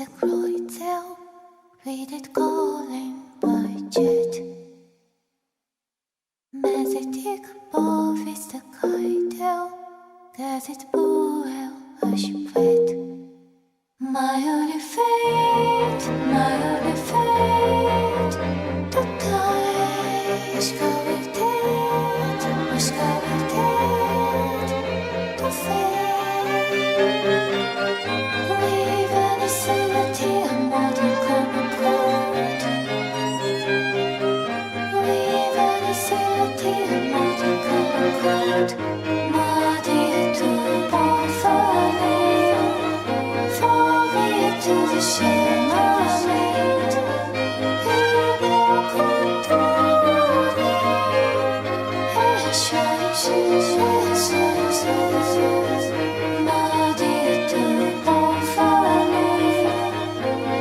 the Kreuzl, with it calling by jet. Mezetik på visste kajtel, gazet buel ashpet. My only fate, to die, skaviteet, to fate. Leven is sanity, a modern common code. Leven is sanity, a modern common code. Modi to bonfire, for me to the shame I made. People control me, and shine. Modi to bonfire,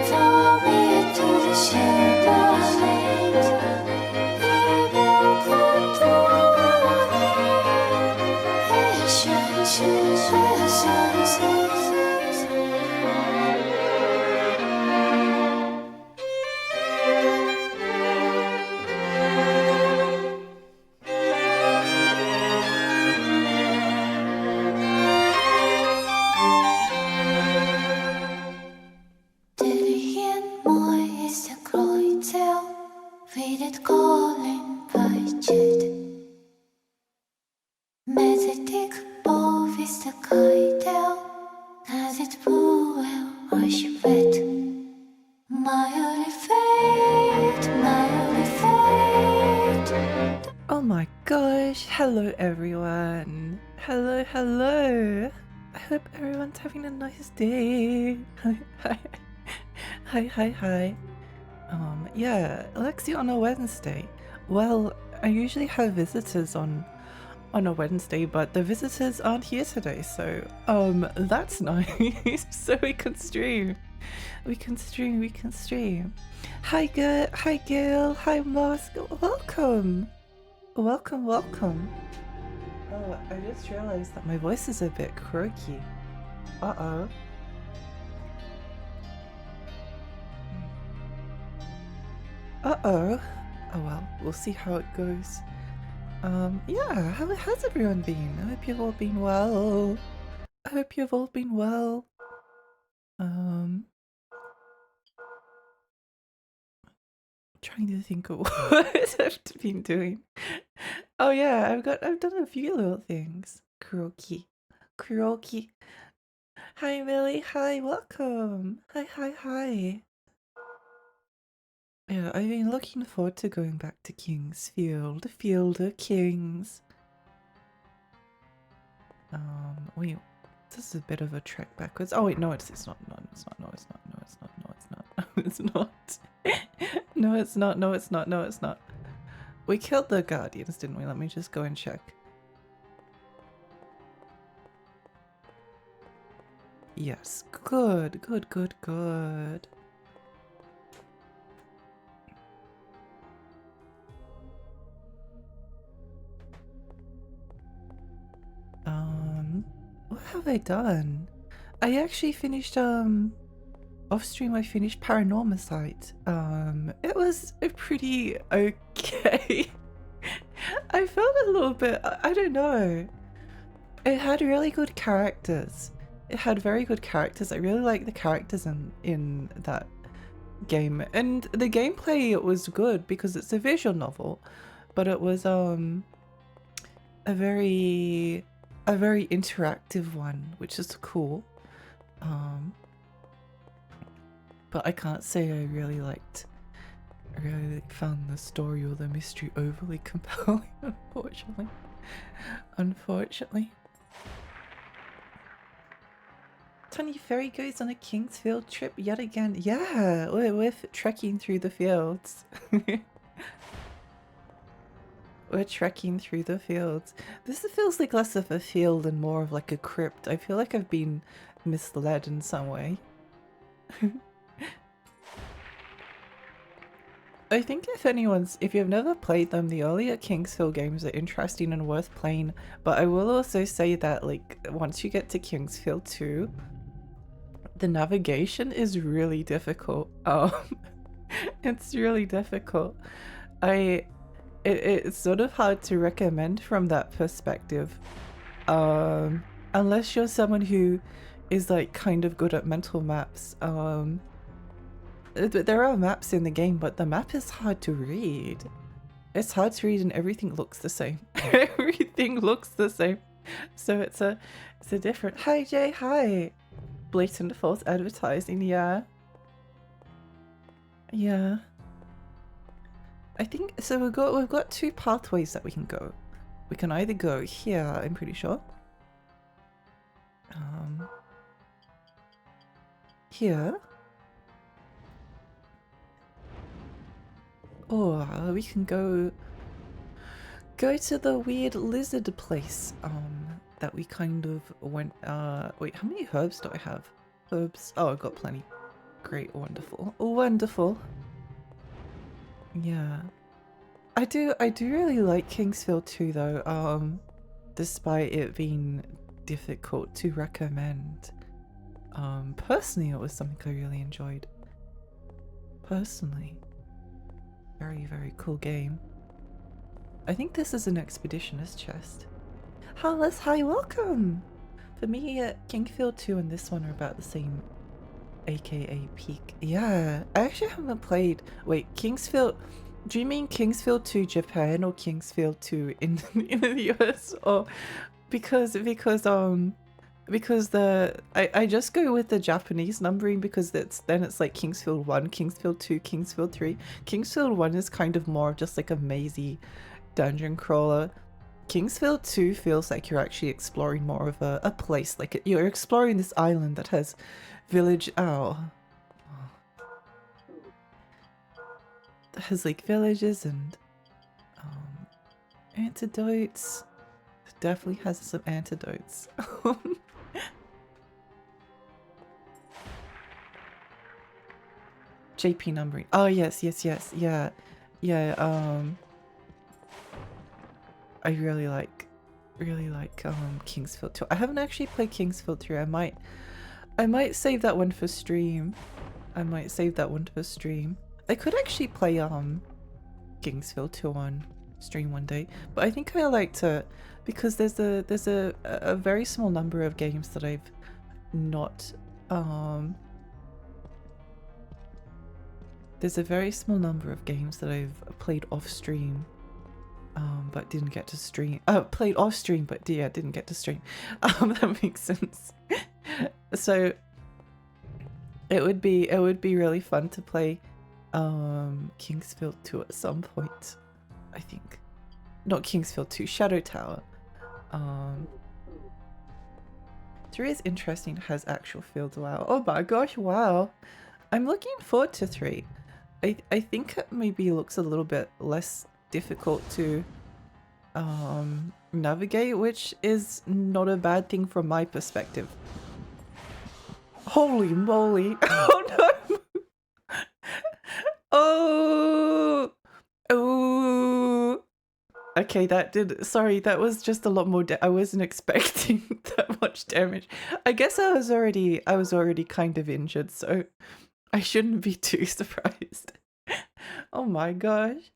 for me to the shame I made. People control me, and shine. Delien mooi is de Kreuzl, wie dit calling by jet. Met het dik boven is de kajtel, als het boel als je wet. My only fate, Oh my gosh, hello everyone. Hello. I hope everyone's having a nice day. Hi. Yeah, Alexi on a Wednesday. Well, I usually have visitors on a Wednesday, but the visitors aren't here today, so that's nice. So we can stream. We can stream. Hi Gil, hi Mosk, welcome. Oh, I just realized that my voice is a bit croaky. Uh-oh. Oh well, we'll see how it goes. Yeah, how's everyone been? I hope you've all been well. Trying to think of what I've been doing. Oh yeah, I've done a few little things. Croaky. Hi Millie, hi, welcome. Hi. Yeah, I've been looking forward to going back to Kingsfield, Field of Kings. Wait, this is a bit of a trek backwards. Oh wait, no, it's not. No, it's not. We killed the Guardians, didn't we? Let me just go and check. Yes, good. What have I done? I actually finished, off stream I finished Paranormicide. It was pretty okay. I felt a little bit, I don't know. It had really good characters. It had very good characters. I really like the characters in that game. And the gameplay was good because it's a visual novel, but it was a very interactive one, which is cool. But I can't say I really found the story or the mystery overly compelling, unfortunately. Tony Ferry goes on a Kingsfield trip yet again. Yeah, we're trekking through the fields. We're trekking through the fields. This feels like less of a field and more of like a crypt. I feel like I've been misled in some way. I think if you've never played them, the earlier Kingsfield games are interesting and worth playing, but I will also say that like once you get to Kingsfield 2, the navigation is really difficult. It's really difficult. It's sort of hard to recommend from that perspective. Unless you're someone who is like kind of good at mental maps. There are maps in the game, but the map is hard to read. It's hard to read and everything looks the same. Everything looks the same. So it's a different. Hi Jay, hi. Blatant false advertising, yeah. Yeah. I think so. We've got two pathways that we can go. We can either go here, I'm pretty sure. Here. Or we can go to the weird lizard place that we kind of went. Wait, how many herbs do I have? Herbs. Oh, I've got plenty. Great, wonderful. Wonderful. Yeah. I do really like Kingsfield 2 though, despite it being difficult to recommend. Personally it was something I really enjoyed. Personally. Very, very cool game. I think this is an expeditioner's chest. Hollis, hi, welcome! For me, Kingsfield 2 and this one are about the same, aka peak. Yeah, I actually haven't played. Wait, Kingsfield. Do you mean Kingsfield 2 Japan or Kingsfield 2 in the US? Or because I just go with the Japanese numbering because it's like Kingsfield 1, Kingsfield 2, Kingsfield 3. Kingsfield 1 is kind of more of just like a mazy dungeon crawler. Kingsfield 2 feels like you're actually exploring more of a place, like you're exploring this island that has village that has like villages and antidotes. It definitely has some antidotes. JP numbering. Oh yes, yeah. I really like Kingsfield 2. I haven't actually played Kingsfield 3. I might save that one for stream. I could actually play Kingsfield 2 on stream one day, but I think I like to, because there's a very small number of games that I've not there's a very small number of games that I've played off stream but didn't get to stream. Played off stream but didn't get to stream. That makes sense. So it would be really fun to play Kingsfield 2 at some point, I think. Not Kingsfield 2, Shadow Tower. 3 is interesting, has actual fields. Wow. Oh my gosh, wow. I'm looking forward to 3. I think it maybe looks a little bit less difficult to navigate, which is not a bad thing from my perspective. Holy moly. Oh no. Oh. Okay, that was just a lot more. I wasn't expecting that much damage. I guess I was already kind of injured, so I shouldn't be too surprised. Oh my gosh.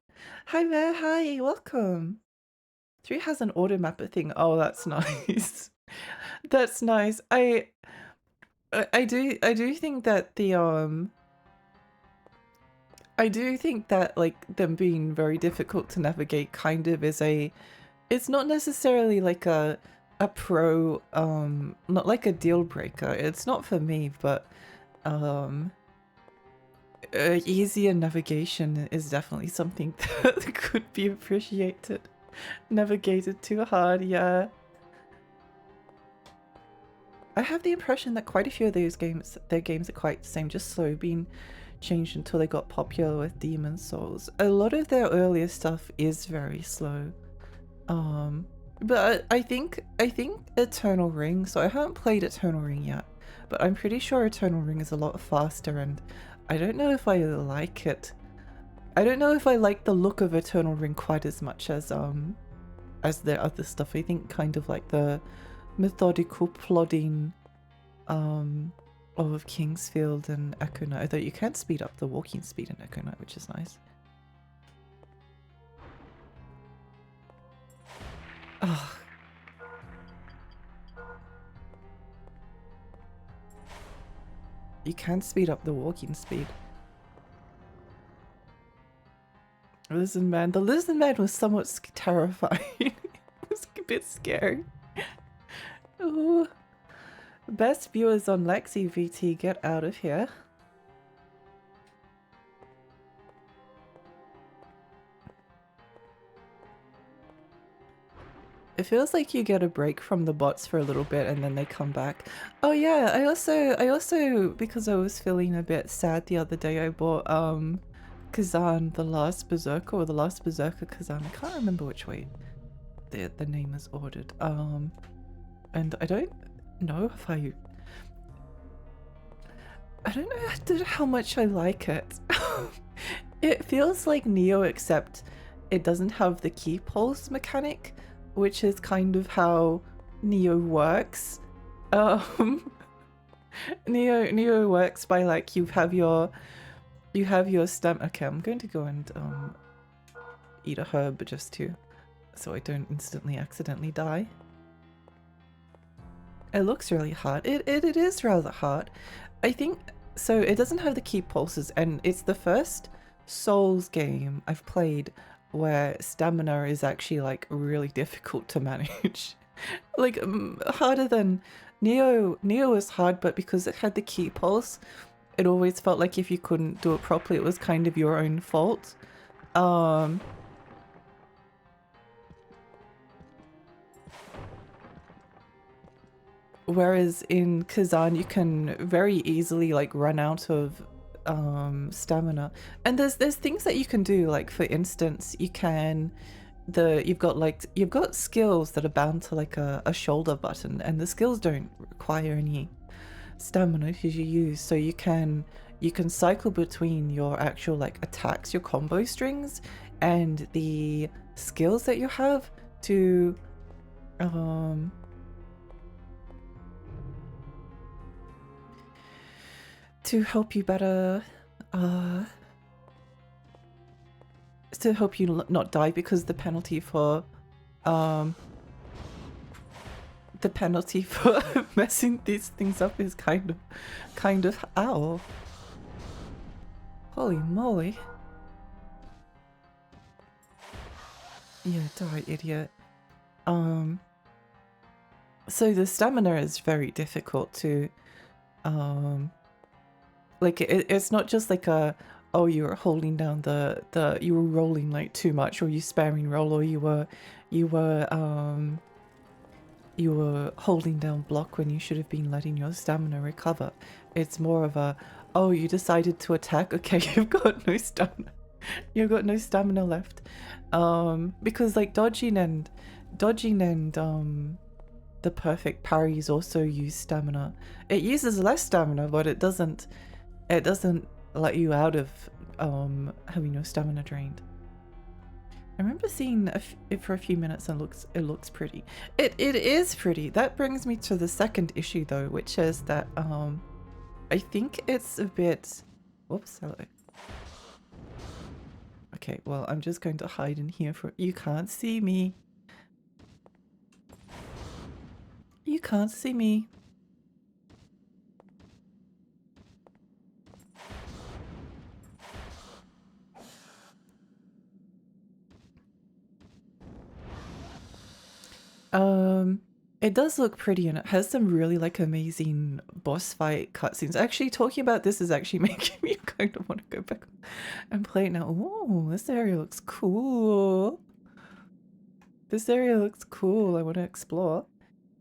Hi there, hi, welcome. 3 has an auto mapper thing. Oh, that's nice. That's nice. I do think that the I do think that like them being very difficult to navigate kind of is it's not necessarily like a pro not like a deal breaker. It's not for me, but easier navigation is definitely something that could be appreciated. Navigated too hard, yeah. I have the impression that quite a few of those games, their games are quite the same, just slow being changed until they got popular with Demon Souls. A lot of their earlier stuff is very slow. But I think Eternal Ring, so I haven't played Eternal Ring yet, but I'm pretty sure Eternal Ring is a lot faster, and I don't know if I like it. I don't know if I like the look of Eternal Ring quite as much as their other stuff. I think kind of like the methodical plodding of Kingsfield and Echo Knight, although you can speed up the walking speed in Echo Knight, which is nice. Oh. You can speed up the walking speed. Lizard Man. The Lizard Man was somewhat terrifying. It was like a bit scary. Ooh. Best viewers on Lexi VT, get out of here. It feels like you get a break from the bots for a little bit and then they come back. Oh yeah, I also because I was feeling a bit sad the other day, I bought Kazan the Last Berserker, or the Last Berserker Kazan. I can't remember which way the name is ordered. And I don't know if I don't know how much I like it. It feels like Neo, except it doesn't have the key pulse mechanic, which is kind of how Neo works. Neo works by like you have your stem. Okay, I'm going to go and eat a herb just so I don't instantly accidentally die. It looks really hard. It is rather hard. I think so. It doesn't have the key pulses, and it's the first Souls game I've played where stamina is actually like really difficult to manage. Like harder than Neo was hard, but because it had the key pulse, it always felt like if you couldn't do it properly, it was kind of your own fault. Whereas in Kazan, you can very easily like run out of stamina, and there's things that you can do. Like for instance, you've got skills that are bound to like a shoulder button, and the skills don't require any stamina because you use. So you can cycle between your actual like attacks, your combo strings, and the skills that you have to help you better, to help you not die, because the penalty for messing these things up is kind of ow. Holy moly. Yeah, die, idiot. So the stamina is very difficult to like it's not just like oh, you were holding down you were rolling like too much, or you sparing roll, or you were holding down block when you should have been letting your stamina recover. It's more of oh, you decided to attack, okay, you've got no stamina. You've got no stamina left. Because like dodging and the perfect parries also use stamina. It uses less stamina, but it doesn't let you out of having your stamina drained. I remember seeing it for a few minutes, and it looks pretty. It is pretty. That brings me to the second issue though, which is that I think it's a bit, whoops, hello. Okay, well, I'm just going to hide in here you can't see me. You can't see me. It does look pretty, and it has some really like amazing boss fight cutscenes. Actually, talking about this is actually making me kind of want to go back and play it now. Ooh, this area looks cool. This area looks cool. I want to explore.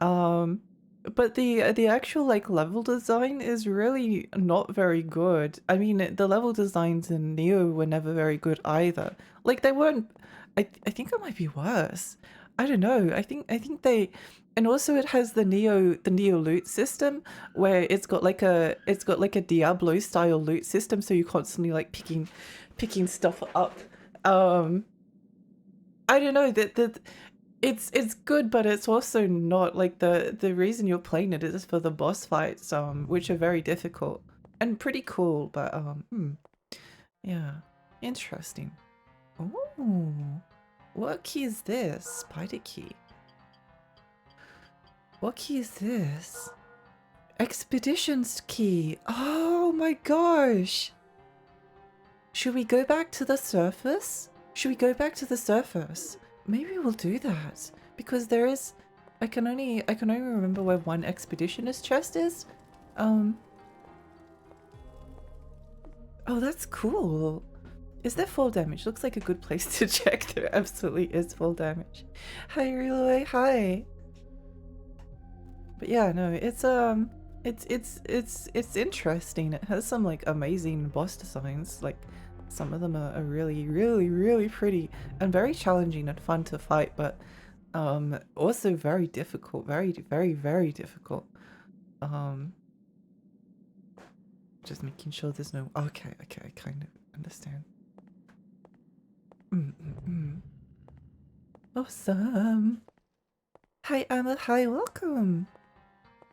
But the actual like level design is really not very good. I mean, the level designs in Neo were never very good either. Like they weren't. I think it might be worse. I don't know. I think they, and also it has the Neo loot system where it's got like a Diablo style loot system, so you're constantly like picking stuff up. I don't know, that it's good, but it's also not like the reason you're playing it is for the boss fights, which are very difficult and pretty cool, but yeah, interesting. Oh, what key is this? Spider key. What key is this? Expeditions key. Oh my gosh. Should we go back to the surface? Should we go back to the surface? Maybe we'll do that because there is. I can only remember where one expeditionist chest is. Oh, that's cool. Is there full damage? Looks like a good place to check. There absolutely is full damage. Hi, Reloy. Hi. But yeah, no, it's interesting. It has some like amazing boss designs. Like some of them are really, really, really pretty and very challenging and fun to fight, but also very difficult. Very, very, very difficult. Just making sure there's no. Okay, I kind of understand. Awesome. Hi, Emma. Hi, welcome.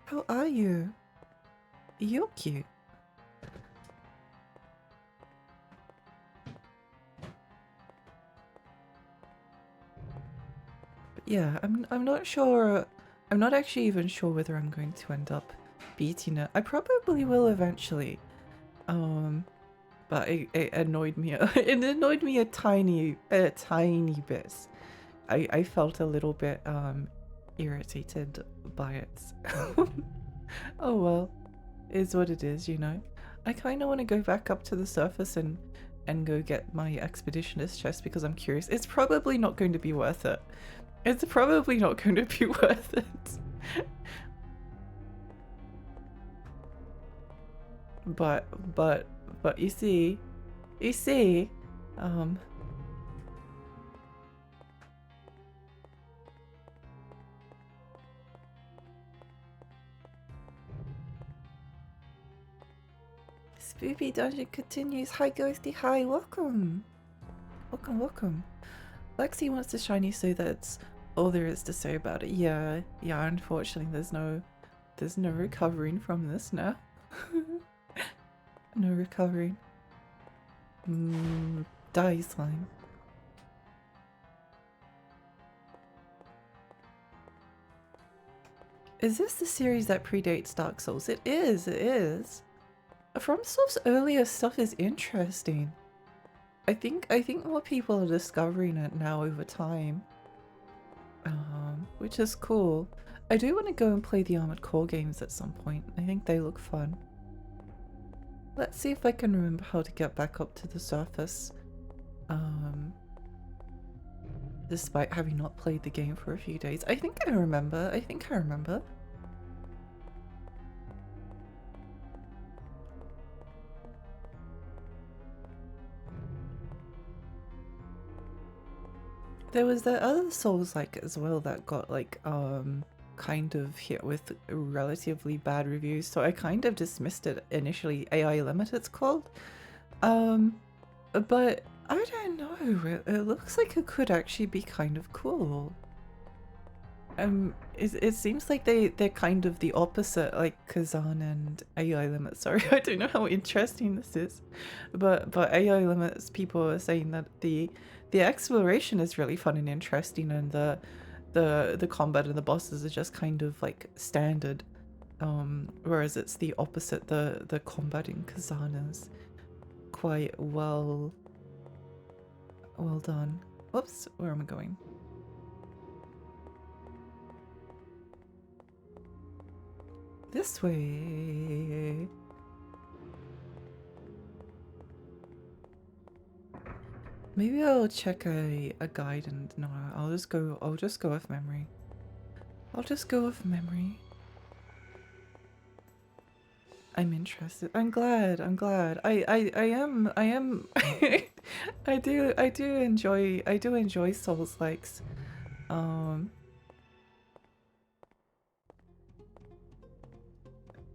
How are you? You're cute. But yeah, I'm not sure. I'm not actually even sure whether I'm going to end up beating it. I probably will eventually. But it annoyed me. It annoyed me a tiny bit. I felt a little bit irritated by it. Oh well, is what it is, you know. I kind of want to go back up to the surface and go get my expeditionist chest because I'm curious. It's probably not going to be worth it. It's probably not going to be worth it. But you see, Spoopy Dungeon continues. Hi Ghosty, hi, welcome. Welcome. Lexi wants the shiny, so that's all there is to say about it. Yeah, unfortunately there's no recovering from this now. No recovering. Die slime. Is this the series that predates Dark Souls? It is. FromSoft's earlier stuff is interesting. I think more people are discovering it now over time. Which is cool. I do want to go and play the Armored Core games at some point. I think they look fun. Let's see if I can remember how to get back up to the surface. Despite having not played the game for a few days. I think I remember. There was that other Souls-like as well that got like kind of hit with relatively bad reviews, so I kind of dismissed it initially. AI Limit it's called. But I don't know, it looks like it could actually be kind of cool. It seems like they're kind of the opposite, like Kazan and AI Limit. Sorry, I don't know how interesting this is, but AI Limits, people are saying that the exploration is really fun and interesting, and the combat and the bosses are just kind of like standard. Whereas it's the opposite. The combat in Kazan is quite well done. Whoops, where am I going? This way. Maybe I'll check a guide and no, I'll just go off memory. I'm interested. I'm glad. I am I do enjoy Souls likes.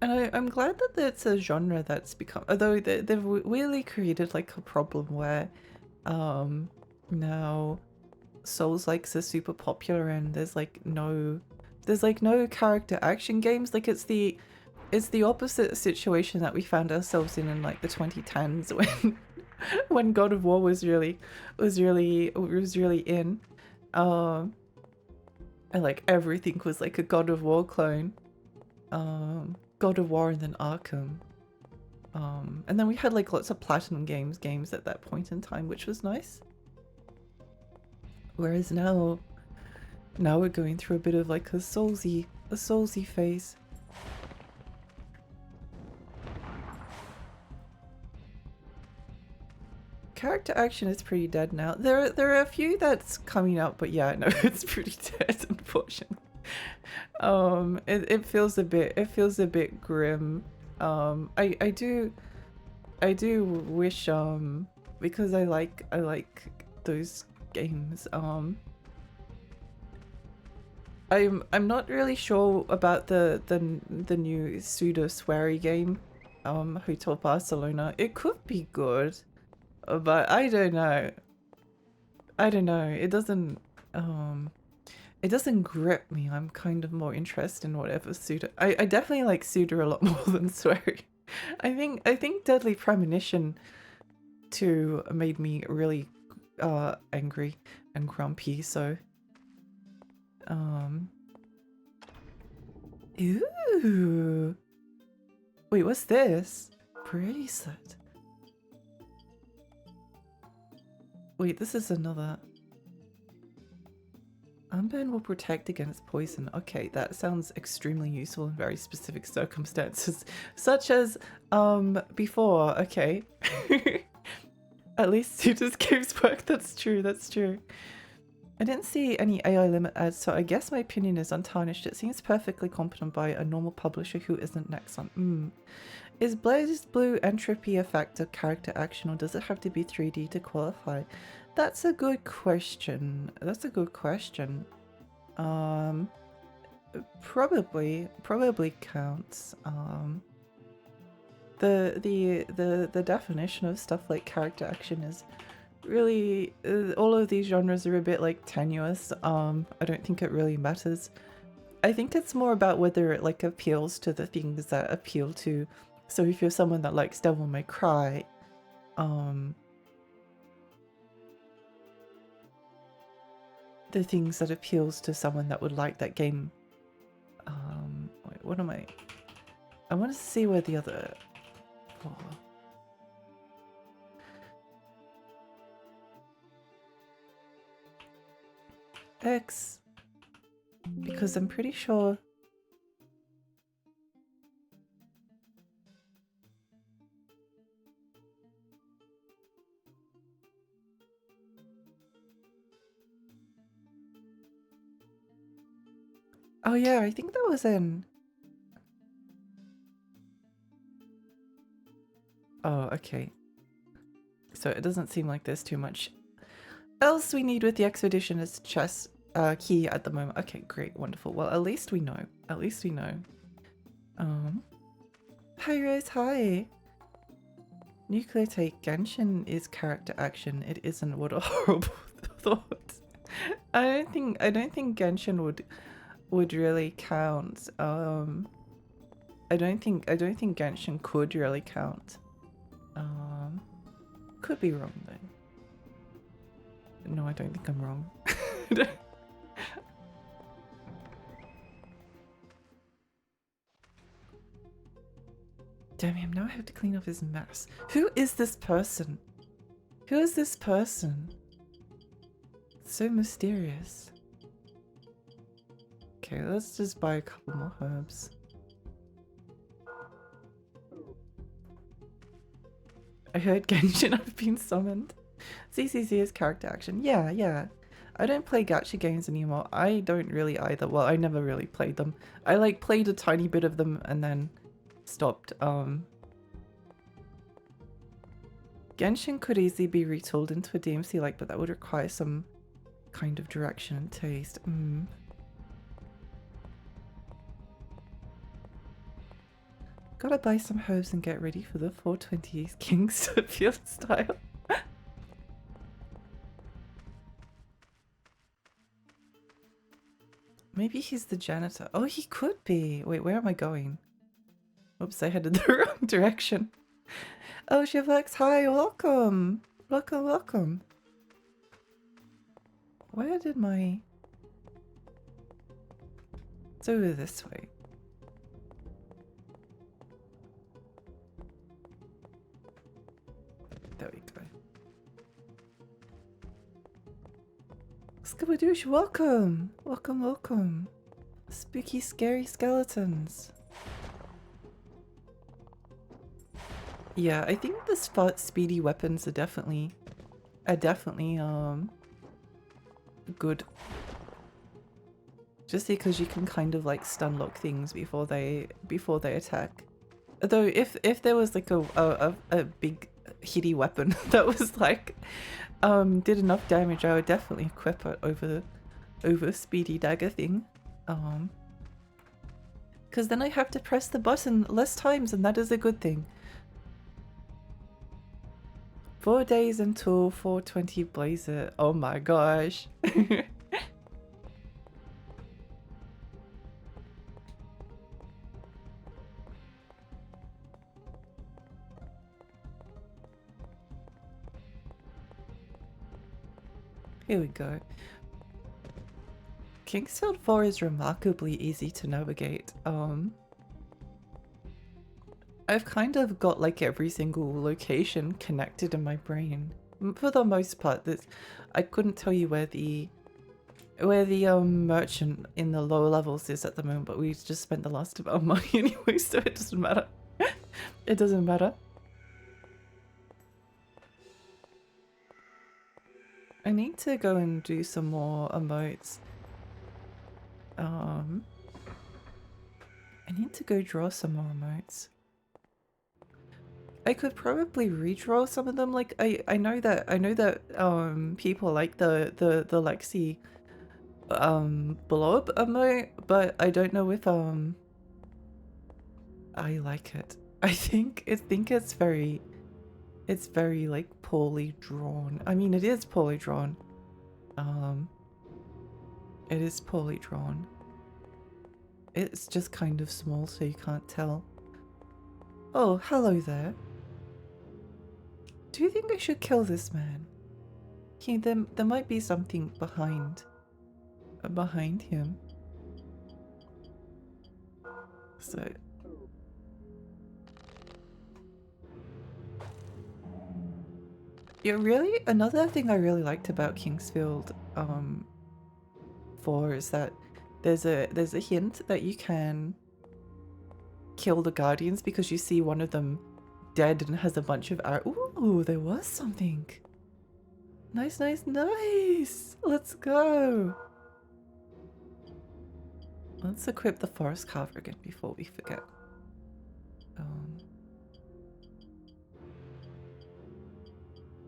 And I'm glad that it's a genre that's become, although they've really created like a problem where now Souls-likes are super popular and there's like no character action games. Like it's the opposite situation that we found ourselves in like the 2010s when God of War was really in. And like everything was like a God of War clone. God of War and then Arkham. And then we had like lots of Platinum games at that point in time, which was nice. Whereas now we're going through a bit of like a Soulsy phase. Character action is pretty dead now. There are a few that's coming up, but yeah, no, it's pretty dead, unfortunately. It feels a bit grim. I do wish because I like those games. I'm not really sure about the new pseudo sweary game, Hotel Barcelona. It could be good, but I don't know. It doesn't grip me. I'm kind of more interested in whatever pseudo. I definitely like pseudo a lot more than sweary. I think Deadly Premonition 2 made me really angry and grumpy, so ooh. Wait, what's this? Pretty set. Wait, this is another. Unburn will protect against poison. Okay, that sounds extremely useful in very specific circumstances, such as before. Okay. At least Suda's games work. That's true. I didn't see any AI limit ads, so I guess my opinion is untarnished. It seems perfectly competent by a normal publisher who isn't Nexon. Is Blaze Blue Entropy a factor character action, or does it have to be 3D to qualify? That's a good question. Probably counts. The definition of stuff like character action is really all of these genres are a bit like tenuous. I don't think it really matters. I think it's more about whether it like appeals to the things that appeal to. So if you're someone that likes Devil May Cry, the things that appeals to someone that would like that game. Wait, what am I want to see where the other. Oh. X, because I'm pretty sure. Oh yeah, I think that was in. Oh, okay. So it doesn't seem like there's too much else we need with the expeditionist chess key at the moment. Okay, great, wonderful. Well, at least we know. Hi Rose, hi. Nucleotide Genshin is character action. It isn't. What a horrible thought. I don't think Genshin would really count. I don't think Genshin could really count. Could be wrong though. No, I don't think I'm wrong. Damn him, now I have to clean up his mess. Who is this person? So mysterious. Okay, let's just buy a couple more herbs. I heard Genshin have been summoned. CCC is character action. Yeah. I don't play gacha games anymore. I don't really either. Well, I never really played them. I like played a tiny bit of them and then stopped. Genshin could easily be retooled into a DMC like, but that would require some kind of direction and taste. Gotta buy some herbs and get ready for the 420s Kingsfield style. maybe he's the janitor. Oh, he could be. Wait, where am I going? Oops, I headed the wrong direction. Oh, Shivlex, hi, welcome. Welcome, welcome. Where did my... It's over this way. There we go. Skabadoosh, welcome! Welcome, welcome. Spooky, scary skeletons. Yeah, I think the speedy weapons are definitely good. Just because you can kind of like stun lock things before they attack. Although if there was like a big hitty weapon that was like did enough damage, I would definitely equip it over speedy dagger thing. Because then I have to press the button less times, and that is a good thing. 4 days until 420 Blazer. Oh my gosh. Here we go. Kingsfield 4 is remarkably easy to navigate. I've kind of got like every single location connected in my brain. For the most part, I couldn't tell you where the merchant in the lower levels is at the moment, but we just spent the last of our money anyway, so it doesn't matter. It doesn't matter. I need to go and do some more emotes. I need to go draw some more emotes. I could probably redraw some of them. Like I know that people like the Lexi blob emote, but I don't know if I like it. I think it's very like poorly drawn. I mean, it is poorly drawn. It is poorly drawn. It's just kind of small, so you can't tell. Oh, hello there. Do you think I should kill this man? There might be something behind him. So yeah, really, another thing I really liked about Kingsfield 4 is that there's a hint that you can kill the guardians because you see one of them dead and has a bunch of arrows. Ooh, there was something. Nice, nice, nice. Let's go. Let's equip the forest carver again before we forget.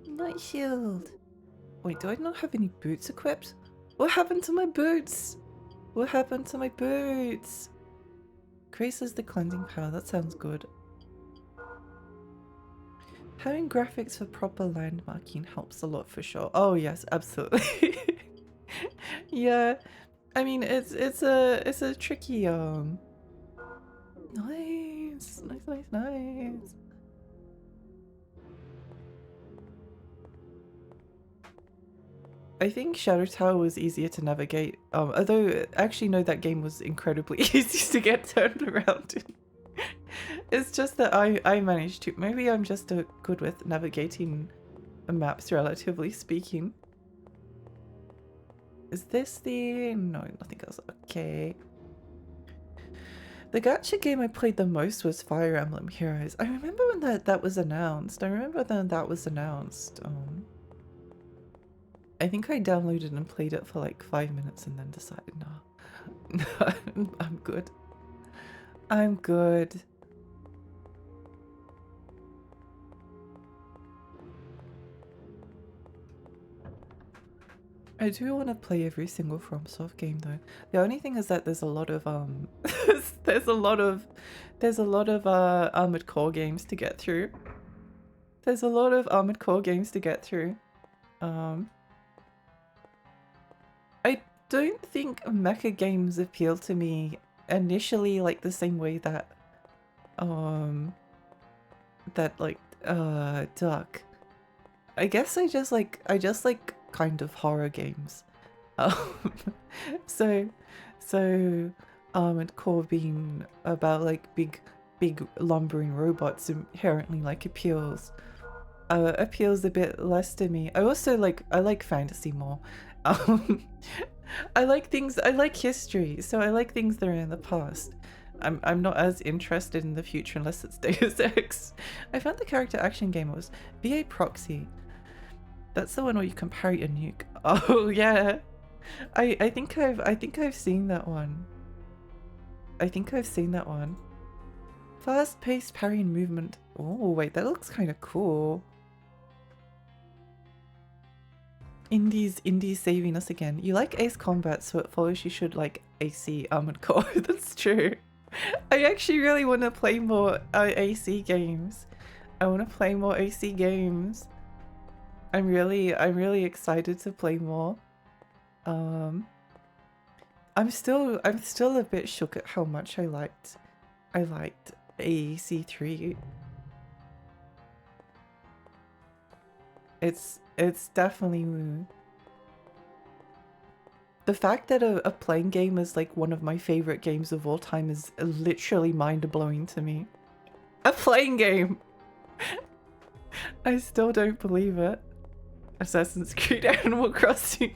Night shield. Wait, do I not have any boots equipped? What happened to my boots? What happened to my boots? Graces the cleansing power. That sounds good. Having graphics for proper landmarking helps a lot for sure. Oh yes, absolutely. Yeah, I mean it's a tricky nice, nice, nice, nice. I think Shadow Tower was easier to navigate, although actually no, that game was incredibly easy to get turned around in. It's just that I managed to. Maybe I'm just good with navigating maps, relatively speaking. Is this the... No, nothing else. Okay. The gacha game I played the most was Fire Emblem Heroes. I remember when that was announced. I think I downloaded and played it for like 5 minutes and then decided, no, I'm good. I'm good. I do want to play every single FromSoft game though. The only thing is that there's a lot of there's a lot of Armored Core games to get through. There's a lot of Armored Core games to get through. don't think mecha games appeal to me initially like the same way that like Duck. I guess I just like kind of horror games. Um, so and Core being about like big lumbering robots inherently like appeals a bit less to me. I also I like fantasy more. Um, I like history, so I like things that are in the past. I'm not as interested in the future unless it's Deus Ex. I found the character action game was VA Proxy. That's the one where you can parry a nuke. Oh yeah. I think I've seen that one. I think I've seen that one. Fast-paced parrying movement. Oh wait, that looks kind of cool. Indies saving us again. You like Ace Combat, so it follows you should like AC Armored Core. That's true. I actually really want to play more AC games. I want to play more AC games. I'm really excited to play more. I'm still a bit shook at how much I liked AEC3. It's definitely the fact that a playing game is like one of my favorite games of all time is literally mind-blowing to me. A playing game! I still don't believe it. Assassin's Creed Animal Crossing.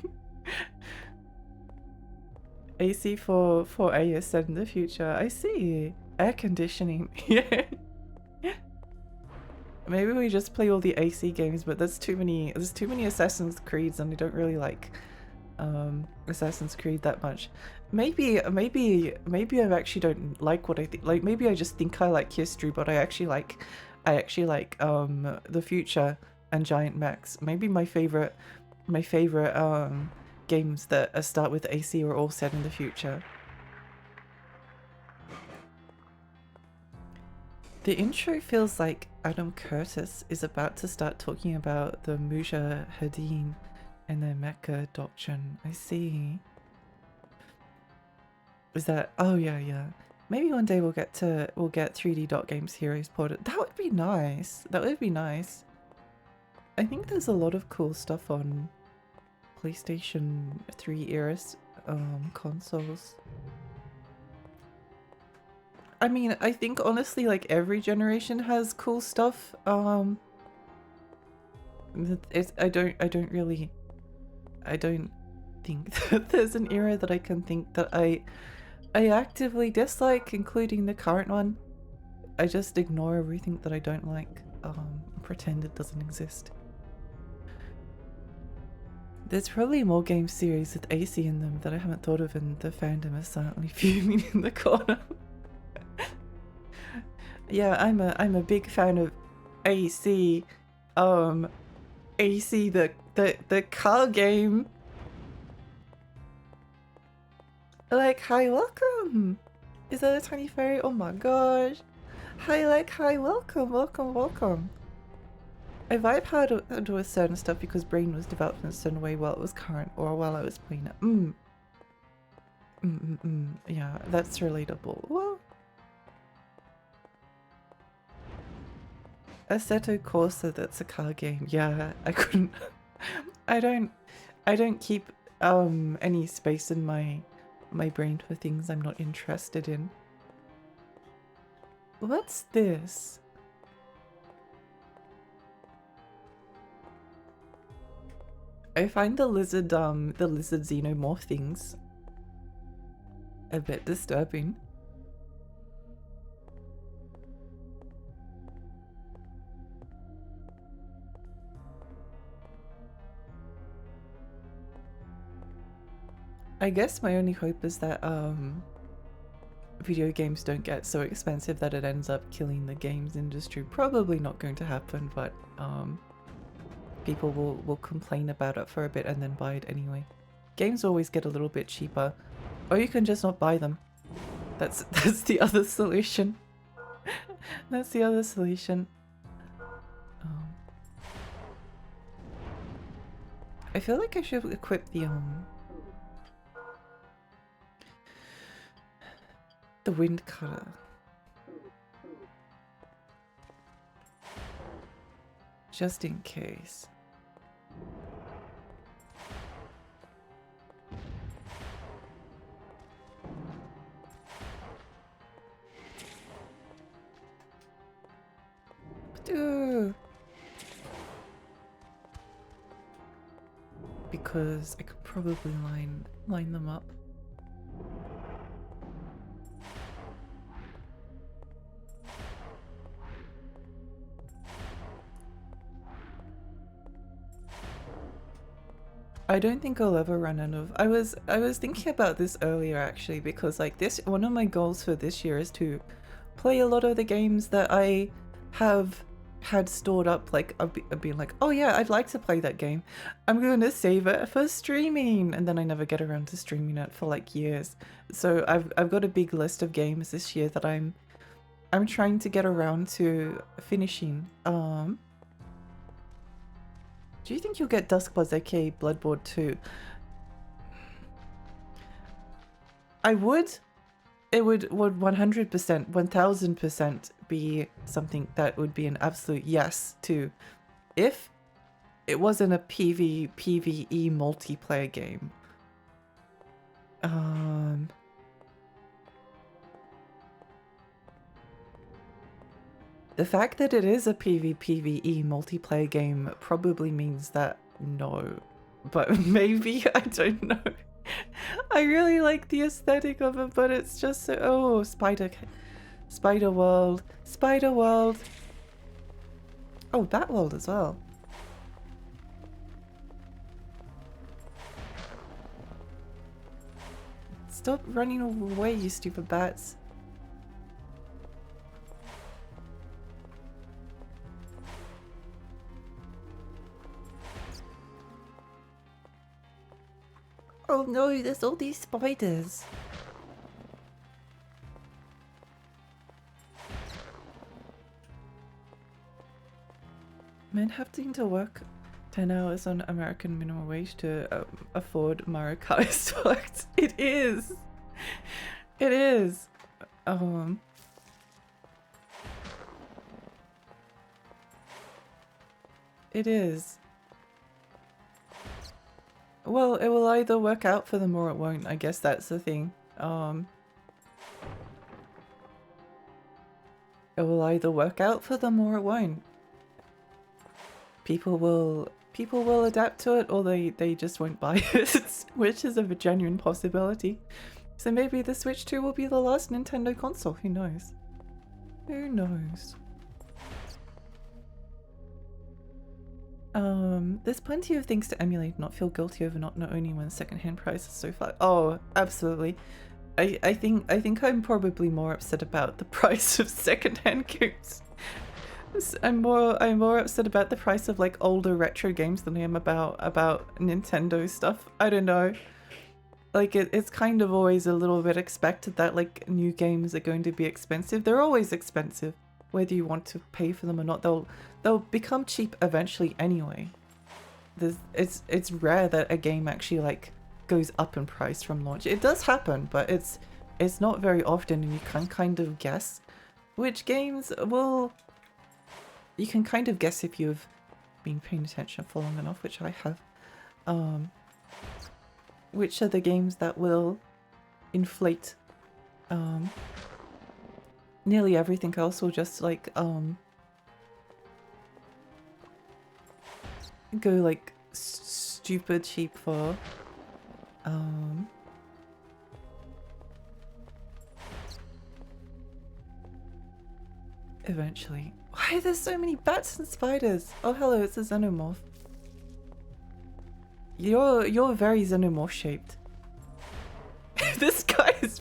AC4A is set in the future. I see. Air conditioning. Yeah. Maybe we just play all the AC games, but there's too many Assassin's Creeds and I don't really like Assassin's Creed that much. Maybe I actually don't like what I think. Like maybe I just think I like history, but I actually like the future and giant mechs. Maybe my favorite games that start with AC are all set in the future. The intro feels like Adam Curtis is about to start talking about the Mujahideen and their Mecca doctrine. I see. Is that? Oh yeah. Maybe one day we'll get 3D Dot Games Heroes ported. That would be nice. That would be nice. I think there's a lot of cool stuff on PlayStation 3 era consoles. I mean, I think honestly, like every generation has cool stuff. I don't think that there's an era that I can think that I actively dislike, including the current one. I just ignore everything that I don't like, pretend it doesn't exist. There's probably more game series with AC in them that I haven't thought of, and the fandom is silently fuming in the corner. Yeah, I'm a big fan of AC. AC the car game. Like, hi, welcome. Is that a tiny fairy? Oh my gosh. Hi, welcome. I vibe how to do a certain stuff because brain was developed in a certain way while it was current or while I was playing it. Yeah, that's relatable. Well, Assetto Corsa, that's a car game. Yeah, I couldn't. I don't keep any space in my brain for things I'm not interested in. What's this? I find the lizard xenomorph things a bit disturbing. I guess my only hope is that video games don't get so expensive that it ends up killing the games industry. Probably not going to happen, but people will complain about it for a bit and then buy it anyway. Games always get a little bit cheaper, or you can just not buy them. That's the other solution. That's the other solution. I feel like I should equip the the wind cutter. Just in case. Because I could probably line them up. I don't think I'll ever run out of. I was thinking about this earlier actually, because like one of my goals for this year is to play a lot of the games that I have had stored up. Like I've been like, oh yeah, I'd like to play that game. I'm gonna save it for streaming, and then I never get around to streaming it for like years. So I've got a big list of games this year that I'm trying to get around to finishing. Do you think you'll get Duskbloods, aka Bloodborne 2? I would. It would 100%, 1000% be something that would be an absolute yes to, if it wasn't a PvE multiplayer game. The fact that it is a PvE multiplayer game probably means that no, but maybe, I don't know. I really like the aesthetic of it, but it's just so, oh, Spider World. Oh, Bat World as well. Stop running away, you stupid bats. Oh no, there's all these spiders. Men having to work 10 hours on American minimum wage to afford Mario Kart is fucked. It is. It is. It is. Well, it will either work out for them or it won't. I guess that's the thing. It will either work out for them or it won't. People will adapt to it, or they just won't buy it, which is a genuine possibility. So maybe the Switch 2 will be the last Nintendo console. Who knows? Who knows? There's plenty of things to emulate, not feel guilty over not owning when secondhand prices so far. Oh, absolutely. I think I'm probably more upset about the price of secondhand games. I'm more upset about the price of like older retro games than I am about Nintendo stuff. I don't know. Like it's kind of always a little bit expected that like new games are going to be expensive. They're always expensive, whether you want to pay for them or not. They'll become cheap eventually anyway. It's rare that a game actually like goes up in price from launch. It does happen, but it's not very often, and you can kind of guess which games will. You can kind of guess if you've been paying attention for long enough, which I have. Which are the games that will inflate. Nearly everything else will just like go like stupid cheap for eventually. Why are there so many bats and spiders? Oh hello, it's a xenomorph. You're very xenomorph shaped. This guy is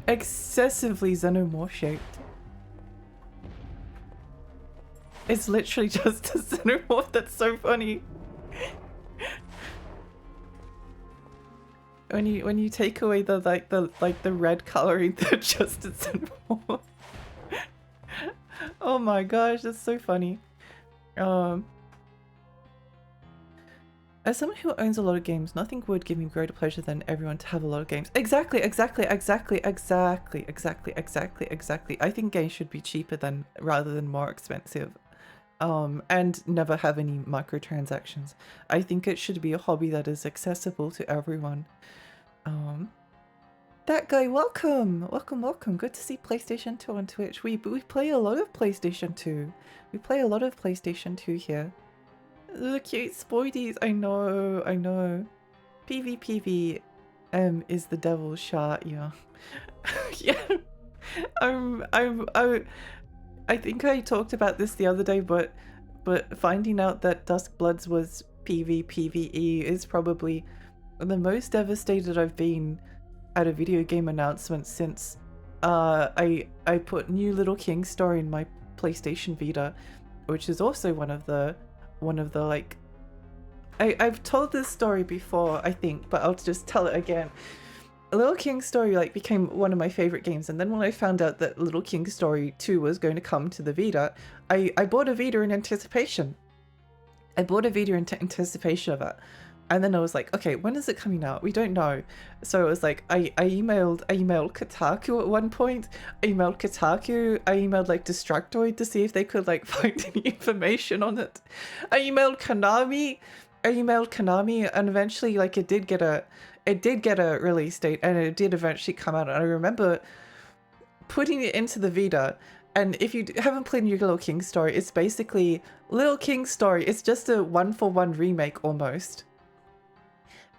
excessively xenomorph shaped. It's literally just a xenomorph. That's so funny. When you take away the red coloring, they're just a xenomorph. Oh my gosh, that's so funny. I As someone who owns a lot of games, nothing would give me greater pleasure than everyone to have a lot of games. Exactly. I think games should be cheaper than rather than more expensive. And never have any microtransactions. I think it should be a hobby that is accessible to everyone. That guy, welcome! Welcome. Good to see PlayStation 2 on Twitch. We play a lot of PlayStation 2. We play a lot of PlayStation 2 here. The cute spoidies, I know. PvPv is the devil's shot, yeah. Yeah. I think I talked about this the other day, but finding out that Duskbloods was PvPvE is probably the most devastated I've been at a video game announcement since I put New Little King story in my PlayStation Vita, which is also one of the like I've told this story before, I think, but I'll just tell it again. Little King Story like became one of my favorite games, and then when I found out that Little King Story 2 was going to come to the Vita, I bought a Vita in anticipation. I bought a Vita in anticipation of it. And then I was like, okay, when is it coming out? We don't know. So it was like, I emailed Kotaku at one point. I emailed like Destructoid to see if they could like find any information on it. I emailed Konami, and eventually like it did get a release date, and it did eventually come out. And I remember putting it into the Vita. And if you haven't played New Little King Story, it's basically Little King Story. It's just a 1-for-1 remake almost.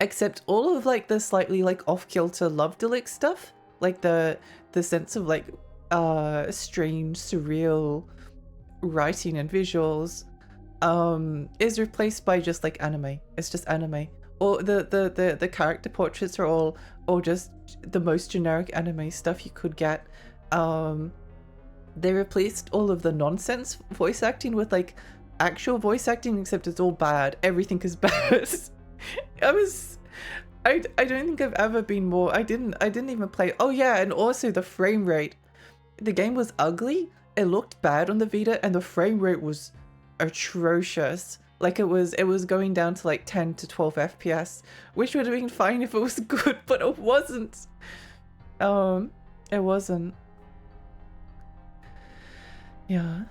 Except all of like the slightly like off-kilter love delict stuff, like the sense of like strange, surreal writing and visuals, is replaced by just like anime. It's just anime. Or the character portraits are all just the most generic anime stuff you could get. They replaced all of the nonsense voice acting with like actual voice acting, except it's all bad. Everything is bad. I don't think I've ever been more. I didn't even play. Oh yeah, and also the frame rate. The game was ugly. It looked bad on the Vita, and the frame rate was atrocious. Like it was going down to like 10 to 12 FPS, which would have been fine if it was good, but it wasn't. It wasn't. Yeah.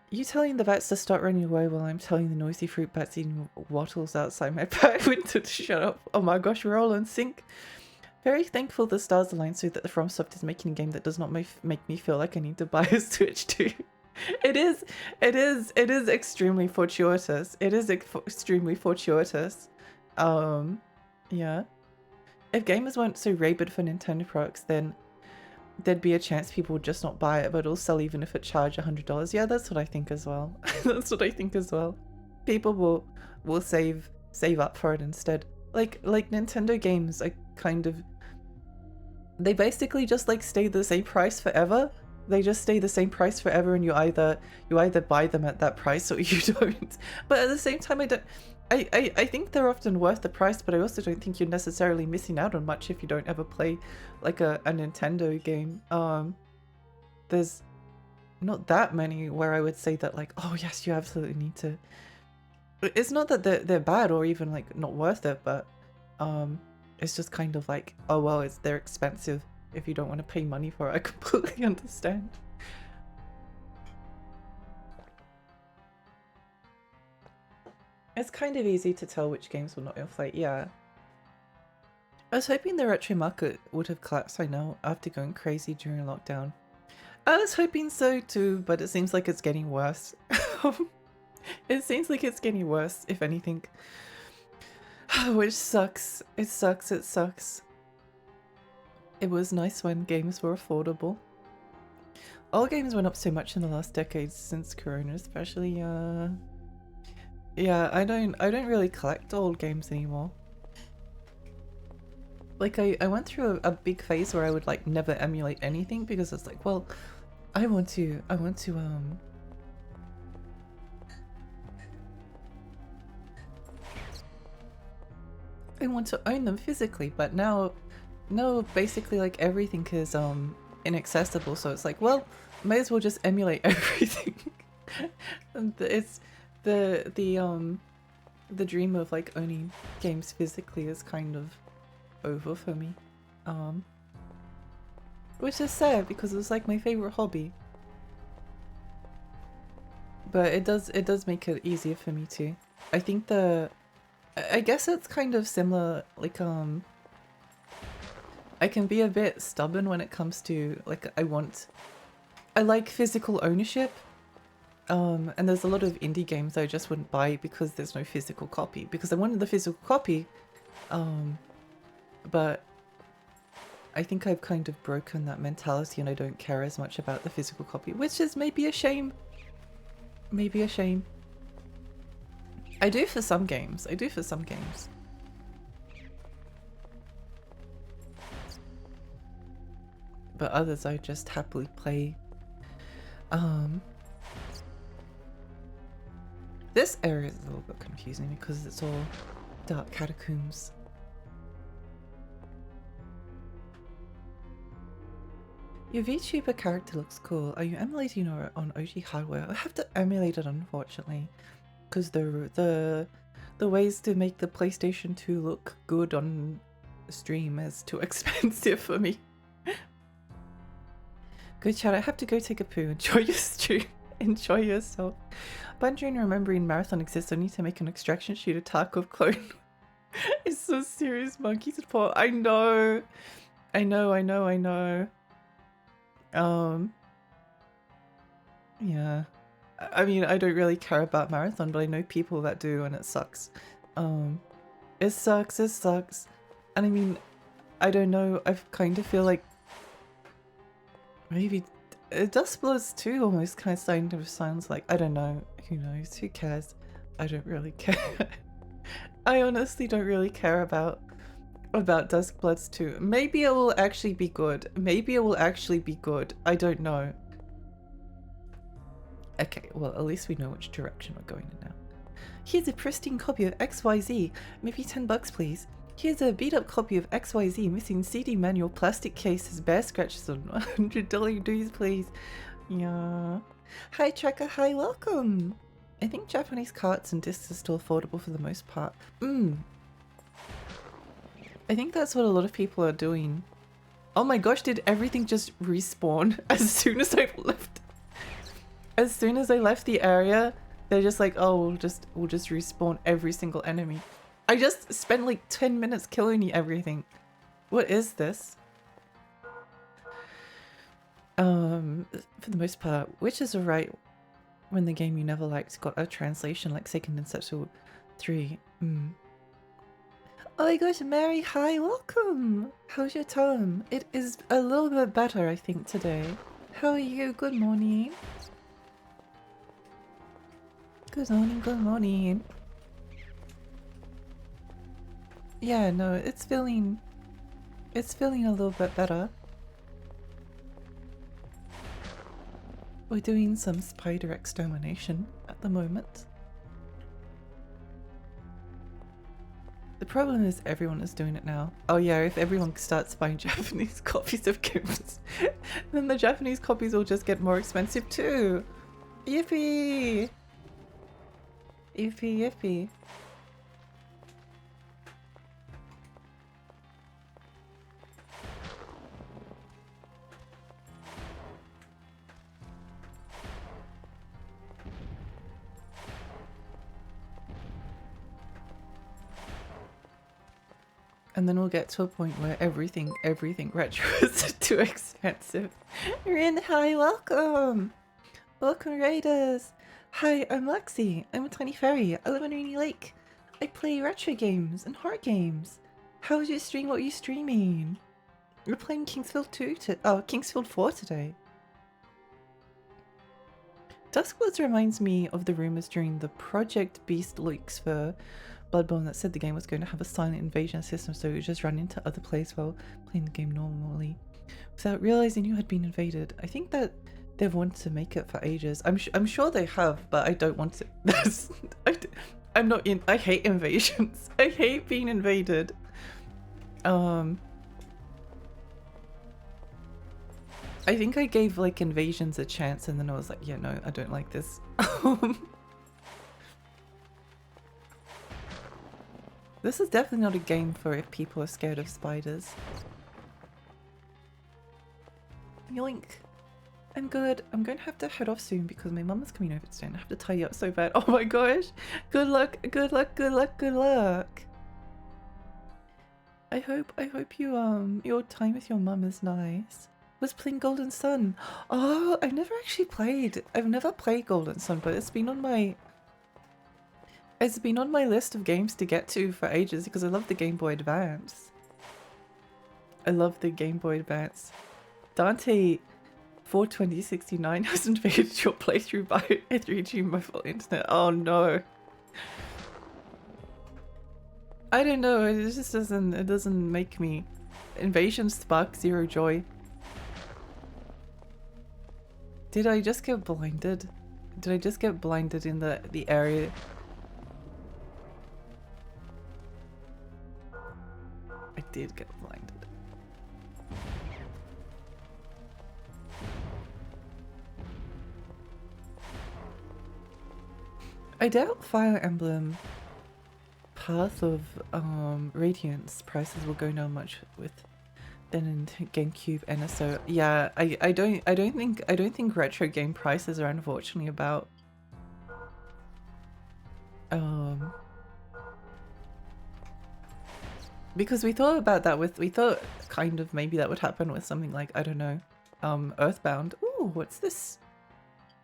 You telling the bats to start running away while I'm telling the noisy fruit bats eating wattles outside my back window to shut up. Oh my gosh, we're all in sync. Very thankful the stars aligned so that the FromSoft is making a game that does not make me feel like I need to buy a Switch too. It is extremely fortuitous. It is extremely fortuitous. Yeah. If gamers weren't so rabid for Nintendo products, then there'd be a chance people would just not buy it, but it'll sell even if it charged $100. Yeah, that's what I think as well. That's what I think as well. People will save up for it instead. Like Nintendo games are kind of, they basically just like stay the same price forever. They just stay the same price forever, and you either buy them at that price or you don't. But at the same time, I think they're often worth the price, but I also don't think you're necessarily missing out on much if you don't ever play like a Nintendo game. There's not that many where I would say that like, oh yes, you absolutely need to. It's not that they're bad or even like not worth it, but it's just kind of like, oh well, they're expensive. If you don't want to pay money for it, I completely understand. It's kind of easy to tell which games will not inflate, yeah. I was hoping the retro market would have collapsed by now after going crazy during lockdown. I was hoping so too, but it seems like it's getting worse. It seems like it's getting worse, if anything. Which sucks. It sucks. It was nice when games were affordable. All games went up so much in the last decade since Corona, especially. Yeah, I don't really collect old games anymore. Like I went through a big phase where I would like never emulate anything because it's like, well, I want to own them physically, but now basically like everything is inaccessible, so it's like, well, may as well just emulate everything. And it's the the dream of like owning games physically is kind of over for me. Which is sad because it's like my favorite hobby. But it does make it easier for me too. I think I guess it's kind of similar, like I can be a bit stubborn when it comes to like I like physical ownership. And there's a lot of indie games I just wouldn't buy because there's no physical copy. Because I wanted the physical copy, but I think I've kind of broken that mentality and I don't care as much about the physical copy, which is maybe a shame. Maybe a shame. I do for some games. I do for some games. But others I just happily play. This area is a little bit confusing because it's all dark catacombs. Your VTuber character looks cool. Are you emulating or on OG hardware? I have to emulate it, unfortunately, because the ways to make the PlayStation 2 look good on stream is too expensive for me. Good chat. I have to go take a poo. Enjoy your stream. Enjoy yourself. Bungie remembering Marathon exists. I need to make an extraction sheet of Tarkov clone. It's so serious, monkey support. I know. I know. Yeah. I mean, I don't really care about Marathon, but I know people that do, and it sucks. It sucks. And I mean, I don't know. I kind of feel like maybe Dustbloods 2 almost kind of sounds like, I don't know. Who knows? Who cares? I don't really care. I honestly don't really care about Duskbloods 2. Maybe it will actually be good. I don't know. Okay, well, at least we know which direction we're going in now. Here's a pristine copy of XYZ. Maybe $10 please. Here's a beat up copy of XYZ, missing CD manual, plastic cases, bear scratches on $100 dues please. Yeah. Hi Tracker, hi, welcome. I think Japanese carts and discs are still affordable for the most part. I think that's what a lot of people are doing. Oh my gosh, did everything just respawn as soon as I left? As soon as I left the area, they're just like, oh, we'll just respawn every single enemy. I just spent like 10 minutes killing everything. What is this? For the most part, which is alright when the game you never liked got a translation like Second and Settle 3. Oh my gosh, Mary, hi, welcome! How's your time? It is a little bit better, I think, today. How are you? Good morning. Good morning. Yeah, no, it's feeling a little bit better. We're doing some spider extermination at the moment. The problem is everyone is doing it now. Oh yeah, if everyone starts buying Japanese copies of games, then the Japanese copies will just get more expensive too. Yippee! Yippee. And then we'll get to a point where everything retro is too expensive. Rin, hi, welcome! Welcome, Raiders! Hi, I'm Lexi. I'm a tiny fairy. I live on Rainy Lake. I play retro games and horror games. How was your stream? What are you streaming? We're playing Kingsfield 4 today. Duskbloods reminds me of the rumors during the Project Beast leaks for Bloodborne that said the game was going to have a silent invasion system, so you just run into other players while playing the game normally without realizing you had been invaded. I think that they've wanted to make it for ages. I'm sure they have, but I don't want to. I'm not in. I hate invasions. I hate being invaded. I think I gave like invasions a chance, and then I was like, yeah, no, I don't like this. This is definitely not a game for if people are scared of spiders. Yoink. I'm good. I'm going to have to head off soon because my mum is coming over today and I have to tidy up so bad. Oh my gosh. Good luck, good luck, good luck, good luck. I hope you your time with your mum is nice. Was playing Golden Sun. Oh, I've never actually played. I've never played Golden Sun, but it's been on my list of games to get to for ages because I love the Game Boy Advance. I love the Game Boy Advance. Dante 42069 has invaded your playthrough by 3G mobile internet. Oh no. I don't know, it just doesn't make me. Invasion spark zero joy. Did I just get blinded? Did I just get blinded in the area? I did get blinded. I doubt Fire Emblem Path of Radiance prices will go down much with then in GameCube NSO. Yeah, I don't think retro game prices are unfortunately about because we thought about that with we thought kind of maybe that would happen with something like, I don't know, Earthbound. Ooh, what's this?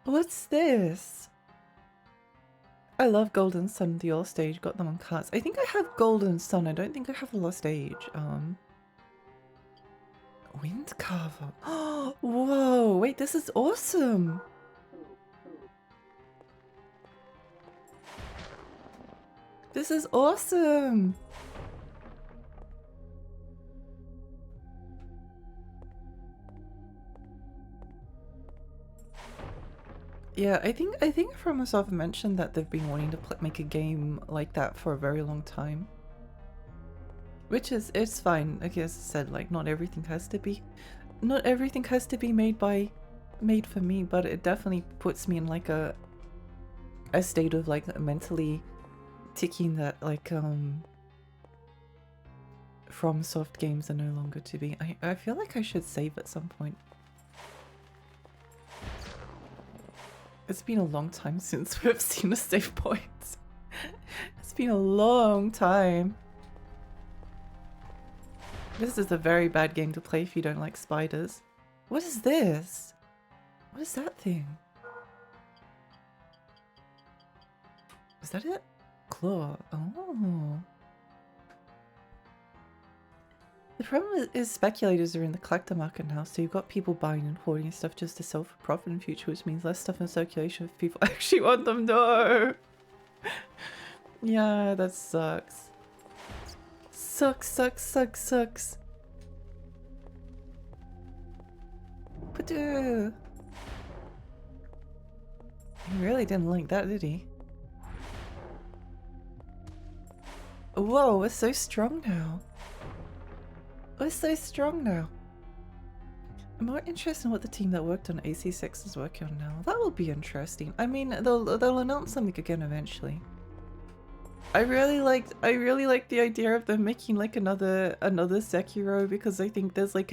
What's this? I love Golden Sun, the All Stage, got them on carts. I think I have Golden Sun, I don't think I have Lost Age. Wind Carver. Oh, whoa, wait, this is awesome. This is awesome. Yeah, I think FromSoft mentioned that they've been wanting to make a game like that for a very long time. Which is, it's fine. Like as I said, like not everything has to be made for me, but it definitely puts me in like a state of like mentally ticking that like FromSoft games are no longer to be. I feel like I should save at some point. It's been a long time since we've seen a save point. It's been a long time. This is a very bad game to play if you don't like spiders. What is this? What is that thing? Is that it? Claw. Oh. The problem is speculators are in the collector market now, so you've got people buying and hoarding stuff just to sell for profit in future, which means less stuff in circulation if people actually want them. No! Yeah, that sucks. Sucks. Padu! He really didn't like that, did he? Whoa, we're so strong now. We're so strong now. I'm more interested in what the team that worked on AC6 is working on now. That will be interesting. I mean, they'll announce something again eventually. I really liked the idea of them making like another Sekiro because I think there's like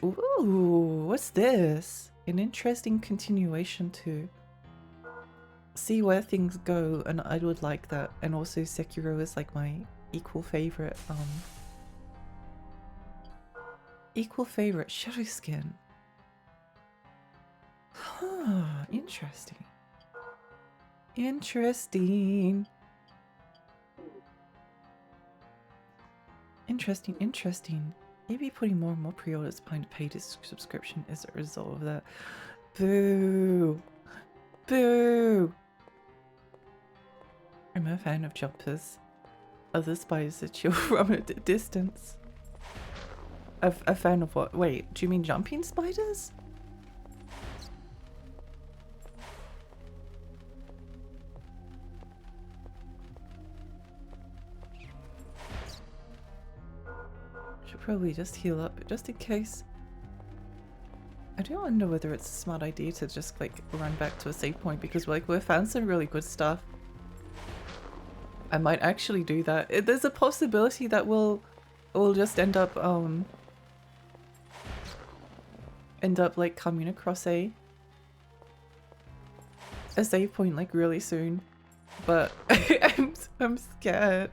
ooh, what's this? An interesting continuation to see where things go, and I would like that. And also Sekiro is like my equal favorite Shadow Skin. Huh, interesting. Interesting. Maybe putting more and more pre-orders behind a paid subscription is a result of that. Boo! I'm a fan of jumpers. Other spiders that chill from a distance. A fan of what? Wait, do you mean jumping spiders? Should probably just heal up, just in case. I do wonder whether it's a smart idea to just like run back to a save point because like we've found some really good stuff. I might actually do that. There's a possibility that we'll just end up like coming across a save point like really soon. But I'm scared.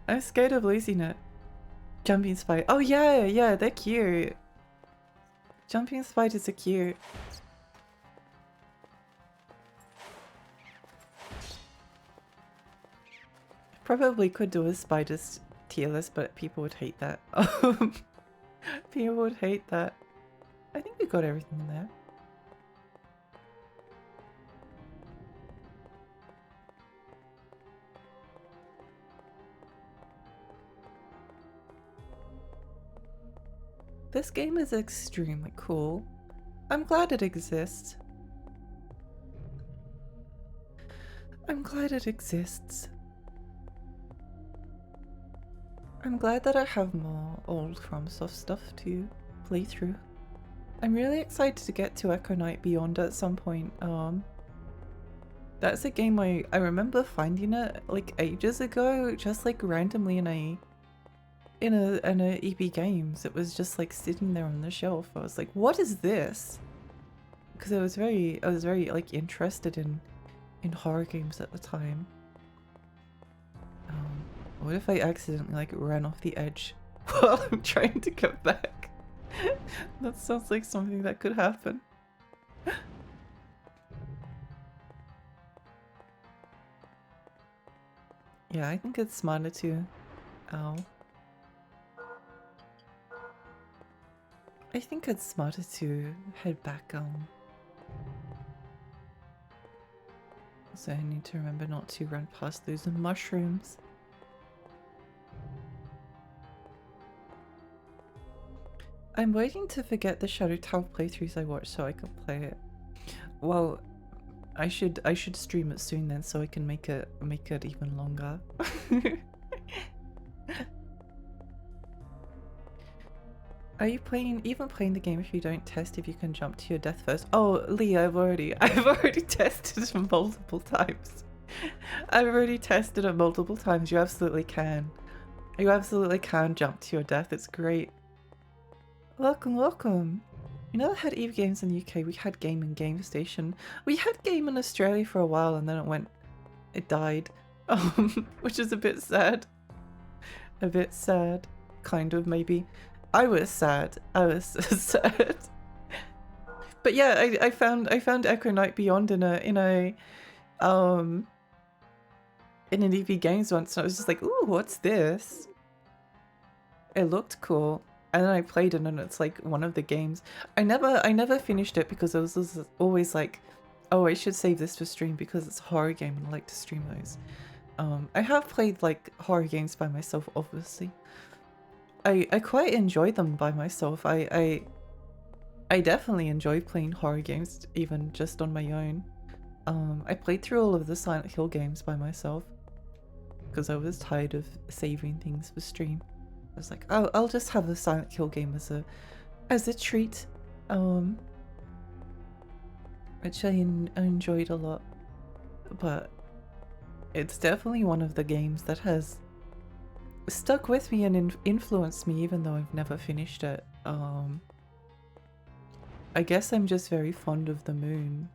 I'm scared of losing it. Jumping spider. Oh yeah, they're cute. Jumping spiders are cute. Probably could do a spiders tier list, but people would hate that. People would hate that. I think we got everything in there. This game is extremely cool. I'm glad it exists. I'm glad it exists. I'm glad that I have more old FromSoft stuff to play through. I'm really excited to get to Echo Knight Beyond at some point. That's a game I remember finding it like ages ago, just like randomly in a EB Games. It was just like sitting there on the shelf. I was like, what is this? Because I was very like interested in horror games at the time. What if I accidentally like ran off the edge while I'm trying to go back? That sounds like something that could happen. Yeah, I think it's smarter to... Ow. I think it's smarter to head back, so I need to remember not to run past those mushrooms. I'm waiting to forget the Shadow Tower playthroughs I watched so I could play it. Well, I should stream it soon then so I can make it even longer. Are you even playing the game if you don't test if you can jump to your death first? Oh, Lee, I've already tested it multiple times. I've already tested it multiple times. You absolutely can. You absolutely can jump to your death. It's great. Welcome, welcome. You know, I had EVE Games in the UK. We had Game and Game Station. We had Game in Australia for a while, and then it died, which is a bit sad. A bit sad, kind of maybe. I was sad. I was sad. But yeah, I found Echo Knight Beyond in an EVE Games once, and I was just like, ooh, what's this? It looked cool. And then I played it and it's like one of the games. I never finished it because I was always like, oh, I should save this for stream because it's a horror game and I like to stream those. I have played like horror games by myself, obviously. I quite enjoy them by myself. I definitely enjoy playing horror games even just on my own. I played through all of the Silent Hill games by myself because I was tired of saving things for stream. I was like, oh, I'll just have the Silent Hill game as a treat, which I enjoyed a lot. But it's definitely one of the games that has stuck with me and influenced me, even though I've never finished it. I guess I'm just very fond of the moon.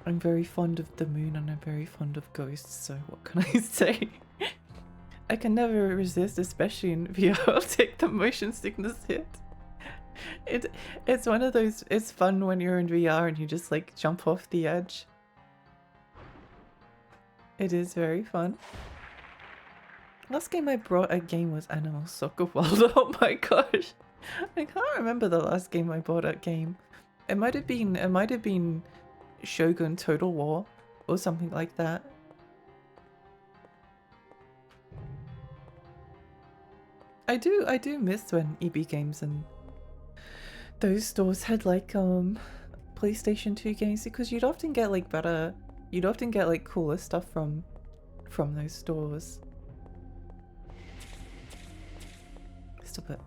I'm very fond of the moon and I'm very fond of ghosts, so what can I say? I can never resist, especially in VR. I'll take the motion sickness hit. It's one of those, it's fun when you're in VR and you just like jump off the edge. It is very fun. Last game I brought a game was Animal Soccer World. Oh my gosh. I can't remember the last game I bought a game. It might have been Shogun Total War or something like that. I do miss when EB Games and those stores had like PlayStation 2 games, because you'd often get like cooler stuff from those stores. Stop it.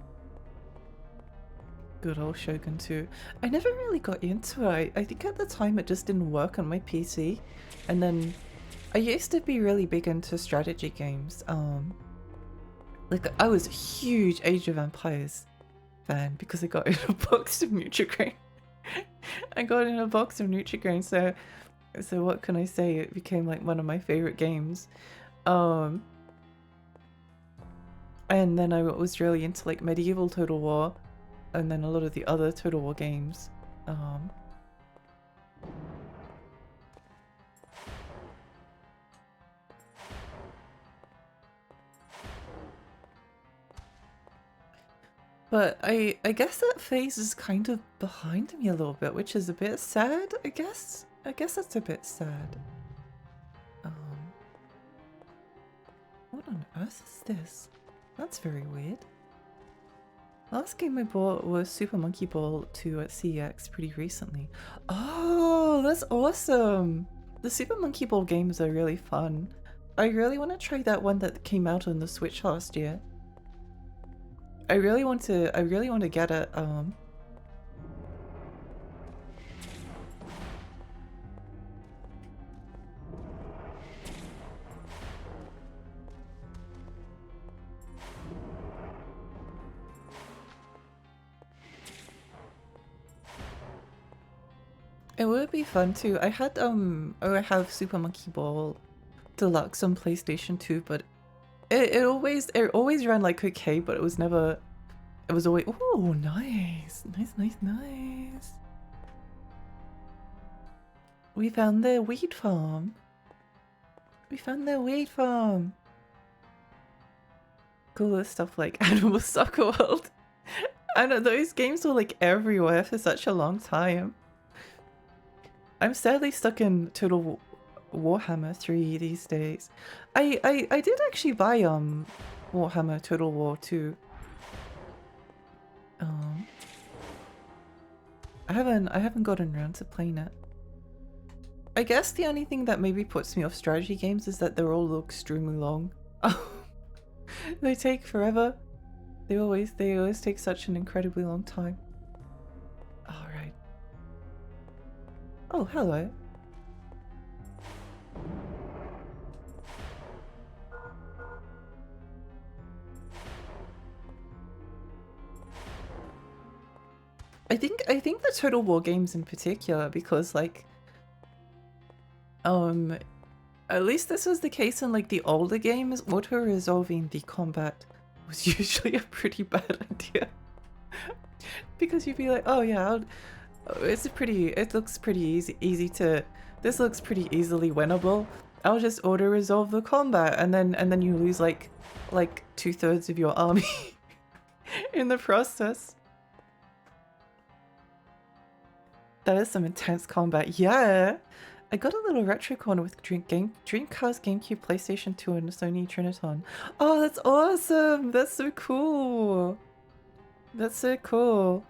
Good old Shogun 2. I never really got into it. I think at the time it just didn't work on my PC, and then I used to be really big into strategy games. Like I was a huge Age of Empires fan because I got in a box of Nutrigrain. I got in a box of Nutrigrain, so what can I say? It became like one of my favorite games. And then I was really into like medieval Total War, and then a lot of the other Total War games. But I guess that phase is kind of behind me a little bit, which is a bit sad, I guess. I guess that's a bit sad. What on earth is this? That's very weird. Last game I bought was Super Monkey Ball 2 at CEX pretty recently. Oh, that's awesome! The Super Monkey Ball games are really fun. I really want to try that one that came out on the Switch last year. I really want to get it. It would be fun too. I had I have Super Monkey Ball Deluxe on PlayStation 2, but it always ran like okay, but it was never. It was always oh nice. We found their weed farm. Cooler stuff like Animal Soccer World. I know those games were like everywhere for such a long time. I'm sadly stuck in Total Warhammer 3 these days. I did actually buy Warhammer Total War 2. I haven't gotten around to playing it. I guess the only thing that maybe puts me off strategy games is that they're all extremely long. They take forever. They always take such an incredibly long time. Alright. Oh, hello. I think the Total War games in particular, because like at least this was the case in like the older games, auto-resolving the combat was usually a pretty bad idea. Because you'd be like, oh yeah, it looks pretty easy to, this looks pretty easily winnable. I'll just auto-resolve the combat, and then you lose like 2/3 of your army in the process. That is some intense combat. Yeah! I got a little retro corner with Dreamcast, GameCube, PlayStation 2, and Sony Triniton. Oh, that's awesome! That's so cool! That's so cool.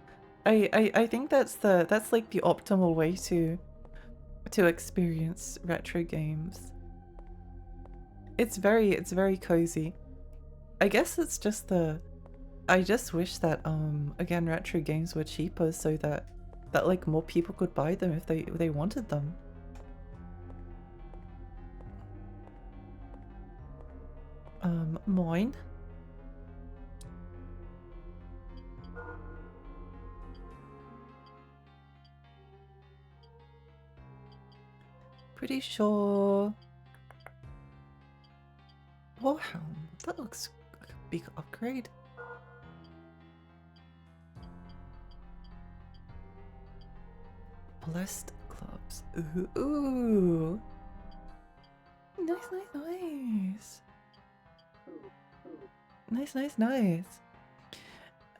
I think that's like the optimal way to experience retro games. It's very cozy. I guess it's just I just wish that again retro games were cheaper so that like more people could buy them if they wanted them. Mine. Pretty sure. Warhelm. That looks like a big upgrade. Blessed clubs. Ooh. Nice.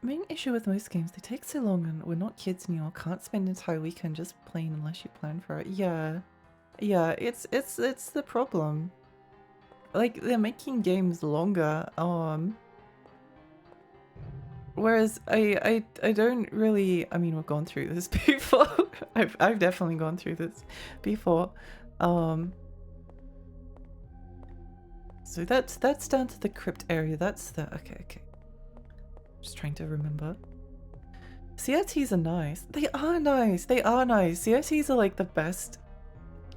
Main issue with most games, they take so long and we're not kids anymore. Can't spend an entire weekend just playing unless you plan for it. Yeah, it's the problem. Like, they're making games longer, whereas I don't really, I mean, we've gone through this before. I've definitely gone through this before. So that's down to the crypt area. That's the okay. Just trying to remember. CRTs are nice. They are nice. CRTs are like the best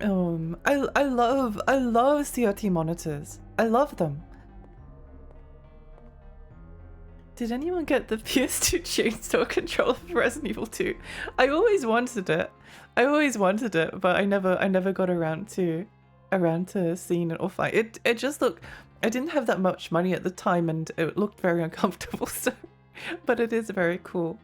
I love CRT monitors. I love them. Did anyone get the PS2 chainsaw controller for Resident Evil 2? I always wanted it. But I never got around to seeing it or fight. It just looked, I didn't have that much money at the time and it looked very uncomfortable, so but it is very cool.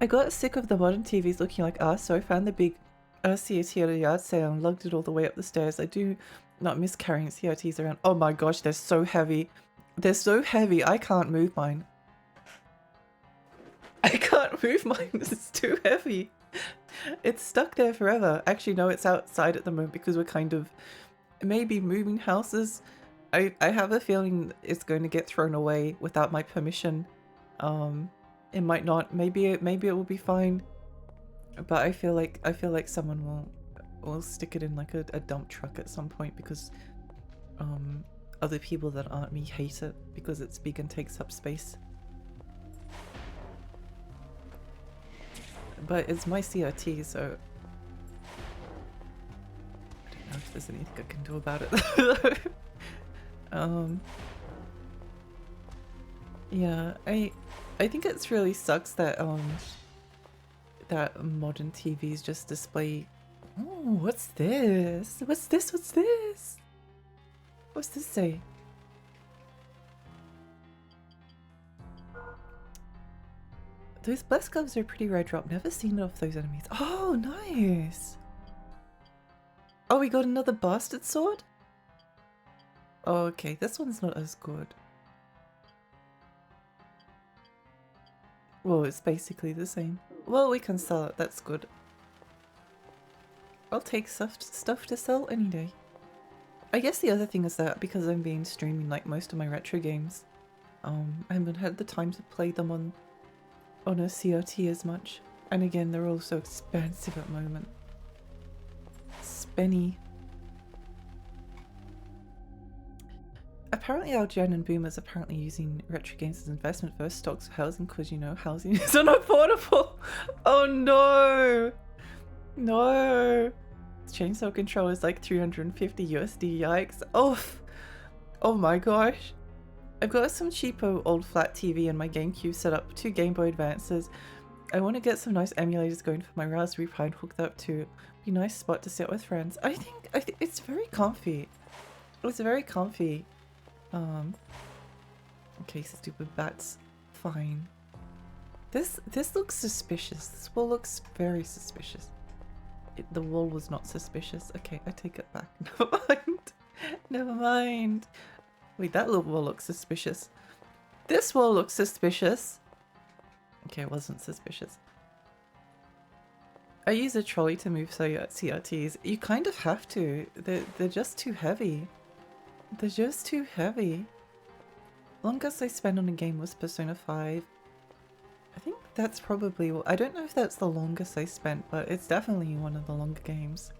I got sick of the modern TVs looking like us, so I found the big CRT at a yard sale and lugged it all the way up the stairs. I do not miss carrying CRTs around. Oh my gosh, they're so heavy. They're so heavy, I can't move mine. I can't move mine, it's too heavy. It's stuck there forever. Actually, no, it's outside at the moment because we're kind of maybe moving houses. I have a feeling it's going to get thrown away without my permission. It might not. Maybe it will be fine. But I feel like someone will stick it in like a dump truck at some point because other people that aren't me hate it because it's big and takes up space. But it's my CRT, so I don't know if there's anything I can do about it. Yeah, I think it's really sucks that that modern TVs just display. Oh, what's this? What's this? What's this? What's this say? Those blessed gloves are pretty rare drop. Never seen it off those enemies. Oh, nice. Oh, we got another bastard sword? Oh, okay, this one's not as good. Well, it's basically the same. Well, we can sell it, that's good. I'll take stuff to sell any day. I guess the other thing is that because I'm being streaming like most of my retro games, I haven't had the time to play them on a CRT as much. And again, they're all so expensive at the moment. Spenny. Apparently our gen and boomers apparently using retro games as investment versus stocks for housing because, you know, housing is unaffordable. Oh no! No! Chainsaw controller is like 350 USD, yikes. Oh my gosh. I've got some cheapo old flat TV and my GameCube set up, 2 Game Boy Advances. I want to get some nice emulators going for my Raspberry Pi and hook that up to be a nice spot to sit with friends. I think it's very comfy. It's very comfy. Okay, stupid bats. Fine. This looks suspicious. This wall looks very suspicious. The wall was not suspicious. Okay, I take it back. Never mind. Never mind. Wait, that little wall looks suspicious. This wall looks suspicious. Okay, it wasn't suspicious. I use a trolley to move CRTs. You kind of have to. They're just too heavy. They're just too heavy. Longest I spent on a game was Persona 5. I think that's probably, I don't know if that's the longest I spent, but it's definitely one of the longer games.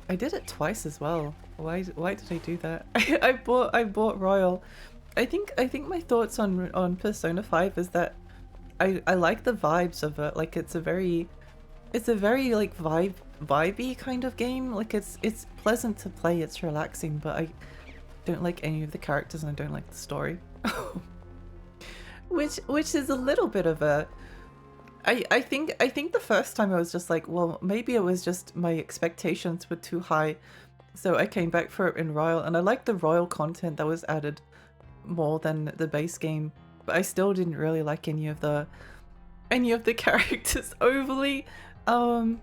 I did it twice as well. Why did I do that? I bought Royal. I think my thoughts on Persona 5 is that I like the vibes of it. Like it's a very like vibey kind of game. Like it's pleasant to play, it's relaxing, but I don't like any of the characters and I don't like the story. Which is a little bit of a I think the first time I was just like, well, maybe it was just my expectations were too high. So I came back for it in Royal and I liked the Royal content that was added more than the base game, but I still didn't really like any of the characters overly. Some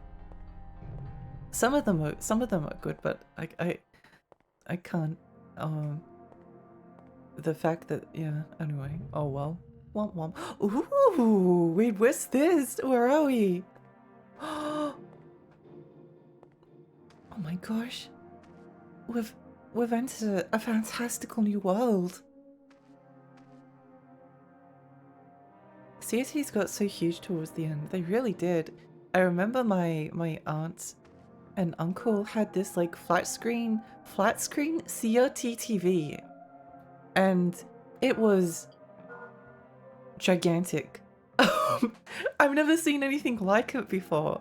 of them are good, but I can't. The fact that, yeah, anyway, oh well. Womp womp. Ooh, wait, what's this? Where are we? Oh my gosh. We've entered a fantastical new world. CRTs got so huge towards the end. They really did. I remember my aunt and uncle had this like flat screen CRT TV. And it was gigantic. I've never seen anything like it before.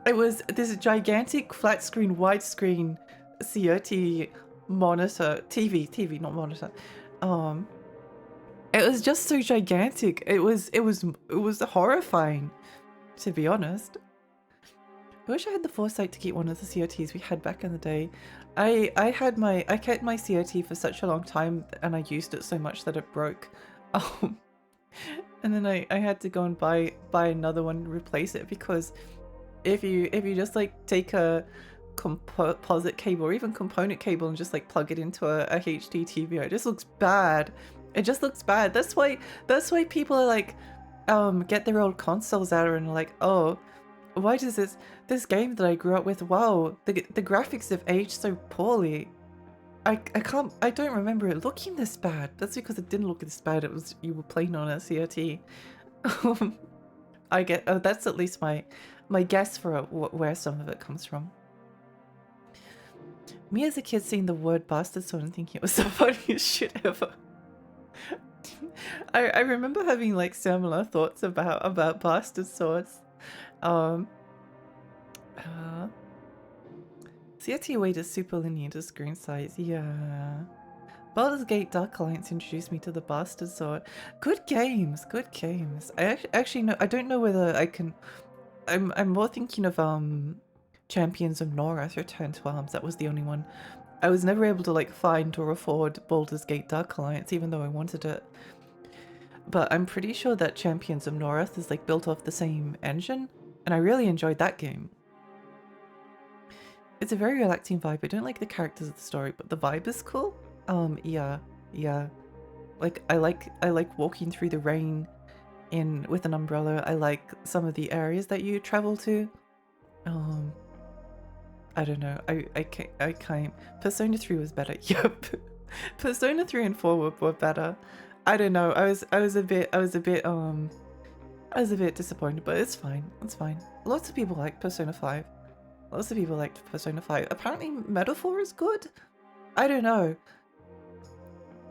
It was this gigantic flat screen, widescreen CRT monitor, TV, not monitor. It was just so gigantic. It was horrifying, to be honest. I wish I had the foresight to keep one of the CRTs we had back in the day. I kept my CRT for such a long time, and I used it so much that it broke. Um, and then I had to go and buy another one and replace it, because if you just like take a composite cable or even component cable and just like plug it into a HD TV, it just looks bad. It just looks bad. That's why people are like get their old consoles out and like, oh, why does this game that I grew up with, wow, the graphics have aged so poorly. I don't remember it looking this bad. That's because it didn't look this bad. It was, you were playing on a CRT. I get, oh, that's at least my guess for where some of it comes from. Me as a kid seeing the word bastard sword and thinking it was the funniest shit ever. I remember having like similar thoughts about bastard swords. CRT weight is super linear to screen size, yeah. Baldur's Gate Dark Alliance introduced me to the bastard sword. Good games, good games. I actually know, I don't know whether I can, I'm more thinking of Champions of Norath Return to Arms. That was the only one. I was never able to like find or afford Baldur's Gate Dark Alliance, even though I wanted it. But I'm pretty sure that Champions of Norath is like built off the same engine, and I really enjoyed that game. It's a very relaxing vibe. I don't like the characters of the story, but the vibe is cool. Yeah. Like I like walking through the rain with an umbrella. I like some of the areas that you travel to. I don't know. I can't. Persona 3 was better. Yep. Persona 3 and 4 were better. I don't know. I was a bit disappointed, but it's fine. It's fine. Lots of people like Persona 5. Lots of people liked Persona 5. Apparently Metaphor is good? I don't know.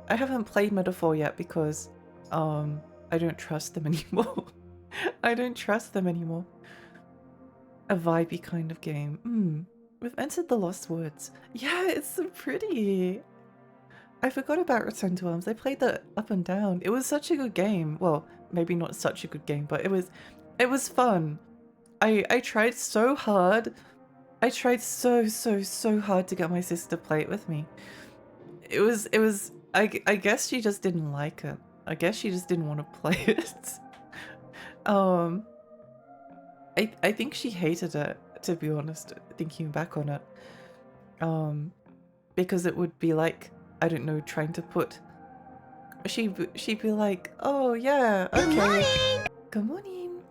I haven't played Metaphor yet because I don't trust them anymore. I don't trust them anymore. A vibey kind of game. We've entered the Lost Woods. Yeah, it's so pretty. I forgot about Return to Arms. I played that up and down. It was such a good game. Well, maybe not such a good game, but it was fun. I tried so hard. I tried so hard to get my sister to play it with me. It was I guess she just didn't like it. I guess she just didn't want to play it. I think she hated it, to be honest, thinking back on it. Because it would be like, I don't know, trying to put, she'd be like, oh yeah, okay. Good morning! Good morning.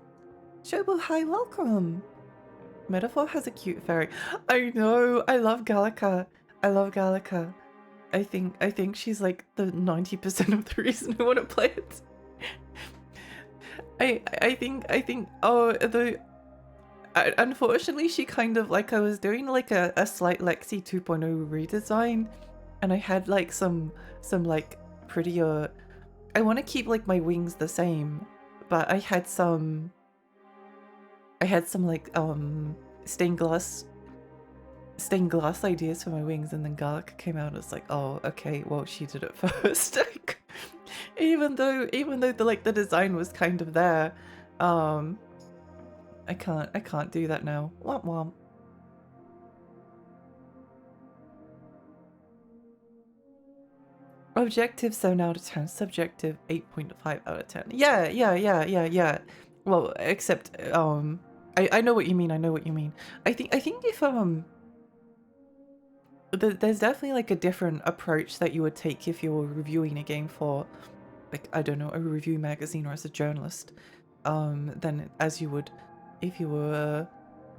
Shobo, hi, welcome. Metaphor has a cute fairy. I know, I love Gallica. I love Gallica. I think she's like the 90% of the reason I want to play it. I think unfortunately she kind of, like, I was doing like a slight Lexi 2.0 redesign, and I had like some like prettier, I want to keep like my wings the same, but I had some like stained glass ideas for my wings, and then Gallica came out and it's like, oh okay, well she did it first. even though the design was kind of there, I can't do that now. Womp womp. Objective 7 out of 10, subjective 8.5 out of 10. Yeah. Well, except I know what you mean. I think if there's definitely like a different approach that you would take if you were reviewing a game for, like, I don't know, a review magazine or as a journalist, than as you would if you were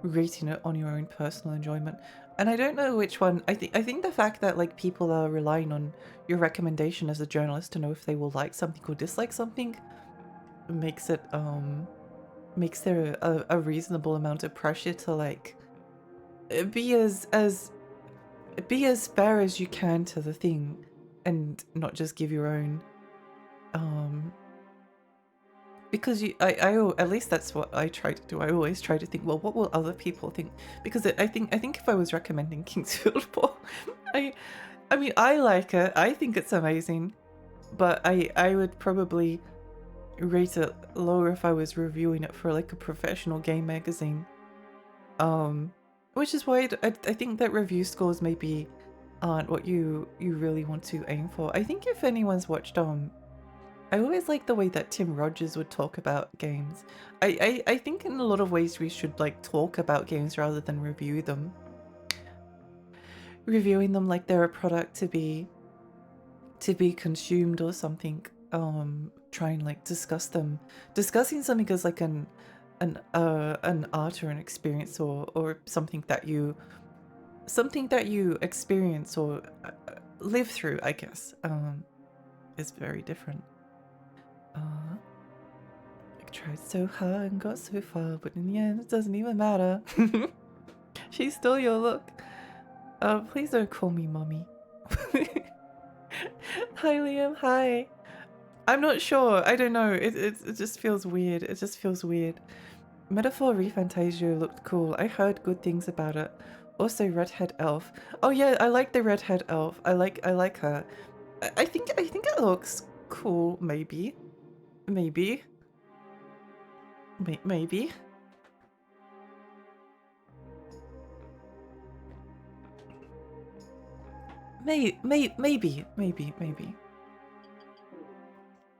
rating it on your own personal enjoyment. And I don't know which one. I think the fact that like people are relying on your recommendation as a journalist to know if they will like something or dislike something makes it makes there a reasonable amount of pressure to like be as fair as you can to the thing, and not just give your own because at least that's what I try to do. I always try to think, well, what will other people think? Because I think if I was recommending Kingsfield 4, I mean, I like it. I think it's amazing, but I would probably rate it lower if I was reviewing it for like a professional game magazine. Which is why I think that review scores maybe aren't what you really want to aim for. I think if anyone's watched I always like the way that Tim Rogers would talk about games. I think in a lot of ways we should like talk about games rather than review them. Reviewing them like they're a product to be consumed or something. Try and like discuss them. Discussing something as like an art or an experience or something that you experience or live through, I guess, is very different. I tried so hard and got so far, but in the end it doesn't even matter. She stole your look. Please don't call me mommy. Hi Liam, hi. I'm not sure. I don't know. It just feels weird. It just feels weird. Metaphor ReFantazio looked cool. I heard good things about it. Also, redhead elf. Oh yeah, I like the redhead elf. I like her. I think it looks cool. Maybe. Maybe. Maybe. Maybe.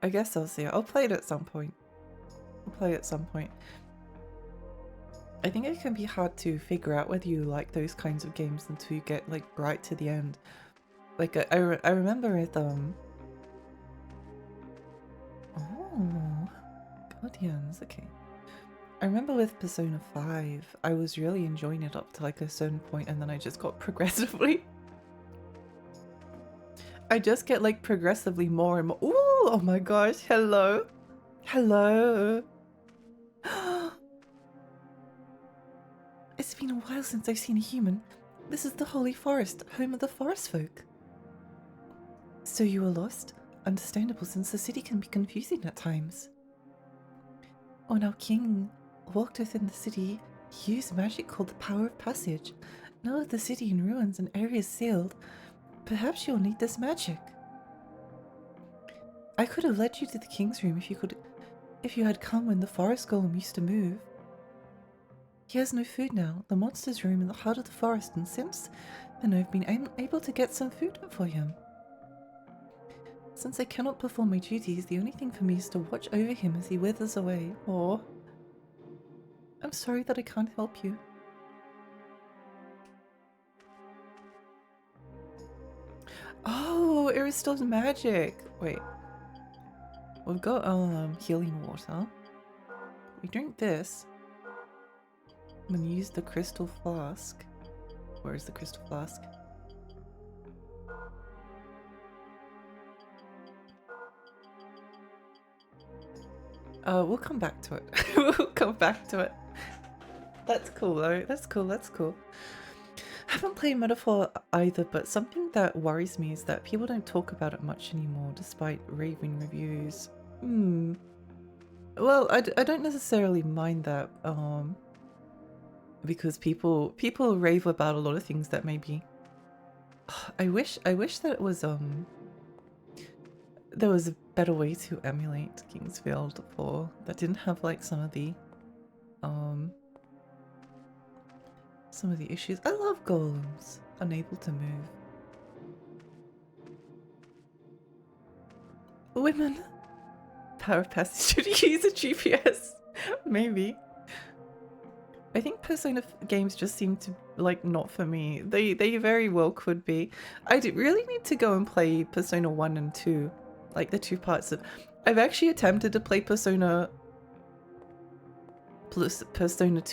I guess I'll see it. I'll play it at some point. I think it can be hard to figure out whether you like those kinds of games until you get like right to the end. Like I remember with oh, Guardians. Okay. I remember with Persona 5, I was really enjoying it up to like a certain point, and then I just got progressively. I just get like progressively more and more. Ooh, oh my gosh! Hello, hello. It's been a while since I've seen a human. This is the Holy Forest, home of the forest folk. So you were lost? Understandable, since the city can be confusing at times. When our king walked within the city, he used magic called the Power of Passage. Now with the city in ruins and areas sealed, perhaps you'll need this magic. I could have led you to the king's room if you had come when the forest golem used to move. He has no food now. The monster's room in the heart of the forest, and since then I've been able to get some food for him. Since I cannot perform my duties, the only thing for me is to watch over him as he withers away. Or I'm sorry that I can't help you. Oh, it restores magic. Wait. We've got healing water. We drink this. I'm gonna use the crystal flask. Where is the crystal flask? We'll come back to it. We'll come back to it. That's cool though. That's cool. I haven't played Metaphor either, but something that worries me is that people don't talk about it much anymore, despite raving reviews. Well, I don't necessarily mind that, because people rave about a lot of things that maybe. I wish that it was there was a better way to emulate Kingsfield 4 that didn't have like some of the issues. I love golems, unable to move. Women. Power passage. Should you use a GPS? Maybe. I think Persona games just seem to like not for me. They very well could be. I really need to go and play Persona 1 and 2. Like the two parts of. I've actually attempted to play Persona 2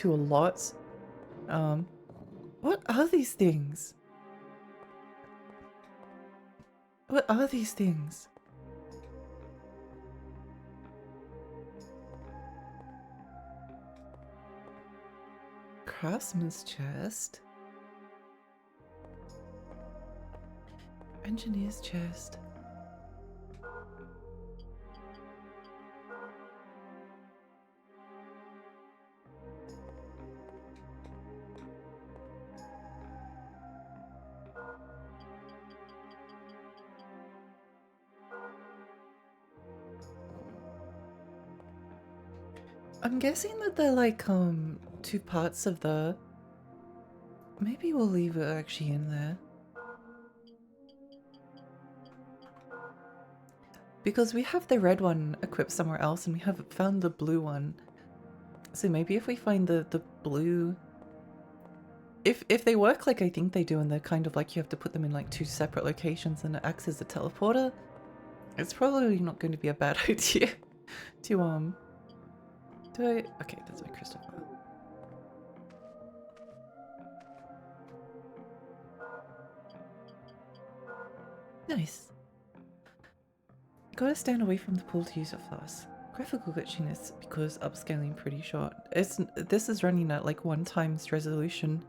a lot. What are these things? What are these things? Craftsman's chest. Engineer's chest. I'm guessing that they're like two parts of the. Maybe we'll leave it actually in there. Because we have the red one equipped somewhere else and we haven't found the blue one. So maybe if we find the blue... If they work like I think they do and they're kind of like you have to put them in like two separate locations and it acts as a teleporter, it's probably not going to be a bad idea to do I... Okay, that's my crystal file. Nice. Gotta stand away from the pool to use it fast. Graphical glitchiness because upscaling pretty short. This is running at like 1x resolution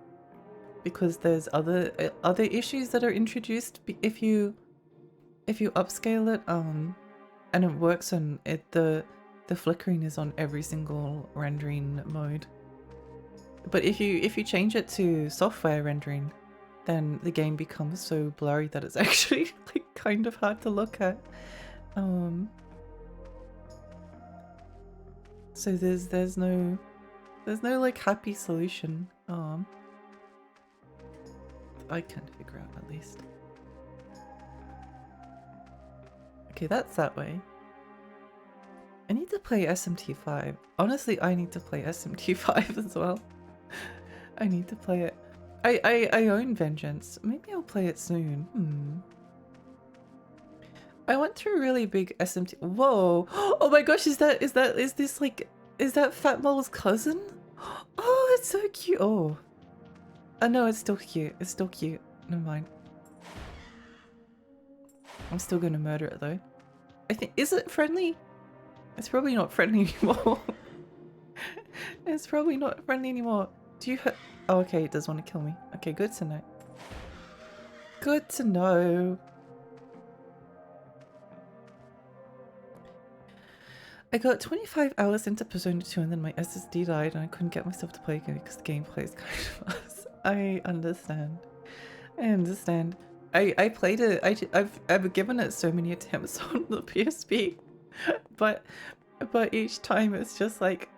because there's other issues that are introduced if you upscale it and it works on it. The flickering is on every single rendering mode. But if you change it to software rendering, then the game becomes so blurry that it's actually like kind of hard to look at. So there's no like happy solution. I can't figure out at least. Okay, that's that way. I need to play SMT5. Honestly, I need to play SMT5 as well. I need to play it. I own Vengeance. Maybe I'll play it soon. I went through a really big SMT. Whoa! Oh my gosh! Is that Fat Mole's cousin? Oh, it's so cute. Oh, no, it's still cute. It's still cute. Never mind. I'm still gonna murder it though. I think, is it friendly? It's probably not friendly anymore. It's probably not friendly anymore. Do you hurt? Oh, okay, it does want to kill me. Okay, good to know. Good to know. I got 25 hours into Persona 2 and then my SSD died and I couldn't get myself to play again because the gameplay is kind of fast. I understand. I understand. I played it. I've given it so many attempts on the PSP, but each time it's just like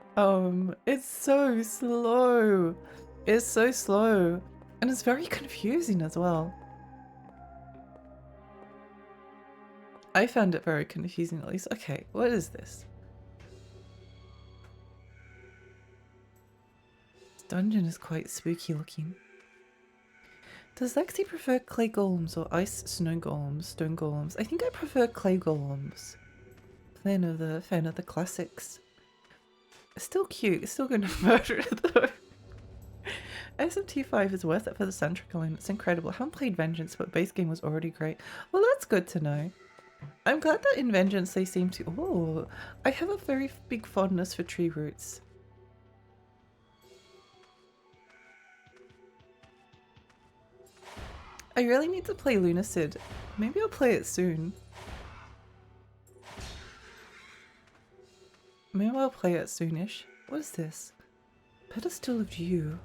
it's so slow. It's so slow and it's very confusing as well. I found it very confusing at least. Okay, what is this? This dungeon is quite spooky looking. Does Lexi prefer clay golems or ice snow golems, stone golems? I think I prefer clay golems. Fan of the classics. It's still cute. It's still gonna murder it though. SMT5 is worth it for the soundtrack alone. It's incredible. I haven't played Vengeance, but base game was already great. Well, that's good to know. I'm glad that in Vengeance they seem to... Oh, I have a very big fondness for tree roots. I really need to play Lunacid. Maybe I'll play it soon. Maybe I'll play it soonish. What is this? Pedestal of you.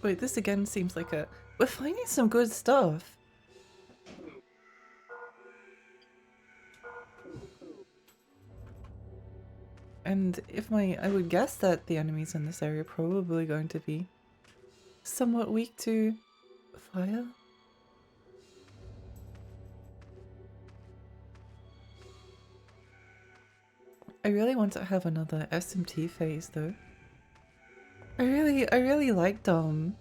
Wait, this again seems like a... We're finding some good stuff. And I would guess that the enemies in this area are probably going to be somewhat weak to fire. I really want to have another SMT phase though. I really liked I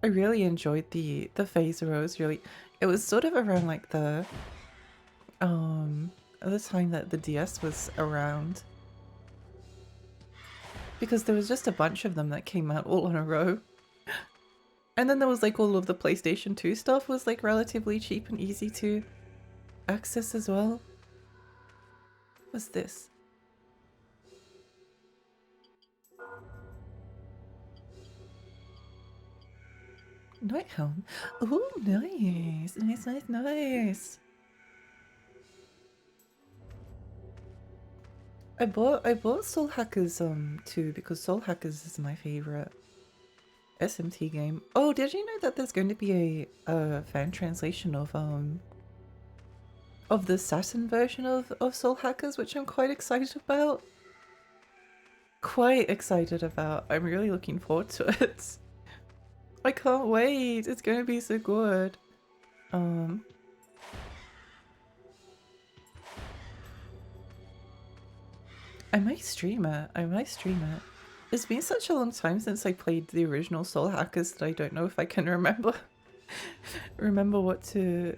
really enjoyed the phase where it was sort of around like the time that the DS was around. Because there was just a bunch of them that came out all in a row. And then there was like all of the PlayStation 2 stuff was like relatively cheap and easy to access as well. What's this? Night helm. Oh, nice. Nice. I bought Soul Hackers too because Soul Hackers is my favorite. SMT game. Oh, did you know that there's going to be a fan translation of the Saturn version of Soul Hackers, which I'm quite excited about. Quite excited about. I'm really looking forward to it. I can't wait. It's going to be so good. I might stream it. I might stream it. It's been such a long time since I played the original Soul Hackers that I don't know if I can remember remember where to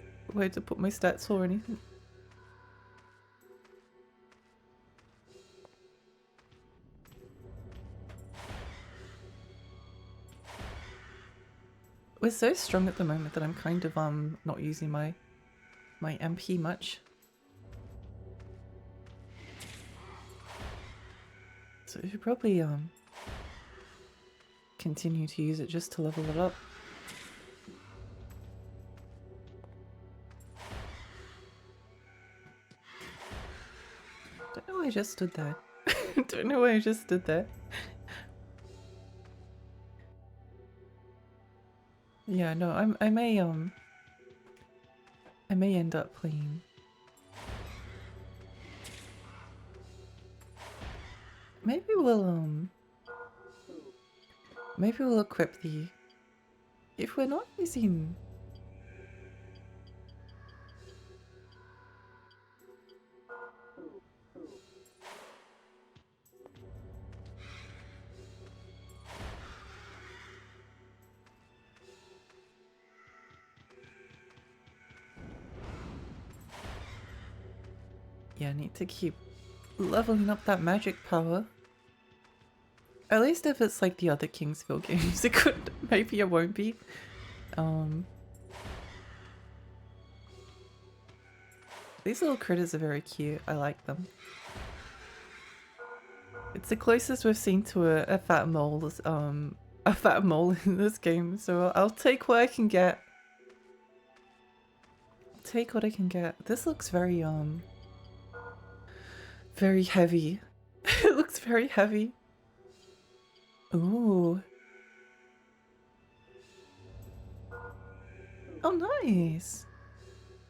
put my stats or anything. We're so strong at the moment that I'm kind of not using my MP much. So I should probably continue to use it just to level it up. Don't know why I just stood there. Don't know why I just stood there. Yeah, no, I may end up playing. Maybe we'll equip the, if we're not using, yeah, I need to keep leveling up that magic power. At least if it's like the other Kingsville games, it could, maybe it won't be. These little critters are very cute. I like them. It's the closest we've seen to a fat mole, in this game. So I'll take what I can get. I'll take what I can get. This looks very very heavy. It looks very heavy. Ooh. Oh, nice.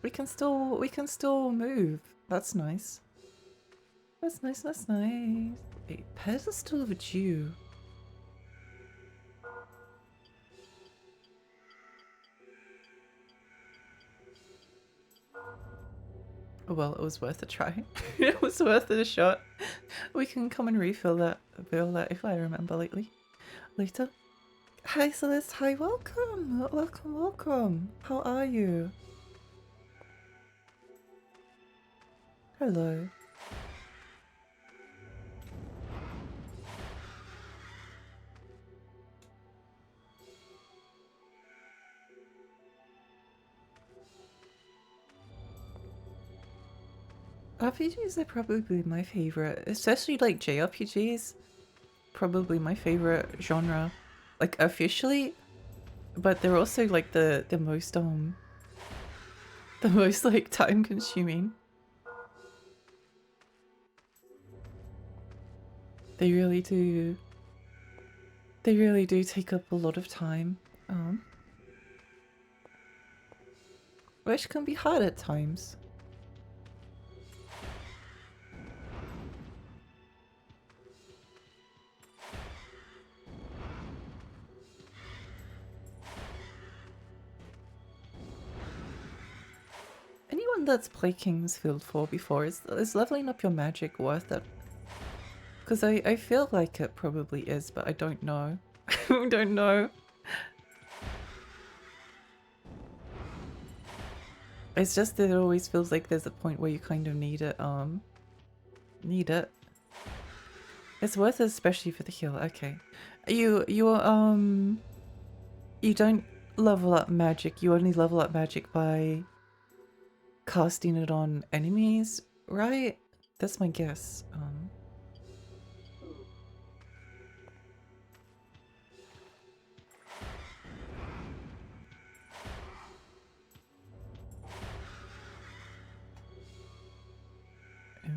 We can still move. That's nice. That's nice, that's nice. Wait, pedestal of a Jew. Oh, well, it was worth a try. It was worth it a shot. We can come and refill that if I remember later. Hi Celeste, hi, welcome! Welcome, welcome! How are you? Hello. RPGs are probably my favorite, especially like JRPGs. Probably my favorite genre, like officially, but they're also like the most like time consuming. They really do. They really do take up a lot of time, which can be hard at times. Anyone that's played Kingsfield 4 before, is leveling up your magic worth it? Because I feel like it probably is, but I don't know. I don't know. It's just that it always feels like there's a point where you kind of need it, need it. It's worth it, especially for the heal. Okay. You don't level up magic, you only level up magic by casting it on enemies, right? That's my guess.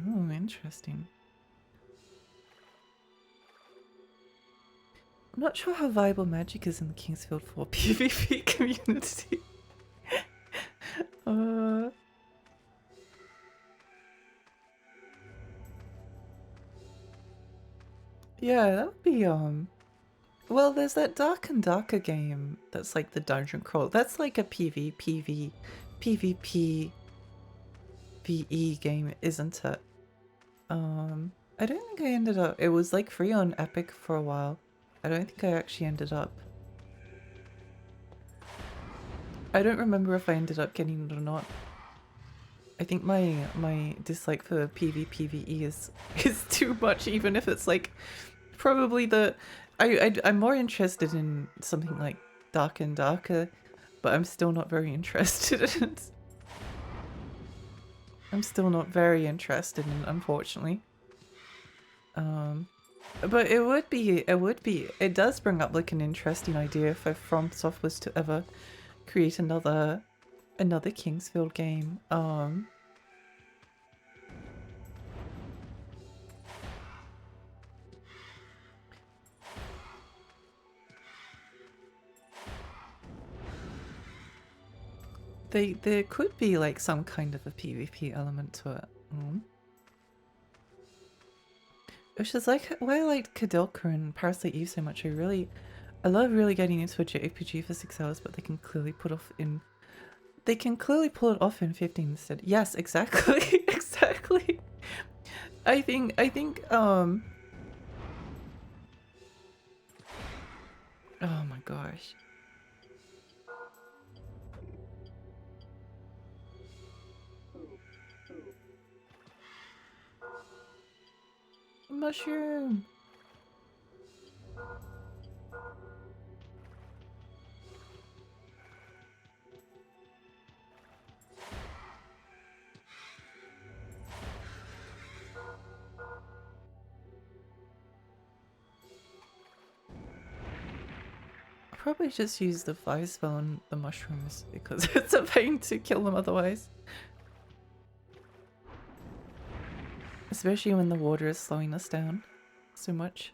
Oh, interesting. I'm not sure how viable magic is in the Kingsfield 4 PvP community. uh... Yeah, that would be, well, there's that Dark and Darker game that's like the dungeon crawl. That's like a PvP VE game, isn't it? I don't think I ended up. It was like free on Epic for a while. I don't think I actually ended up. I don't remember if I ended up getting it or not. I think my dislike for PvP VE is too much, even if it's like probably the. I'm more interested in something like Dark and Darker, but I'm still not very interested in it. I'm still not very interested in it, unfortunately. But it does bring up like an interesting idea for FromSoft was to ever create another Kingsfield game. There could be like some kind of a PvP element to it. Which is like why I liked Kadilka and Parasite Eve so much. I love really getting into a JRPG for 6 hours, but they can clearly pull it off in 15 instead. Yes, exactly. Exactly. I think oh my gosh. Mushroom. I'll probably just use the fire spell on the mushrooms because it's a pain to kill them otherwise. Especially when the water is slowing us down so much.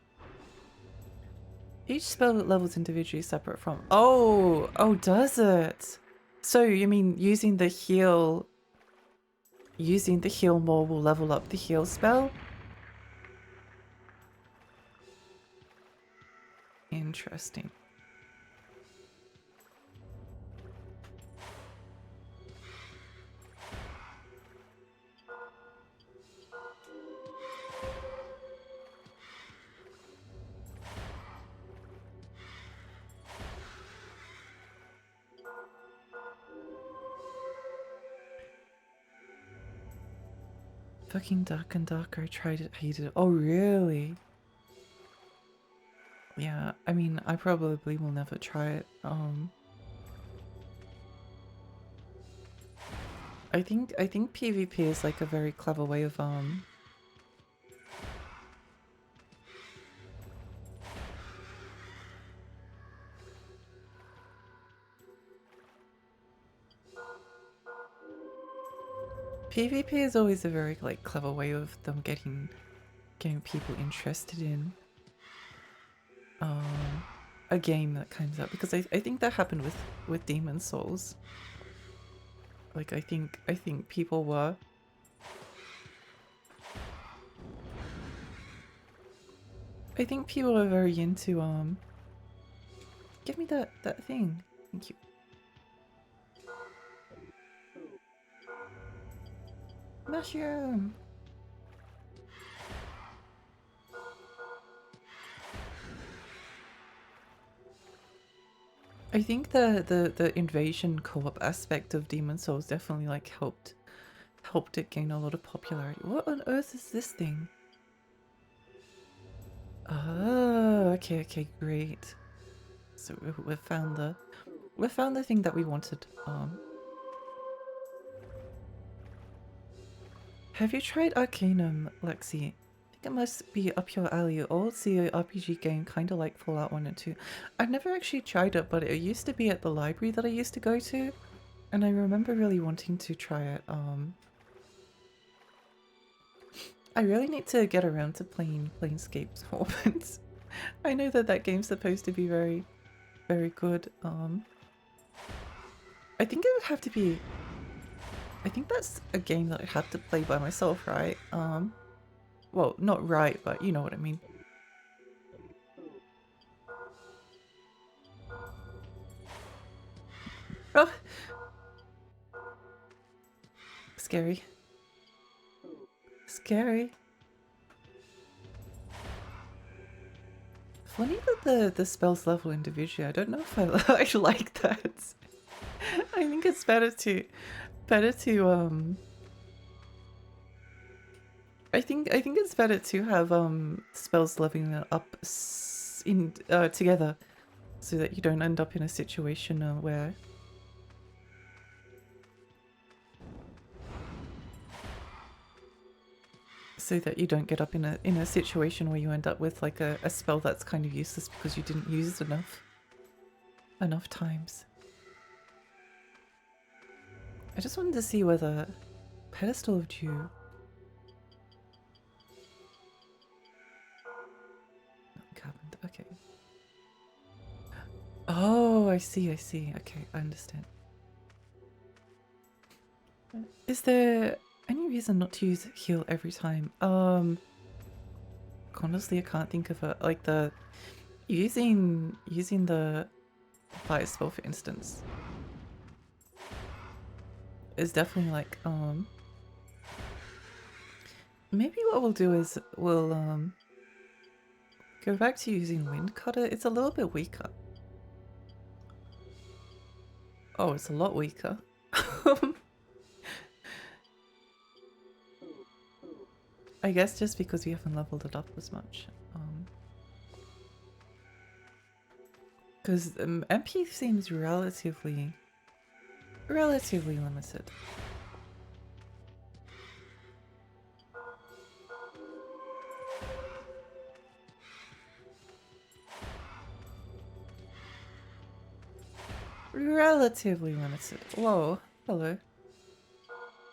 Each spell levels individually separate from... Oh! Oh, does it? So, you mean using the heal more will level up the heal spell? Interesting. Fucking Dark and Darker, I tried it, hated it. Oh, really? Yeah, I mean, I probably will never try it. I think PvP is like a very clever way of PvP is always a very like clever way of them getting people interested in a game that comes out, because I think that happened with Demon Souls. Like I think people were very into give me that thing. Thank you. Mushroom. I think the invasion co-op aspect of Demon Souls definitely like helped it gain a lot of popularity. What on earth is this thing? Oh, okay, great. So we found the thing that we wanted. Have you tried Arcanum, Lexi? I think it must be up your alley. Old RPG game, kind of like Fallout 1 and 2. I've never actually tried it, but it used to be at the library that I used to go to, and I remember really wanting to try it. I really need to get around to playing Planescape more. I know that that game's supposed to be very, very good. I think it would have to be. I think that's a game that I'd have to play by myself, right? Well, not right, but you know what I mean. Oh, scary. Scary. Funny that the spells level individually. I don't know if I like that. I think it's better to I think it's better to have spells leveling up together, so that you don't end up in a situation where you don't get up in a situation where you end up with like a spell that's kind of useless because you didn't use it enough times. I just wanted to see whether Pedestal of Dew. Carbon. Okay. Oh, I see. Okay, I understand. Is there any reason not to use heal every time? Honestly, I can't think of it. Like the using the fire spell, for instance, is definitely like maybe what we'll do is we'll go back to using Wind Cutter. It's a little bit weaker. Oh, it's a lot weaker. I guess just because we haven't leveled it up as much. Because MP seems relatively limited. Relatively limited. Whoa, hello.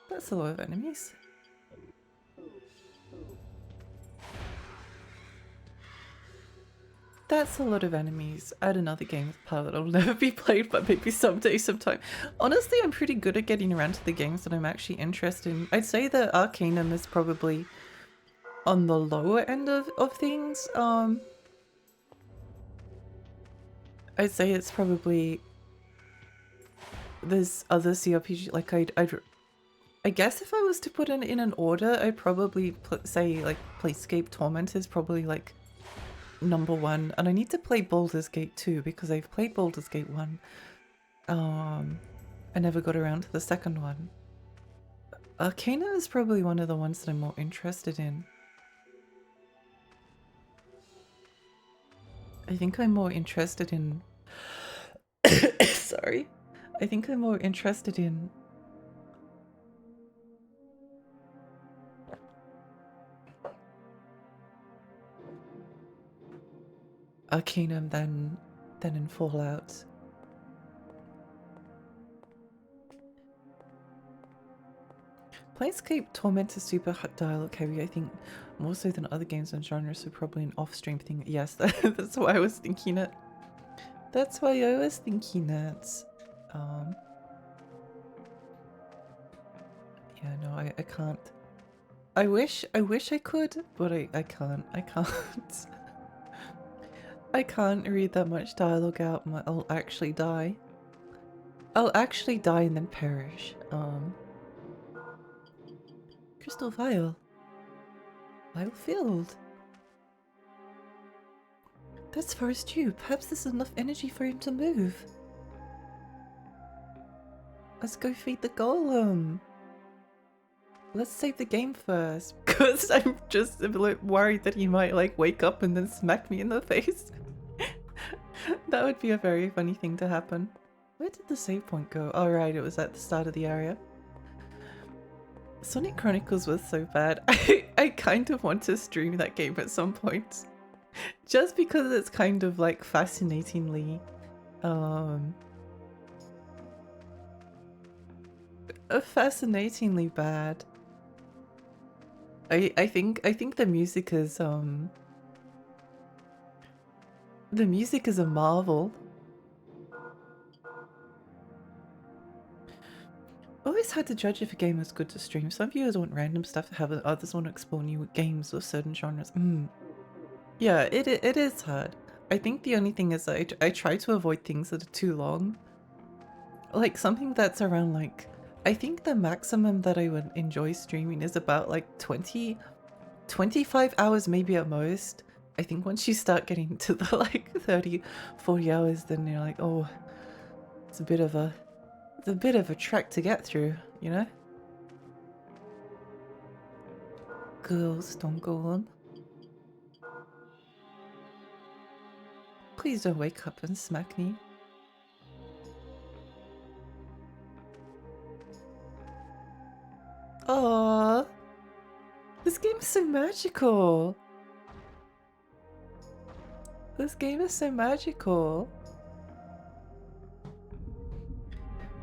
That's a lot of enemies. That's a lot of enemies. I had another game with Power that'll never be played, but maybe someday, sometime. Honestly, I'm pretty good at getting around to the games that I'm actually interested in. I'd say that Arcanum is probably on the lower end of things. I'd say it's probably... There's other CRPG, like I guess if I was to put in an order, I'd probably say like Playscape Torment is probably like #1, and I need to play Baldur's Gate 2 because I've played Baldur's Gate 1. I never got around to the second one. Arcana is probably one of the ones that I'm more interested in. I think I'm more interested in... Sorry. I think I'm more interested in... Arcanum than in Fallout. Planescape Torment is super dialogue heavy, I think, more so than other games and genres, so probably an off-stream thing. Yes, that's why I was thinking it. That's why I was thinking that. Yeah, no, I can't. I wish I could, but I can't. I can't. I can't read that much dialogue out. I'll actually die. I'll actually die and then perish. Crystal Vial. Vial filled. That's Forest Dew. Perhaps there's enough energy for him to move. Let's go feed the golem. Let's save the game first, because I'm just a bit worried that he might like wake up and then smack me in the face. That would be a very funny thing to happen. Where did the save point go? Oh right, it was at the start of the area. Sonic Chronicles was so bad. I kind of want to stream that game at some point. Just because it's kind of like fascinatingly fascinatingly bad. I think the music is The music is a marvel. Always hard to judge if a game is good to stream. Some viewers want random stuff to have, and others want to explore new games or certain genres. Yeah, it is hard. I think the only thing is that I try to avoid things that are too long. Like something that's around like, I think the maximum that I would enjoy streaming is about like 20, 25 hours maybe at most. I think once you start getting to the like 30, 40 hours, then you're like, oh, it's a bit of a trek to get through, you know? Girls, don't go on. Please don't wake up and smack me. Aww. This game is so magical. This game is so magical.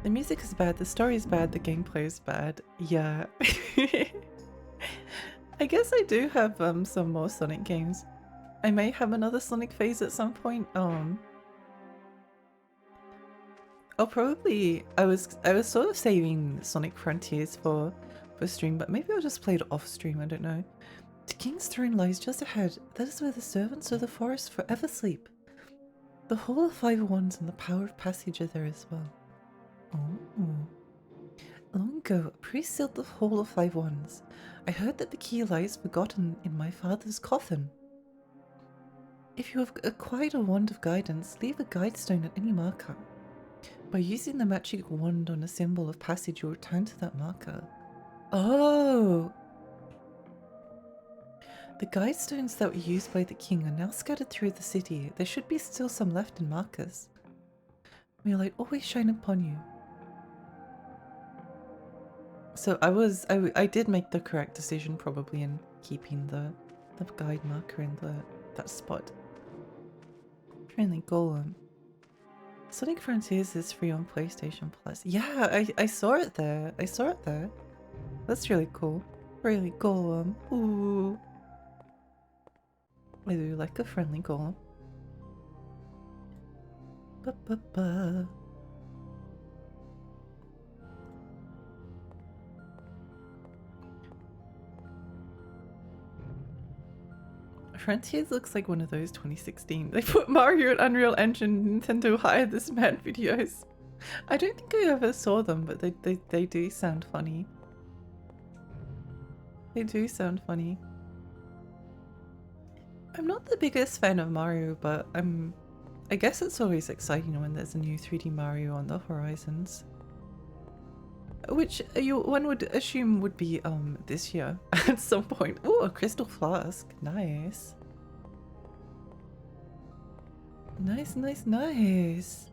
The music is bad, the story is bad, the gameplay is bad. Yeah. I guess I do have some more Sonic games. I may have another Sonic phase at some point. I'll probably I was sort of saving Sonic Frontiers for stream, but maybe I'll just play it off stream, I don't know. The King's Throne lies just ahead. That is where the servants of the forest forever sleep. The Hall of Five Wands and the Power of Passage are there as well. Oh. Long ago, a priest sealed the Hall of Five Wands. I heard that the key lies forgotten in my father's coffin. If you have acquired a Wand of Guidance, leave a guide stone at any marker. By using the magic wand on a symbol of passage, you'll return to that marker. Oh! The guide stones that were used by the king are now scattered through the city. There should be still some left in markers. May light always shine upon you. So I did make the correct decision probably in keeping the guide marker in that spot. Friendly Golem. Sonic Frontiers is free on PlayStation Plus. Yeah, I saw it there. I saw it there. That's really cool. Friendly Golem. Ooh. I do like a friendly golem. Ba-ba-ba. Frontiers looks like one of those 2016. They put Mario and Unreal Engine, Nintendo hired this man videos. I don't think I ever saw them, but they do sound funny. They do sound funny. I'm not the biggest fan of Mario, but I guess it's always exciting when there's a new 3D Mario on the horizons. Which one would assume would be this year at some point. Oh, a crystal flask. Nice. Nice.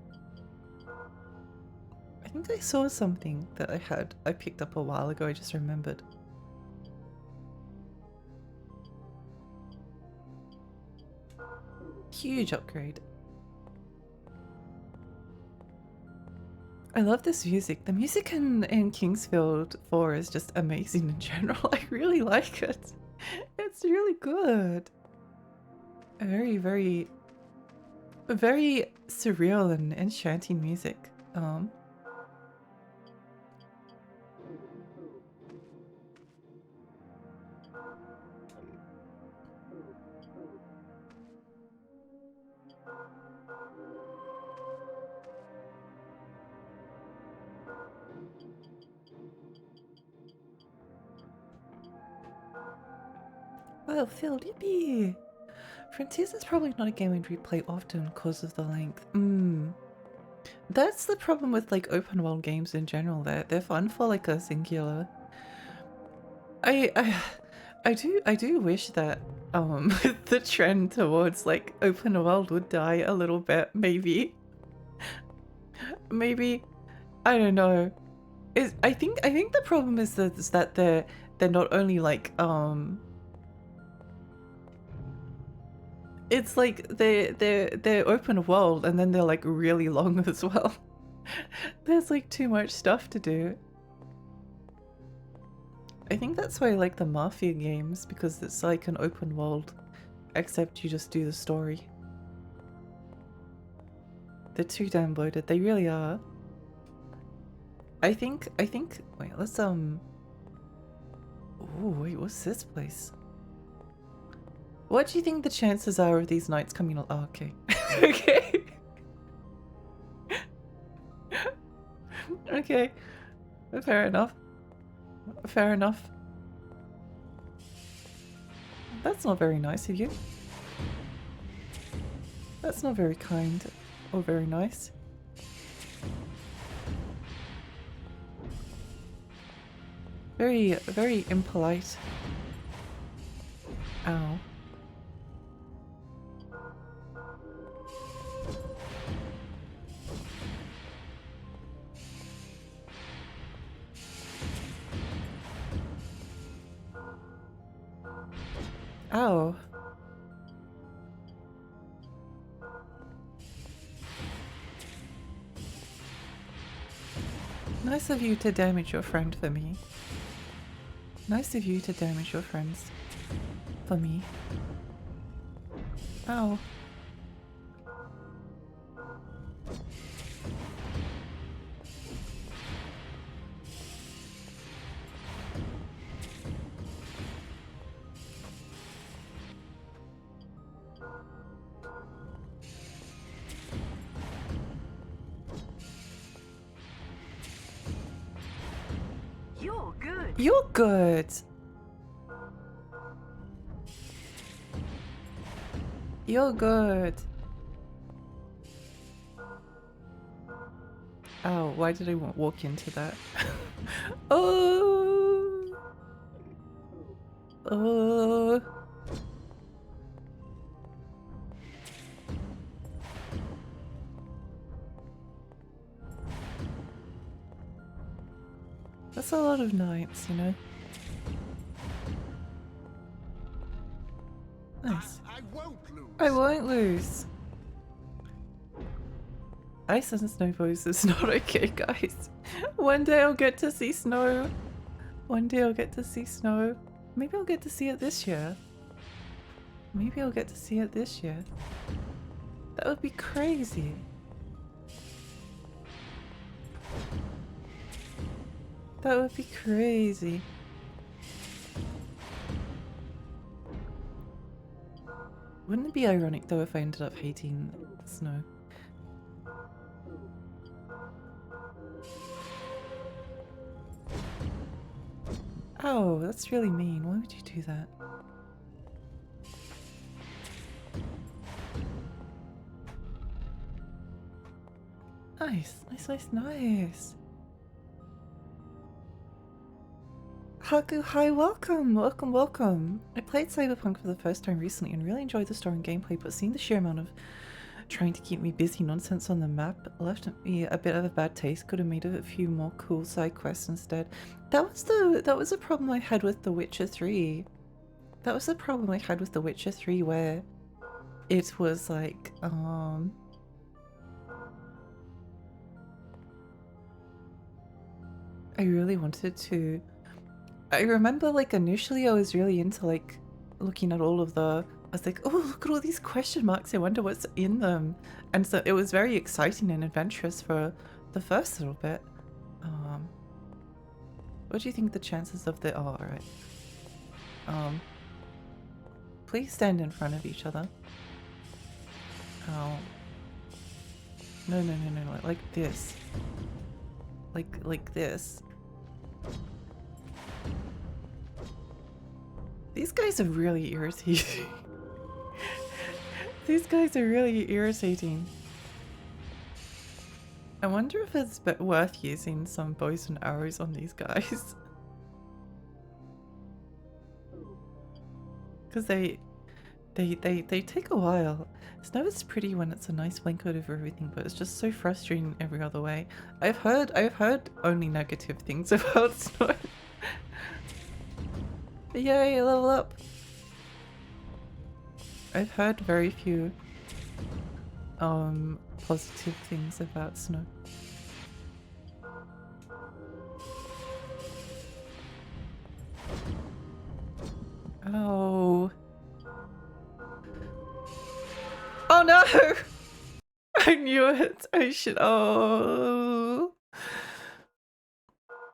I think I saw something that I picked up a while ago, I just remembered. Huge upgrade. I love this music. The music in Kingsfield 4 is just amazing in general. I really like it. It's really good. Very, very, very surreal and enchanting music. Well filled, yippee! Frontiers is probably not a game I'd replay often because of the length. That's the problem with like open world games in general. They're fun for like a singular. I do wish that the trend towards like open world would die a little bit. Maybe I don't know. I think the problem is that they're not only like it's like they're open world and then they're like really long as well. There's like too much stuff to do. I think that's why I like the Mafia games, because it's like an open world, except you just do the story. They're too damn bloated. They really are. I think, wait, let's, oh, wait, what's this place? What do you think the chances are of these knights coming on? Oh, okay. Okay. Okay. Fair enough. Fair enough. That's not very nice of you. That's not very kind or very nice. Very, very impolite. Ow. Ow. Nice of you to damage your friend for me. Nice of you to damage your friends for me. Ow. You're good. You're good. You're good. Oh, why did I walk into that? Oh. Oh. That's a lot of nights, you know? Nice. I won't lose. I won't lose. Ice and snow bows is not okay, guys. One day I'll get to see snow. One day I'll get to see snow. Maybe I'll get to see it this year. Maybe I'll get to see it this year. That would be crazy. That would be crazy. Wouldn't it be ironic though if I ended up hating snow? Oh, that's really mean. Why would you do that? Nice, nice, nice, nice. Haku, hi, welcome, welcome, welcome. I played Cyberpunk for the first time recently and really enjoyed the story and gameplay, but seeing the sheer amount of trying to keep me busy nonsense on the map left me a bit of a bad taste. Could have made a few more cool side quests instead. That was the problem I had with The Witcher 3. That was the problem I had with The Witcher 3, where it was like, I really wanted to. I remember like initially I was really into like looking at all of the, I was like, oh, look at all these question marks, I wonder what's in them. And so it was very exciting and adventurous for the first little bit. What do you think the chances of the, oh, alright. Please stand in front of each other. Oh. No, no, no, no, like this. Like this. These guys are really irritating. These guys are really irritating. I wonder if it's worth using some bows and arrows on these guys. Because they take a while. Snow is pretty when it's a nice blanket over everything, but it's just so frustrating every other way. I've heard only negative things about snow. Yay, level up! I've heard very few positive things about snow. Oh. Oh no! I knew it. I should. Oh.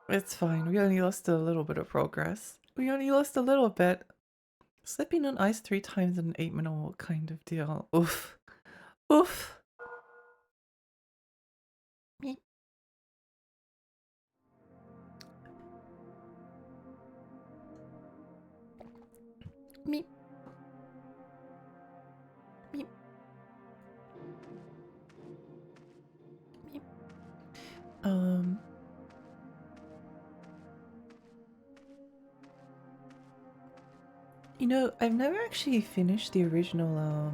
It's fine. We only lost a little bit of progress. We only lost a little bit. Slipping on ice 3 times in an 8-minute kind of deal. Oof. Oof. Me. Me. Me. Me. You know, I've never actually finished the original,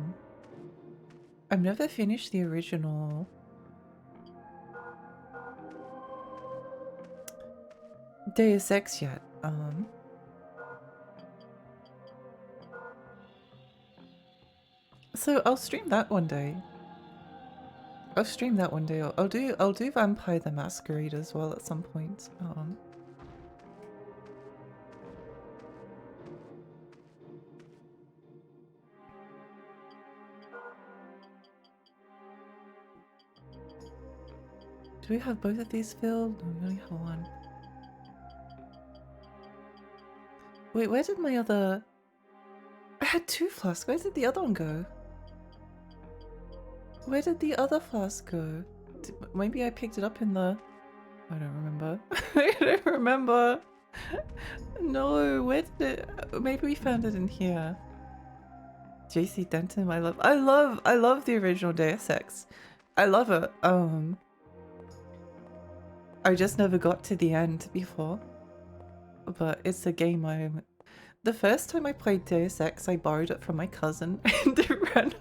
I've never finished the original Deus Ex yet. So I'll stream that one day. I'll stream that one day. I'll do Vampire the Masquerade as well at some point. Do we have both of these filled? No, we only have one. Wait, where did my other... I had 2 flasks. Where did the other one go? Where did the other flask go? Maybe I picked it up in the... I don't remember. I don't remember. No, where did it... Maybe we found it in here. JC Denton, I love the original Deus Ex. I love it. I just never got to the end before. But it's a game the first time I played Deus Ex, I borrowed it from my cousin and it ran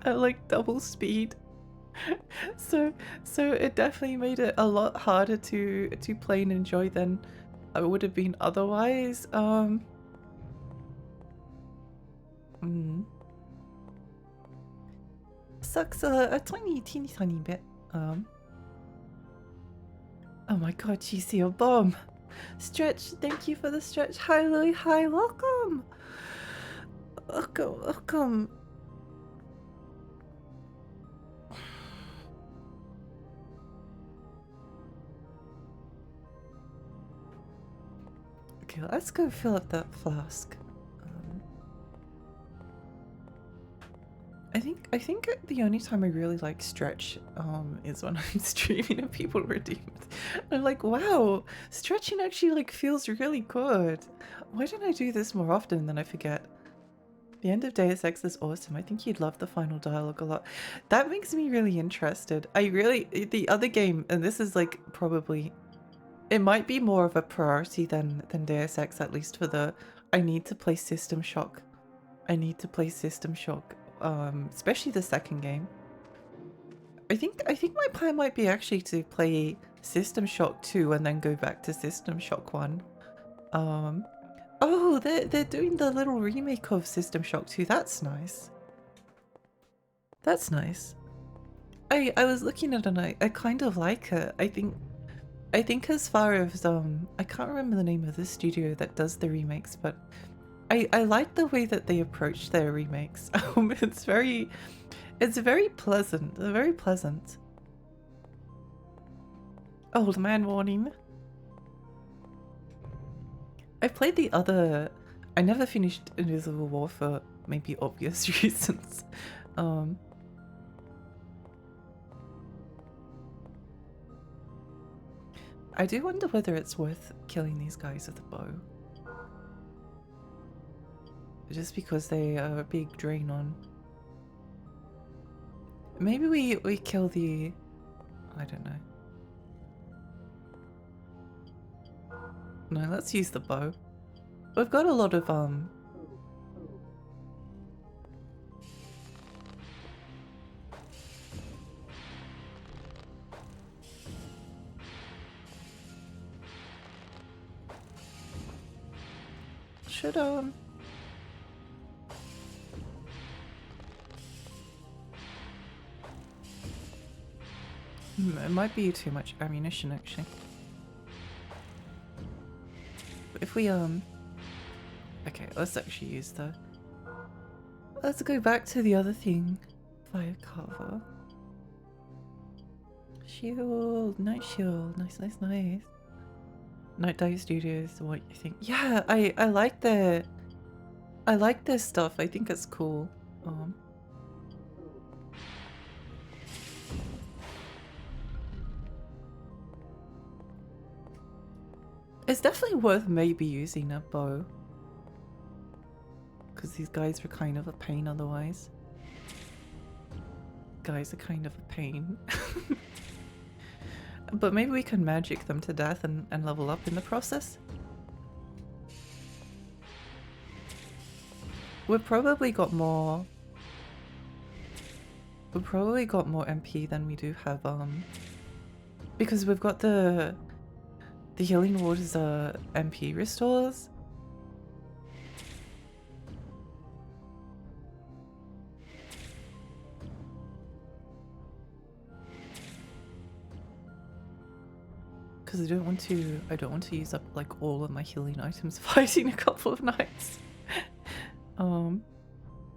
at like double speed. So it definitely made it a lot harder to play and enjoy than I would have been otherwise. Sucks a teeny tiny bit. Oh my god, you see a bomb. Stretch, thank you for the stretch. Hi Louie, hi, welcome. Welcome. Okay, let's go fill up that flask. I think the only time I really like stretch is when I'm streaming and people redeem it. I'm like, wow, stretching actually like feels really good. Why don't I do this more often? Then I forget. The end of Deus Ex is awesome. I think you'd love the final dialogue a lot. That makes me really interested. The other game, and this is like probably, it might be more of a priority than Deus Ex, at least for the, I need to play System Shock. I need to play System Shock. Especially the second game. I think my plan might be actually to play System Shock 2 and then go back to System Shock 1. Oh, they're doing the little remake of System Shock 2. That's nice. That's nice. I was looking at it and I kind of like it. I think as far as I can't remember the name of the studio that does the remakes, but I like the way that they approach their remakes. It's very pleasant. Very pleasant. Old man warning. I played the other. I never finished Invisible War for maybe obvious reasons. I do wonder whether it's worth killing these guys with a bow. Just because they are a big drain on. Maybe we kill the... I don't know. No, let's use the bow. We've got a lot of should it might be too much ammunition actually. If we okay, let's actually use the... Let's go back to the other thing. Fire cover. Shield. Night shield. Nice, nice, nice. Night Dive Studios, what you think? Yeah, I like their stuff. I think it's cool. It's definitely worth maybe using a bow. Because these guys were kind of a pain otherwise. Guys are kind of a pain. But maybe we can magic them to death and level up in the process. We've probably got more MP than we do have because we've got the healing waters MP restores. Because I don't want to use up like all of my healing items fighting a couple of nights.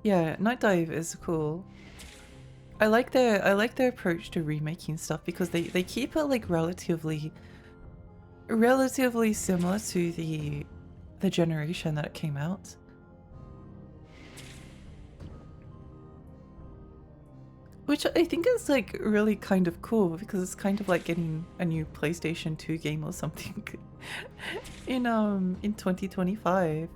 Yeah, Night Dive is cool. I like their approach to remaking stuff because they keep it like relatively similar to the generation that it came out. Which I think is like really kind of cool because it's kind of like getting a new PlayStation 2 game or something in 2025.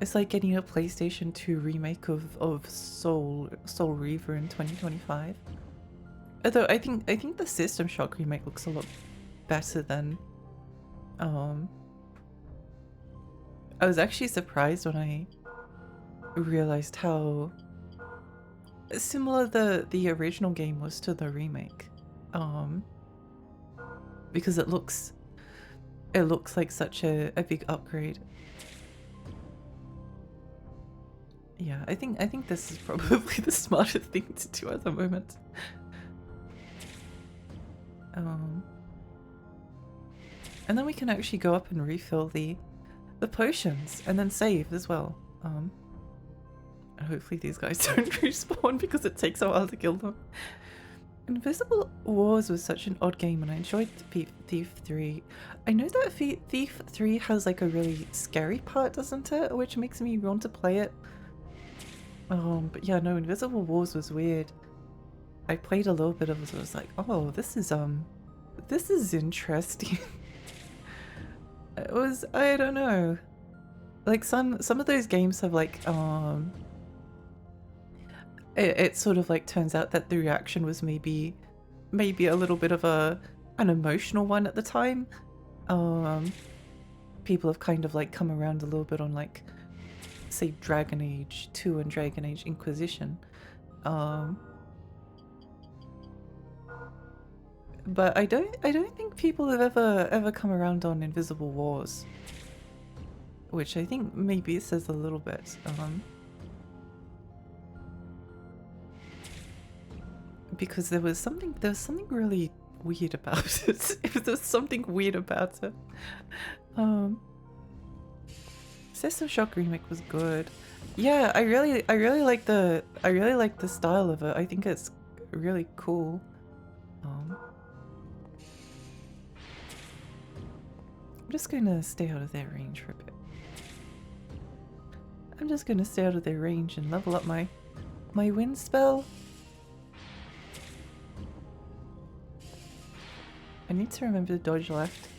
It's like getting a PlayStation 2 remake of Soul Reaver in 2025. Although I think the System Shock remake looks a lot better than I was actually surprised when I realized how similar the original game was to the remake. Because it looks like such a big upgrade. Yeah, I think this is probably the smartest thing to do at the moment. And then we can actually go up and refill the potions and then save as well. Hopefully these guys don't respawn because it takes a while to kill them. Invisible Wars was such an odd game and I enjoyed Thief 3. I know that Thief 3 has like a really scary part, doesn't it? Which makes me want to play it. But yeah, no, Invisible Wars was weird. I played a little bit of it, so I was like, oh, this is interesting. It was, I don't know. Like some of those games have like, it sort of like turns out that the reaction was maybe a little bit of an emotional one at the time. People have kind of like come around a little bit on like, say, Dragon Age 2 and Dragon Age Inquisition. But I don't think people have ever come around on Invisible Wars, which I think maybe says a little bit. Because there was something really weird about it. There's something weird about it. System Shock remake was good. Yeah, I really like the style of it. I think it's really cool. I'm just gonna stay out of their range for a bit. I'm just gonna stay out of their range and level up my wind spell. I need to remember to dodge left.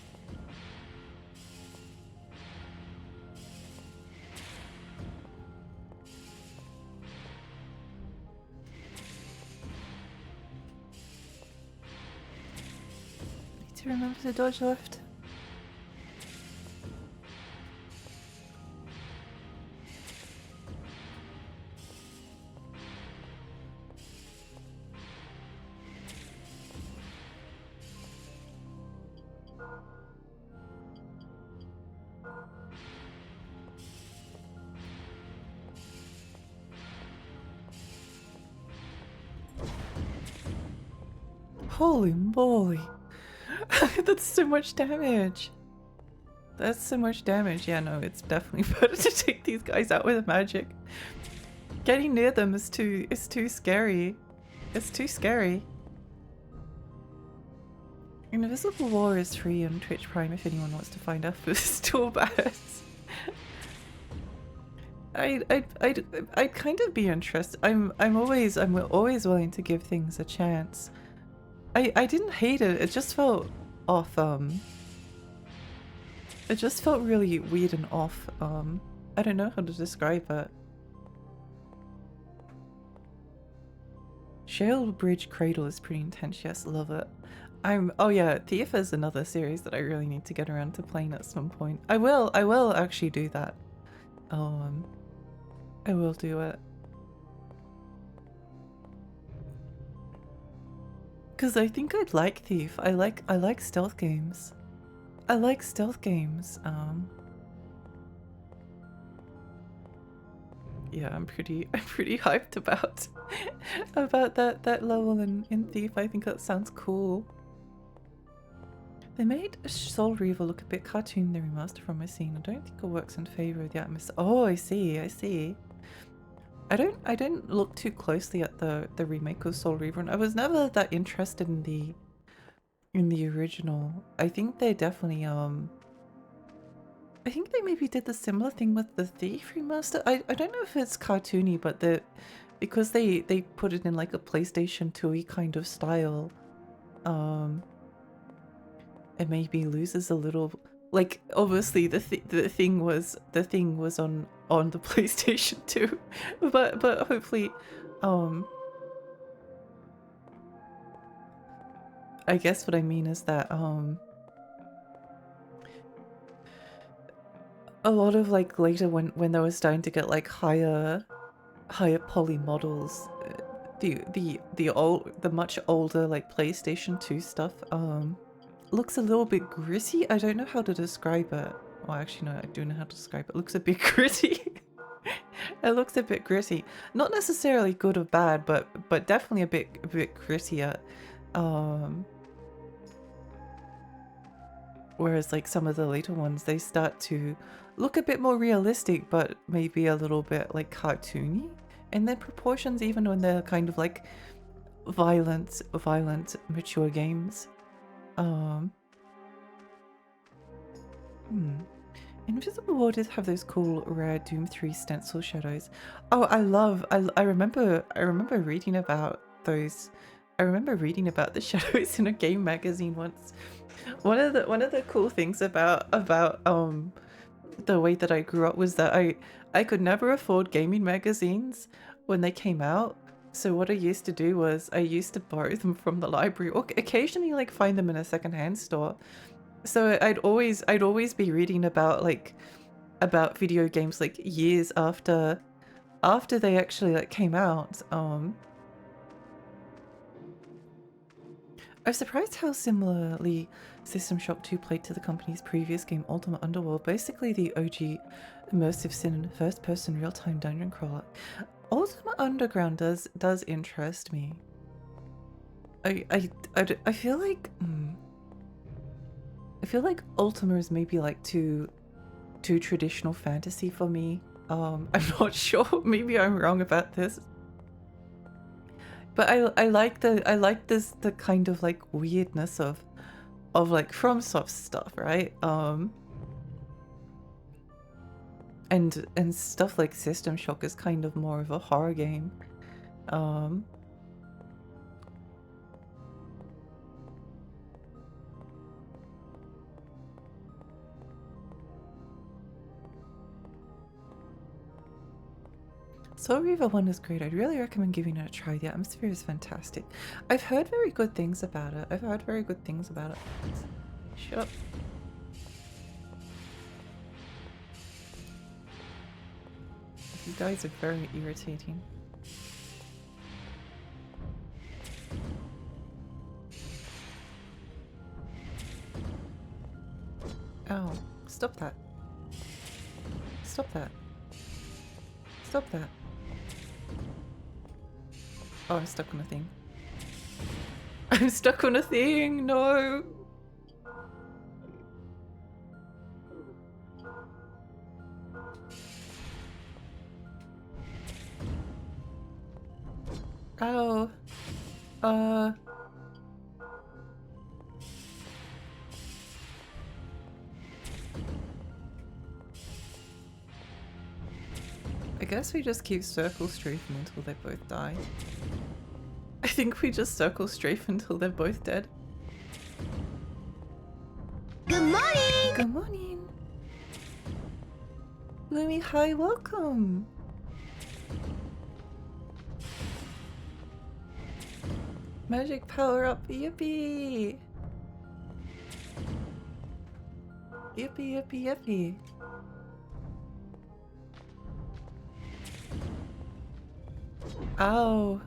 Need to remember to dodge left. Holy moly. That's so much damage. That's so much damage. Yeah, no, it's definitely better to take these guys out with a magic. Getting near them is too scary. It's too scary. Invisible War is free on Twitch Prime if anyone wants to find out if it's still bad. I'd kind of be interested. I'm always willing to give things a chance. I didn't hate it. It just felt off. It just felt really weird and off. I don't know how to describe it. Shale Bridge Cradle is pretty intense. Yes, love it. Oh yeah, Thief is another series that I really need to get around to playing at some point. I will actually do that. I will do it. Cause I think I'd like Thief. I like stealth games. I like stealth games. Yeah, I'm pretty hyped about that level in Thief. I think that sounds cool. They made Soul Reaver look a bit cartoony in the remaster from my scene. I don't think it works in favor of the atmosphere. Oh, I see. I didn't look too closely at the remake of Soul Reaver, and I was never that interested in the original. I think they definitely I think they maybe did the similar thing with the Thief remaster. I don't know if it's cartoony, but because they put it in like a PlayStation 2-y kind of style, it maybe loses a little. Like obviously the thing was on the PlayStation 2, but hopefully, I guess what I mean is that a lot of like later when they were starting to get like higher poly models, the much older like PlayStation 2 stuff looks a little bit gritty. I don't know how to describe it. Well, actually no, I do know how to describe it. It looks a bit gritty. It looks a bit gritty. Not necessarily good or bad, but definitely a bit grittier. Whereas like some of the later ones, they start to look a bit more realistic, but maybe a little bit like cartoony in their proportions, even when they're kind of like violent mature games. Invisible War did have those cool rare Doom 3 stencil shadows. Oh, I remember reading about those. I remember reading about the shadows in a game magazine once. One of the cool things about the way that I grew up was that I could never afford gaming magazines when they came out. So what I used to do was I used to borrow them from the library, or occasionally like find them in a secondhand store. So I'd always be reading about video games like years after they actually like came out. I was surprised how similarly System Shock 2 played to the company's previous game Ultimate Underworld, basically the OG immersive sim first-person real-time dungeon crawler. Ultimate Underground does interest me. I feel like I feel like Ultima is maybe like too traditional fantasy for me. I'm not sure. Maybe I'm wrong about this. But I like the kind of like weirdness of like FromSoft stuff, right? And stuff like System Shock is kind of more of a horror game. Soul Reaver 1 is great. I'd really recommend giving it a try. The atmosphere is fantastic. I've heard very good things about it. Shut up. You guys are very irritating. Ow. Stop that. Stop that. Stop that. Oh, I'm stuck on a thing. I'm stuck on a thing! No! Oh. I guess we just keep circle strafing until they both die. I think we just circle strafe until they're both dead. Good morning! Good morning! Lumi, hi, welcome! Magic power up, yippee! Yippee, yippee, yippee! Ow!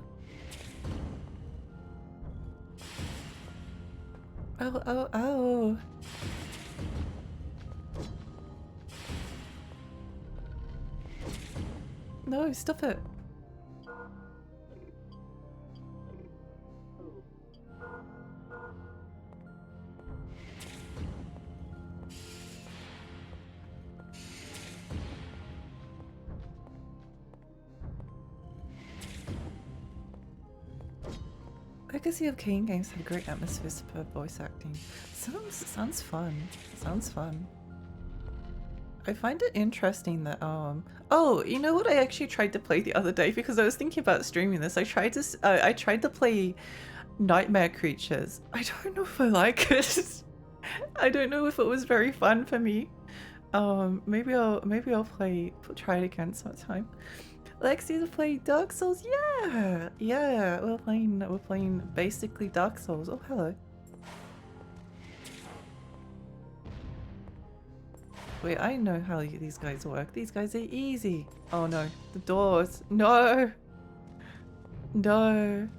Ow, ow, ow! No, stop it! Legacy of Kane games have great atmospheres for voice acting. Sounds fun. Sounds fun. I find it interesting that oh, you know what I actually tried to play the other day because I was thinking about streaming this. I tried to play Nightmare Creatures. I don't know if I like it. I don't know if it was very fun for me. Maybe I'll try it again sometime. Lexi to play Dark Souls. Yeah, we're playing basically Dark Souls. Oh, hello. Wait, I know how these guys work. These guys are easy. Oh no, the doors. No. No.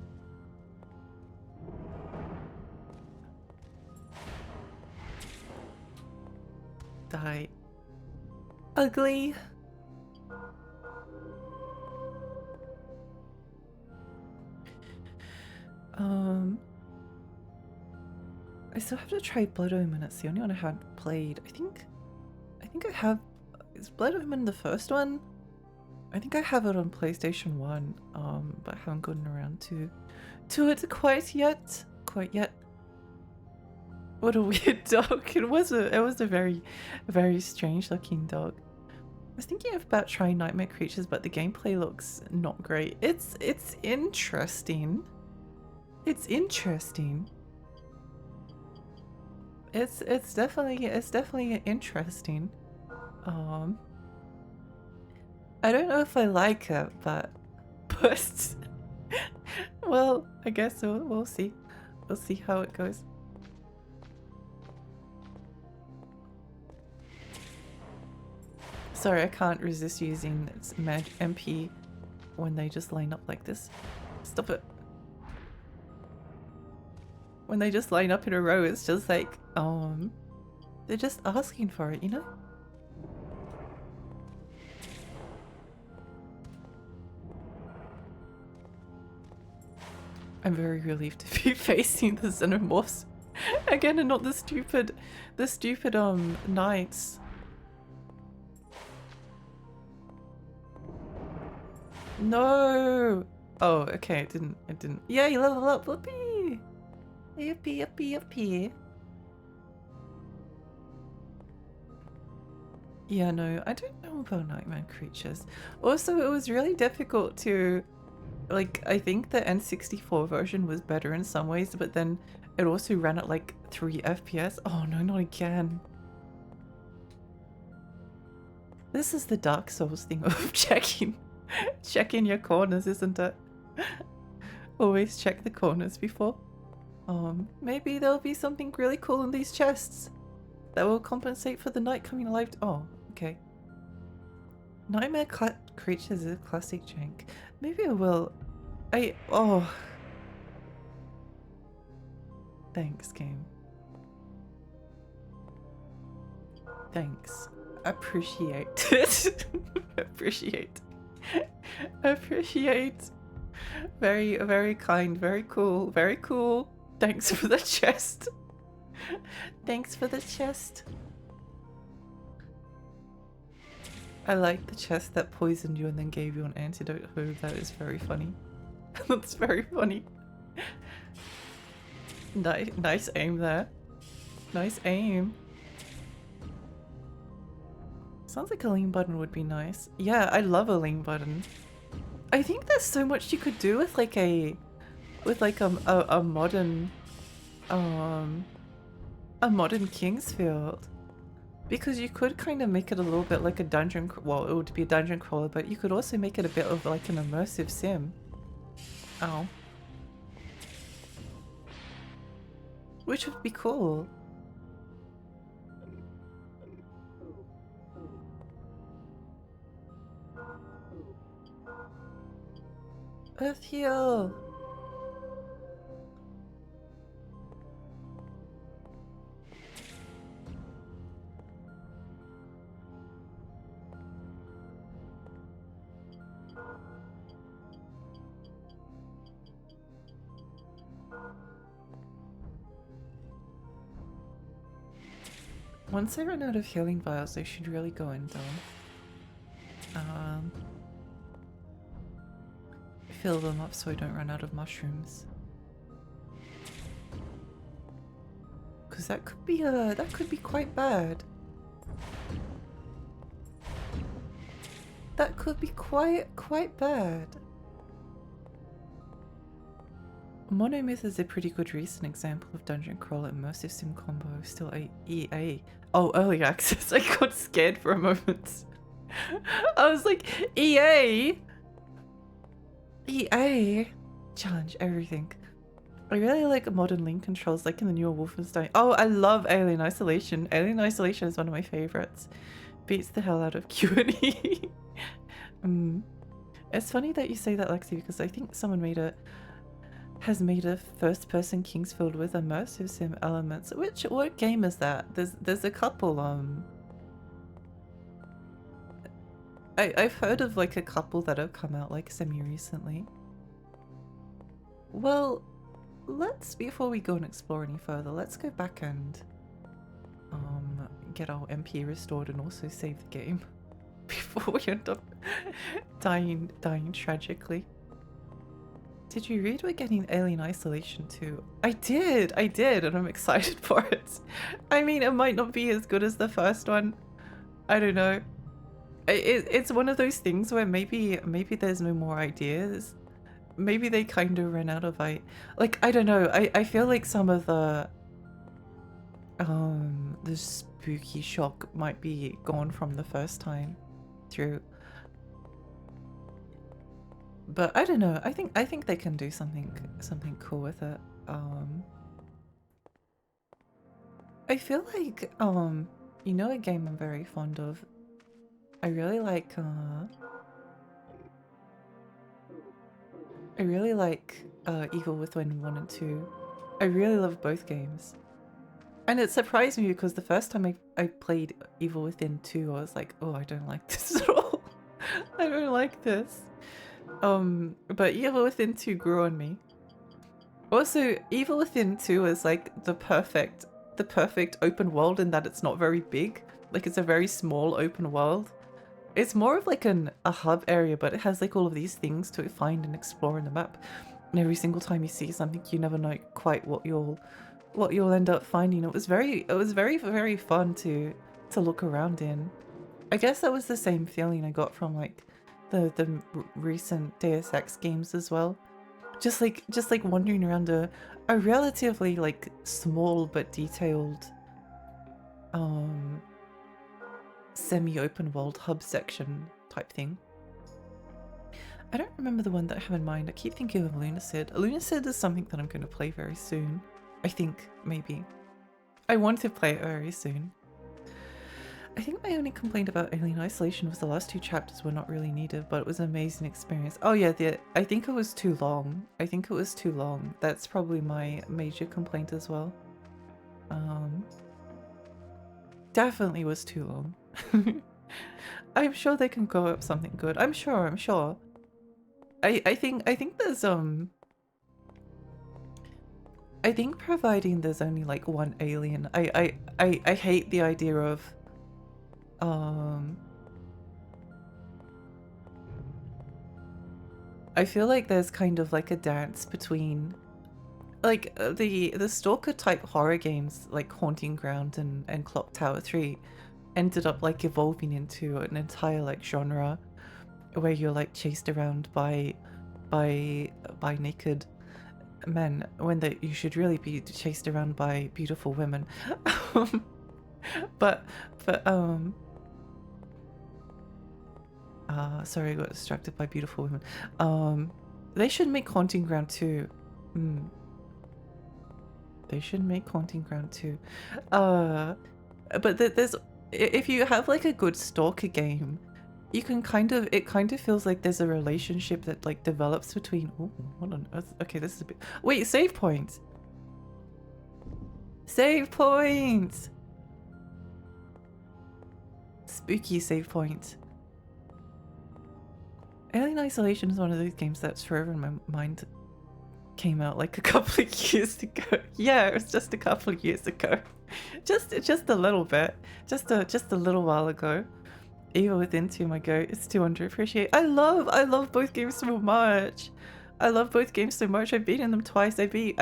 Die. Ugly. I still have to try Blood Omen. It's the only one I haven't played. I think I have. Is Blood Omen the first one? I think I have it on PlayStation 1, but I haven't gotten around to it quite yet. What a weird dog. It was a very strange looking dog. I was thinking about trying Nightmare Creatures, but the gameplay looks not great. It's interesting. It's interesting. It's definitely interesting. I don't know if I like it, but well, I guess we'll see. We'll see how it goes. Sorry, I can't resist using its MP when they just line up like this. Stop it. When they just line up in a row, it's just like, they're just asking for it, you know? I'm very relieved to be facing the xenomorphs again and not the stupid knights. No! Oh, okay, it didn't. Yeah, you level up, whoopee! Yippee, yippee, yippee. Yeah, no, I don't know about Nightmare Creatures. Also, it was really difficult to, like, I think the N64 version was better in some ways, but then it also ran at like 3 FPS. Oh no, not again. This is the Dark Souls thing of checking your corners, isn't it? Always check the corners before. Maybe there'll be something really cool in these chests that will compensate for the night coming alive. Oh, okay. Nightmare Creatures is a classic jank. Maybe I will. Oh. Thanks, game. Thanks. Appreciate it. Appreciate. Very, very kind, very cool, very cool. Thanks for the chest. Thanks for the chest. I like the chest that poisoned you and then gave you an antidote. Oh, that is very funny. That's very funny. Nice aim there. Nice aim. Sounds like a lean button would be nice. Yeah, I love a lean button. I think there's so much you could do with like a modern Kingsfield, because you could kind of make it a little bit like a dungeon. Well, it would be a dungeon crawler, but you could also make it a bit of like an immersive sim. Oh, which would be cool. Earth heal. Once I run out of healing vials, I should really go and fill them up so I don't run out of mushrooms. Because that could be quite bad. That could be quite bad. Monomyth is a pretty good recent example of dungeon crawler immersive sim combo. Still a EA. Oh, early access. I got scared for a moment. I was like, EA? EA? Challenge everything. I really like modern link controls, like in the newer Wolfenstein. Oh, I love Alien Isolation. Alien Isolation is one of my favorites. Beats the hell out of Q&E. It's funny that you say that, Lexi, because I think someone has made a first-person Kingsfield with immersive sim elements. What game is that? There's a couple. I've heard of like a couple that have come out like semi-recently. Well, before we go and explore any further, let's go back and get our MP restored and also save the game before we end up dying tragically. Did you read we're getting Alien Isolation 2? I did, and I'm excited for it. I mean, it might not be as good as the first one. I don't know. It's one of those things where maybe there's no more ideas. Maybe they kind of ran out of I don't know. I feel like some of the spooky shock might be gone from the first time through. But I don't know. I think they can do something cool with it. I feel like you know, a game I'm very fond of. I really like Evil Within 1 and 2. I really love both games. And it surprised me because the first time I played Evil Within 2, I was like, oh, I don't like this at all. I don't like this. But Evil Within 2 grew on me. Also, Evil Within 2 is like the perfect open world in that it's not very big. Like, it's a very small open world. It's more of like a hub area, but it has like all of these things to find and explore in the map. And every single time you see something, you never know quite what you'll end up finding. It was very very fun to look around in. I guess that was the same feeling I got from like the recent Deus Ex games as well. Just like wandering around a relatively like small but detailed semi-open world hub section type thing. I don't remember the one that I have in mind. I keep thinking of Lunacid. Lunacid is something that I'm going to play very soon. I think, maybe. I want to play it very soon. I think my only complaint about Alien Isolation was the last 2 chapters were not really needed, but it was an amazing experience. Oh yeah, I think it was too long. That's probably my major complaint as well. Definitely was too long. I'm sure they can go up something good. I'm sure. I think there's I think providing there's only like one alien, I hate the idea of I feel like there's kind of like a dance between like the stalker type horror games like Haunting Ground and Clock Tower 3 ended up like evolving into an entire like genre where you're like chased around by naked men when you should really be chased around by beautiful women. but but sorry, I got distracted by beautiful women. They should make Haunting Ground 2. They should make Haunting Ground 2. But there's, if you have like a good stalker game, you can it kind of feels like there's a relationship that like develops between. Oh, hold on. Okay, this is a bit. Wait, save point. Save point. Spooky save point. Alien Isolation is one of those games that's forever in my mind. Came out like a couple of years ago. Yeah, it was just a couple of years ago. just a little bit. Just a little while ago. Evil Within 2, my go. It's 200. Appreciate. I love both games so much. I love both games so much. I've beaten them twice. I beat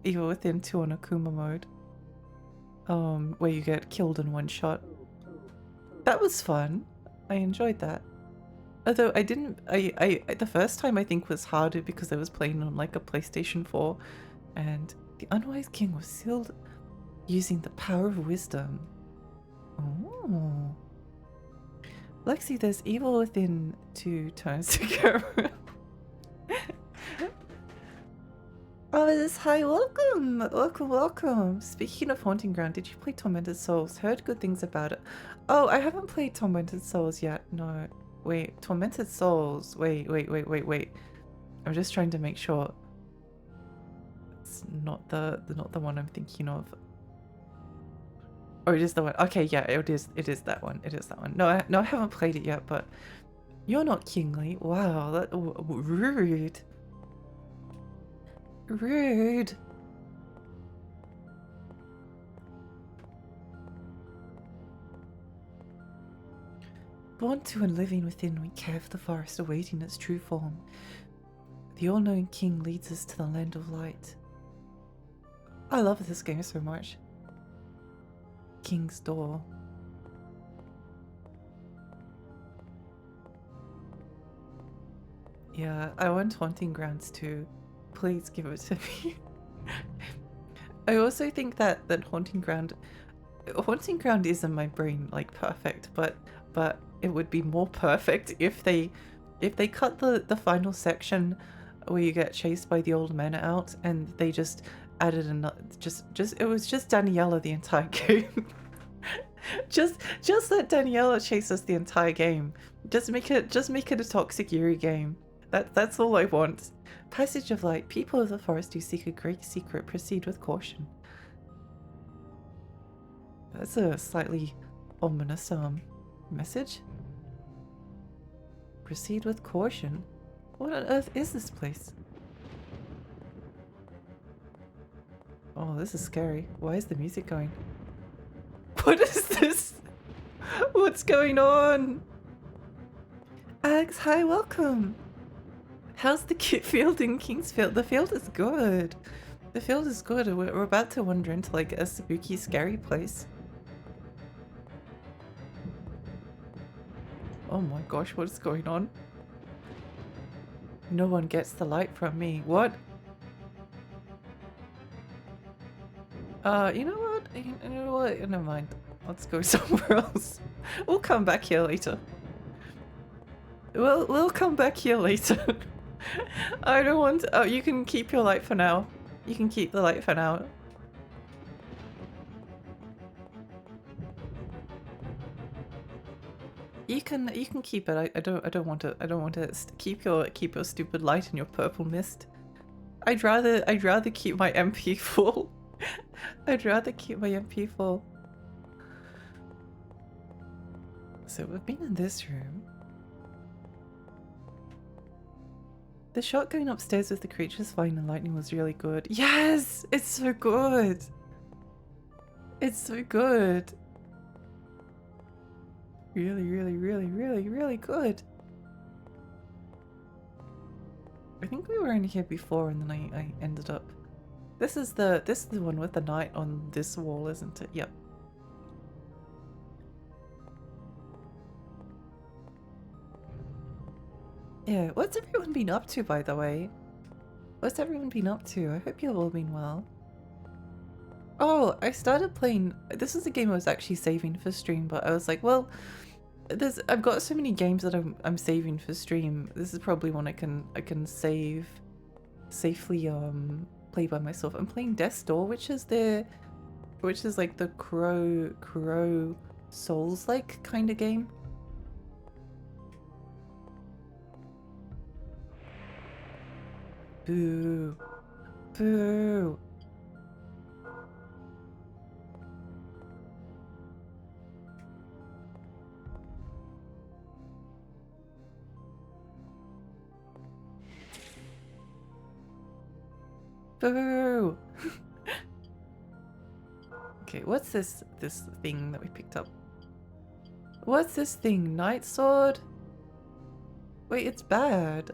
Evil Within 2 on Akuma mode. Where you get killed in one shot. That was fun. I enjoyed that. Although I didn't, the first time I think was harder because I was playing on like a PlayStation 4 and the Unwise King was sealed using the power of wisdom. Oh. Lexi, there's Evil Within 2 turns to go. Oh, this hi, welcome. Speaking of Haunting Ground, did you play Tormented Souls? Heard good things about it. Oh, I haven't played Tormented Souls yet. No. Wait, Tormented Souls. Wait. I'm just trying to make sure it's not the one I'm thinking of. Or it is the one. Okay, yeah, it is that one. It is that one. No, I haven't played it yet, but you're not kingly. Wow, that rude. Rude. Born to and living within, we carve the forest awaiting its true form. The all-knowing king leads us to the land of light. I love this game so much. King's Door. Yeah, I want Haunting Grounds too. Please give it to me. I also think that Haunting Ground is in my brain like perfect, but it would be more perfect if they cut the final section where you get chased by the old men out and they just added another it was just Daniela the entire game. just let Daniela chase us the entire game. Just make it a Toxic Yuri game. That's all I want. Passage of Light. People of the forest who seek a great secret proceed with caution. That's a slightly ominous message. Proceed with caution. What on earth is this place? Oh, this is scary. Why is the music going? What is this? What's going on? Alex, hi, welcome. How's the field in Kingsfield? The field is good. The field is good. We're about to wander into like a spooky, scary place. Oh my gosh, what is going on? No one gets the light from me. What? You know what? You know what? Never mind. Let's go somewhere else. We'll come back here later. We'll come back here later. I don't want to, oh, you can keep your light for now. You can keep the light for now. You can keep it. I don't want to keep your stupid light and your purple mist. I'd rather keep my MP full. I'd rather keep my MP full. So we've been in this room. The shot going upstairs with the creatures flying and lightning was really good. Yes! It's so good! It's so good! Really, really, really, really, really good. I think we were in here before and then I ended up... This is the one with the knight on this wall, isn't it? Yep. Yeah, what's everyone been up to, by the way? What's everyone been up to? I hope you've all been well. Oh, I started playing... This is a game I was actually saving for stream, but I was like, well, I've got so many games that I'm saving for stream. This is probably one I can safely play by myself. I'm playing Death's Door, which is like the Crow Souls-like kind of game. Boo. Boo. Boo. Okay, what's this thing that we picked up? What's this thing? Night sword? Wait, it's bad.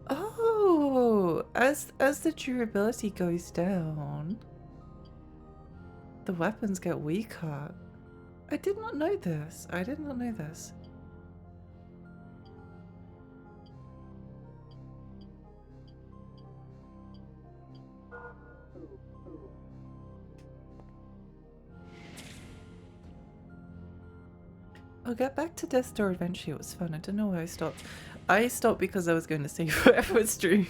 Oh, as the durability goes down, the weapons get weaker. I did not know this. I did not know this. I'll get back to Death's Door eventually. It was fun. I don't know why I stopped. I stopped because I was going to save for F1 stream.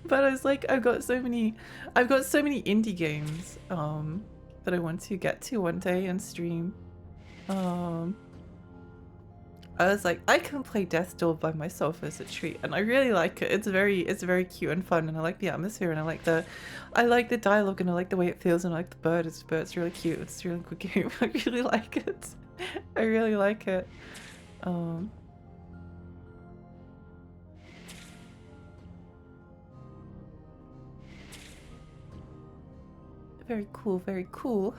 But I was like, I've got so many indie games that I want to get to one day and stream. I was like, I can play Death's Door by myself as a treat, and I really like it. It's very cute and fun, and I like the atmosphere, and I like the dialogue, and I like the way it feels, and I like the bird. It's really cute. It's a really good game. I really like it. I really like it. Very cool, very cool.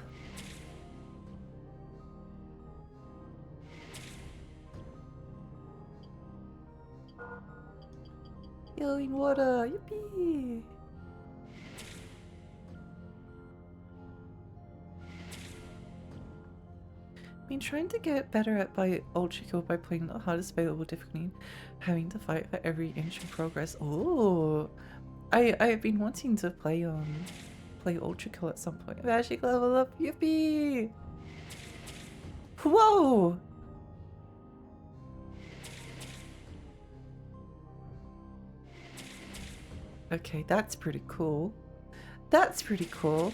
Yellow water, yippee! Been trying to get better at Ultra Kill by playing the hardest available difficulty, having to fight for every inch of progress. Oh, I've been wanting to play Ultra Kill at some point. Magic level up, yippee! Whoa! Okay, that's pretty cool. That's pretty cool.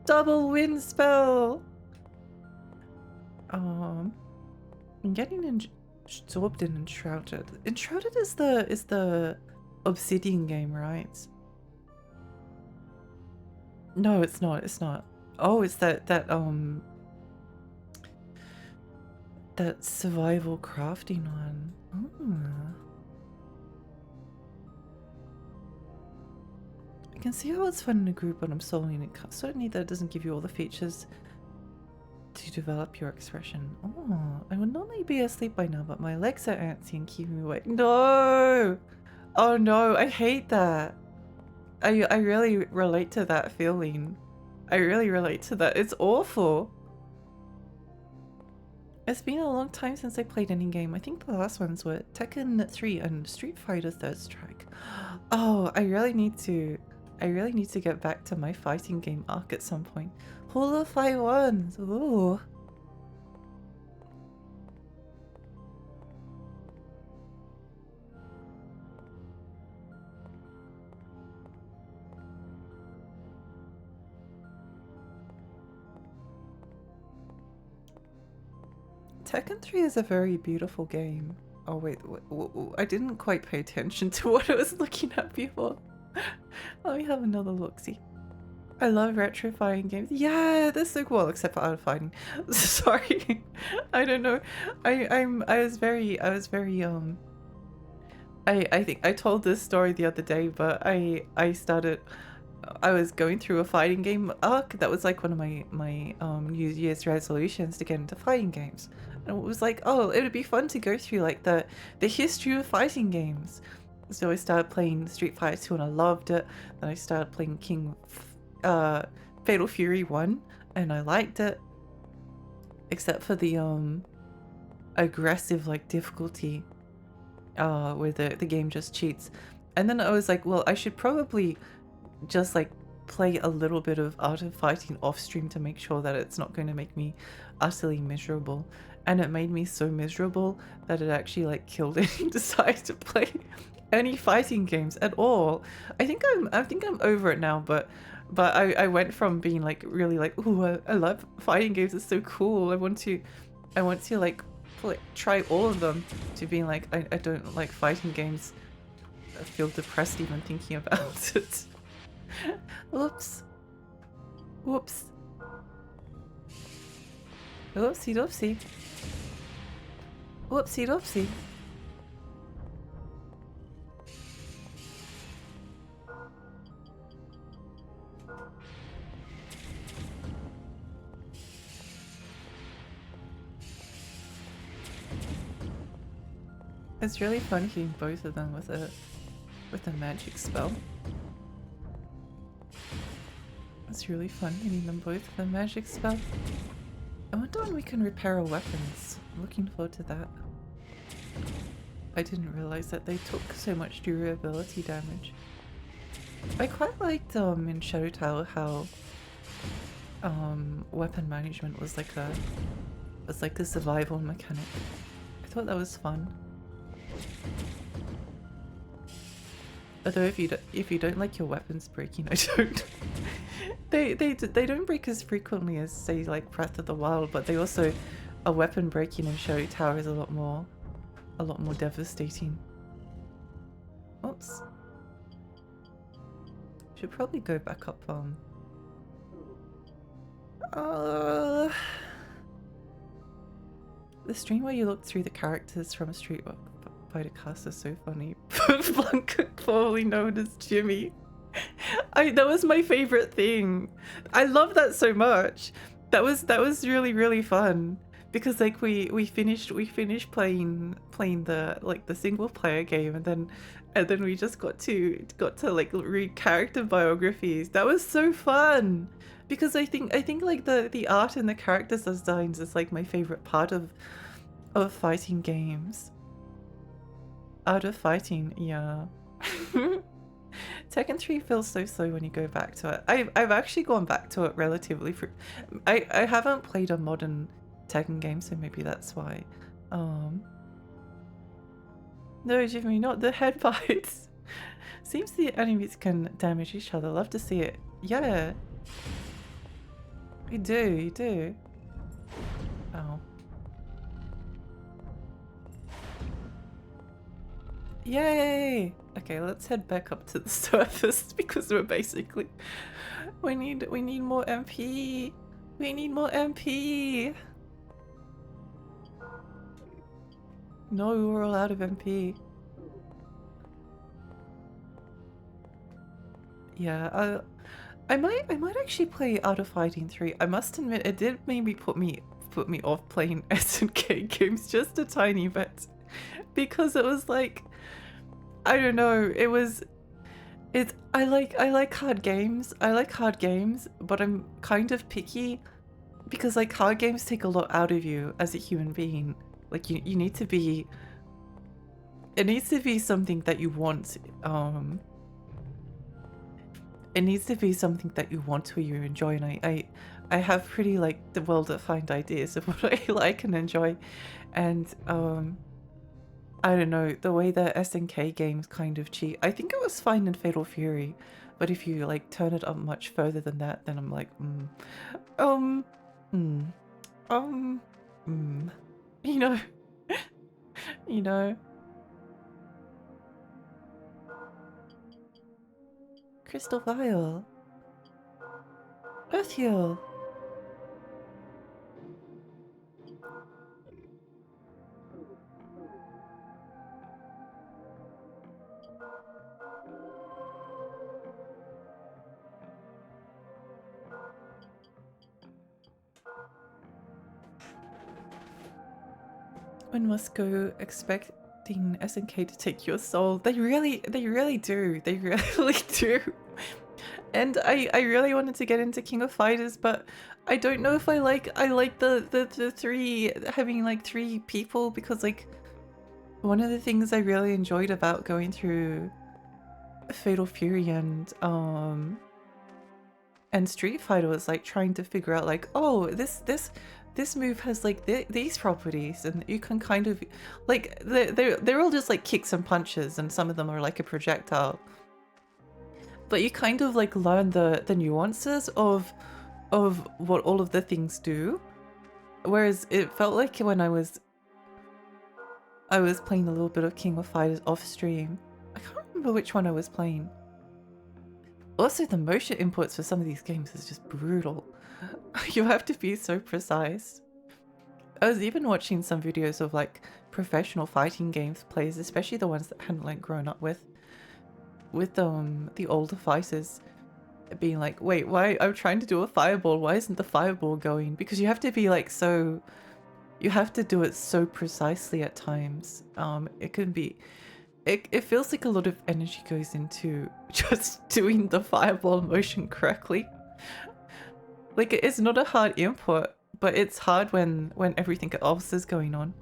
Double wind spell! I'm getting absorbed in Enshrouded. Enshrouded is the Obsidian game, right? No, it's not. It's not. Oh, it's that survival crafting one. Oh. I can see how it's fun in a group when I'm soloing it. Certainly that doesn't give you all the features to develop your expression. Oh, I would normally be asleep by now, but my legs are antsy and keeping me awake. No! Oh no, I hate that. I really relate to that feeling. I really relate to that. It's awful. It's been a long time since I played any game. I think the last ones were Tekken 3 and Street Fighter Third Strike. Oh, I really need to get back to my fighting game arc at some point. Hula 5-1s. Ooh. Tekken 3 is a very beautiful game. Oh wait, I didn't quite pay attention to what I was looking at before. Let me have another look-see. I love retrofying games. Yeah, they're so cool, except for Art of Fighting. Sorry. I don't know. I think I told this story the other day, but I started I was going through a fighting game arc. That was like one of my New Year's resolutions to get into fighting games. And it was like, oh, it would be fun to go through like the history of fighting games. So I started playing Street Fighter 2 and I loved it. Then I started playing Fatal Fury 1 and I liked it. Except for the aggressive like difficulty where the game just cheats. And then I was like, well, I should probably just like play a little bit of Art of Fighting off stream to make sure that it's not going to make me utterly miserable. And it made me so miserable that it actually like killed any desire to play any fighting games at all. I think I'm over it now, but I went from being like really like, ooh, I love fighting games, it's so cool, I want to like try all of them, to being like, I don't like fighting games. I feel depressed even thinking about it. Oops. Whoops. Oopsie doopsie. Whoopsie doopsie. It's really fun hitting both of them with a magic spell. It's really fun hitting them both with a magic spell. I wonder when we can repair our weapons. I'm looking forward to that. I didn't realize that they took so much durability damage. I quite liked in Shadow Tower how weapon management was like a survival mechanic. I thought that was fun. Although if you don't like your weapons breaking, I don't. they don't break as frequently as say like Breath of the Wild, but they also, a weapon breaking in Shadow Tower is a lot more devastating. Oops. Should probably go back up the stream where you look through the characters from Street Fighter Cast is so funny. Blanca, formerly known as Jimmy. That was my favorite thing. I love that so much. That was really fun because like we finished playing the single player game, and then we just got to like read character biographies. That was so fun because I think like the art and the character designs is like my favorite part of fighting games. Art of Fighting, yeah. Tekken 3 feels so slow when you go back to it. I've actually gone back to it relatively I haven't played a modern Tekken game, so maybe that's why. No, Jimmy, not the head bites. Seems the enemies can damage each other. Love to see it. Yeah. You do. Oh. Yay! Okay, let's head back up to the surface because we're basically we need more MP. We need more MP. No, we're all out of MP. Yeah, I might actually play Art of Fighting 3. I must admit it did maybe put me off playing SNK games just a tiny bit. Because it was like, I don't know, I like hard games. I like hard games, but I'm kind of picky because like hard games take a lot out of you as a human being. Like you need to be, it needs to be something that you want. It needs to be something that you want or you enjoy, and I have pretty like the well-defined ideas of what I like and enjoy, and I don't know, the way that SNK games kind of cheat. I think it was fine in Fatal Fury, but if you like turn it up much further than that, then I'm like, you know, you know. Crystal Vial. Earth Heal. One must go expecting SNK to take your soul. They really do. They really do. And I really wanted to get into King of Fighters, but I don't know if I like the three, having like 3 people, because like one of the things I really enjoyed about going through Fatal Fury and Street Fighter was like trying to figure out like, oh, this move has like these properties, and you can kind of like they're all just like kicks and punches, and some of them are like a projectile, but you kind of like learn the nuances of what all of the things do. Whereas it felt like when I was playing a little bit of King of Fighters off stream, I can't remember which one I was playing. Also, the motion inputs for some of these games is just brutal. You have to be so precise. I was even watching some videos of like professional fighting games players, especially the ones that hadn't like grown up with the older fighters, being like, wait, why I'm trying to do a fireball, why isn't the fireball going? Because you have to be like so, you have to do it so precisely at times. It can be, it feels like a lot of energy goes into just doing the fireball motion correctly. Like, it's not a hard input, but it's hard when everything else is going on.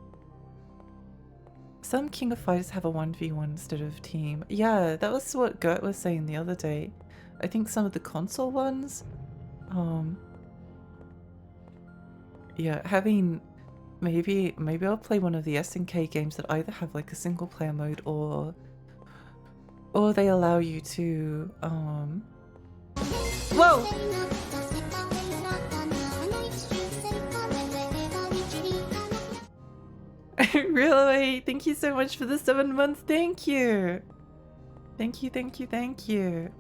Some King of Fighters have a 1v1 instead of team. Yeah, that was what Gert was saying the other day. I think some of the console ones, yeah, having maybe I'll play one of the SNK games that either have like a single player mode or they allow you to whoa! Really? Thank you so much for the 7 months. Thank you. Thank you.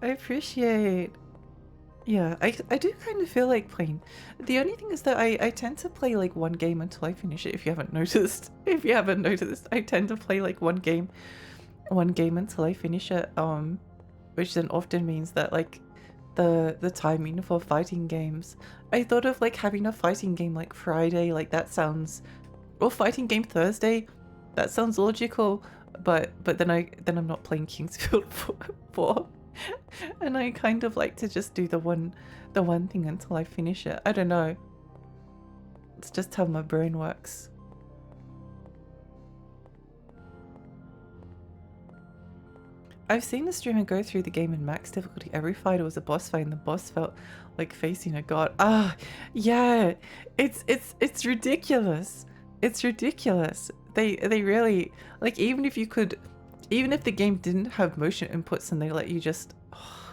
I appreciate. Yeah, I do kind of feel like playing. The only thing is that I tend to play like one game until I finish it, if you haven't noticed. If you haven't noticed, I tend to play like one game until I finish it, which then often means that like the timing for fighting games, I thought of like having a fighting game like Friday, like that sounds, or fighting game Thursday, that sounds logical, but then I'm not playing Kingsfield 4. And I kind of like to just do the one thing until I finish it. I don't know. It's just how my brain works. I've seen a streamer go through the game in max difficulty. Every fighter was a boss fight and the boss felt like facing a god. Ah, yeah. It's ridiculous. It's ridiculous. They really, like, even if the game didn't have motion inputs and they let you just, oh,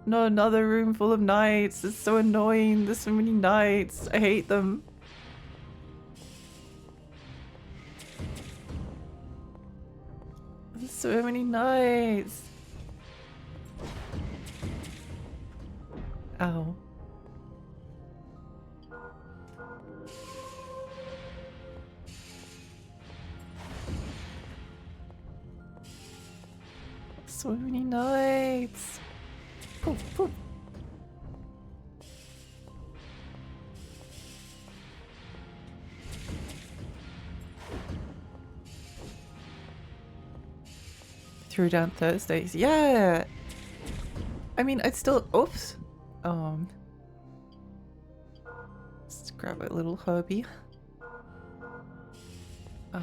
no, another room full of knights. It's so annoying. There's so many knights. I hate them. There's so many knights. Ow. So many knights. Poof, poof. Threw down Thursdays. Yeah. I mean, I'd still. Oops. Let's grab a little Herbie. Oh.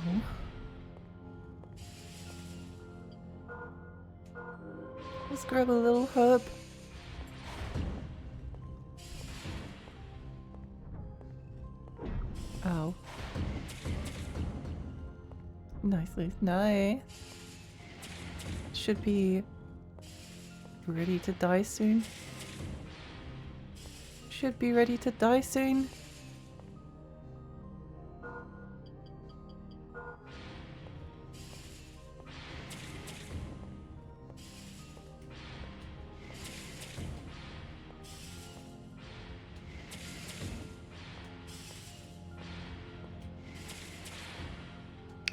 Let's grab a little herb. Oh. Nicely. Nice. Should be ready to die soon. Should be ready to die soon.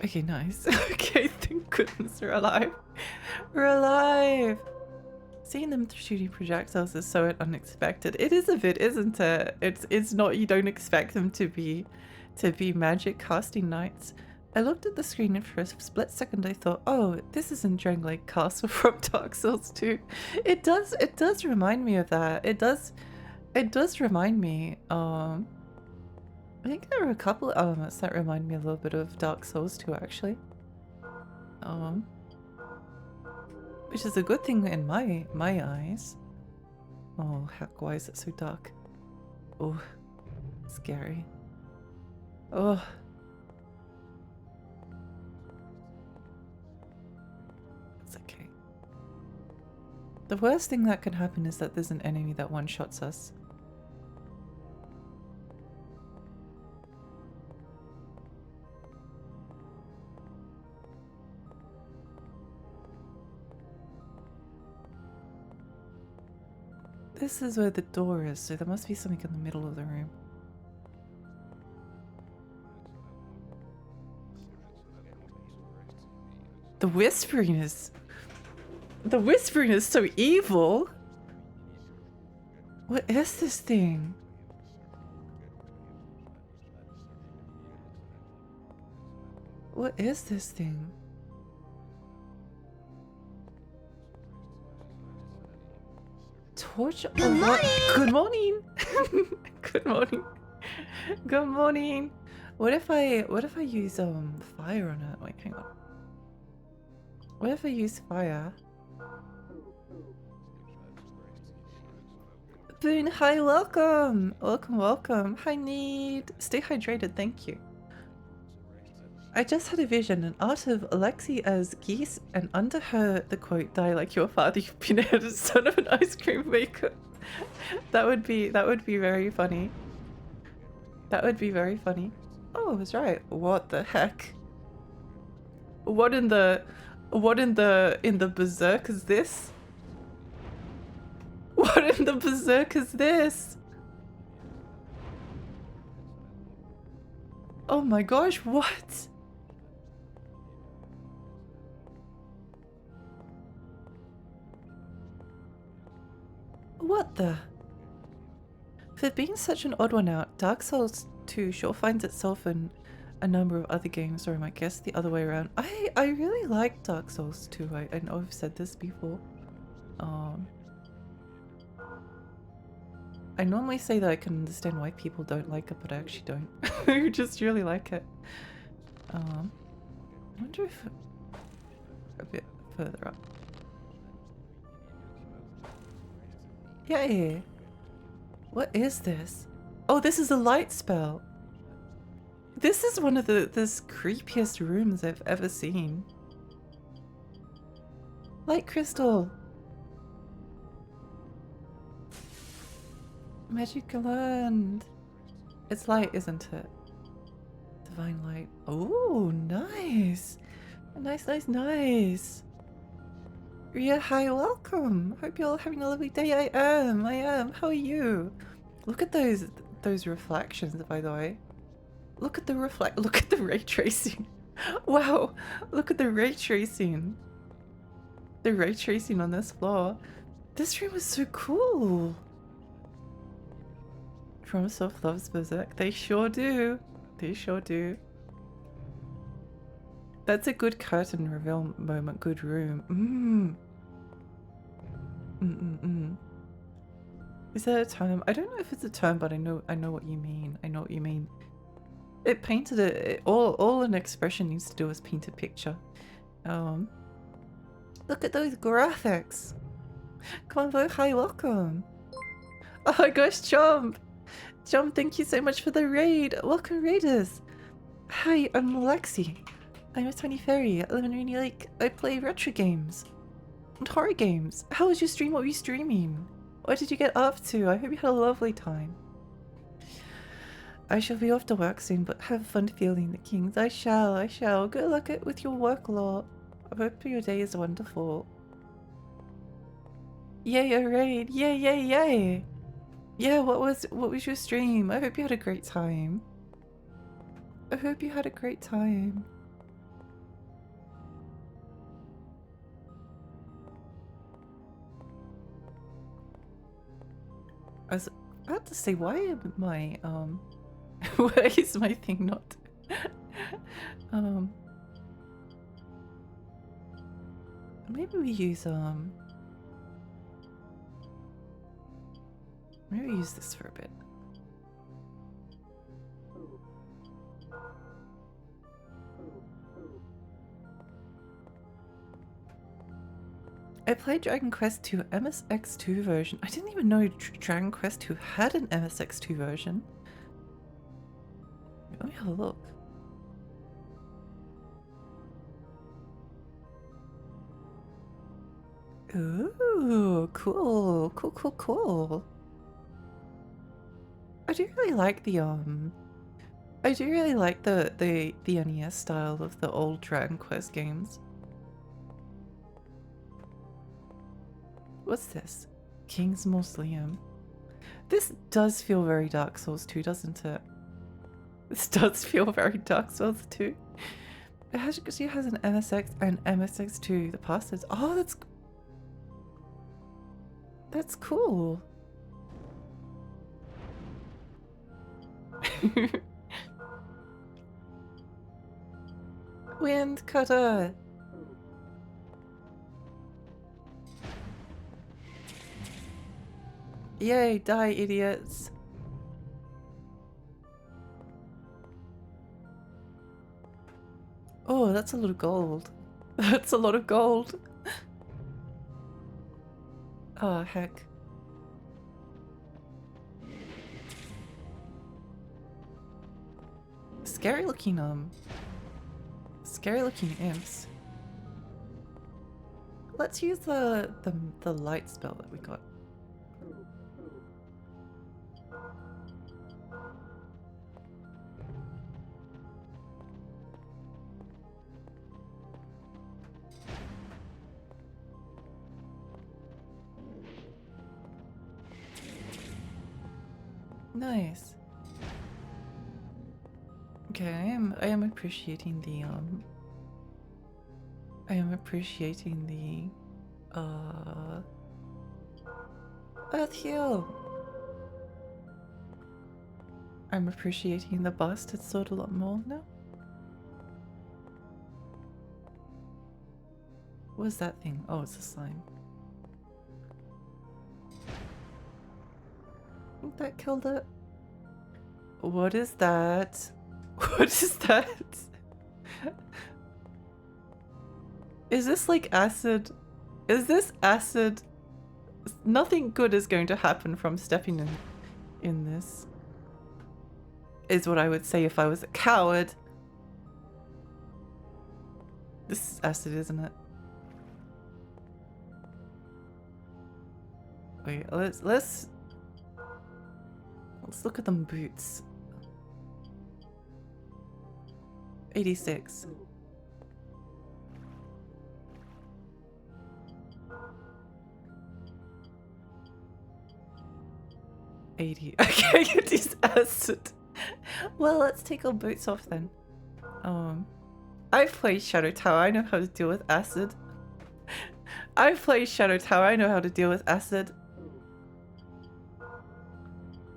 Okay, nice. Okay, thank goodness we're alive. We're alive! Seeing them shooting projectiles is so unexpected. It is a bit, isn't it? It's not, you don't expect them to be to be magic casting knights. I looked at the screen and for a split second I thought, oh, this isn't Drangleic Castle from Dark Souls 2. It does remind me of that. It does remind me. I think there are a couple of elements that remind me a little bit of Dark Souls 2 actually. Which is a good thing in my eyes. Oh heck, why is it so dark? Oh, scary. Oh. It's okay. The worst thing that can happen is that there's an enemy that one-shots us. This is where the door is, so there must be something in the middle of the room. The whispering is... The whispering is so evil! What is this thing? What is this thing? Torch? Good morning! Good morning! Good morning. Good morning. What if I use fire on it? Wait, hang on. What if I use fire? Boone, hi, welcome! Welcome, welcome. Hi, Need. Stay hydrated, thank you. I just had a vision, an art of Alexi as geese, and under her the quote, "Die like your father, you pinheaded son of an ice cream maker." That would be very funny. That would be very funny. Oh, I was right. What the heck? What in the berserk is this? What in the berserk is this? Oh my gosh, what? What the? For being such an odd one out, Dark Souls 2 sure finds itself in a number of other games, or I might guess the other way around. I really like Dark Souls 2. I know I've said this before. I normally say that I can understand why people don't like it, but I actually don't. I just really like it. I wonder if... a bit further up. Yay! What is this? Oh, this is a light spell! This is one of the creepiest rooms I've ever seen. Light crystal! Magic land! It's light, isn't it? Divine light. Oh, nice! Nice, nice, nice! Ria, hi, welcome! Hope you're all having a lovely day. I am. How are you? Look at those reflections, by the way. Look at the ray tracing. Wow, look at the ray tracing. The ray tracing on this floor. This room is so cool. FromSoft loves Berserk. They sure do. They sure do. That's a good curtain reveal moment. Good room. Is that a term? I don't know if it's a term, but I know what you mean. I know what you mean. It painted all an expression needs to do is paint a picture. Look at those graphics. Come on, look. Hi, welcome. Oh my gosh, Jump, thank you so much for the raid. Welcome, raiders. Hi, I'm Alexi. I'm a tiny fairy. I live in Rainy Lake. I play retro games and horror games. How was your stream? What were you streaming? What did you get up to? I hope you had a lovely time. I shall be off to work soon, but have fun feeling the kings. I shall. Good luck with your work lot. I hope your day is wonderful. Yay, a raid. Yay. Yeah, what was your stream? I hope you had a great time. I hope you had a great time. I was about to say, why am I Why is my thing not? Maybe we use maybe we use this for a bit. I played Dragon Quest II MSX2 version. I didn't even know Dragon Quest II had an MSX2 version. Let me have a look. Ooh, cool, cool, cool, cool. I do really like the the NES style of the old Dragon Quest games. What's this? King's Mausoleum. This does feel very Dark Souls 2, doesn't it? This does feel very Dark Souls 2. It has an MSX and MSX2, the passes. Oh, that's cool. Wind cutter. Yay, die, idiots. Oh, that's a lot of gold. That's a lot of gold. Oh, heck. Scary looking imps. Let's use the light spell that we got. Nice. Okay, I am appreciating the Earth Heal. I'm appreciating the bastard sword a lot more now. What was that thing? Oh, it's a slime. I think that killed it. What is that? What is that? Is this like acid? Is this acid? Nothing good is going to happen from stepping in this. Is what I would say if I was a coward. This is acid, isn't it? Wait, let's look at them boots. 86. $80. Okay, it is acid. Well, let's take our boots off then. I've played Shadow Tower. I know how to deal with acid. I've played Shadow Tower. I know how to deal with acid.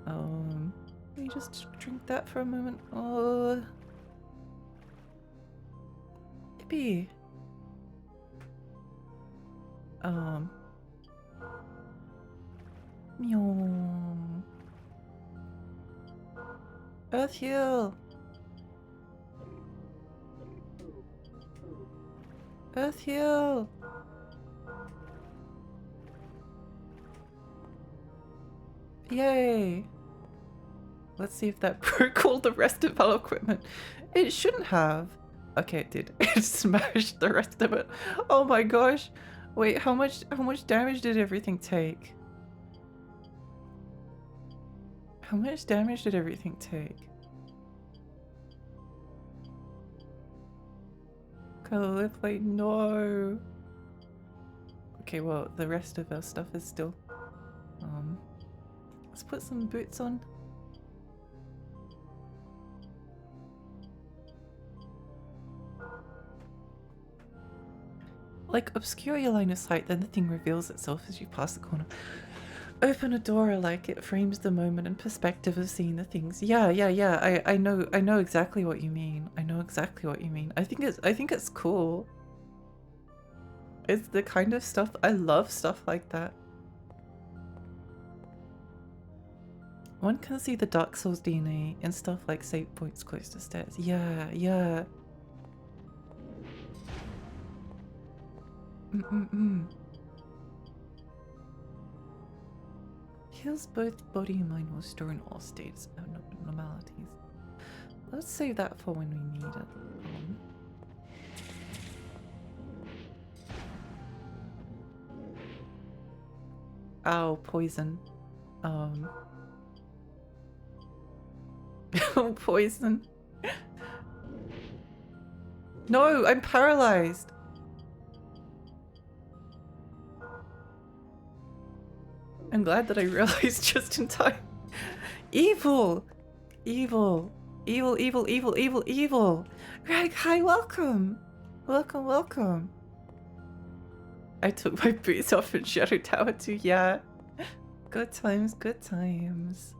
Let me just drink that for a moment. Oh. Yippee. Meow. Earth Heal. Earth Heal. Yay. Let's see if that broke all the rest of our equipment. It shouldn't have. Okay, it did. It smashed the rest of it. Oh my gosh. Wait, how much damage did everything take? How much damage did everything take? Color plate, no. Okay, well, the rest of our stuff is still. Let's put some boots on. Like, obscure your line of sight, then the thing reveals itself as you pass the corner. Open a door like it frames the moment and perspective of seeing the things. Yeah. I know exactly what you mean. I know exactly what you mean. I think it's cool. It's the kind of stuff I love, stuff like that. One can see the Dark Souls DNA and stuff like save points close to stairs. Yeah. Heals both body and mind while storing all states of abnormalities. Let's save that for when we need it. Ow, poison. Oh, poison. No, I'm paralyzed. I'm glad that I realized just in time. Evil! Evil! Evil! Greg, hi, welcome! Welcome. I took my boots off in Shadow Tower too, yeah. Good times. Good times.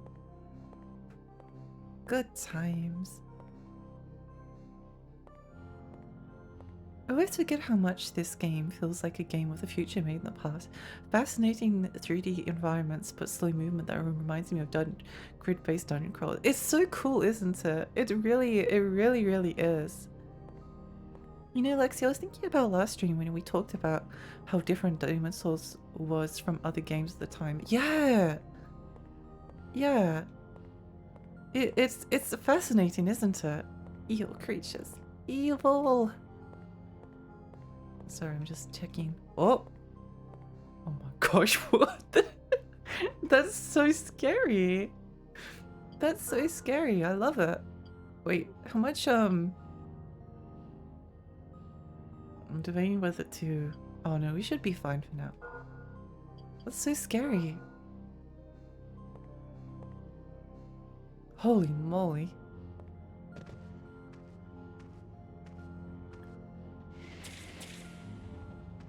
I always forget how much this game feels like a game of the future made in the past. Fascinating 3D environments, but slow movement that reminds me of grid-based dungeon crawlers. It's so cool, isn't it? It really is. You know, Lexi, I was thinking about last stream when we talked about how different Demon's Souls was from other games at the time. Yeah! It's fascinating, isn't it? Evil creatures. Evil! Sorry, I'm just checking. Oh my gosh, what? That's so scary. That's so scary. I love it. Wait, how much, I'm debating whether to... Oh no, we should be fine for now. That's so scary. Holy moly.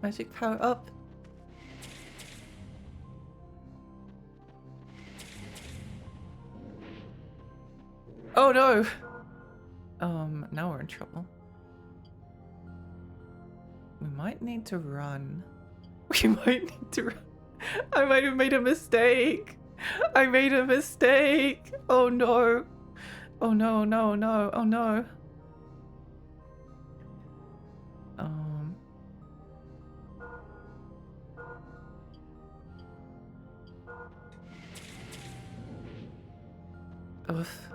Magic power up. Oh no! Now we're in trouble. We might need to run. We might need to run. I might have made a mistake. I made a mistake. Oh no. Oh no, no. Oh no. Oof.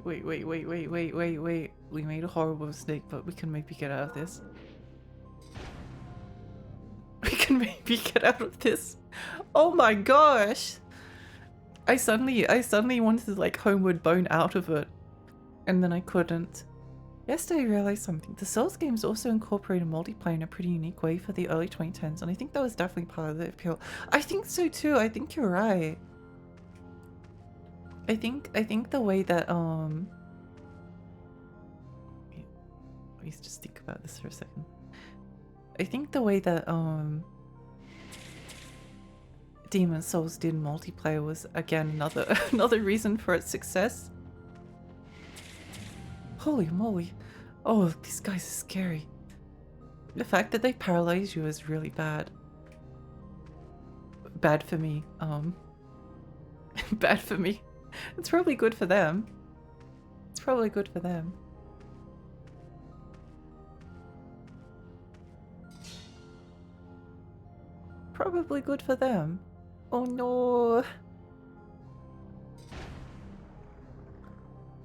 Wait. We made a horrible mistake, but we can maybe get out of this. We can maybe get out of this. Oh my gosh! I suddenly wanted to like homeward bone out of it. And then I couldn't. Yesterday I realized something. The Souls games also incorporated multiplayer in a pretty unique way for the early 2010s, and I think that was definitely part of the appeal. I think so too. I think you're right. I think the way that please just think about this for a second. I think the way that Demon's Souls did multiplayer was again another reason for its success. Holy moly. Oh, these guys are scary. The fact that they paralyze you is really bad. Bad for me. Bad for me. It's probably good for them. It's probably good for them. Probably good for them. Oh no.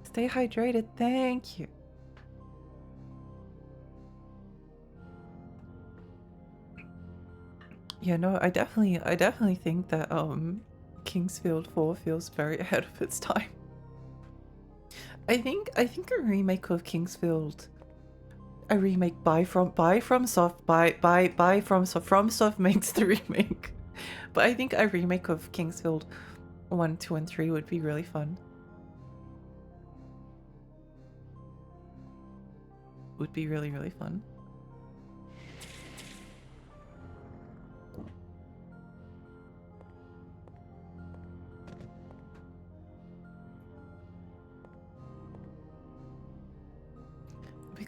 Stay hydrated, thank you. Yeah, no, I definitely think that Kingsfield 4 feels very ahead of its time. I think a remake of Kingsfield, a remake by FromSoft makes the remake. But I think a remake of Kingsfield 1, 2, and 3 would be really fun. Would be really fun.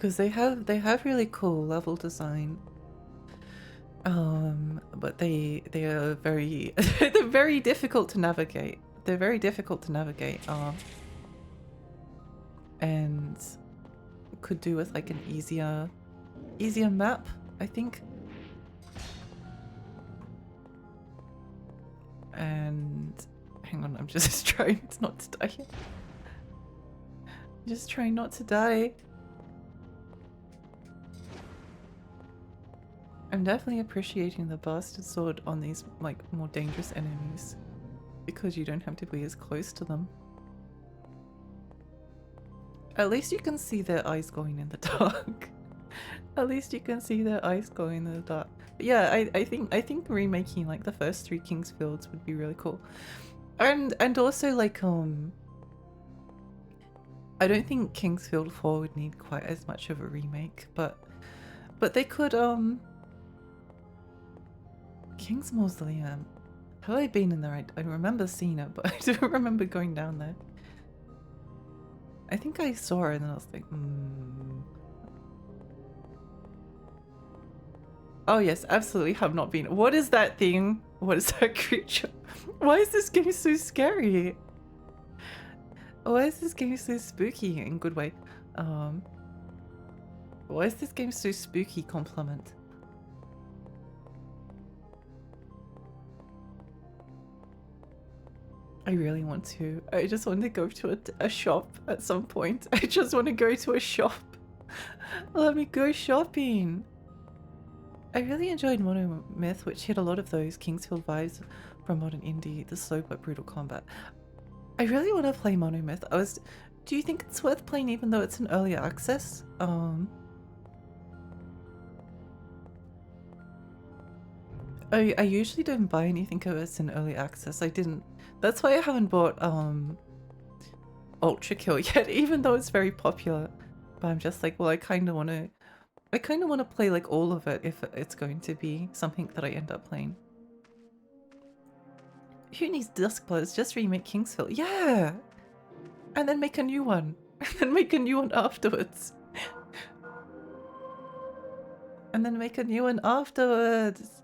because they have really cool level design. But they are very they're very difficult to navigate. They're very difficult to navigate. And could do with like an easier map, I think. And hang on, I'm just trying not to die. Just trying not to die. I'm definitely appreciating the bastard sword on these like more dangerous enemies because you don't have to be as close to them. At least you can see their eyes going in the dark. At least you can see their eyes going in the dark. But yeah, I think remaking like the first 3 Kingsfields would be really cool. And also like I don't think Kingsfield 4 would need quite as much of a remake, but they could King's Mausoleum. Have I been in there? I remember seeing it, but I don't remember going down there. I think I saw it and I was like, Oh yes, absolutely have not been. What is that thing? What is that creature? Why is this game so scary? Why is this game so spooky in a good way? Why is this game so spooky? Compliment. I really want to. I just want to go to a shop at some point. I just want to go to a shop. Let me go shopping. I really enjoyed Mono Myth, which hit a lot of those Kingsfield vibes from modern indie, the slow but brutal combat. I really want to play Mono Myth. Do you think it's worth playing even though it's an early access? I usually don't buy anything if it's in early access. I didn't. That's why I haven't bought Ultra Kill yet, even though it's very popular. But I'm just like, well, I kind of want to play like all of it if it's going to be something that I end up playing. Who needs Duskbloods? Just remake Kingsfield. Yeah! And then make a new one. And then make a new one afterwards. And then make a new one afterwards.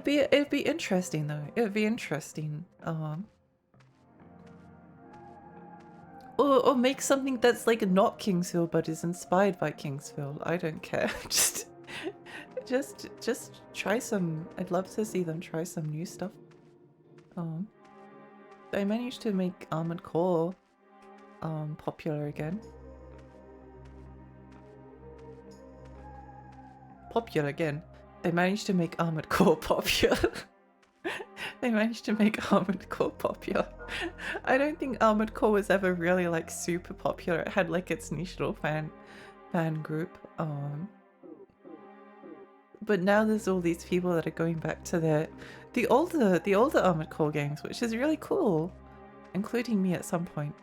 It'd be interesting though. It'd be interesting. Or make something that's like not Kingsfield but is inspired by Kingsfield. I don't care. just try some. I'd love to see them try some new stuff. They managed to make Armored Core popular again. Popular again. They managed to make Armored Core popular. They managed to make Armored Core popular. I don't think Armored Core was ever really like super popular. It had like its niche little fan group. But now there's all these people that are going back to the older Armored Core games, which is really cool, including me at some point.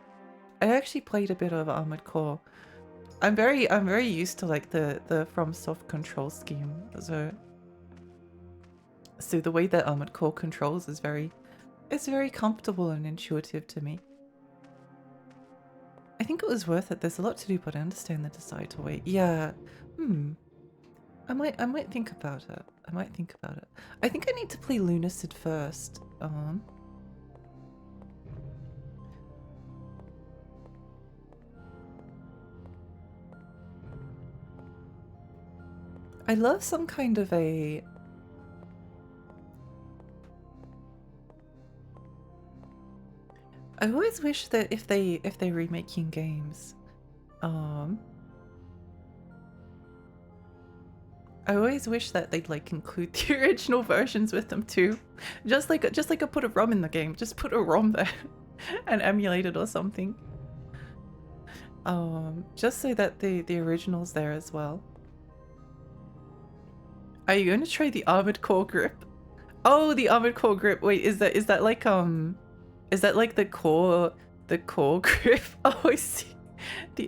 I actually played a bit of Armored Core. I'm very used to like the FromSoft control scheme, so the way that Armored Core controls is very comfortable and intuitive to me. I think it was worth it. There's a lot to do, but I understand the desire to wait. Yeah. I might think about it. I think I need to play Lunacid first. I love some kind of a... I always wish that if they're remaking games, I always wish that they'd like include the original versions with them too. Just like a put a ROM in the game. Just put a ROM there and emulate it or something. Just so that the original's there as well. Are you going to try the Armored Core grip? Oh, the Armored Core grip. Wait, is that like is that like the core grip? Oh, I see. The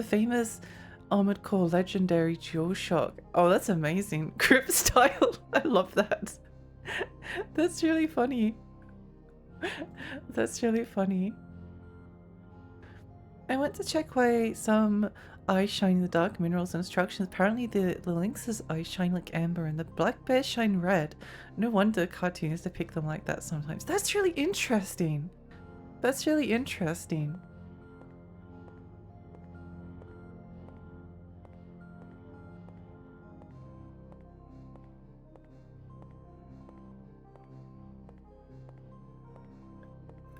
famous Armored Core Legendary DualShock. Oh, that's amazing. Grip style. I love that. That's really funny. That's really funny. I went to check why some eyes shine in the dark, minerals and instructions. Apparently the lynx's eyes shine like amber and the black bears shine red. No wonder cartoons depict them like that sometimes. That's really interesting. That's really interesting.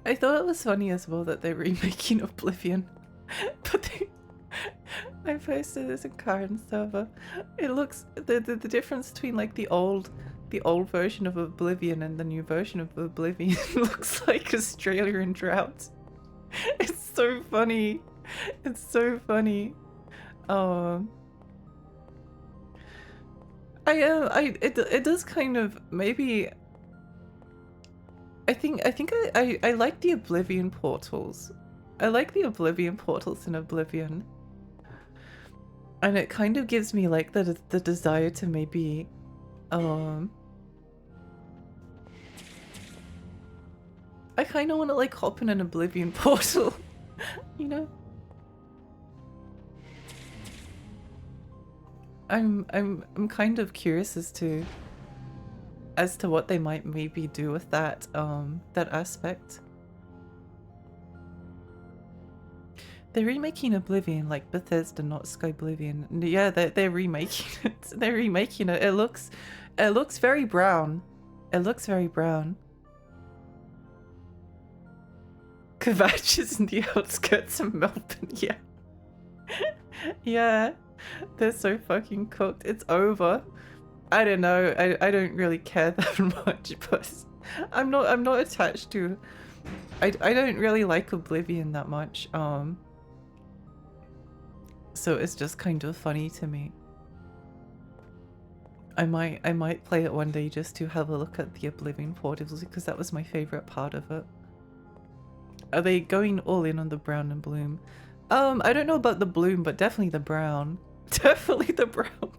I thought it was funny as well that they're remaking Oblivion. But I posted this in Karen's server. It looks the difference between like the old version of Oblivion and the new version of Oblivion looks like Australia in drought. It's so funny. It's so funny. It does kind of maybe. I think I like the Oblivion portals. I like the Oblivion portals in Oblivion. And it kind of gives me like the desire to maybe I kind of want to like hop in an Oblivion portal, you know? I'm kind of curious as to what they might maybe do with that that aspect. They're remaking Oblivion like Bethesda, not Skyblivion. Yeah, they're remaking it. They're remaking it. It looks very brown. It looks very brown. Kvatch is in the outskirts of Melbourne. Yeah. Yeah. They're so fucking cooked. It's over. I don't know. I don't really care that much, but I'm not attached to. I don't really like Oblivion that much. So it's just kind of funny to me. I might play it one day just to have a look at the Oblivion portals because that was my favorite part of it. Are they going all in on the brown and bloom? I don't know about the bloom, but definitely the brown. Definitely the brown.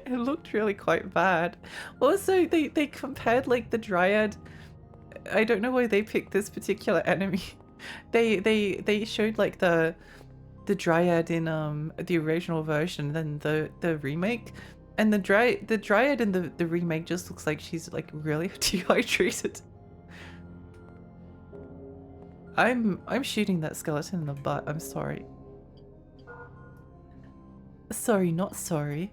It looked really quite bad. Also, they compared like the Dryad. I don't know why they picked this particular enemy. They showed like the Dryad in the original version, then the remake, and the Dryad in the remake just looks like she's like really dehydrated. I'm shooting that skeleton in the butt. I'm sorry. Sorry, not sorry.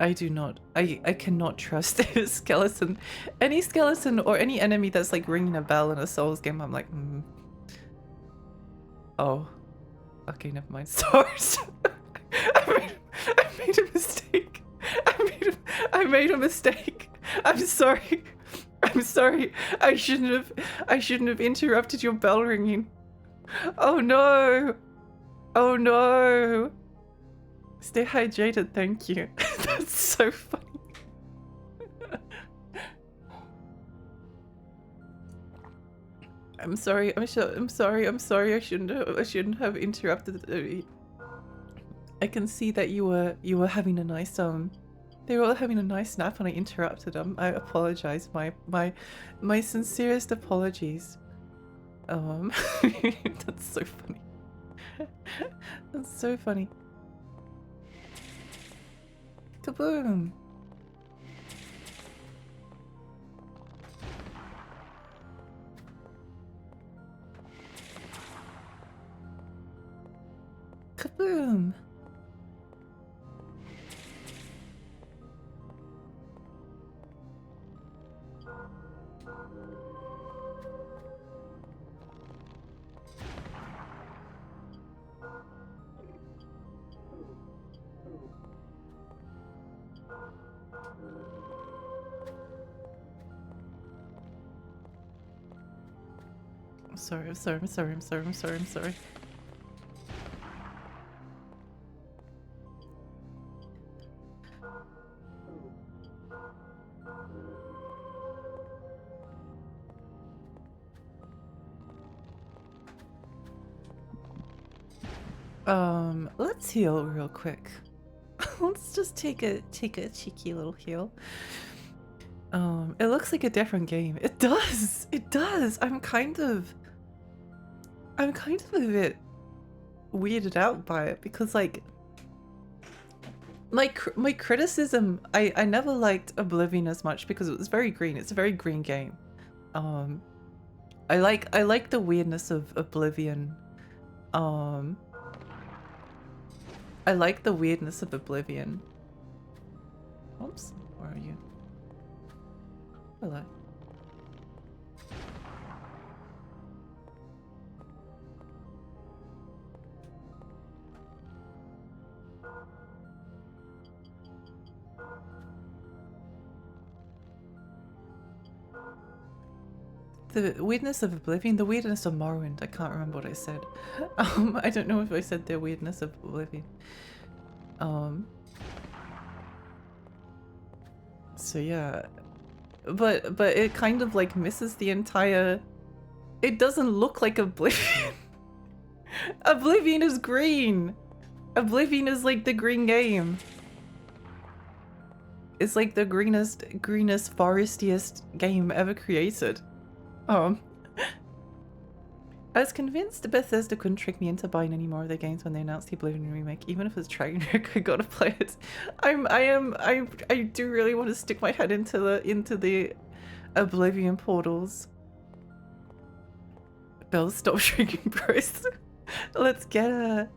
I do not. I cannot trust a skeleton. Any skeleton or any enemy that's like ringing a bell in a Souls game, I'm like, Oh. Okay, never mind. Stars. I made a mistake. I made a mistake. I'm sorry. I'm sorry. I shouldn't have interrupted your bell ringing. Oh no. Oh no. Stay hydrated, thank you. That's so funny. I'm sorry. I'm sorry. I shouldn't have interrupted. I can see that you were having a nice they were all having a nice nap and I interrupted them. I apologize. My sincerest apologies. That's so funny. That's so funny. Kaboom! Kaboom! I'm sorry. Let's heal real quick. Let's just take a cheeky little heal. It looks like a different game. It does. It does. I'm kind of a bit weirded out by it because like my criticism, I never liked Oblivion as much because it was very green. It's a very green game. I like the weirdness of Oblivion. I like the weirdness of Oblivion. Oops, where are you? Hello. The weirdness of Oblivion, the weirdness of Morrowind. I can't remember what I said. I don't know if I said the weirdness of Oblivion. So yeah, but it kind of like misses the entire. It doesn't look like Oblivion. Oblivion is green. Oblivion is like the green game. It's like the greenest, forestiest game ever created. I was convinced Bethesda couldn't trick me into buying any more of their games when they announced the Oblivion remake, even if it's train wreck. I gotta play it. I do really want to stick my head into the Oblivion portals. Bell, stop drinking, bros. Let's get a.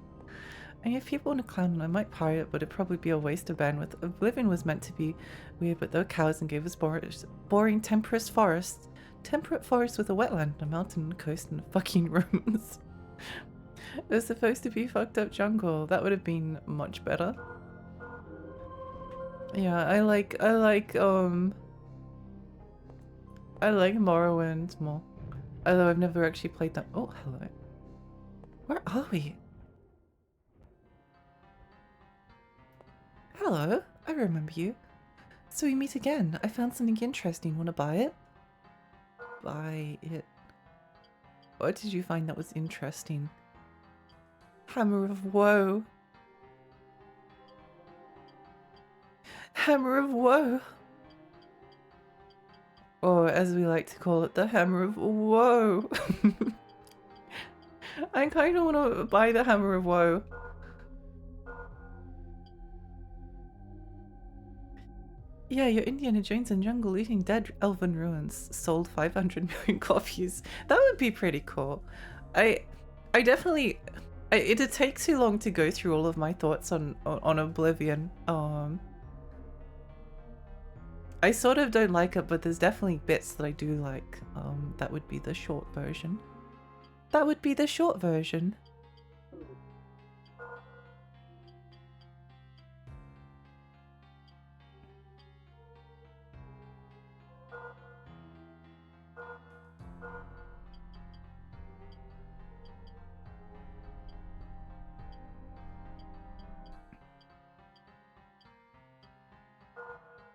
And if people want to clown, I might pirate it, but it'd probably be a waste of bandwidth. Oblivion was meant to be weird, but there were cows and gave us boring temperate forests. Temperate forest with a wetland, a mountain, a coast, and fucking ruins. It was supposed to be fucked up jungle. That would have been much better. Yeah, I like Morrowind more. Although I've never actually played that. Oh, hello. Where are we? Hello, I remember you. So we meet again. I found something interesting. Want to buy it? Buy it. What did you find that was interesting? Hammer of Woe. Hammer of Woe. Or as we like to call it, the Hammer of Woe. I kind of want to buy the Hammer of Woe. Yeah, you're Indiana Jones in jungle eating dead elven ruins. Sold 500 million copies. That would be pretty cool. I definitely. It'd take too long to go through all of my thoughts on Oblivion. I sort of don't like it, but there's definitely bits that I do like. That would be the short version. That would be the short version.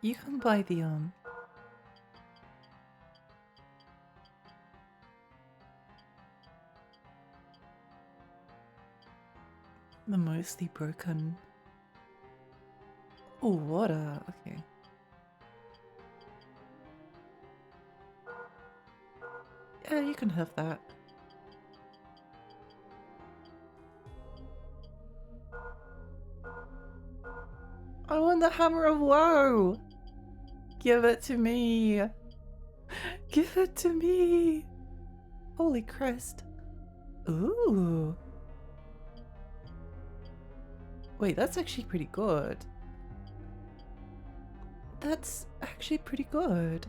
You can buy the mostly broken. Oh, water. Okay. Yeah, you can have that. I want the Hammer of Woe! Give it to me! Give it to me! Holy Christ. Ooh. Wait, that's actually pretty good. That's actually pretty good.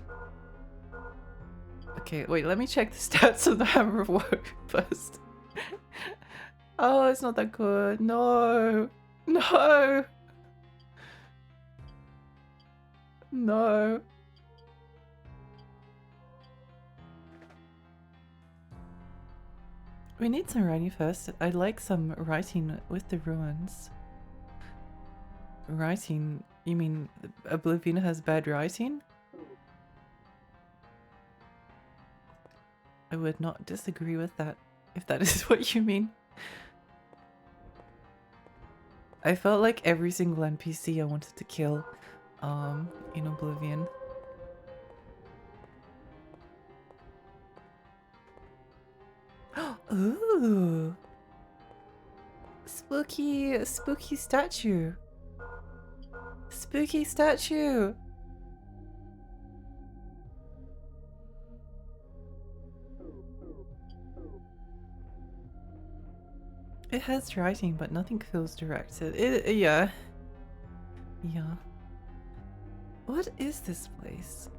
Okay, wait, let me check the stats of the Hammer of Woe first. Oh, it's not that good. No! No! No. We need some writing first. I'd like some writing with the ruins. Writing? You mean Oblivion has bad writing? I would not disagree with that, if that is what you mean. I felt like every single NPC I wanted to kill, in Oblivion. Ooh! Spooky, spooky statue. Spooky statue. It has writing, but nothing feels directed. Yeah. Yeah. What is this place?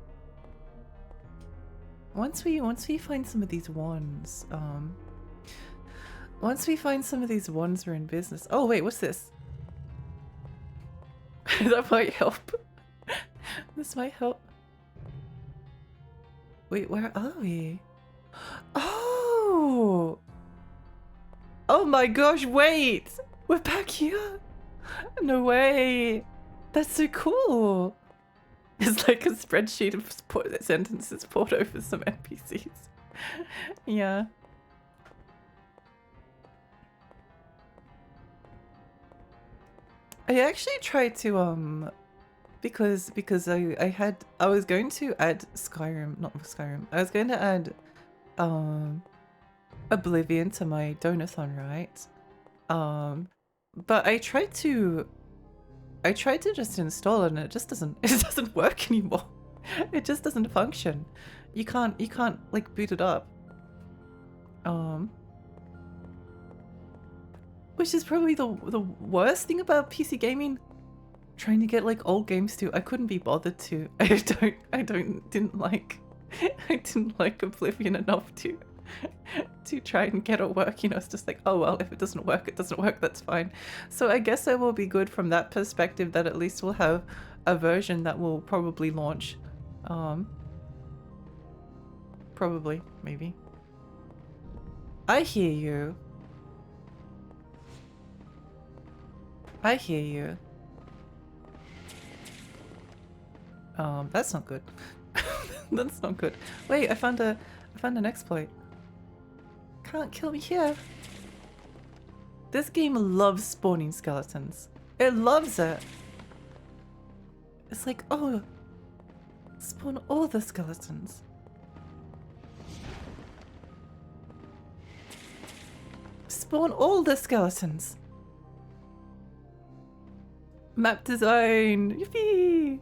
Once we find some of these wands, once we find some of these wands, we're in business. Oh wait, what's this? That might help. This might help. Wait, where are we? Oh! Oh my gosh, wait! We're back here! No way! That's so cool! It's like a spreadsheet of sentences poured over some NPCs. Yeah. I actually tried to because I was going to add Skyrim, not Skyrim. I was going to add Oblivion to my donathon, right? But I tried to just install it and it just doesn't work anymore. It just doesn't function. You can't like boot it up. Which is probably the worst thing about PC gaming. Trying to get like old games too. I couldn't be bothered to. I didn't like Oblivion enough to try and get it work. You know, it's just like, oh well, if it doesn't work, it doesn't work, that's fine. So I guess it will be good from that perspective that at least we'll have a version that will probably launch. Probably, maybe. I hear you. I hear you. That's not good. That's not good. Wait, I found an exploit. Can't kill me here. This game loves spawning skeletons. It loves it. It's like, oh, spawn all the skeletons. Spawn all the skeletons. Map design. Yippee!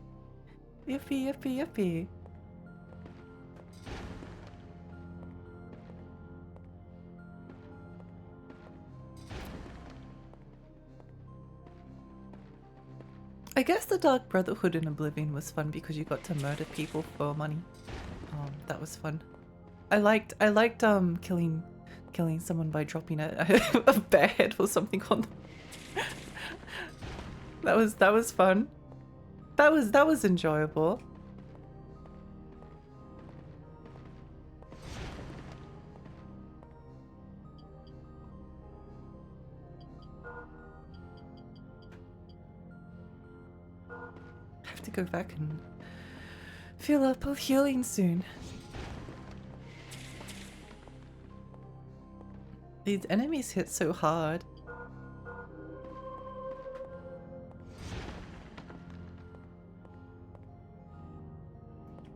Yippee, yippee, yippee. I guess the Dark Brotherhood in Oblivion was fun because you got to murder people for money. That was fun. I liked killing someone by dropping a bear head or something on them. That was fun. That was enjoyable. I have to go back and fill up with healing soon. These enemies hit so hard.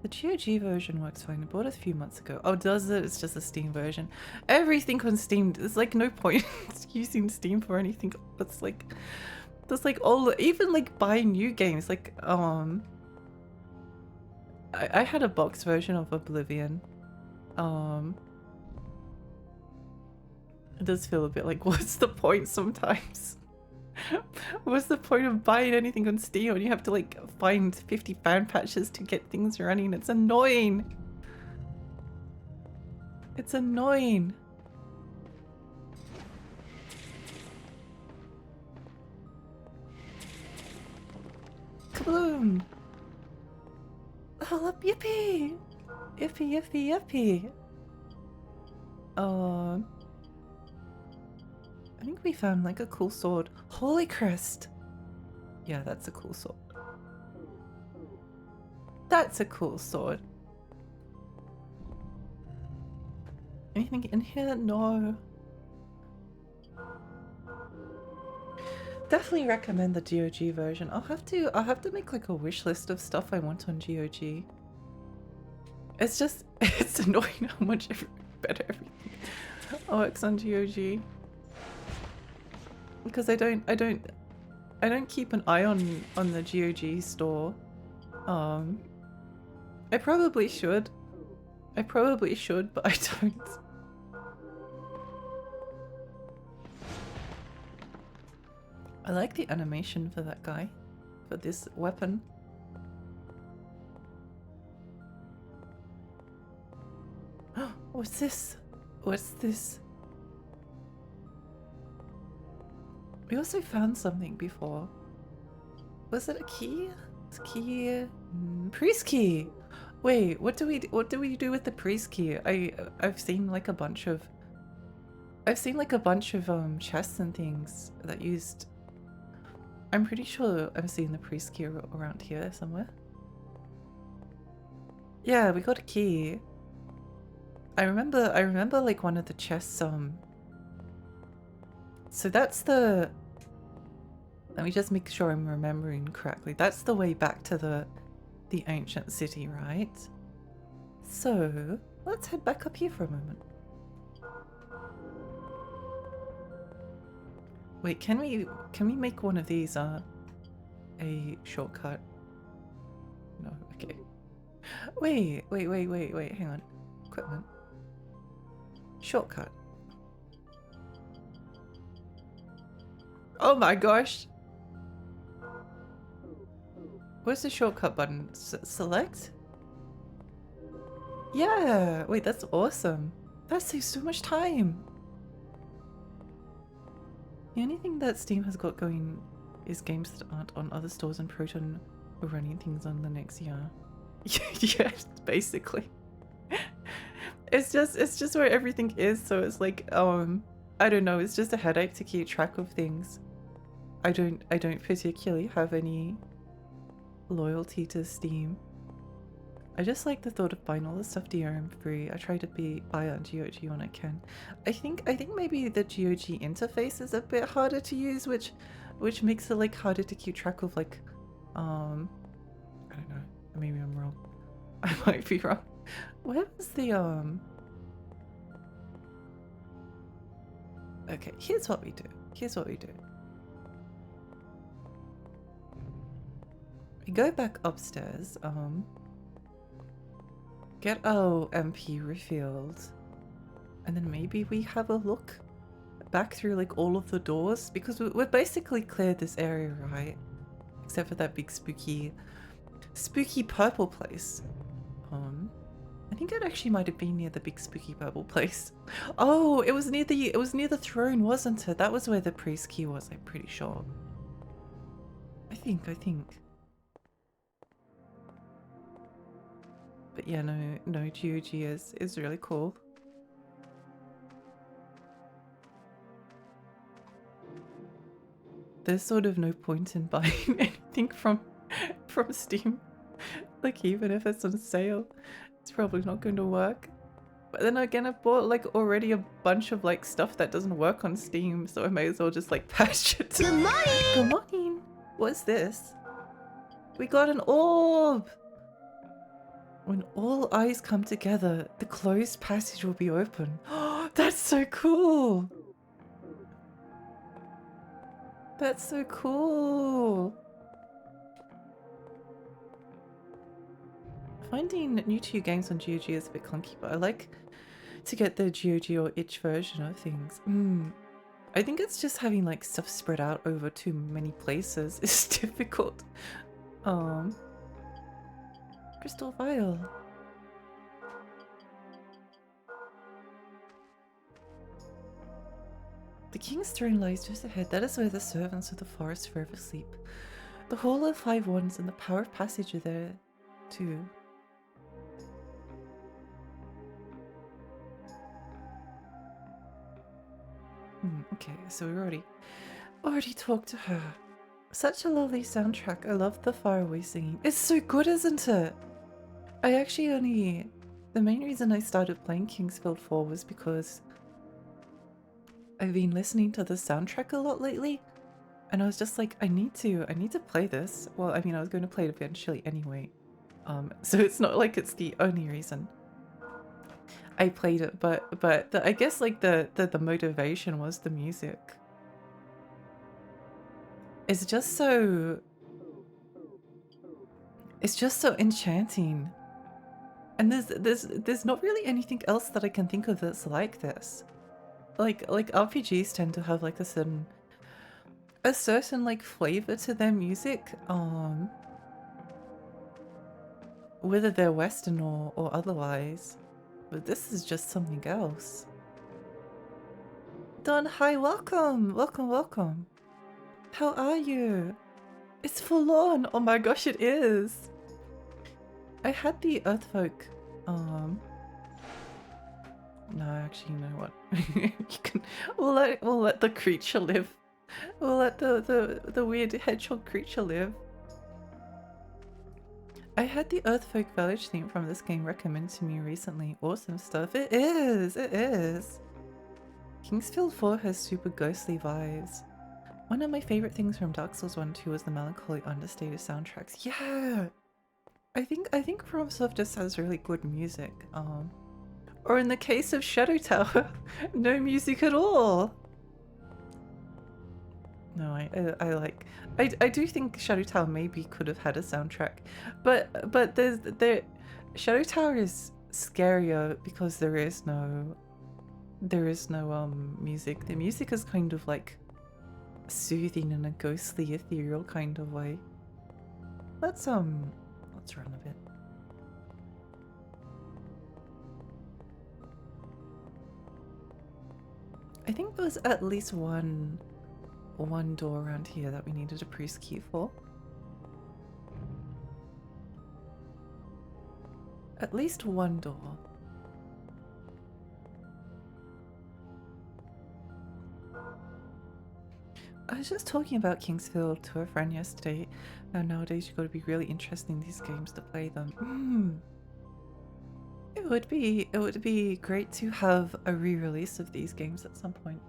The GOG version works fine. I bought it a few months ago. Oh, does it? It's just a Steam version. Everything on Steam, there's like no point using Steam for anything. That's like all, even like buying new games. Like, I had a box version of Oblivion. It does feel a bit like, what's the point sometimes? What's the point of buying anything on Steam when you have to like find 50 fan patches to get things running? It's annoying. It's annoying. Kabloom! Level up, yippee! Yippee, yippee, yippee! I think we found like a cool sword. Holy crest! Yeah, that's a cool sword. That's a cool sword. Anything in here? No. definitely recommend the GOG version. I'll have to make like a wish list of stuff I want on GOG. It's just it's annoying how much better everything works on GOG. Because I don't keep an eye on the GOG store. I probably should. But I don't. I like the animation for that guy, for this weapon. What's this? What's this? We also found something before. Was it a key? It's a key. Priest key. Wait, what do we do with the priest key? I've seen like a bunch of chests and things that used. I'm pretty sure I've seen the priest key around here somewhere. Yeah, we got a key. I remember like one of the chests. So that's the. Let me just make sure I'm remembering correctly. That's the way back to the ancient city, right? So let's head back up here for a moment. Wait, can we make one of these a shortcut? No, okay. Wait, hang on. Equipment. Shortcut. Oh my gosh! Where's the shortcut button? Select? Yeah! Wait, that's awesome. That saves so much time. The only thing that Steam has got going is games that aren't on other stores, and Proton are running things on the next year. Yes, basically. It's just where everything is, so it's like, I don't know, it's just a headache to keep track of things. I don't particularly have any loyalty to Steam. I just like the thought of buying all the stuff DRM free. I try to buy it on GOG when I can. I think maybe the GOG interface is a bit harder to use, which makes it like harder to keep track of, like, I don't know. Maybe I'm wrong. I might be wrong. Where was the Okay, here's what we do. We go back upstairs, get our MP refilled, and then maybe we have a look back through like all of the doors, because we've basically cleared this area, right? Except for that big spooky purple place. I think it actually might have been near the big spooky purple place. Oh, it was near the throne, wasn't it? That was where the priest key was, I'm pretty sure. I think. But yeah, no, GOG is really cool. There's sort of no point in buying anything from Steam. Like, even if it's on sale, it's probably not going to work. But then again, I've bought like already a bunch of like stuff that doesn't work on Steam, so I may as well just like patch it. Good morning! Good morning! What's this? We got an orb! When all eyes come together, the closed passage will be open. Oh, that's so cool! That's so cool! Finding new to you games on GOG is a bit clunky, but I like to get the GOG or itch version of things. I think it's just having like stuff spread out over too many places is difficult. Crystal vial. The king's throne lies just ahead. That is where the servants of the forest forever sleep. The Hall of Five Wands and the Power of Passage are there too. Okay, so we already talked to her. Such a lovely soundtrack. I love the faraway singing. It's so good, isn't it? I actually the main reason I started playing Kingsfield 4 was because I've been listening to the soundtrack a lot lately, And I was just like, I need to play this. Well, I mean, I was going to play it eventually anyway. So it's not like it's the only reason I played it, but I guess like the motivation was the music. It's just so enchanting. And there's not really anything else that I can think of that's like this. Like RPGs tend to have like a certain like flavor to their music, whether they're Western or otherwise. But this is just something else. Don, hi, welcome, welcome. How are you? It's forlorn. Oh my gosh, it is. I had the Earthfolk. No, actually, you know what? You can. We'll let the creature live. We'll let the weird hedgehog creature live. I had the Earthfolk Village theme from this game recommended to me recently. Awesome stuff. It is. It is. Kingsfield 4 has super ghostly vibes. One of my favorite things from Dark Souls 1 and 2 was the melancholy, understated soundtracks. Yeah. I think FromSoft just has really good music. Or in the case of Shadow Tower, no music at all. No, I do think Shadow Tower maybe could have had a soundtrack, but Shadow Tower is scarier because there is no music. The music is kind of like soothing in a ghostly, ethereal kind of way. Let's run a bit. I think there was at least one door around here that we needed a priest key for. At least one door. I was just talking about Kingsfield to a friend yesterday. Nowadays you gotta be really interested in these games to play them. It would be great to have a re-release of these games at some point.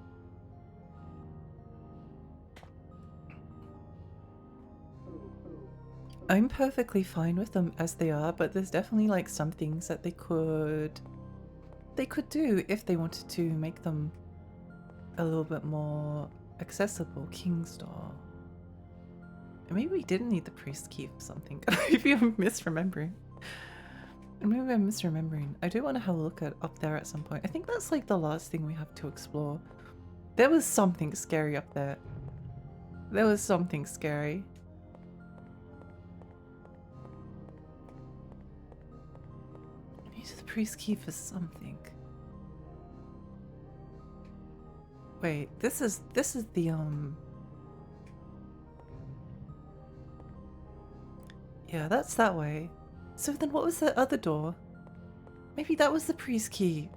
I'm perfectly fine with them as they are, but there's definitely like some things that they could do if they wanted to make them a little bit more accessible. Kingsdoor. Maybe we didn't need the priest key for something. Maybe I'm misremembering. Maybe I'm misremembering. I do want to have a look at up there at some point. I think that's like the last thing we have to explore. There was something scary up there. There was something scary. I need the priest key for something. Wait, this is the yeah, that's that way. So then what was the other door? Maybe that was the priest key.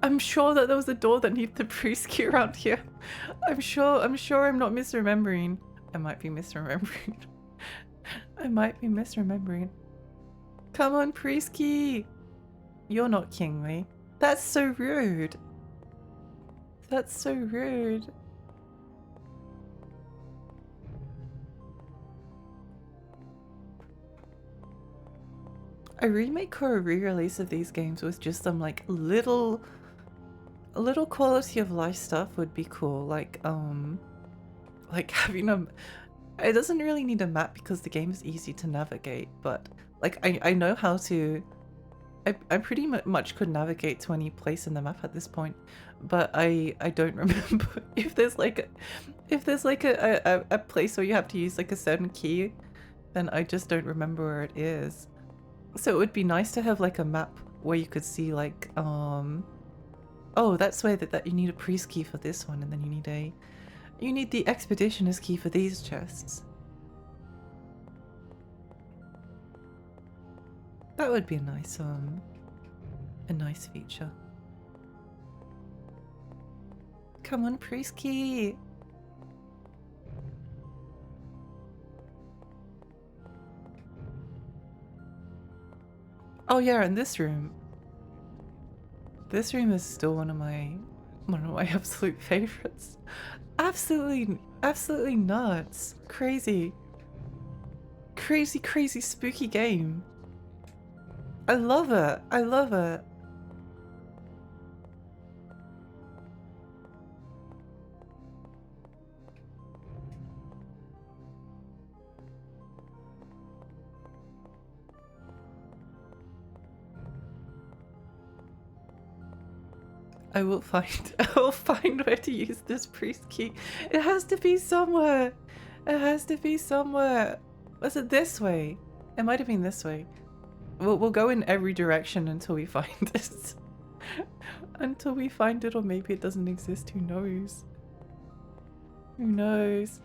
I'm sure that there was a door that needed the priest key around here. I'm sure I'm not misremembering. I might be misremembering. I might be misremembering. Come on, priest key. You're not kingly. That's so rude. That's so rude. A remake or a re-release of these games with just some like little quality of life stuff would be cool. Like having it doesn't really need a map because the game is easy to navigate, but like I know how to. I pretty much could navigate to any place in the map at this point, but I don't remember if there's like a place where you have to use like a certain key, then I just don't remember where it is. So it would be nice to have like a map where you could see like oh, that's where that you need a priest key for this one, and then you need the expeditioner's key for these chests. That would be a nice feature. Come on, priest key. Oh yeah, and this room. This room is still one of my absolute favorites. absolutely nuts. Crazy. Crazy spooky game. I love it. I love it. I will find where to use this priest key. It has to be somewhere. It has to be somewhere. Was it this way? It might have been this way. We'll go in every direction until we find it. Until we find it, or maybe it doesn't exist. Who knows? Who knows?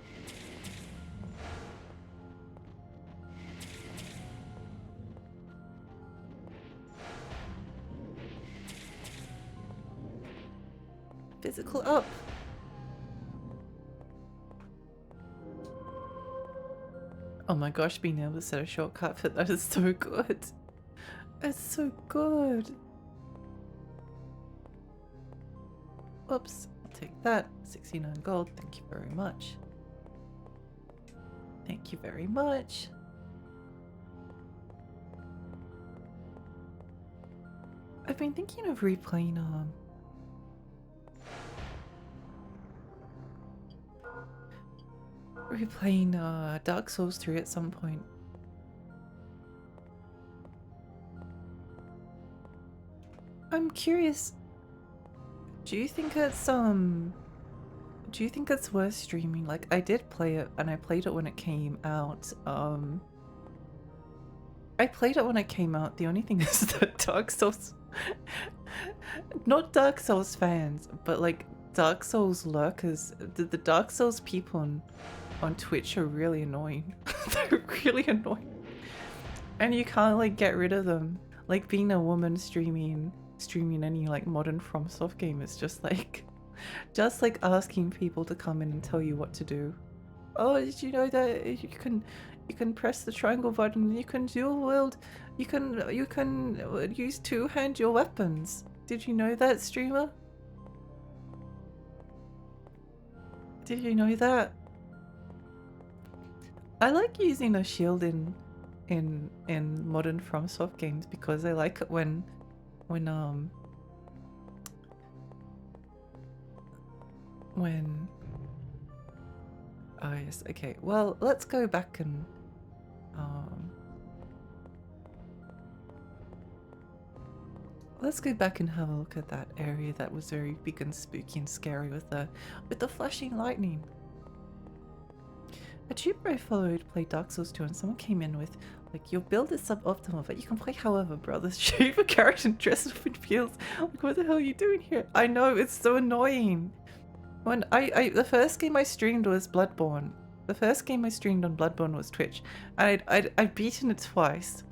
Physical up. Oh my gosh, being able to set a shortcut for that is so good. It's so good. Oops, I'll take that. 69 gold, thank you very much. Thank you very much. I've been thinking of replaying Dark Souls 3 at some point. I'm curious, do you think it's worth streaming? Like, I did play it, and I played it when it came out. I played it when it came out. The only thing is that Dark Souls not Dark Souls fans, but like Dark Souls lurkers, the Dark Souls people on Twitch are really annoying. They're really annoying. And you can't like get rid of them. Like being a woman streaming any like modern FromSoft game is just like asking people to come in and tell you what to do. Oh, did you know that you can press the triangle button and you can dual wield, you can use two-hand your weapons. Did you know that, streamer? Did you know that? I like using a shield in modern FromSoft games because I like it when oh yes, okay. Well, let's go back and have a look at that area that was very big and spooky and scary with the flashing lightning. A tuber I followed played Dark Souls 2 and someone came in with like, your build is suboptimal, but you can play however, brothers. Shave a character and dress up in fields. Like, what the hell are you doing here? I know, it's so annoying. When the first game I streamed was Bloodborne. The first game I streamed on Bloodborne was Twitch. And I'd beaten it twice.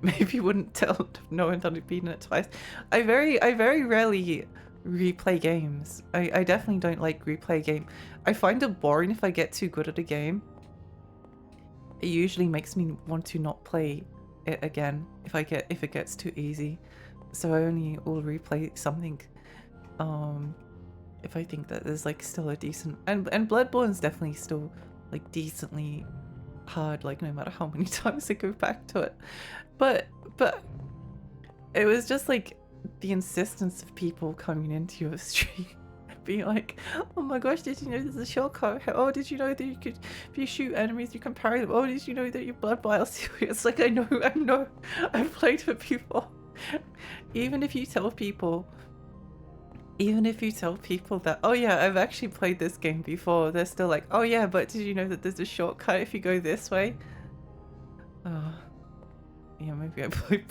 Maybe you wouldn't tell no one that I'd beaten it twice. I very rarely replay games. I definitely don't like replay game. I find it boring if I get too good at a game. It usually makes me want to not play it again if it gets too easy. So I only will replay something if I think that there's like still a decent and Bloodborne's definitely still like decently hard, like no matter how many times I go back to it. But it was just like the insistence of people coming into your stream being like, oh my gosh, did you know there's a shortcut? Oh, did you know that you could, if you shoot enemies, you can parry them? Oh, did you know that your blood vials? It's like, I know, I've played it before. Even if you tell people that, oh yeah, I've actually played this game before, they're still like, oh yeah, but did you know that there's a shortcut if you go this way? Yeah, maybe I play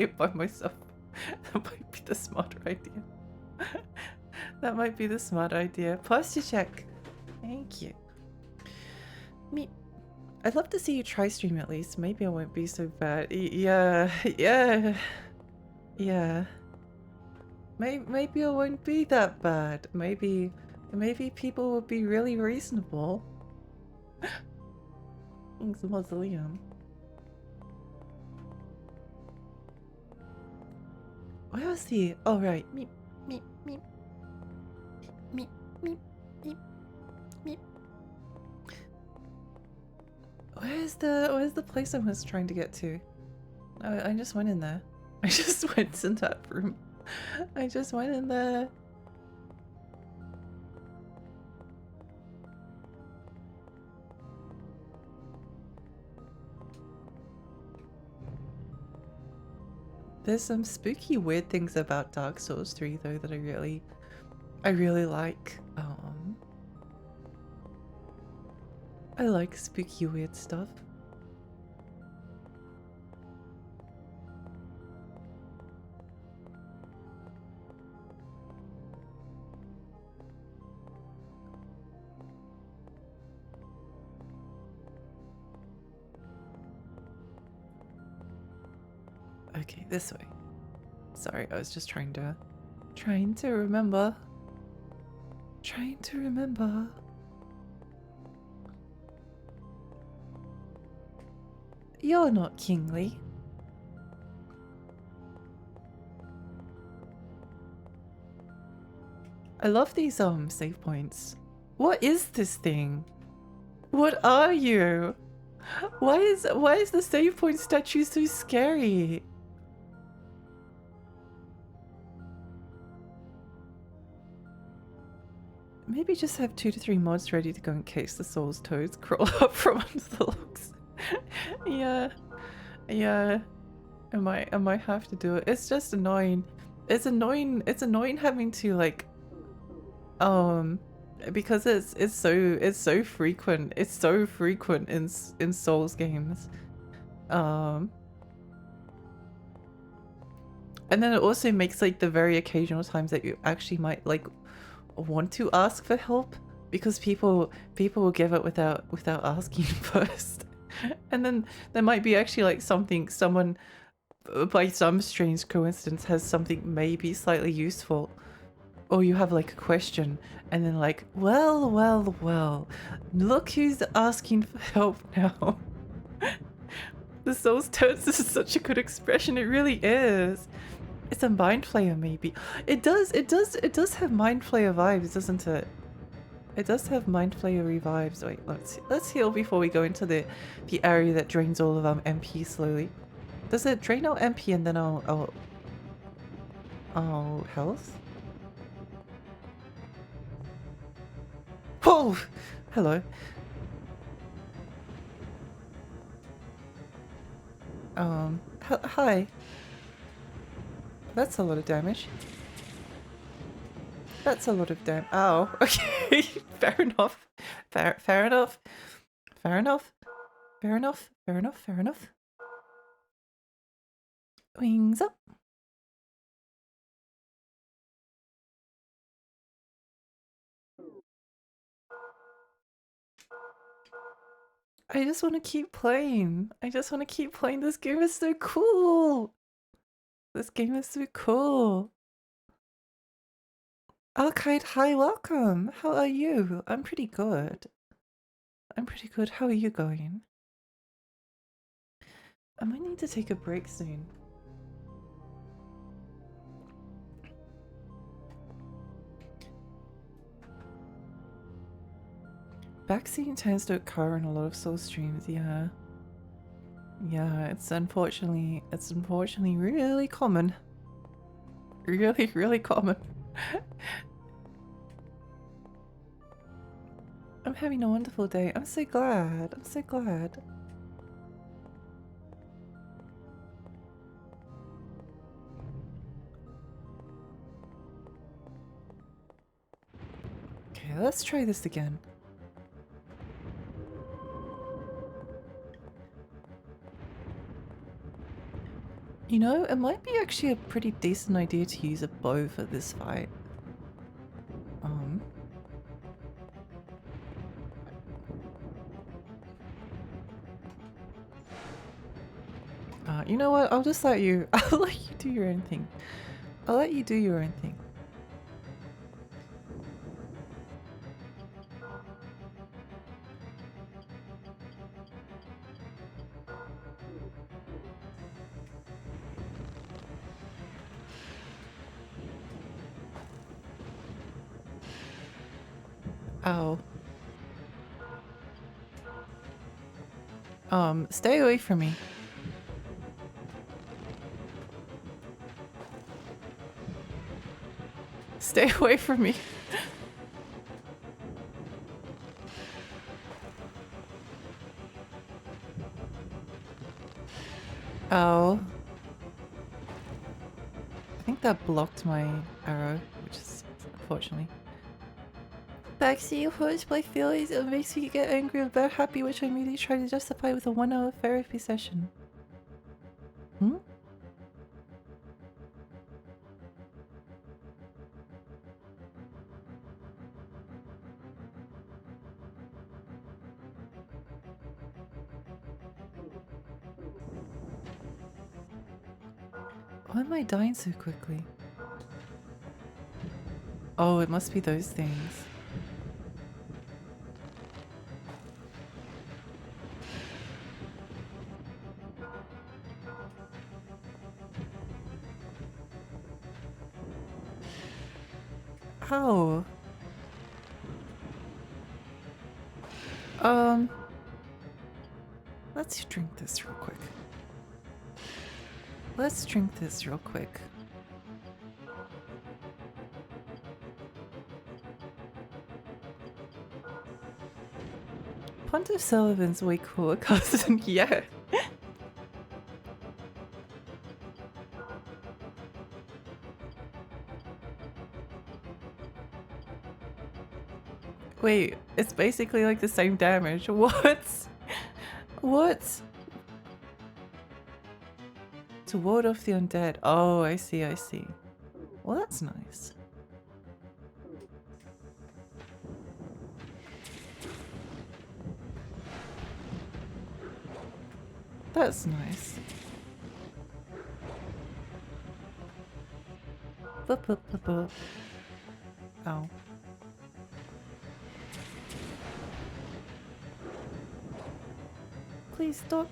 it by myself. That might be the smarter idea. That might be the smart idea. Posture check. Thank you. I'd love to see you try stream at least. Maybe I won't be so bad. Yeah. Maybe I won't be that bad. Maybe people will be really reasonable. It's a mausoleum. Where was he? Oh right. Meep. Where's the place I was trying to get to? I just went in there. I just went in that room. I just went in there. There's some spooky weird things about Dark Souls 3 though that I really like. I like spooky weird stuff. Okay, this way. Sorry, I was just trying to remember. Trying to remember. You're not kingly. I love these save points. What is this thing? What are you? Why is the save point statue so scary? Maybe just have 2 to 3 mods ready to go in case the Souls toads crawl up from under the logs. Yeah. I might have to do it. It's just annoying. It's annoying having to like because it's so frequent. It's so frequent in Souls games. And then it also makes like the very occasional times that you actually might like want to ask for help because people will give it without asking first. And then there might be actually like someone by some strange coincidence has something maybe slightly useful, or you have like a question and then like, well, look who's asking for help now. The Souls Toads is such a good expression. It really is. It's a mind flayer maybe. It does have mind flayer vibes, doesn't it? It does have mind flayery vibes. Wait, let's heal before we go into the area that drains all of our MP slowly. Does it drain our MP and then our health? Whoa! Hello. Hi. That's a lot of damage. That's a lot of damage. Ow. Okay. Fair enough. Fair enough. Fair enough. Fair enough. Fair enough. Fair enough. Wings up. I just want to keep playing. I just want to keep playing. This game is so cool. This game is so cool. Alkite, hi, welcome. How are you? I'm pretty good. I'm pretty good. How are you going? I might need to take a break soon. Backseat turns to occur in a lot of Soul streams, yeah. Yeah, it's unfortunately really common. Really common. I'm having a wonderful day. I'm so glad. I'm so glad. Okay, let's try this again. You know, it might be actually a pretty decent idea to use a bow for this fight. You know what? I'll just let you. I'll let you do your own thing. I'll let you do your own thing. Ow. Stay away from me. Stay away from me. Oh. I think that blocked my arrow, which is unfortunately. Backseat hurts my feelings. It makes me get angry or bad happy, which I immediately try to justify with a 1-hour therapy session. Hmm? Why am I dying so quickly? Oh, it must be those things. Ow. Let's drink this real quick. Let's drink this real quick. Pontiff Sullivan's way cooler cousin, yeah. Wait, it's basically like the same damage. What? What? To ward off the undead. Oh, I see, I see. Well, that's nice. That's nice. Bup, bup, bup, bup. Ow. Please stop.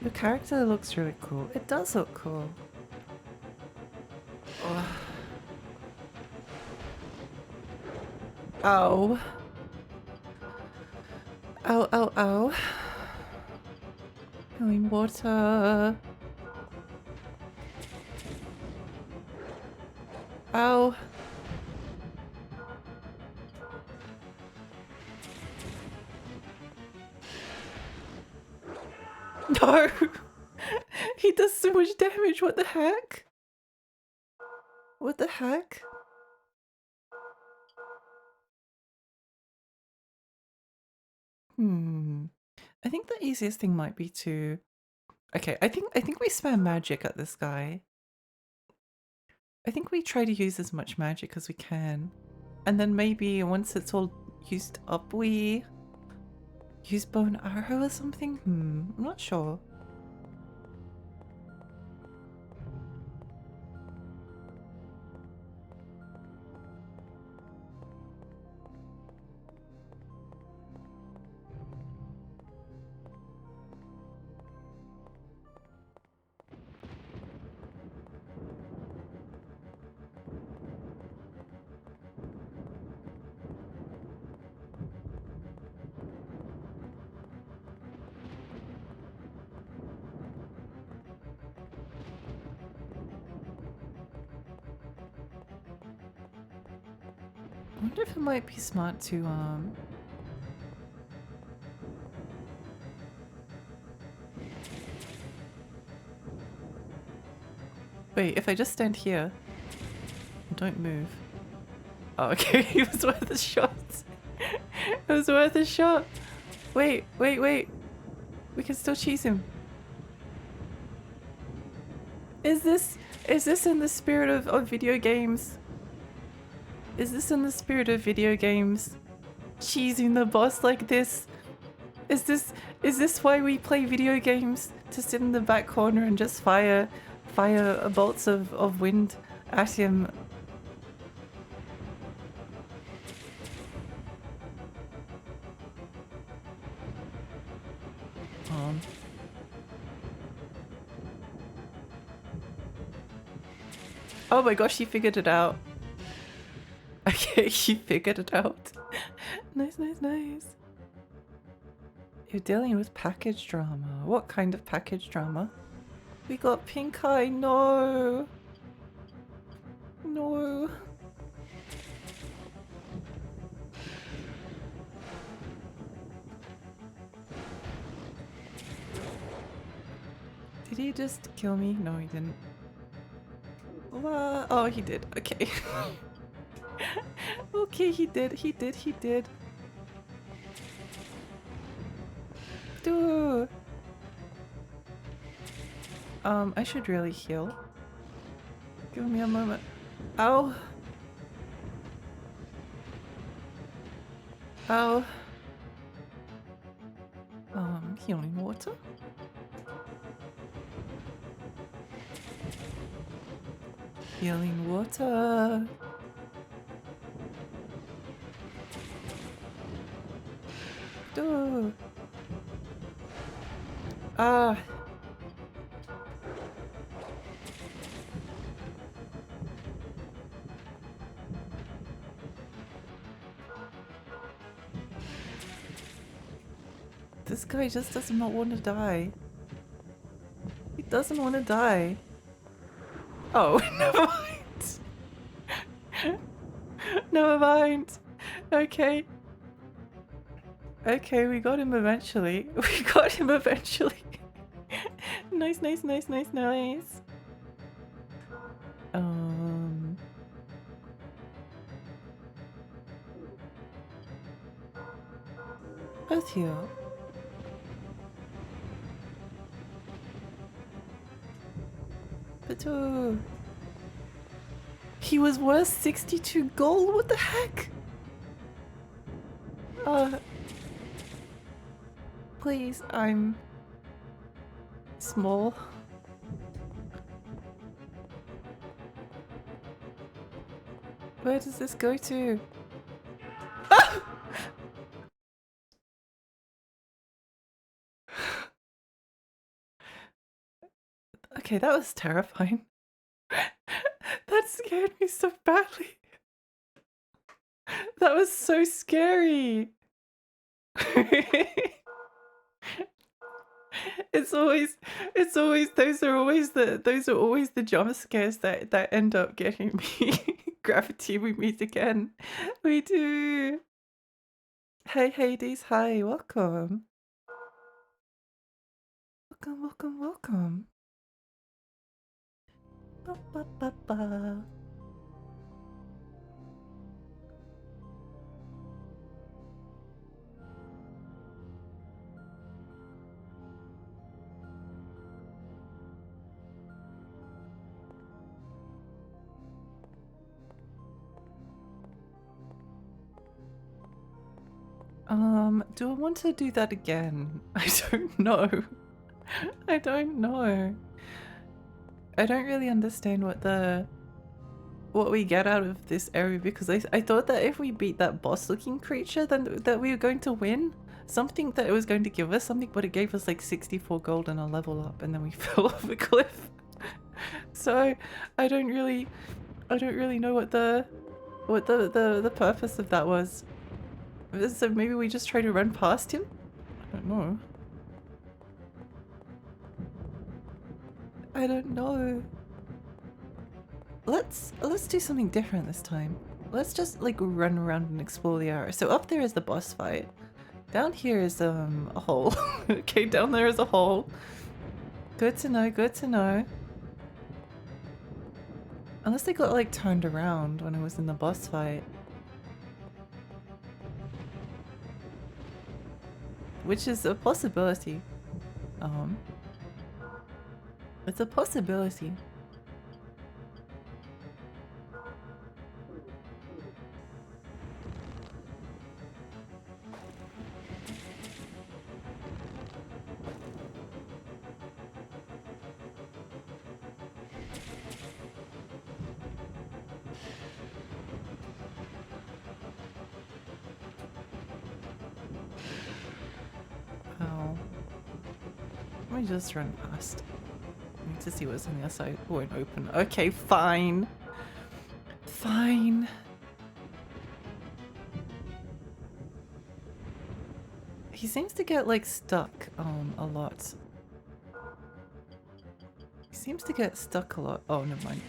Your character looks really cool. It does look cool. Ugh. Ow. Ow, ow, ow. Healing water. Ow. No! He does so much damage, what the heck? What the heck? I think the easiest thing might be to... Okay, I think we spam magic at this guy. I think we try to use as much magic as we can. And then maybe once it's all used up, we use bow and arrow or something? I'm not sure. I wonder if it might be smart to, Wait, if I just stand here and don't move. Oh, okay, it was worth a shot. It was worth a shot. Wait, wait, wait. We can still cheese him. Is this in the spirit of video games? Is this in the spirit of video games? Cheesing the boss like this? Is this why we play video games? To sit in the back corner and just fire fire bolts of wind at him. Oh my gosh, he figured it out. Okay, he figured it out. Nice, nice, nice. You're dealing with package drama. What kind of package drama? We got pink eye. No. No. Did he just kill me? No, he didn't. What? Oh, he did. Okay. Okay, he did. He did. He did. Dude. I should really heal. Give me a moment. Ow. Ow. Healing water. Healing water. Dude. Ah. This guy just does not want to die. He doesn't want to die. Oh, never mind. Never mind. Okay. Okay, we got him eventually. We got him eventually. Nice, nice, nice, nice, nice. Earth here. But he was worth 62 gold. What the heck? Please, I'm small. Where does this go to? Ah! Okay, that was terrifying. That scared me so badly. That was so scary. It's always those are always the jump scares that end up getting me. Gravity, we meet again. We do. Hey Hades, hi, welcome. Welcome, welcome, welcome. Ba, ba, ba, ba. Do I want to do that again? I don't know. I don't know. I don't really understand what we get out of this area, because I thought that if we beat that boss looking creature, then that we were going to win. Something that it was going to give us something, but it gave us like 64 gold and a level up, and then we fell off a cliff. So I don't really know what the purpose of that was. So maybe we just try to run past him? I don't know. I don't know. Let's do something different this time. Let's just like run around and explore the area. So up there is the boss fight. Down here is a hole. Okay, down there is a hole. Good to know, good to know. Unless they got like turned around when I was in the boss fight. Which is a possibility. It's a possibility. me just run past. I need to see what's on the other side. Oh, an open. Okay, fine. Fine. He seems to get like stuck a lot. He seems to get stuck a lot. Oh, never mind.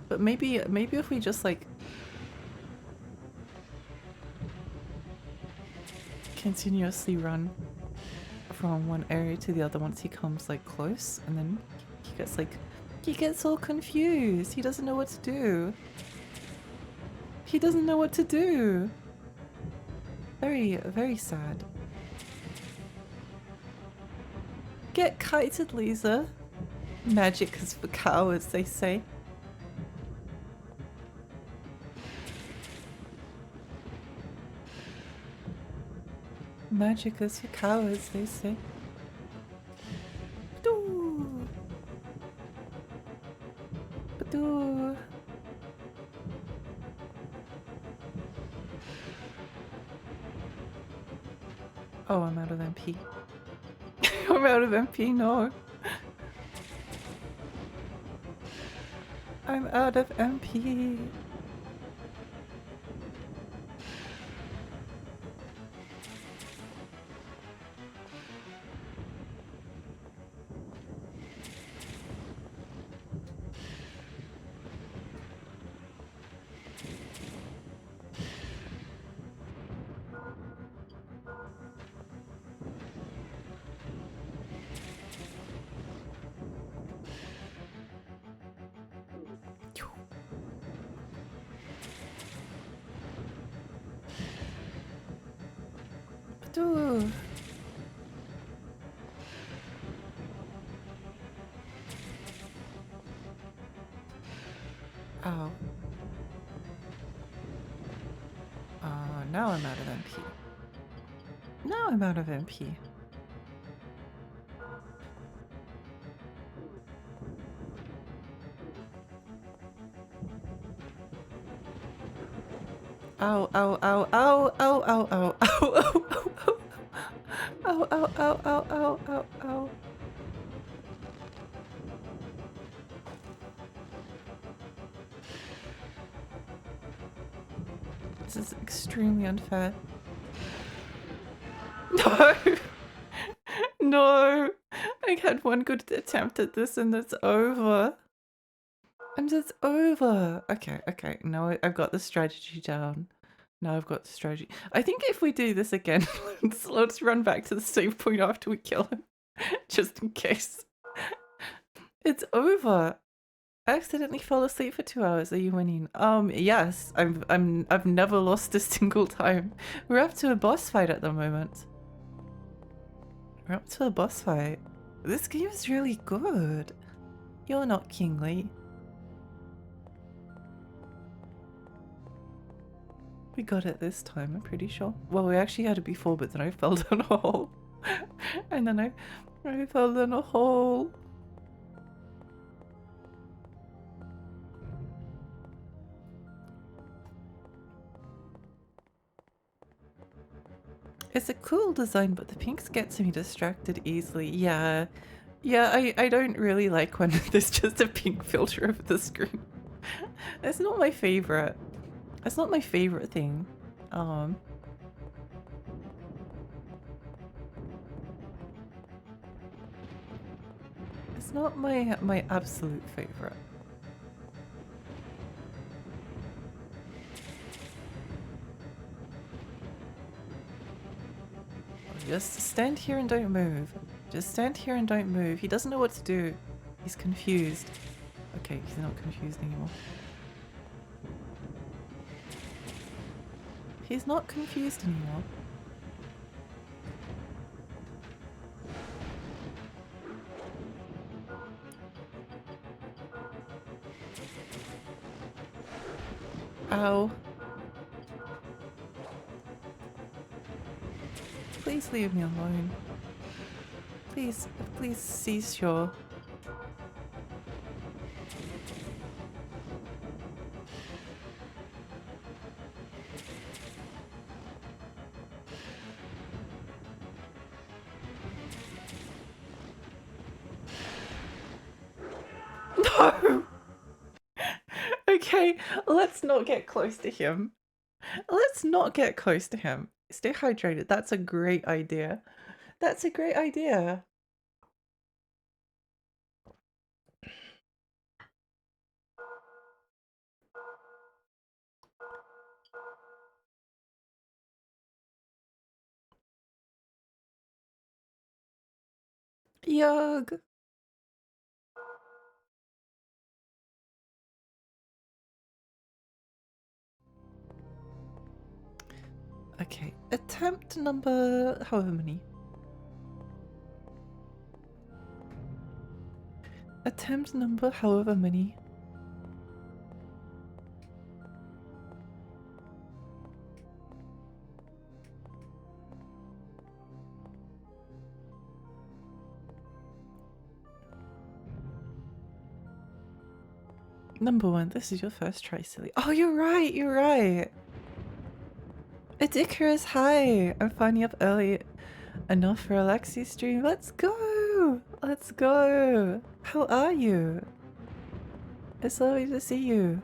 But maybe if we just like continuously run from one area to the other once he comes like close, and then he gets all confused. He doesn't know what to do. He doesn't know what to do. Very, very sad. Get kited, Lisa. Magic is for cowards, they say. Magic is for cowards, they say. Badoo. Badoo. Oh, I'm out of MP. I'm out of MP, no. I'm out of MP. Badoo. Ow. Now I'm out of MP. Now I'm out of MP. Ow, ow, ow, ow, ow, ow, ow, ow, ow, ow, ow, ow, ow, ow, ow, ow, ow. This is extremely unfair. No! No! I had one good attempt at this and it's over. And it's over. Okay, okay. Now I've got the strategy down. Now I've got the strategy. I think if we do this again, let's run back to the save point after we kill him. Just in case. It's over. I accidentally fell asleep for 2 hours. Are you winning? Yes. I've never lost a single time. We're up to a boss fight at the moment. We're up to a boss fight. This game is really good. You're not kingly. We got it this time, I'm pretty sure. Well, we actually had it before, but then I fell down a hole. And then I fell down a hole. It's a cool design, but the pinks gets me distracted easily. Yeah. Yeah, I don't really like when there's just a pink filter over the screen. It's not my favorite. It's not my favorite thing. It's not my absolute favorite. Just stand here and don't move. Just stand here and don't move. He doesn't know what to do. He's confused. Okay, he's not confused anymore. He's not confused anymore. Ow. Please leave me alone. Please, please cease your... Okay, let's not get close to him. Let's not get close to him. Stay hydrated. That's a great idea. That's a great idea. Yug. Okay, attempt number however many. Attempt number however many. Number one, this is your first try, silly. Oh, you're right, you're right. Icarus, hi! I'm finally up early enough for Alexi's stream. Let's go! Let's go! How are you? It's lovely to see you.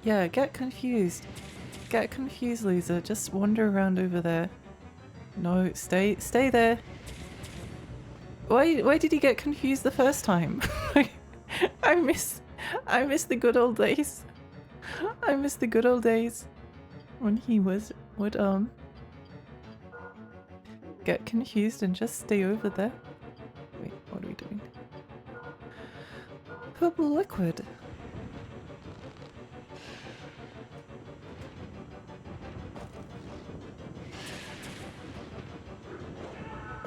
Yeah, get confused. Get confused, loser. Just wander around over there. No, stay there. Why did he get confused the first time? I miss the good old days. I miss the good old days when he would get confused and just stay over there. Wait, what are we doing? Purple liquid.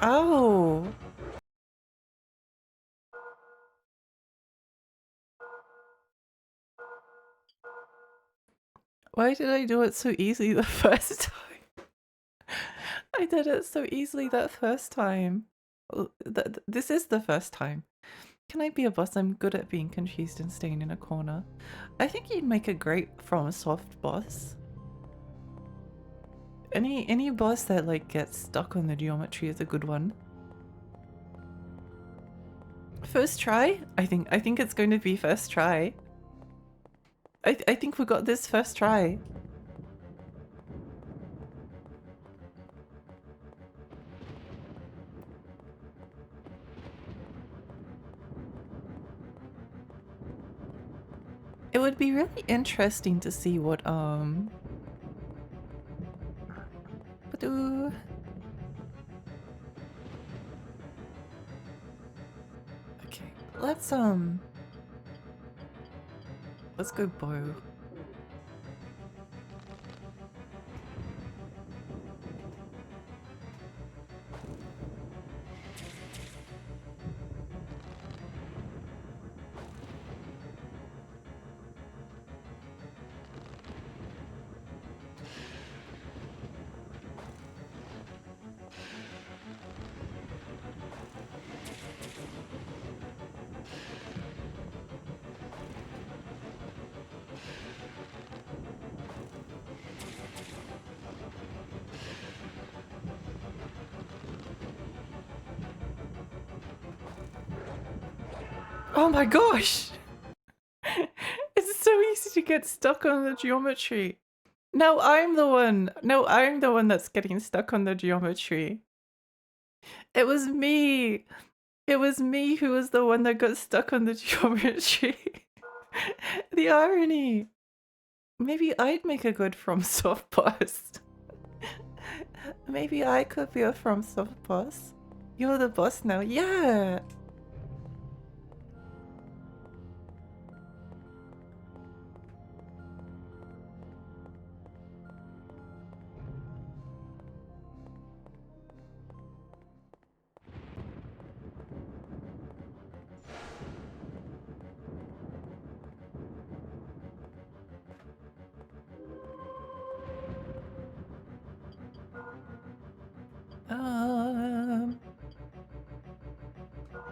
Oh. Why did I do it so easily the first time? I did it so easily that first time. This is the first time. Can I be a boss? I'm good at being confused and staying in a corner. I think you'd make a great FromSoft boss. Any boss that like gets stuck on the geometry is a good one. First try? I think it's going to be first try. I think we got this first try. It would be really interesting to see what okay, let's go bow. Oh my gosh! It's so easy to get stuck on the geometry. No, I'm the one. No, I'm the one that's getting stuck on the geometry. It was me. It was me who was the one that got stuck on the geometry. The irony. Maybe I'd make a good FromSoft boss. Maybe I could be a FromSoft boss. You're the boss now. Yeah.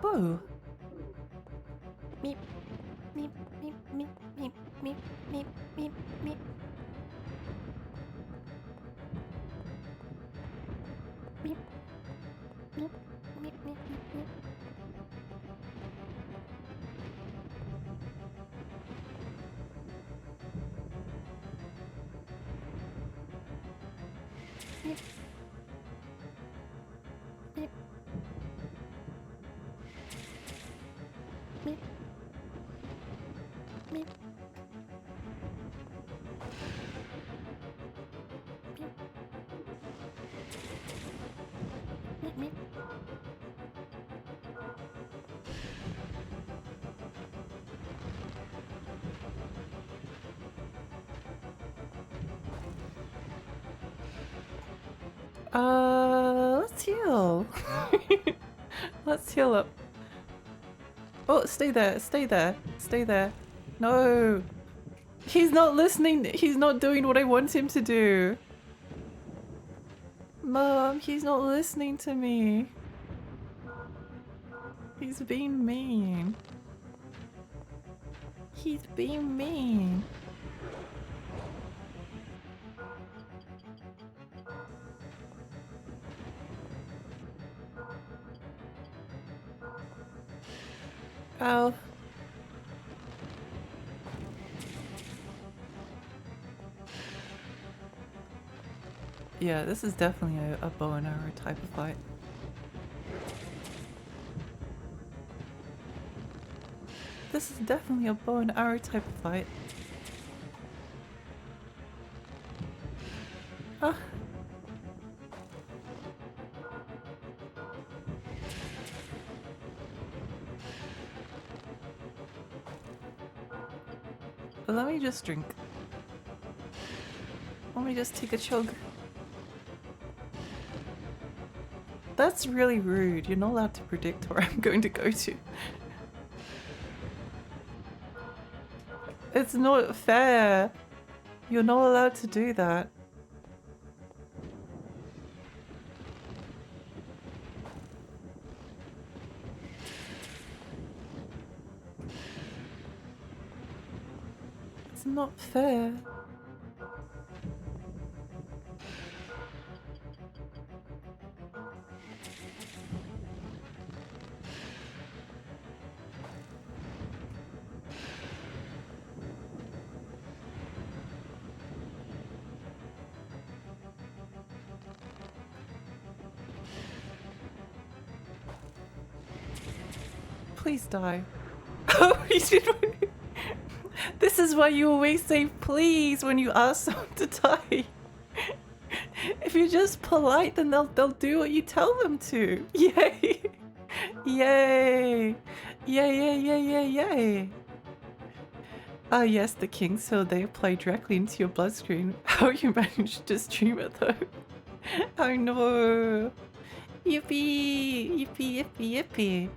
Whoa. Meep. Meep, meep, meep, meep, meep, meep, meep, meep. Meep, meep, meep, meep, meep, meep. Meep, meep, meep, meep, meep, meep. Let's heal. Let's heal up. Oh, stay there, stay there, stay there. No. He's not listening. He's not doing what I want him to do. Mom, he's not listening to me. He's being mean. He's being mean. Ow. Yeah, this is definitely a bow and arrow type of fight. This is definitely a bow and arrow type of fight. Ah. Let me just drink. Let me just take a chug. That's really rude. You're not allowed to predict where I'm going to go to. It's not fair. You're not allowed to do that. It's not fair. Please die. Oh, you did. This is why you always say please when you ask someone to die. If you're just polite, then they'll do what you tell them to. Yay! Yay! Yay! Yay! Yay! Yay! Yay! Ah yes, the king. So they apply directly into your bloodstream. How you managed to stream it though? Oh no! Yippee! Yippee! Yippee! Yippee!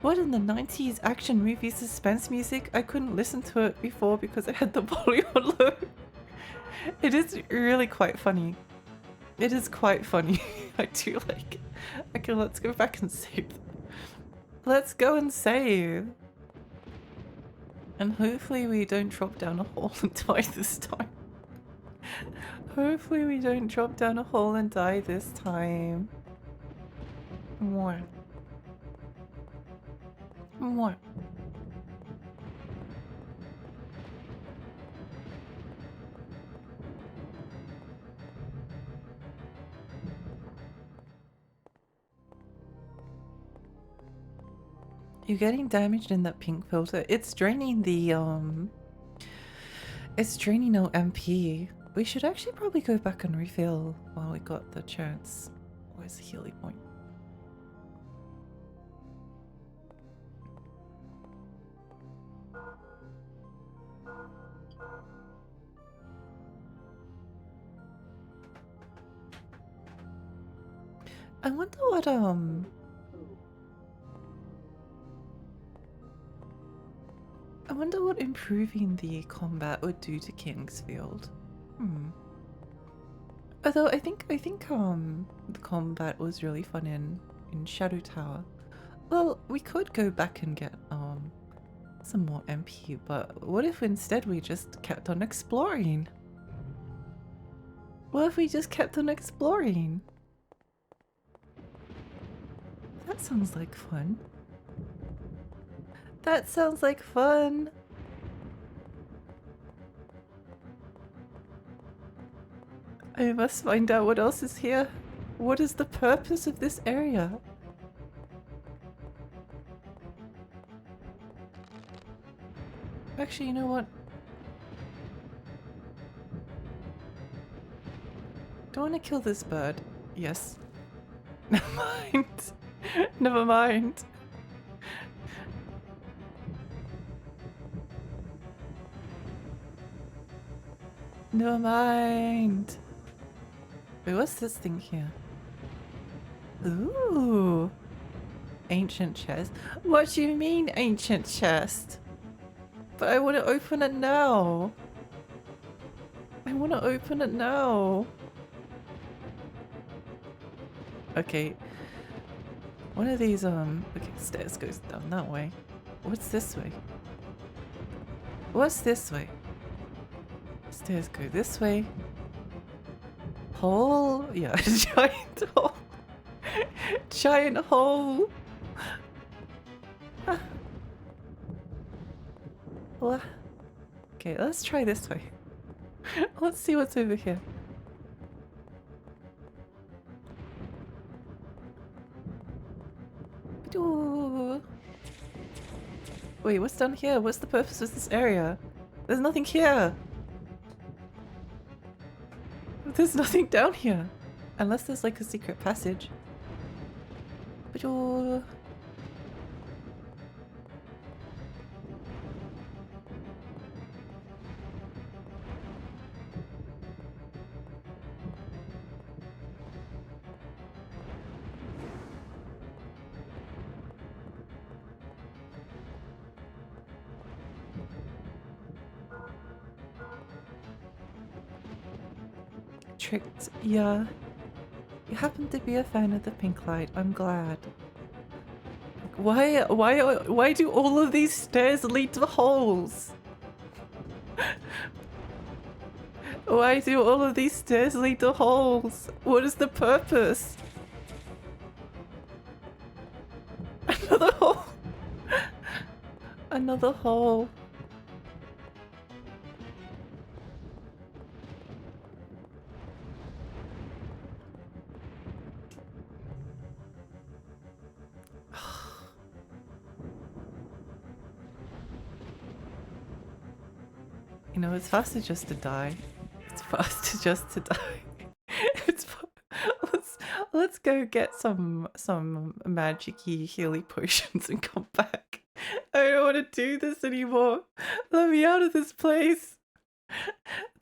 What in the 90s action movie suspense music? I couldn't listen to it before because I had the volume on low. It is really quite funny. It is quite funny. I do like it. Okay, let's go back and save. Let's go and save. And hopefully we don't drop down a hole and die this time. Hopefully we don't drop down a hole and die this time. More. More. You're getting damaged in that pink filter. It's draining the it's draining our MP. We should actually probably go back and refill while we got the chance. Where's the healing point? I wonder what I wonder what improving the combat would do to Kingsfield. Although I think the combat was really fun in Shadow Tower. Well, we could go back and get some more MP, but what if instead we just kept on exploring? What if we just kept on exploring? That sounds like fun. That sounds like fun. I must find out what else is here. What is the purpose of this area? Actually, you know what? Do I want to kill this bird? Yes. Never mind. Never mind. Never mind. Wait, what's this thing here? Ooh. Ancient chest. What do you mean, ancient chest? But I want to open it now. I want to open it now. Okay. One of these, okay, stairs goes down that way. What's this way? What's this way? Stairs go this way. Hole? Yeah, giant hole. Giant hole. Ah. Well, okay, let's try this way. Let's see what's over here. Ooh. Wait, what's down here? What's the purpose of this area? There's nothing here. There's nothing down here. Unless there's like a secret passage. Ooh. Tricked. Yeah. You happen to be a fan of the pink light. I'm glad. Why do all of these stairs lead to holes? Why do all of these stairs lead to holes? What is the purpose? Another hole. Another hole. You know, it's faster just to die. It's faster just to die. It's let's go get some magic-y healy potions and come back. I don't want to do this anymore. Let me out of this place.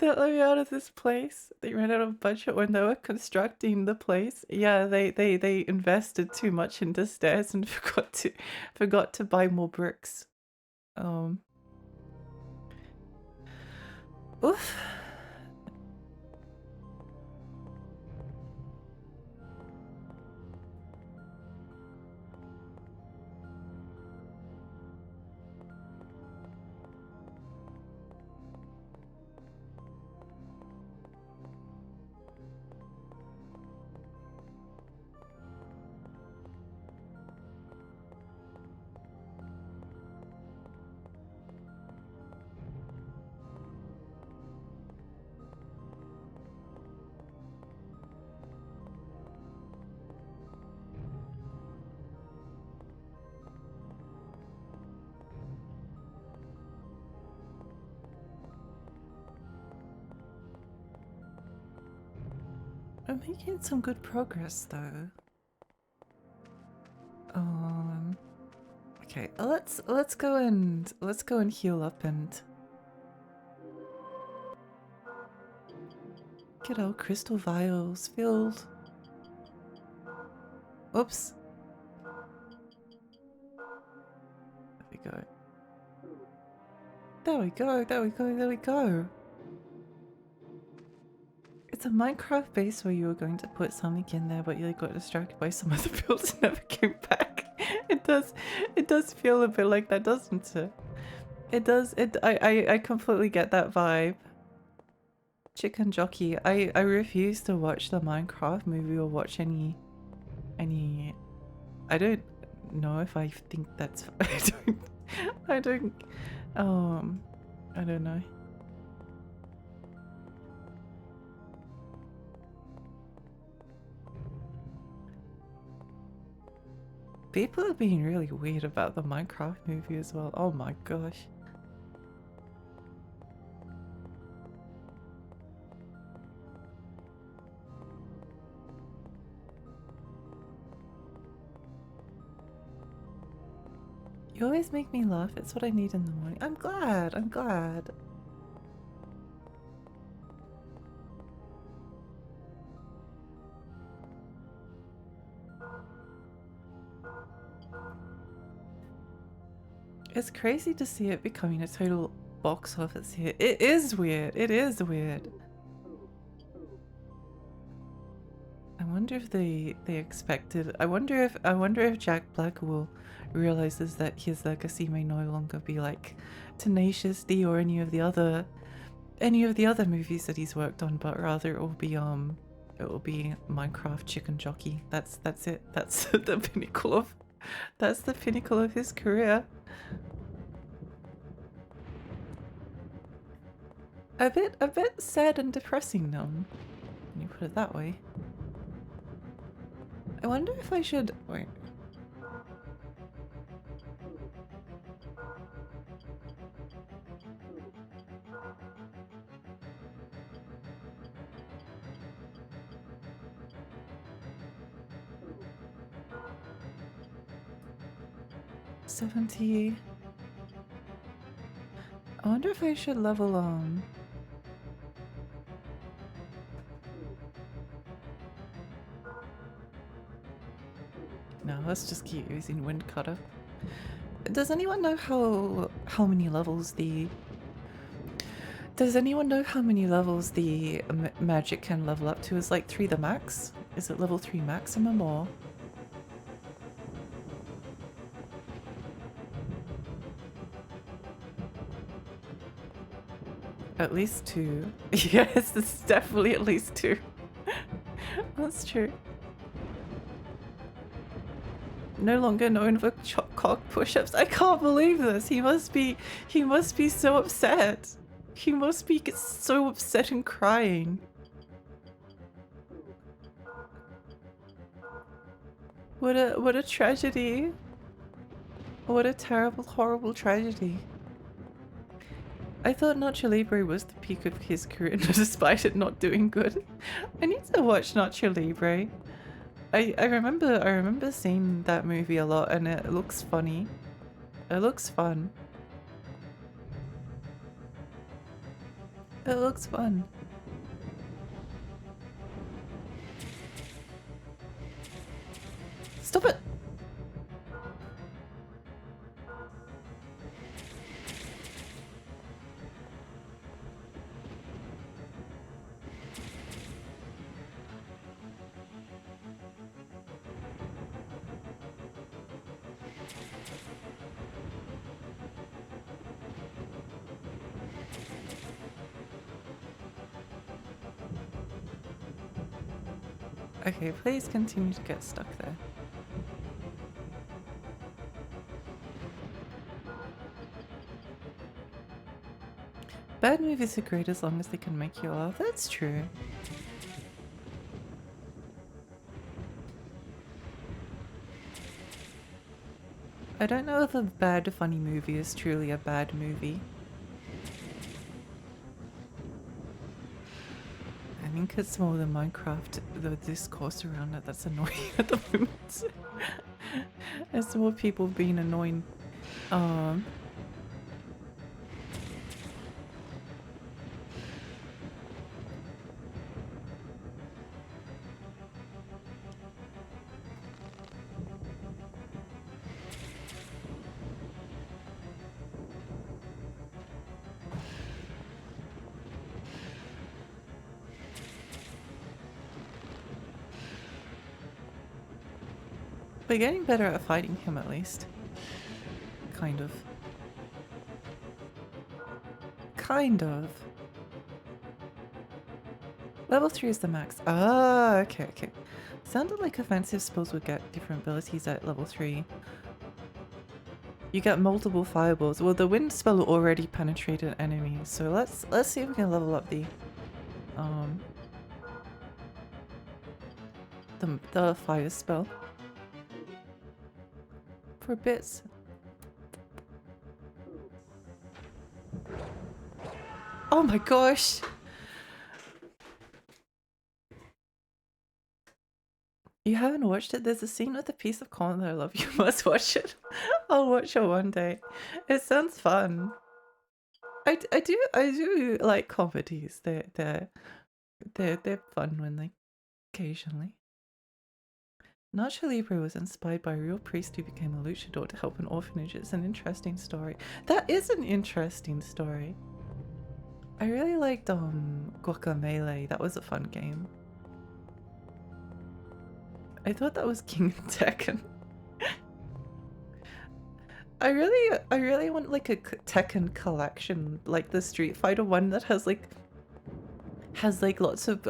Let me out of this place. They ran out of budget when they were constructing the place. Yeah, they invested too much into stairs and forgot to buy more bricks. Oof. I'm making some good progress though. Okay, let's go and heal up and get our crystal vials filled. Oops. There we go. There we go, there we go, there we go. It's a Minecraft base where you were going to put something in there, but you got distracted by some other builds and never came back. It does feel a bit like that, doesn't it? It does. I completely get that vibe. Chicken jockey. I refuse to watch the Minecraft movie or watch any. I don't know if I think that's. I don't. I don't know. People are being really weird about the Minecraft movie as well. Oh my gosh. You always make me laugh. It's what I need in the morning. I'm glad. I'm glad. It's crazy to see it becoming a total box office hit. It is weird. It is weird. I wonder if they expected. I wonder if Jack Black will realizes that his legacy may no longer be like Tenacious D or any of the other movies that he's worked on, but rather it will be Minecraft Chicken Jockey. That's it. That's the pinnacle of his career. A bit sad and depressing though, when you put it that way. I wonder if I should wait. $70. I wonder if I should level No, let's just keep using Wind Cutter. Does anyone know how many levels the magic can level up to? Is like 3 the max? Is it level 3 maximum or? At least 2. Yes, it's definitely at least 2. That's true. No longer known for cock push-ups. I can't believe this. He must be so upset. He must be so upset and crying. What a tragedy. What a terrible, horrible tragedy. I thought Nacho Libre was the peak of his career despite it not doing good. I need to watch Nacho Libre. I remember seeing that movie a lot and it looks funny. It looks fun. It looks fun. Stop it! Okay, please continue to get stuck there. Bad movies are great as long as they can make you laugh. That's true. I don't know if a bad funny movie is truly a bad movie. I think it's more the Minecraft, the discourse around it that's annoying at the moment. There's more people being annoying. We're getting better at fighting him at least. Kind of. Kind of. Level 3 is the max. Ah, okay, okay. Sounded like offensive spells would get different abilities at level 3. You get multiple fireballs. Well, the wind spell already penetrated enemies, so let's see if we can level up the fire spell for bits. Oh my gosh! You haven't watched it? There's a scene with a piece of corn that I love. You must watch it. I'll watch it one day. It sounds fun. I do like comedies. They're fun when they occasionally. Nacho Libre was inspired by a real priest who became a luchador to help an orphanage. It's an interesting story. That is an interesting story. I really liked Guacamelee. That was a fun game. I thought that was King Tekken. I really want like a Tekken collection, like the Street Fighter one that has like lots of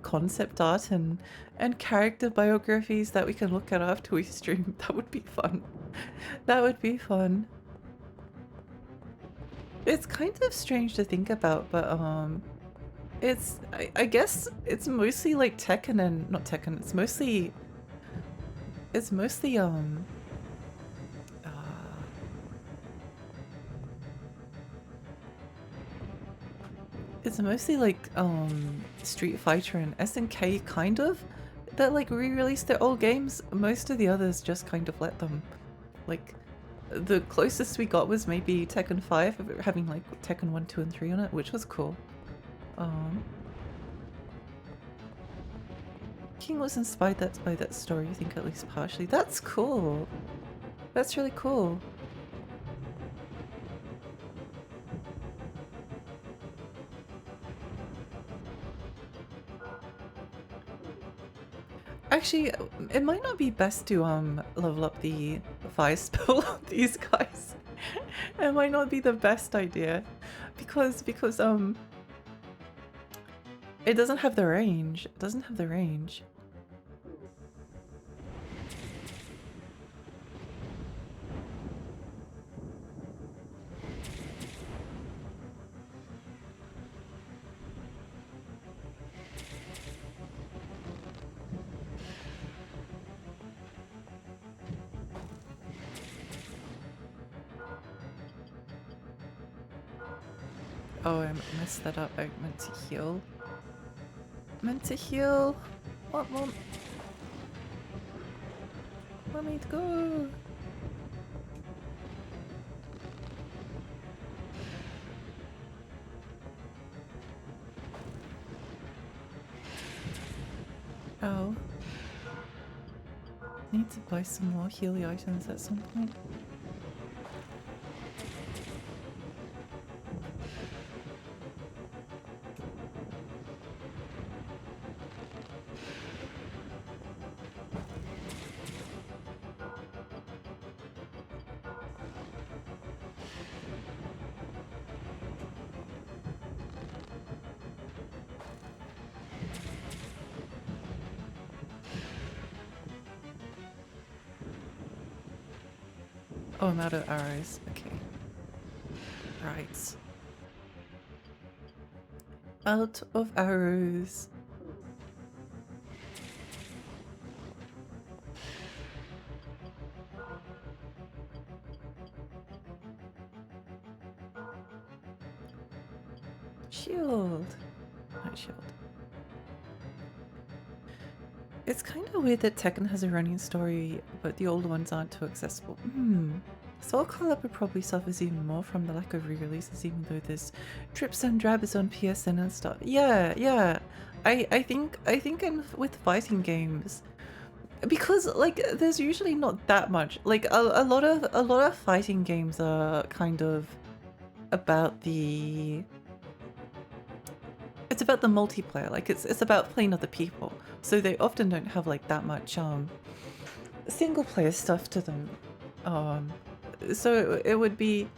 concept art and character biographies that we can look at after we stream. That would be fun. That would be fun. It's kind of strange to think about, but it's I guess it's mostly like Tekken and not Tekken. It's mostly it's mostly like Street Fighter and SNK kind of that like re-released their old games. Most of the others just kind of let them. Like the closest we got was maybe Tekken 5 having like Tekken 1, 2 and 3 on it, which was cool. King was inspired by that story, I think, at least partially. That's cool. That's really cool. Actually, it might not be best to level up the fire spell on these guys. It might not be the best idea because it doesn't have the range. It doesn't have the range. Oh, I messed that up. I meant to heal. Meant to heal. What? Want me to go? Oh. Need to buy some more Healy items at some point. Oh, I'm out of arrows. Okay. Right. Out of arrows. Shield. Not shield. It's kind of weird that Tekken has a running story, but the older ones aren't too accessible. Soul Calibur probably suffers even more from the lack of re-releases, even though there's drips and drabs on PSN and stuff. Yeah. I think with fighting games, because like there's usually not that much. Like a lot of fighting games are kind of about the. It's about the multiplayer. Like it's about playing other people. So they often don't have like that much single player stuff to them. So it would be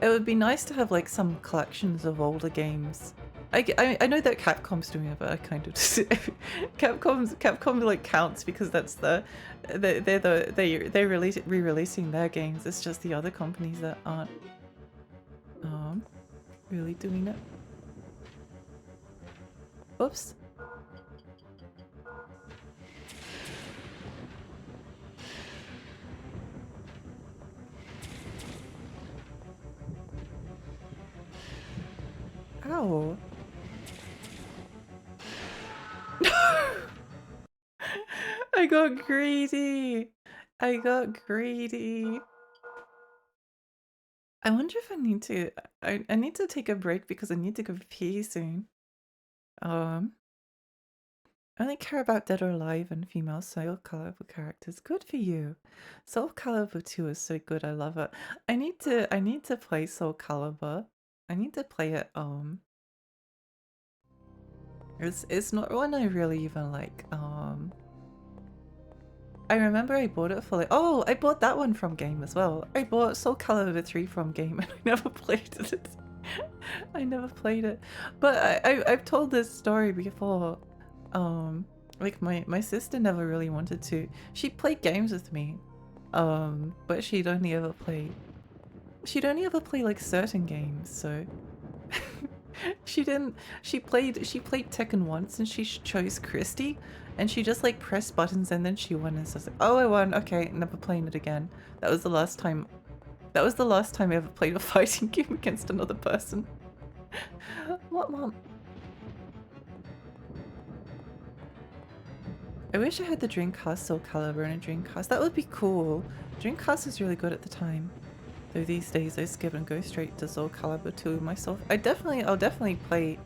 It would be nice to have like some collections of older games. I know that Capcom's doing it, but I kind of Capcom like counts because that's they're re-releasing their games. It's just the other companies that aren't really doing it. Oops. Ow. I got greedy. I got greedy. I wonder if I need to I need to take a break because I need to go pee soon. I only care about Dead or Alive and female Soul Calibur characters. Good for you. Soul Calibur 2 is so good, I love it. I need to play Soul Calibur. I need to play it, it's not one I really even like, I remember I bought it for like, oh, I bought that one from game as well. I bought Soul Calibur 3 from game and I never played it. I never played it. But I've told this story before. Like my sister never really wanted to. She played games with me. But she'd only ever play like certain games, so she played Tekken once and she chose Christy and she just like pressed buttons and then she won and says, oh, I won, okay, never playing it again. That was the last time I ever played a fighting game against another person. What, Mom? I wish I had the Dreamcast Soul Calibur and a Dreamcast. That would be cool. Dreamcast was really good at the time. Though these days I skip and go straight to Soul Calibur 2 myself. I'll definitely play...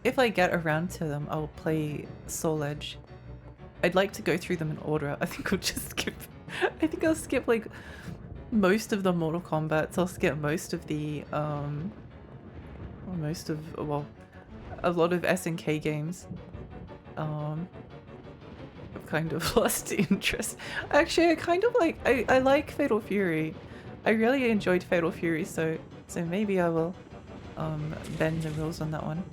If I get around to them, I'll play Soul Edge. I'd like to go through them in order. I think I'll just skip... I think I'll skip like most of the Mortal Kombats. I'll skip most of the well, a lot of SNK games. I've kind of lost interest. Actually, I kind of like... I like Fatal Fury. I really enjoyed Fatal Fury, so maybe I will bend the rules on that one.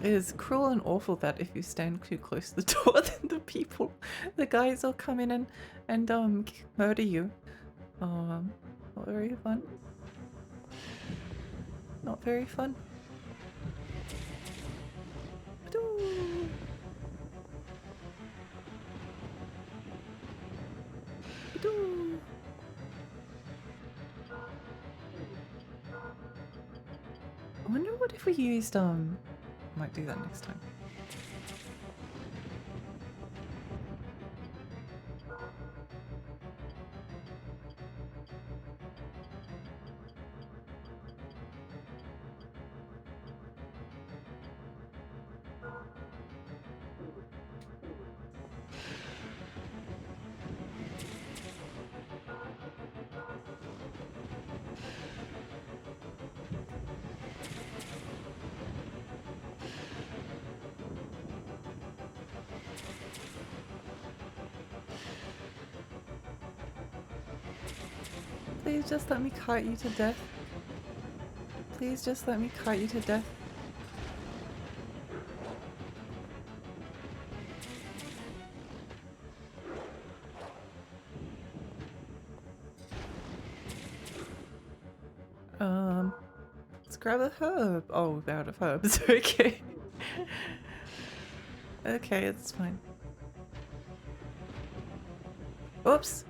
It is cruel and awful that if you stand too close to the door, then the guys will come in and murder you. Not very fun. Not very fun. Ba-doo. Ba-doo. I wonder what if we used might do that next time. Please just let me kite you to death. Please just let me kite you to death. Let's grab a herb. Oh, we're out of herbs. Okay. Okay, it's fine. Oops.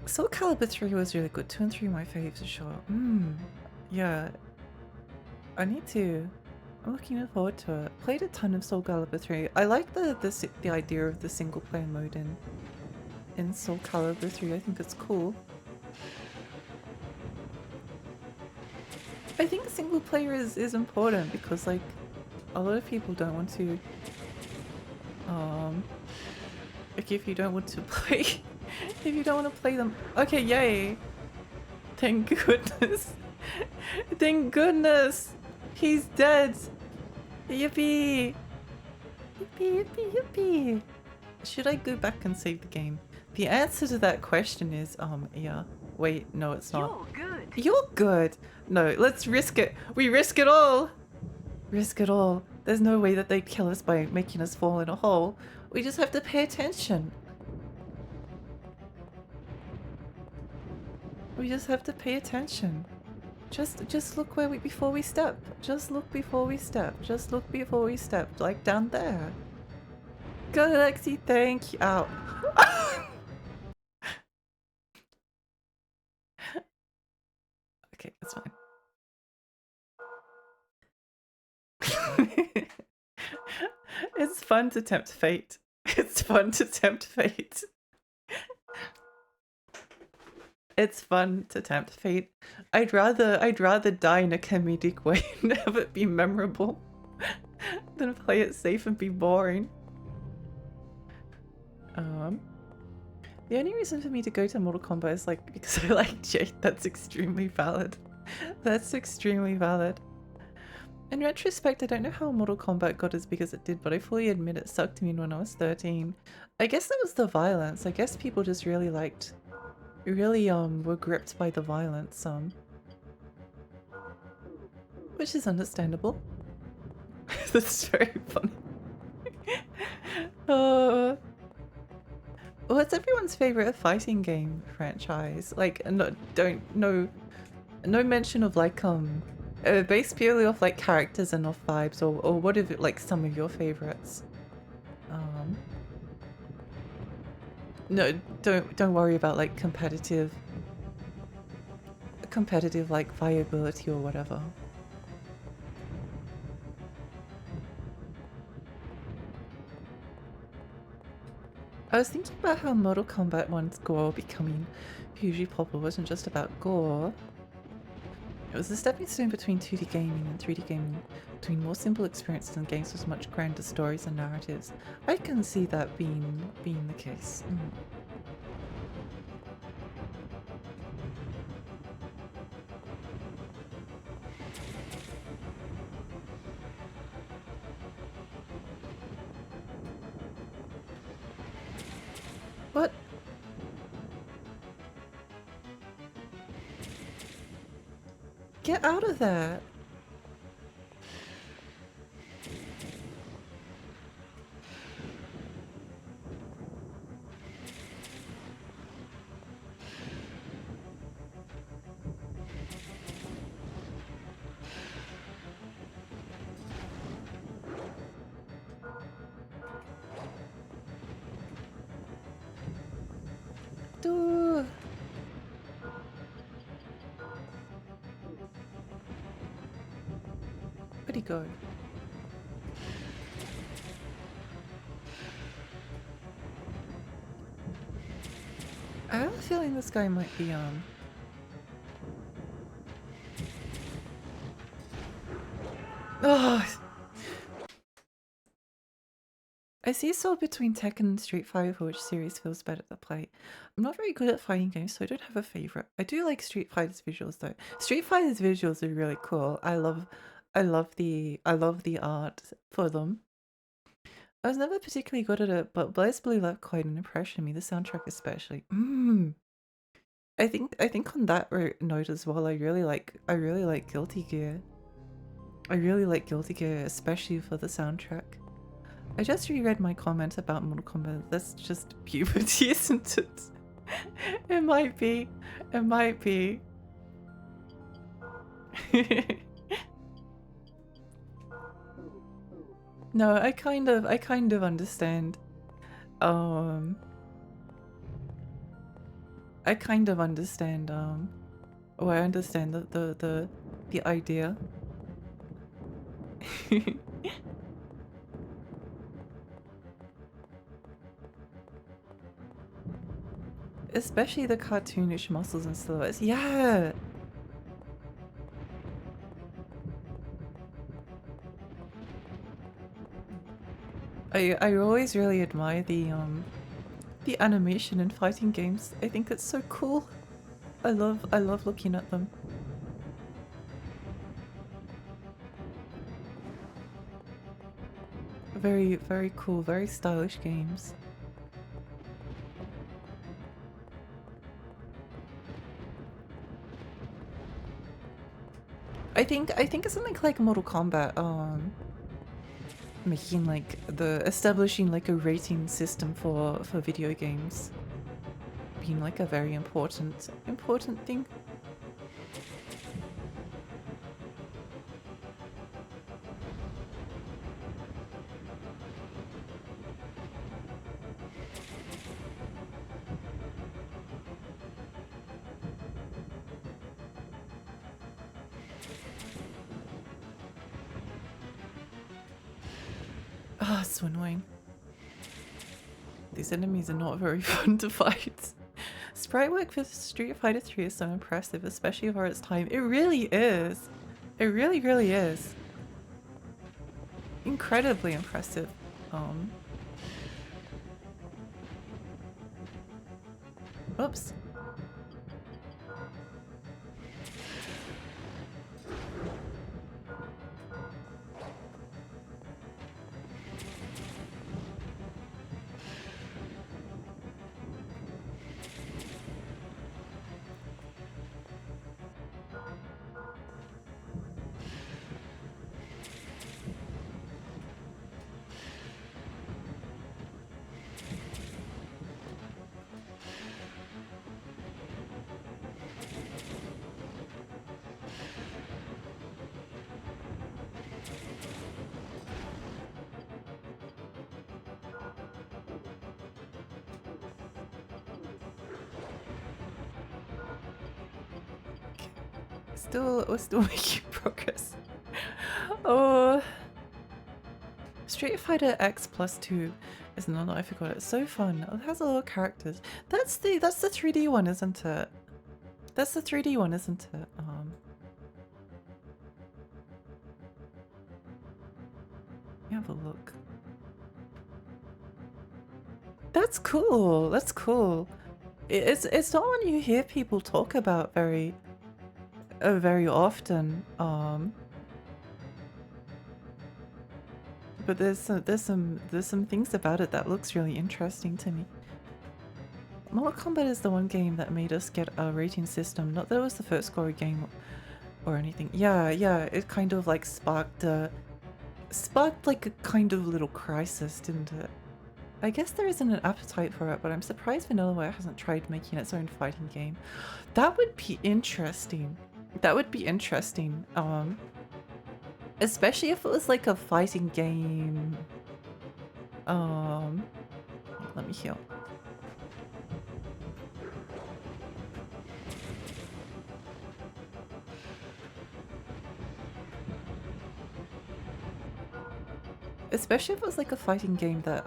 Soul Calibur 3 was really good. 2 and 3 are my faves for sure. Yeah. I'm looking forward to it. Played a ton of Soul Calibur 3. I like the idea of the single player mode in Soul Calibur 3. I think it's cool. I think single player is important because like a lot of people don't want to like if you don't want to play if you don't want to play them. Okay, yay. Thank goodness. Thank goodness. He's dead. Yippee. Yippee, yippee, yippee. Should I go back and save the game? The answer to that question is yeah. Wait, no it's not. You're good. You're good. No, let's risk it. We risk it all. Risk it all. There's no way that they'd kill us by making us fall in a hole. We just have to pay attention. We just have to pay attention. Just look where before we step. Just look before we step. Just look before we step. Like down there. Go Lexi, thank you. Ow. Okay, that's fine. It's fun to tempt fate. It's fun to tempt fate. It's fun to tempt fate. I'd rather die in a comedic way and have it be memorable than play it safe and be boring. The only reason for me to go to Mortal Kombat is like because I like Jade. That's extremely valid. That's extremely valid. In retrospect, I don't know how Mortal Kombat got as big as it did, but I fully admit it sucked me in when I was 13. I guess that was the violence. I guess people just really liked, were gripped by the violence, which is understandable. That's very funny. What's everyone's favorite fighting game franchise? Like, no mention of like based purely off like characters and off vibes, or what if it like some of your favorites? No, don't worry about like competitive like viability or whatever. I was thinking about how Mortal Kombat 1's gore becoming hugely popular wasn't just about gore. It was a stepping stone between 2D gaming and 3D gaming, between more simple experiences and games with much grander stories and narratives. I can see that being the case. What? Get out of there! Dude. Where'd he go? I have a feeling this guy might be Oh, I see a sword between Tekken and Street Fighter for which series feels better to play. I'm not very good at fighting games, so I don't have a favorite. I do like Street Fighter's visuals though. Street Fighter's visuals are really cool. I love the art for them. I was never particularly good at it, but Blaze Blue left quite an impression on me, the soundtrack especially. I think on that note as well, I really like Guilty Gear. I really like Guilty Gear, especially for the soundtrack. I just reread my comment about Mortal Kombat. That's just puberty, isn't it? It might be. It might be. No, I kind of understand. I kind of understand. Oh, I understand the idea. Especially the cartoonish muscles and silhouettes. Yeah! I always really admire the animation in fighting games. I think it's so cool. I love looking at them. Very, very cool, very stylish games. I think it's something like Mortal Kombat, making like establishing like a rating system for video games being like a very important thing. Ah, it's so annoying. These enemies are not very fun to fight. Sprite work for Street Fighter 3 is so impressive, especially for its time. It really is. It really, really is. Incredibly impressive. Oops. We're still making progress. Oh, Street Fighter X plus 2 is another I forgot. It's so fun. It has a lot of characters. That's the 3D one, isn't it? That's the 3D one, isn't it? Let me have a look. That's cool. That's cool. It's not one you hear people talk about very often. But there's some things about it that looks really interesting to me. Mortal Kombat is the one game that made us get a rating system. Not that it was the first score game or anything. Yeah, it kind of like sparked like a kind of little crisis, didn't it? I guess there isn't an appetite for it, but I'm surprised Vanillaware hasn't tried making its own fighting game. That would be interesting. That would be interesting. Especially if it was like a fighting game. Let me heal. Especially if it was like a fighting game that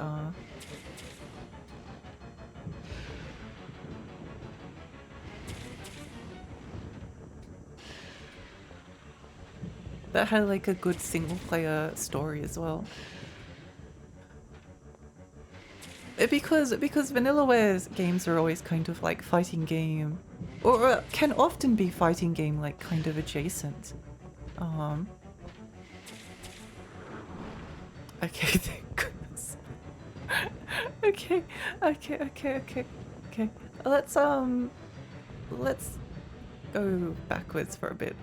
that had like a good single player story as well. Because Vanillaware's games are always kind of like fighting game, or can often be fighting game like kind of adjacent. Okay, thank goodness. Okay. Let's go backwards for a bit.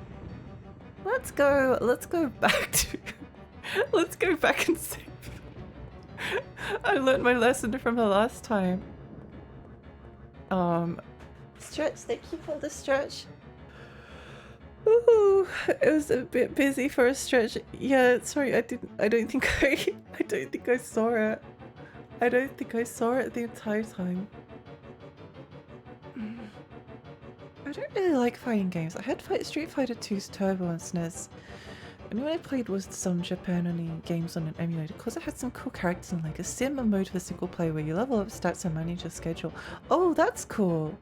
Let's go back to let's go back and save. I learned my lesson from the last time. Stretch, thank you for the stretch. Ooh, it was a bit busy for a stretch. Yeah, sorry, I don't think I saw it. I don't think I saw it the entire time. I don't really like fighting games. I had Street Fighter 2's Turbo on SNES. And when I played with some Japan-only games on an emulator, because it had some cool characters and like a sim mode for single player where you level up stats and manage your schedule. Oh, that's cool.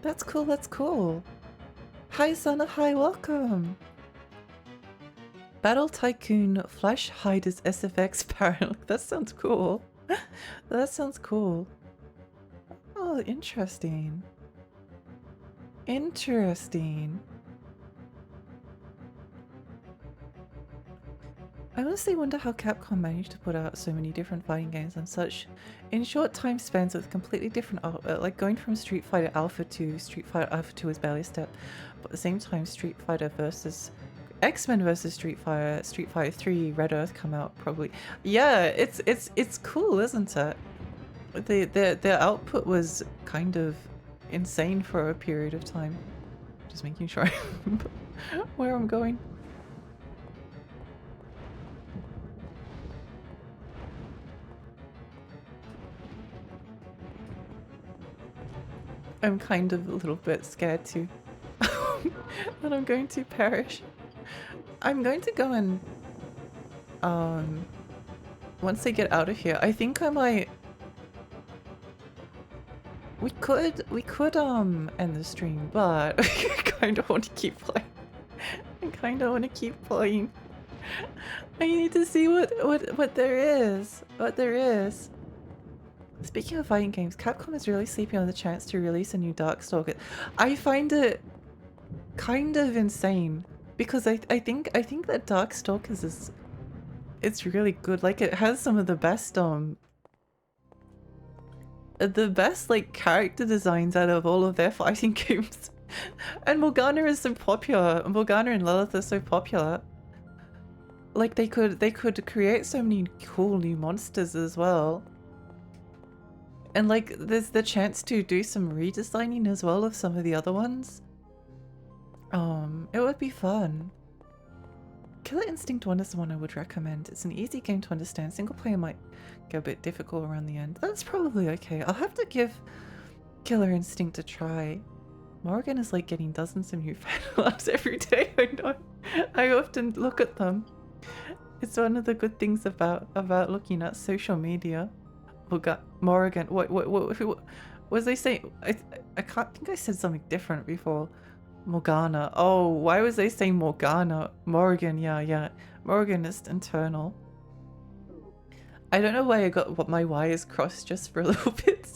That's cool, that's cool. Hi Sana, hi, welcome. Battle Tycoon Flash Hiders SFX Parallel. That sounds cool. That sounds cool. Oh, interesting. Interesting. I honestly wonder how Capcom managed to put out so many different fighting games and such in short time spans with completely different art. Like going from Street Fighter Alpha to Street Fighter Alpha 2 is barely a step, but at the same time Street Fighter versus X-Men versus Street Fighter 3 Red Earth come out probably. Yeah, it's cool, isn't it? Their output was kind of insane for a period of time. Just making sure I remember where I'm going. I'm kind of a little bit scared too that I'm going to perish. I'm going to go and once I get out of here, I think I might. We could end the stream, but I kind of want to keep playing. I kind of want to keep playing. I need to see what there is. What there is. Speaking of fighting games, Capcom is really sleeping on the chance to release a new Darkstalker. I find it kind of insane because I think that Darkstalkers is it's really good. Like it has some of the best like character designs out of all of their fighting games. And Morgana is so popular. Morgana and Lilith are so popular. Like they could create so many cool new monsters as well. And like there's the chance to do some redesigning as well of some of the other ones. It would be fun. Killer Instinct 1 is the one I would recommend. It's an easy game to understand. Single player might get a bit difficult around the end. That's probably okay. I'll have to give Killer Instinct a try. Morgan is like getting dozens of new fan labs every day. I know. I often look at them. It's one of the good things about looking at social media. Morgan, what was I saying? I can't think I said something different before. Morgana. Oh, why was I saying Morgana? Morgan, yeah. Morgan is internal. I don't know why I got my Y's crossed just for a little bit.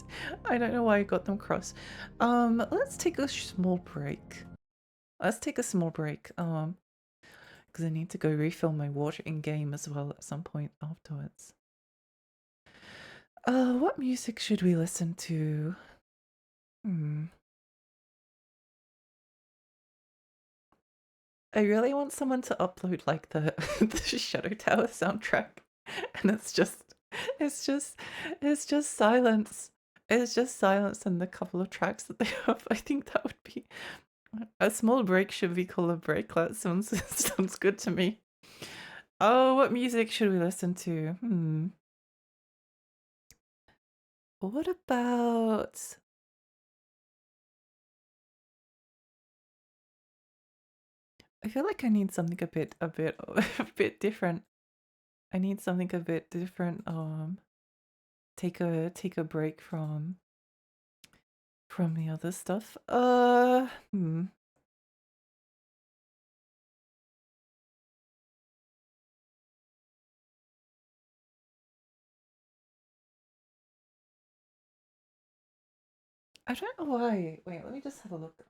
I don't know why I got them crossed. Let's take a small break. Because I need to go refill my water in game as well at some point afterwards. What music should we listen to? I really want someone to upload like the Shadow Tower soundtrack, and it's just silence. It's just silence and the couple of tracks that they have. I think that would be a small break. Should we call a break? That sounds good to me. Oh, what music should we listen to? What about? I feel like I need something a bit different. I need something a bit different. Take a break from the other stuff. I don't know why. Wait, let me just have a look.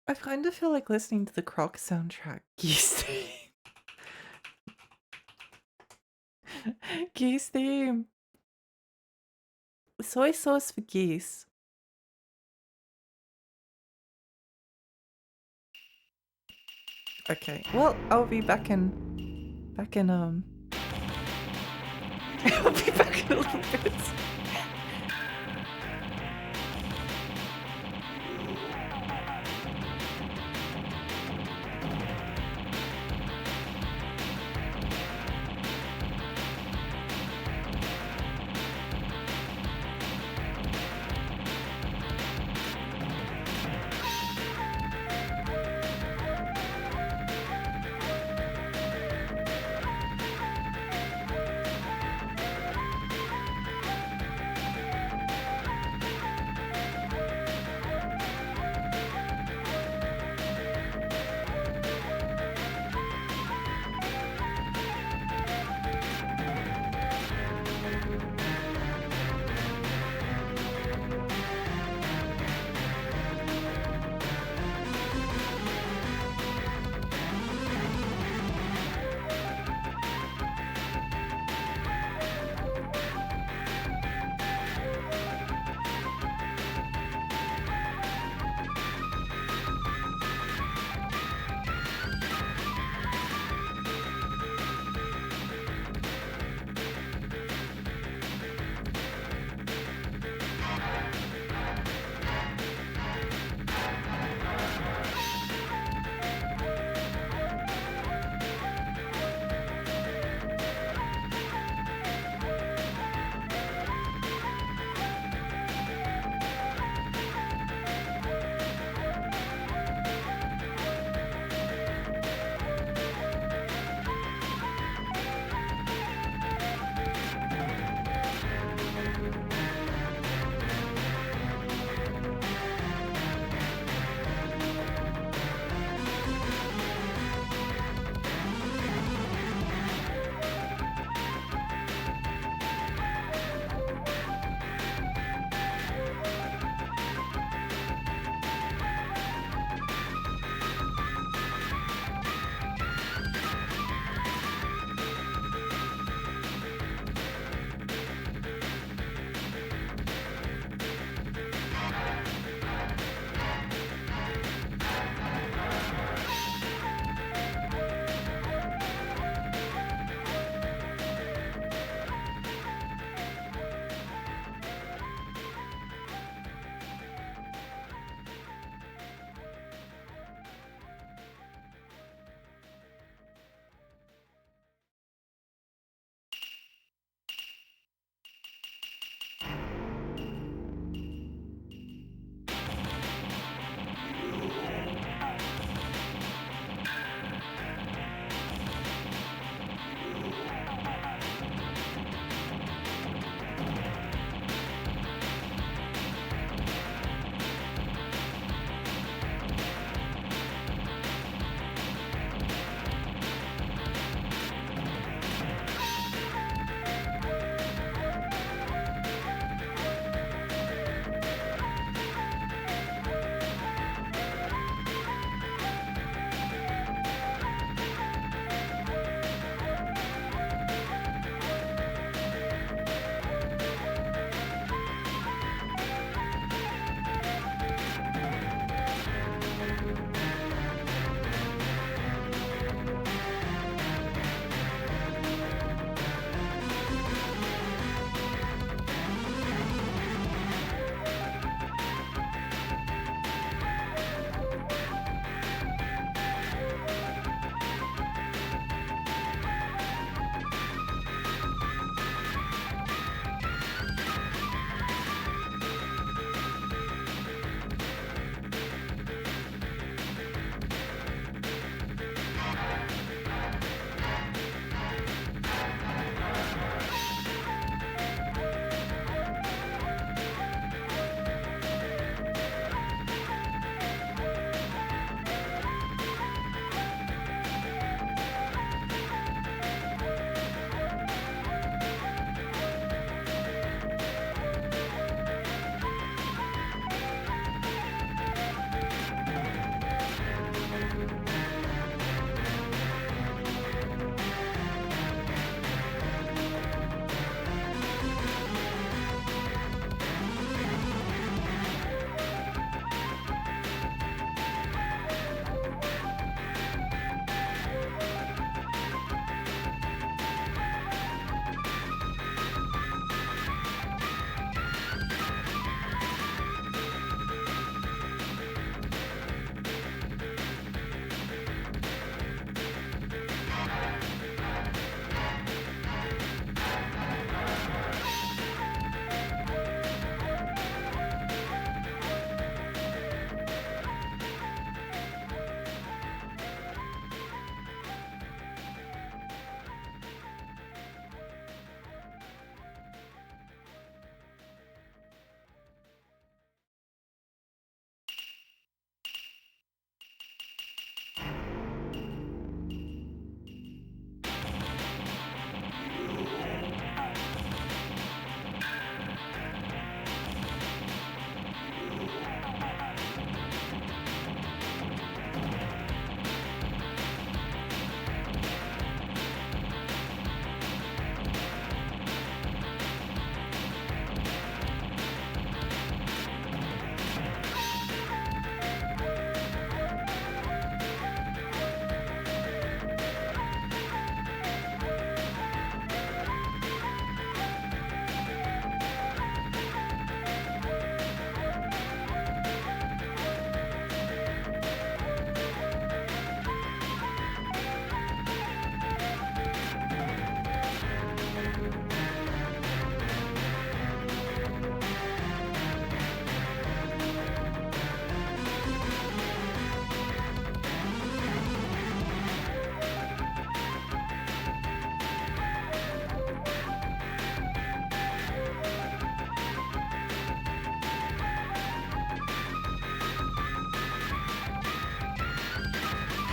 I kind of feel like listening to the Croc soundtrack. Geese theme. Geese theme. Soy sauce for geese. Okay. Well, I'll be back in I'll be back in a little bit.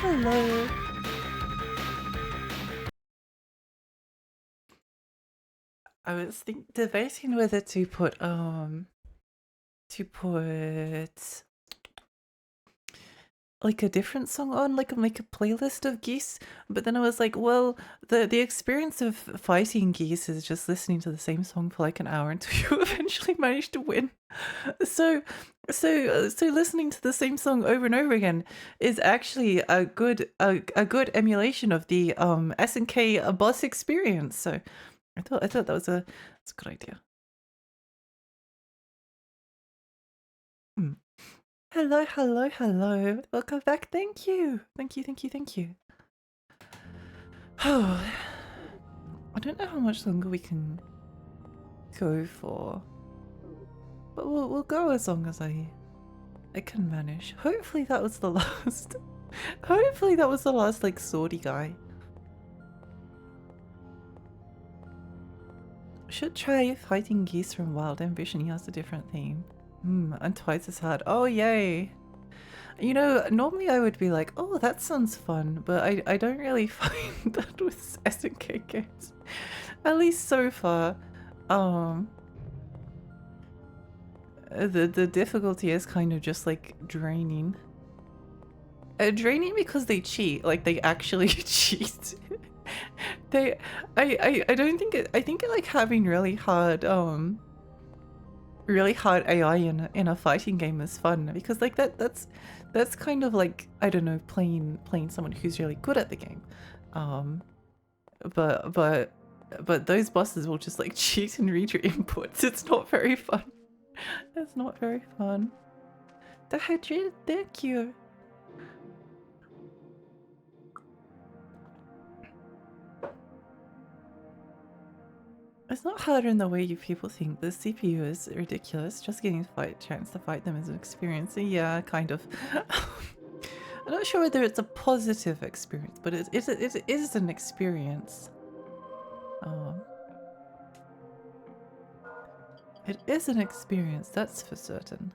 Hello. I was debating whether to put like a different song on, like make a playlist of geese, but then I was like, well, the experience of fighting geese is just listening to the same song for like an hour until you eventually manage to win. So listening to the same song over and over again is actually a good emulation of the SNK boss experience. So I thought that's a good idea. Hmm. Hello, hello, hello. Welcome back. Thank you. Thank you, thank you, thank you. Oh, I don't know how much longer we can go for, but we'll go as long as I can manage. Hopefully that was the last. Hopefully that was the last like swordy guy. Should try fighting geese from Wild Ambition. He has a different theme. And twice as hard. Oh yay! You know, normally I would be like, oh, that sounds fun, but I don't really find that with SNK games. At least so far. The difficulty is kind of just like draining. Draining because they cheat, like they actually cheat. I don't think I think like having really hard AI in a fighting game is fun because like that's kind of like, I don't know, playing someone who's really good at the game. But those bosses will just like cheat and read your inputs. It's not very fun. It's not very fun. The hydrated, thank you. It's not harder in the way you people think. The CPU is ridiculous. Just getting a chance to fight them is an experience. Yeah, kind of. I'm not sure whether it's a positive experience, but it is an experience. It is an experience, that's for certain.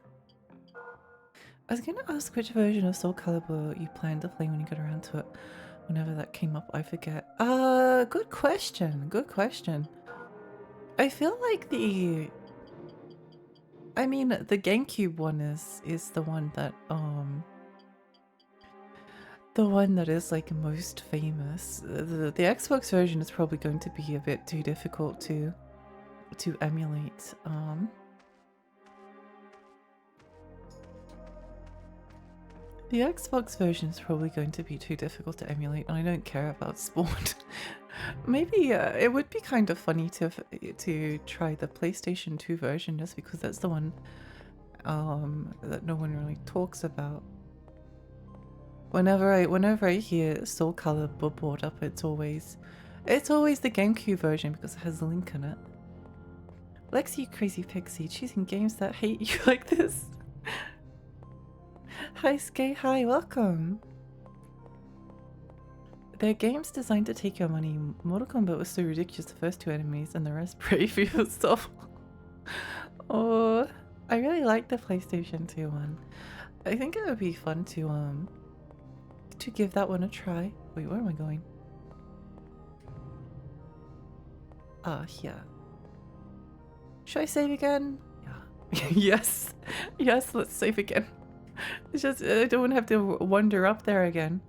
I was gonna ask which version of Soul Calibur you plan to play when you get around to it. Whenever that came up, I forget. Good question. Good question. I feel like the GameCube one is the one that is like most famous. The Xbox version is probably going to be a bit too difficult to emulate. The Xbox version is probably going to be too difficult to emulate, and I don't care about Spawn. Maybe it would be kind of funny to try the PlayStation 2 version, just because that's the one that no one really talks about. Whenever I hear Soul Calibur brought up, it's always the GameCube version because it has a link in it. Lexi Crazy Pixie, choosing games that hate you like this. Hi Skay, hi, welcome. They're games designed to take your money. Mortal Kombat was so ridiculous, the first two enemies, and the rest pray for yourself. Oh, I really like the PlayStation 2 one. I think it would be fun to give that one a try. Wait, where am I going? Here. Should I save again? Yeah. Yes. Yes, let's save again. It's just, I don't have to wander up there again.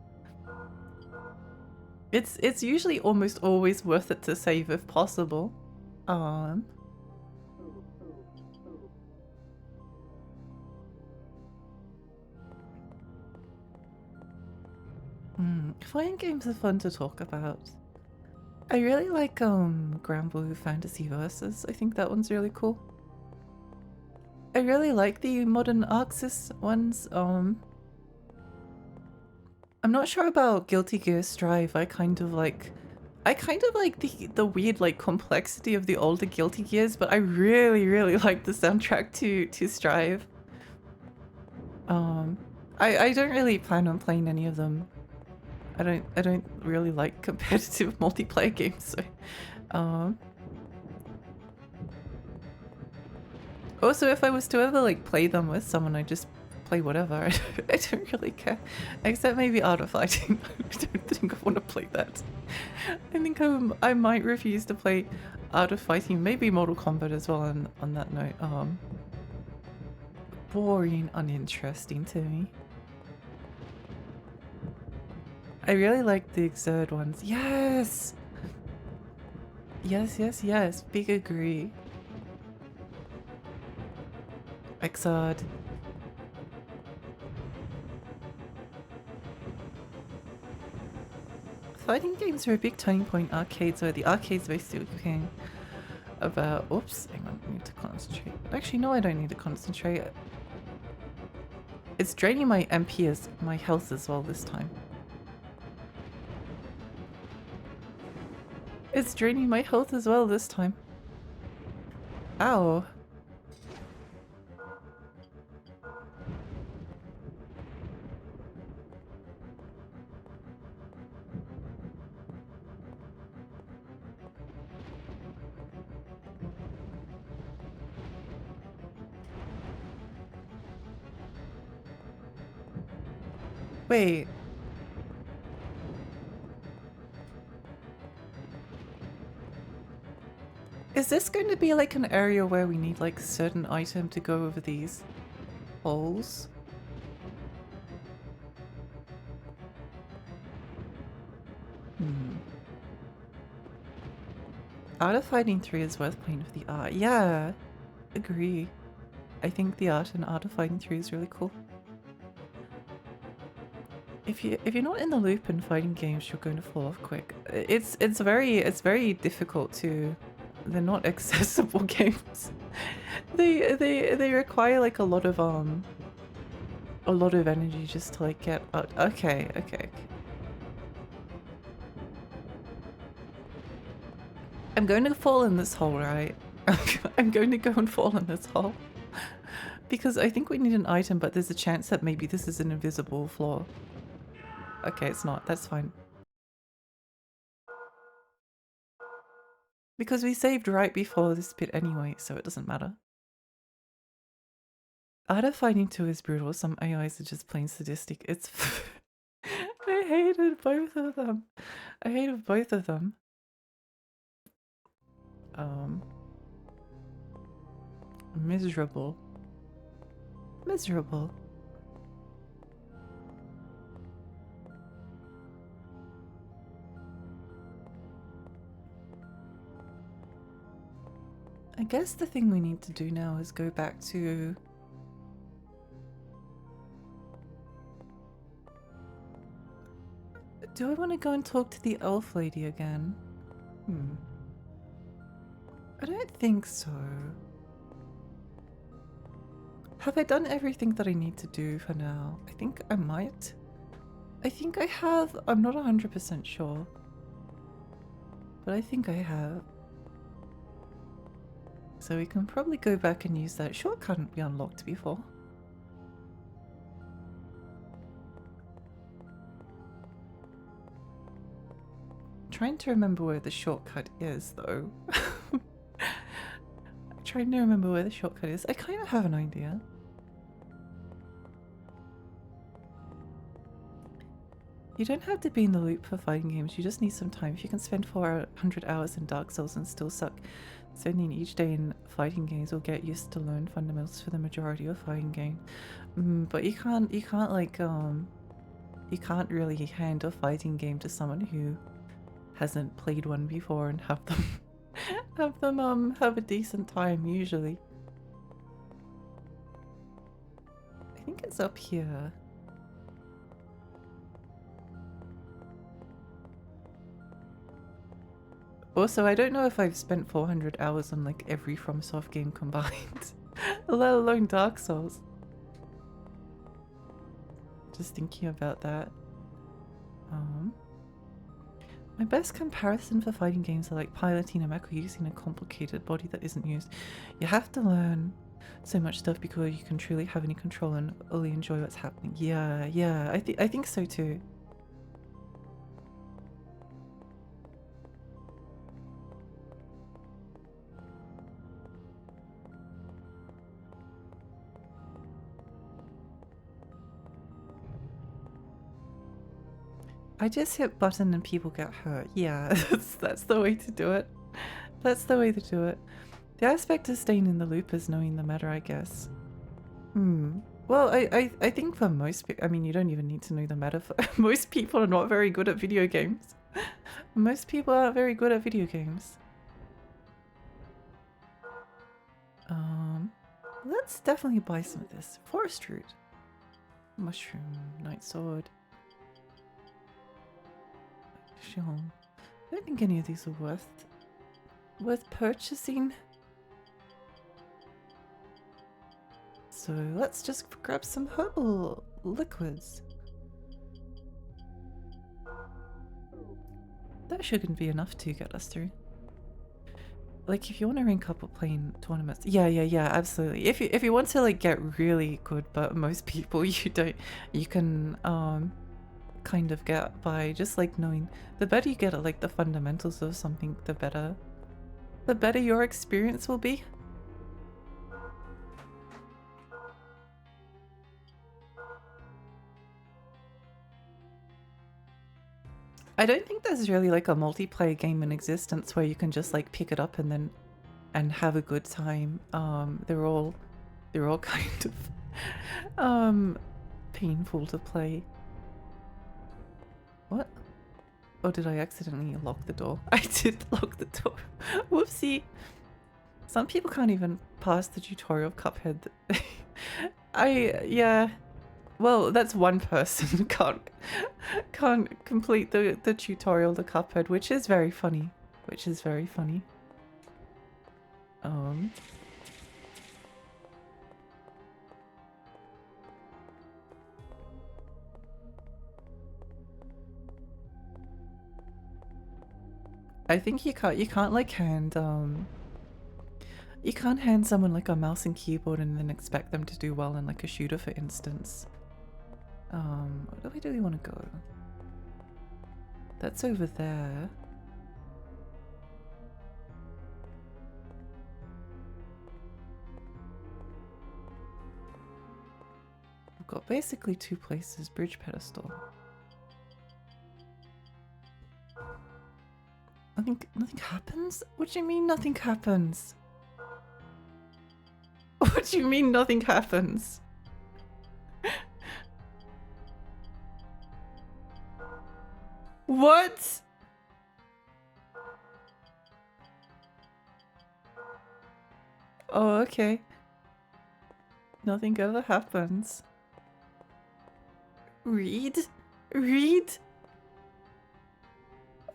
It's usually almost always worth it to save if possible. Fighting games are fun to talk about. I really like Granblue Fantasy Versus. I think that one's really cool. I really like the modern Arxis ones. I'm not sure about Guilty Gear Strive. I kind of like the weird like complexity of the older Guilty Gears, but I really like the soundtrack to Strive. I don't really plan on playing any of them. I don't really like competitive multiplayer games, so also, if I was to ever like play them with someone, I just play whatever. I don't really care. Except maybe Art of Fighting. I don't think I want to play that. I think I might refuse to play Art of Fighting. Maybe Mortal Kombat as well on that note. Boring, uninteresting to me. I really like the Exert ones. Yes! Yes, yes, yes. Big agree. Exert. Fighting games are a big turning point. Arcades where the arcades basically became about. Oops, hang on, I need to concentrate. Actually, no, I don't need to concentrate. It's draining my MP my health as well this time. It's draining my health as well this time. Ow. Wait. Is this going to be like an area where we need like a certain item to go over these holes? Art of Fighting 3 is worth playing with the art. Yeah, agree. I think the art in Art of Fighting 3 is really cool. If you're not in the loop in fighting games, you're going to fall off quick. It's very difficult to. They're not accessible games. They require like a lot of energy just to like get out. Okay. I'm going to fall in this hole, right? I'm going to go and fall in this hole. Because I think we need an item, but there's a chance that maybe this is an invisible floor. Okay, it's not. That's fine. Because we saved right before this bit anyway, so it doesn't matter. Art of Fighting 2 is brutal. Some AIs are just plain sadistic. It's... I hated both of them. I hated both of them. Miserable. Miserable. I guess the thing we need to do now is go back to... Do I want to go and talk to the elf lady again? I don't think so. Have I done everything that I need to do for now? I think I might. I think I have. I'm not 100% sure. But I think I have. So we can probably go back and use that shortcut we unlocked before. Trying to remember where the shortcut is though. I'm trying to remember where the shortcut is. I kind of have an idea. You don't have to be in the loop for fighting games, you just need some time. If you can spend 400 hours in Dark Souls and still suck, spending each day in fighting games will get used to learn fundamentals for the majority of fighting games. But you can't like, you can't really hand a fighting game to someone who hasn't played one before and have them have a decent time usually. I think it's up here. Also, I don't know if I've spent 400 hours on like every FromSoft game combined, let alone Dark Souls. Just thinking about that. My best comparison for fighting games are like piloting a mech or using a complicated body that isn't used. You have to learn so much stuff before you can truly have any control and fully enjoy what's happening. Yeah, I think so too. I just hit button and people get hurt. Yeah, that's the way to do it. That's the way to do it. The aspect of staying in the loop is knowing the meta, I guess. Well, I think for most people, I mean, you don't even need to know the meta. Most people are not very good at video games. Most people aren't very good at video games. Let's definitely buy some of this. Forest root. Mushroom, night sword. Sure. I don't think any of these are worth purchasing. So let's just grab some herbal liquids. That shouldn't be enough to get us through. Like if you want to rank up or playing tournaments, yeah, absolutely. If you want to like get really good, but most people you can kind of get by just like knowing. The better you get at like the fundamentals of something, the better your experience will be. I don't think there's really like a multiplayer game in existence where you can just like pick it up and have a good time. They're all kind of painful to play. What? Oh, did I accidentally lock the door? I did lock the door. Whoopsie. Some people can't even pass the tutorial of Cuphead. Yeah. Well, that's one person can't complete the tutorial to Cuphead, which is very funny. I think you can't like hand you can't hand someone like a mouse and keyboard and then expect them to do well in like a shooter, for instance. Where do we want to go? That's over there. We've got basically two places. Bridge pedestal. Nothing happens? What do you mean nothing happens? What do you mean nothing happens? What? Oh, okay. Nothing ever happens. Read?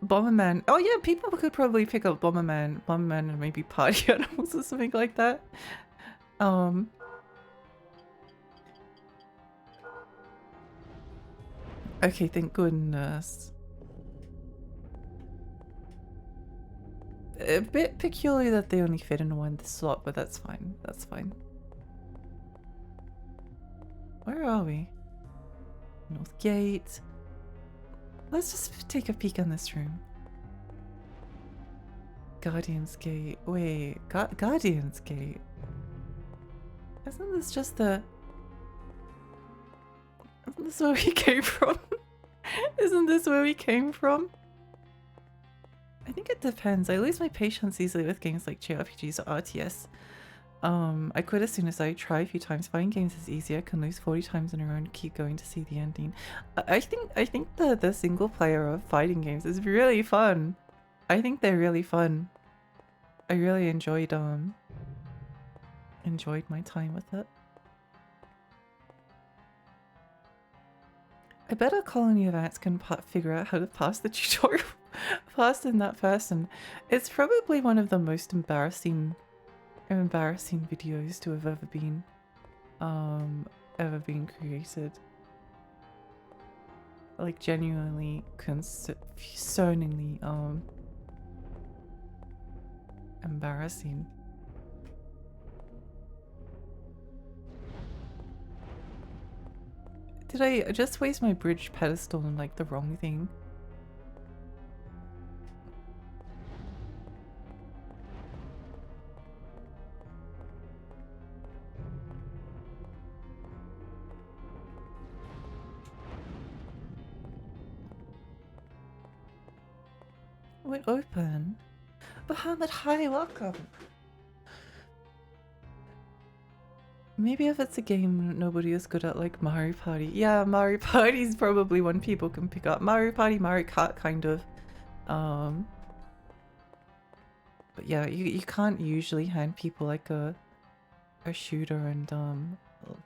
Bomberman. Oh yeah, people could probably pick up Bomberman and maybe party animals or something like that. Okay, thank goodness. A bit peculiar that they only fit in one slot, but that's fine. That's fine. Where are we? North Gate. Let's just take a peek in this room. Guardian's Gate. Wait, Guardian's Gate. Isn't this just the... Isn't this where we came from? Isn't this where we came from? I think it depends. I lose my patience easily with games like JRPGs or RTS. I quit as soon as I try a few times. Fighting games is easy. I can lose 40 times in a row and keep going to see the ending. I think the single player of fighting games is really fun. I think they're really fun. I really enjoyed my time with it. I bet a colony of ants can figure out how to pass the tutorial faster than that person. It's probably one of the most embarrassing videos to have ever been created. Like genuinely concerningly embarrassing. Did I just waste my bridge pedestal on like the wrong thing? won't open. Muhammad, hi, welcome. Maybe if it's a game nobody is good at, like Mario Party. Yeah, Mario Party is probably one people can pick up. Mario Party, Mario Kart, kind of. But yeah, you can't usually hand people like a shooter and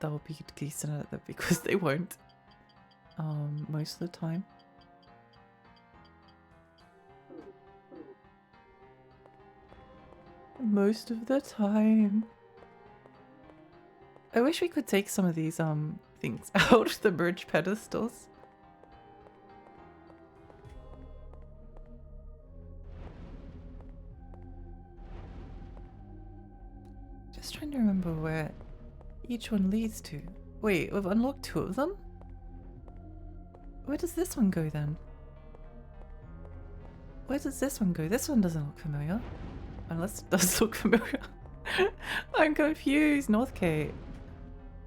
they'll be decent at it because they won't. Most of the time. Most of the time. I wish we could take some of these things out the bridge pedestals. Just trying to remember where each one leads to. Wait, we've unlocked 2 of them? Where does this one go then? Where does this one go? This one doesn't look familiar. Unless it does look familiar. I'm confused. Northgate.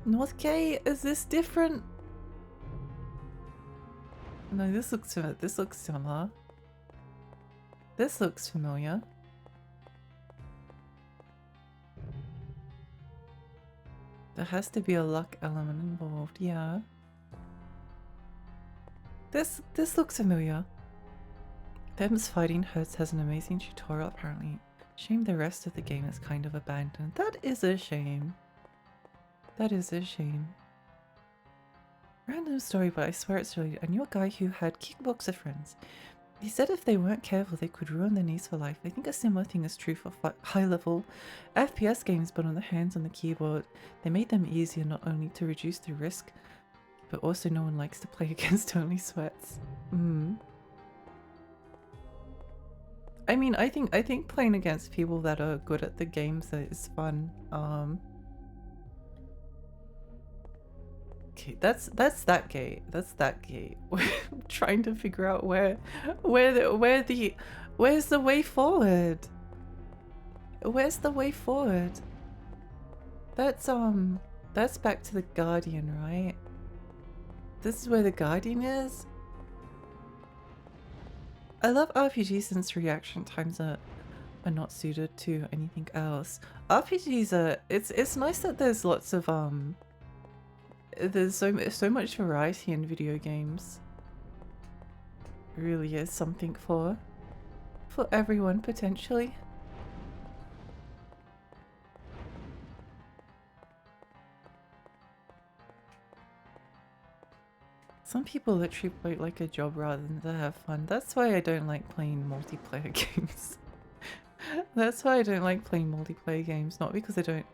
Northgate? Is this different? No, this looks similar. This looks similar. This looks familiar. There has to be a luck element involved, yeah. This looks familiar. Them's Fighting Hurts has an amazing tutorial apparently. Shame the rest of the game is kind of abandoned. That is a shame. That is a shame. Random story, but I swear it's related. I knew a guy who had kickboxer friends. He said if they weren't careful they could ruin their knees for life. I think a similar thing is true for high-level FPS games, but on the hands on the keyboard. They made them easier not only to reduce the risk, but also no one likes to play against only sweats. I mean, I think playing against people that are good at the games is fun. Okay, that's that gate. That's that gate. I'm trying to figure out where's the way forward? Where's the way forward? That's back to the Guardian, right? This is where the Guardian is? I love RPGs since reaction times are not suited to anything else. RPGs are it's nice that there's lots of there's so much variety in video games. It really is something for everyone potentially. Some people literally play it like a job rather than to have fun. That's why I don't like playing multiplayer games. That's why I don't like playing multiplayer games. Not because I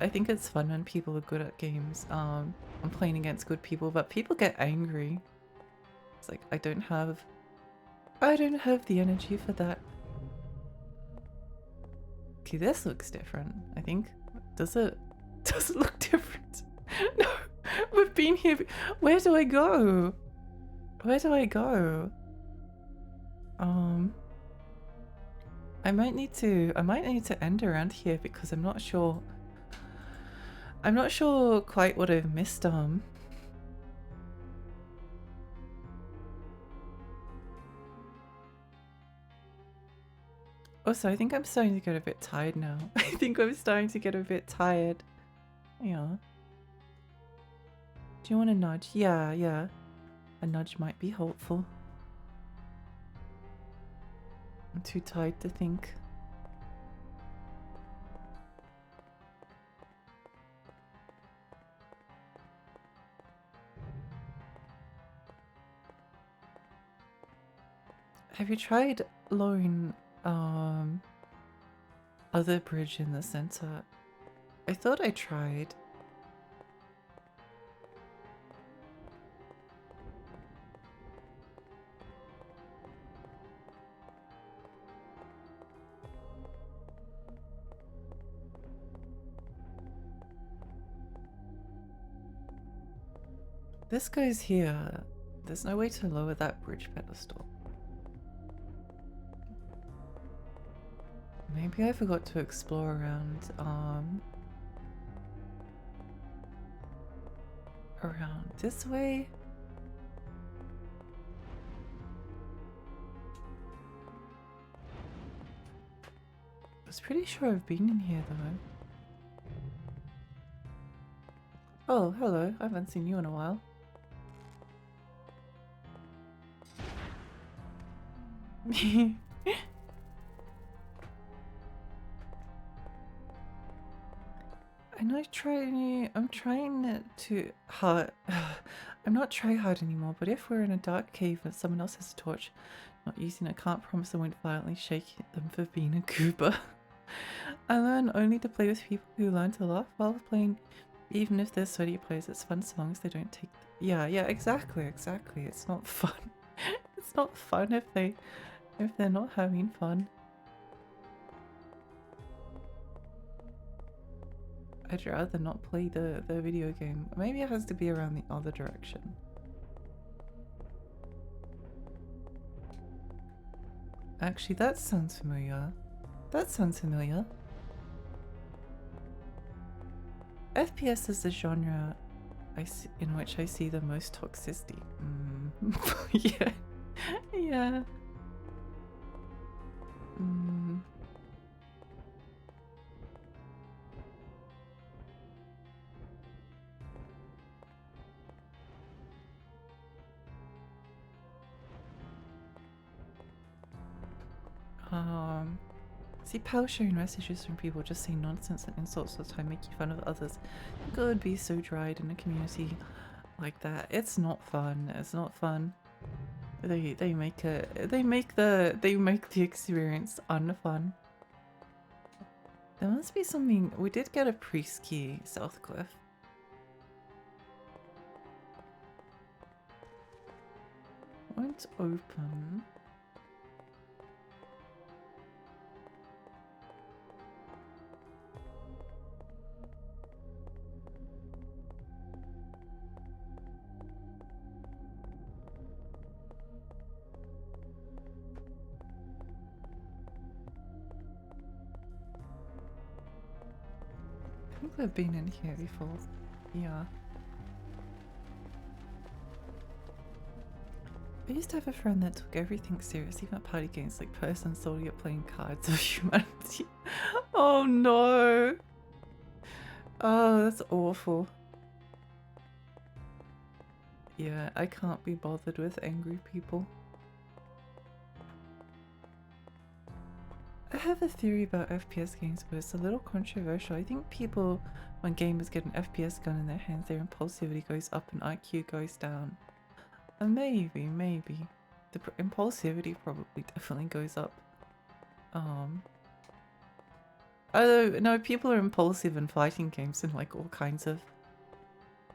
think it's fun when people are good at games. I'm playing against good people, but people get angry. It's like I don't have the energy for that. Okay, this looks different, I think. Does it look different? No. We've been here. Where do I go? Where do I go? I might need to end around here because I'm not sure. I'm not sure quite what I've missed. Also, I think I'm starting to get a bit tired now. I think I'm starting to get a bit tired. Yeah. Do you want a nudge? Yeah, yeah. A nudge might be helpful. I'm too tired to think. Have you tried lowering other bridge in the center? I thought I tried. This goes here. There's no way to lower that bridge pedestal. Maybe I forgot to explore around this way. was pretty sure I've been in here though. Oh, hello. I haven't seen you in a while. I'm trying to hard. I'm not try hard anymore, but if we're in a dark cave and someone else has a torch, not using it, can't promise I won't violently shake them for being a goober. I learn only to play with people who learn to laugh while playing, even if they're sweaty players. It's fun so long as they don't take. Yeah, exactly. It's not fun. It's not fun if they're not having fun. I'd rather not play the video game. Maybe it has to be around the other direction. Actually, that sounds familiar. FPS is the genre in which I see the most toxicity. Yeah. Yeah. See, Pal sharing messages from people just saying nonsense and insults all the time, making fun of others. I think it would be so dried in a community like that. It's not fun. It's not fun. They make the experience unfun. There must be something. We did get a priest key, Southcliff. Won't open. I think we've been in here before. Yeah. I used to have a friend that took everything seriously about party games like person solely at playing cards of humanity. Oh no! Oh, that's awful. Yeah, I can't be bothered with angry people. I have a theory about FPS games, but it's a little controversial. I think people, when gamers get an FPS gun in their hands, their impulsivity goes up and IQ goes down. And maybe. The impulsivity probably definitely goes up. Although, no, people are impulsive in fighting games and like all kinds of...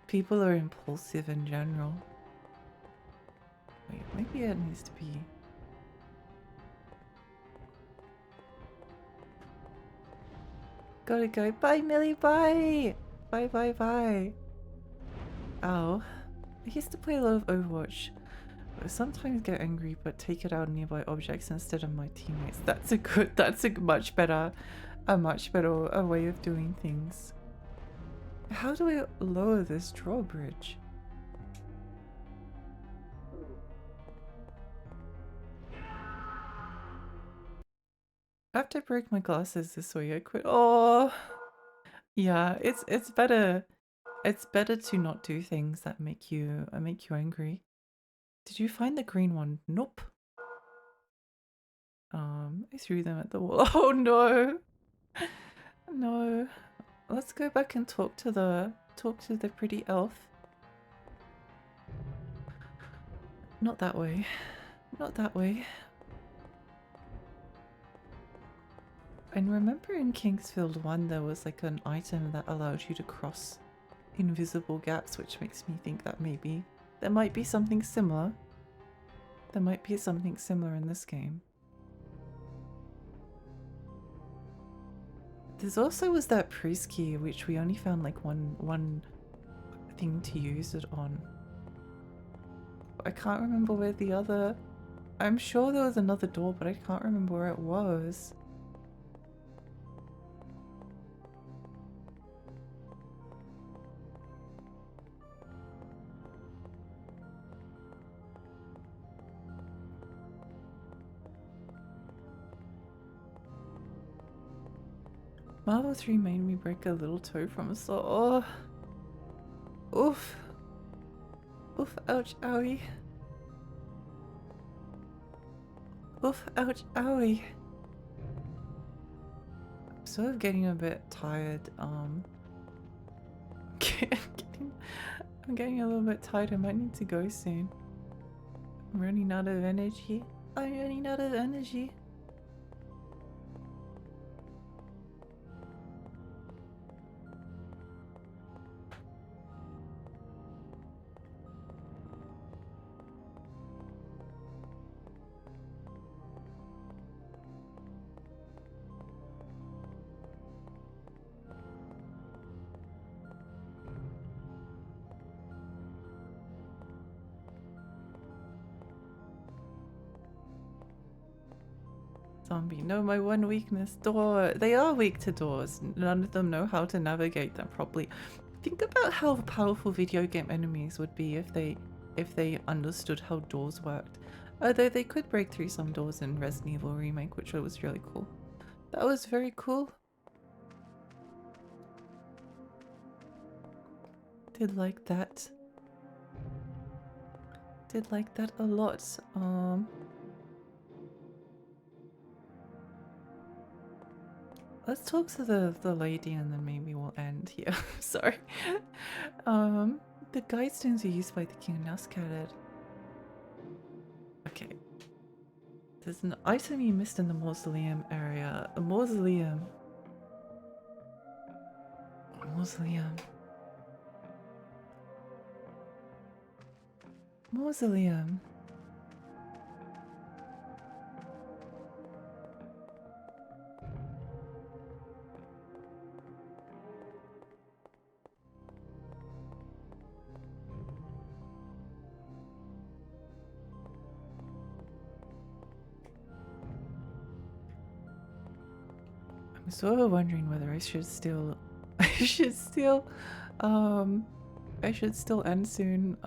People are impulsive in general. Wait, maybe it needs to be... Gotta go. Bye, Millie, bye! Bye. Oh. I used to play a lot of Overwatch. I sometimes get angry, but take it out on nearby objects instead of my teammates. That's a much better way of doing things. How do I lower this drawbridge? After I broke my glasses this way, I quit. Oh, yeah. It's better. It's better to not do things that make you angry. Did you find the green one? Nope. I threw them at the wall. Oh no. No. Let's go back and talk to the pretty elf. Not that way. Not that way. And remember in Kingsfield 1 there was like an item that allowed you to cross invisible gaps, which makes me think that maybe there might be something similar. There might be something similar in this game. There's also was that priest key, which we only found like one thing to use it on. I can't remember where the other... I'm sure there was another door, but I can't remember where it was. Marvel 3 made me break a little toe from a saw. Oh. Oof. Oof, ouch, owie. Oof, ouch, owie. I'm sort of getting a bit tired, I'm getting a little bit tired. I might need to go soon. I'm running out of energy. I'm running out of energy. Zombie, no, my one weakness, door. They are weak to doors. None of them know how to navigate them properly. Think about how powerful video game enemies would be if they understood how doors worked. Although they could break through some doors in Resident Evil Remake, which was really cool. That was very cool. Did like that. Did like that a lot. Let's talk to the lady and then maybe we'll end here. Sorry. The guidestones are used by the king now scattered. Okay. There's an item you missed in the mausoleum area. A mausoleum. A mausoleum. Mausoleum. I'm sort of wondering whether I should still I should still end soon.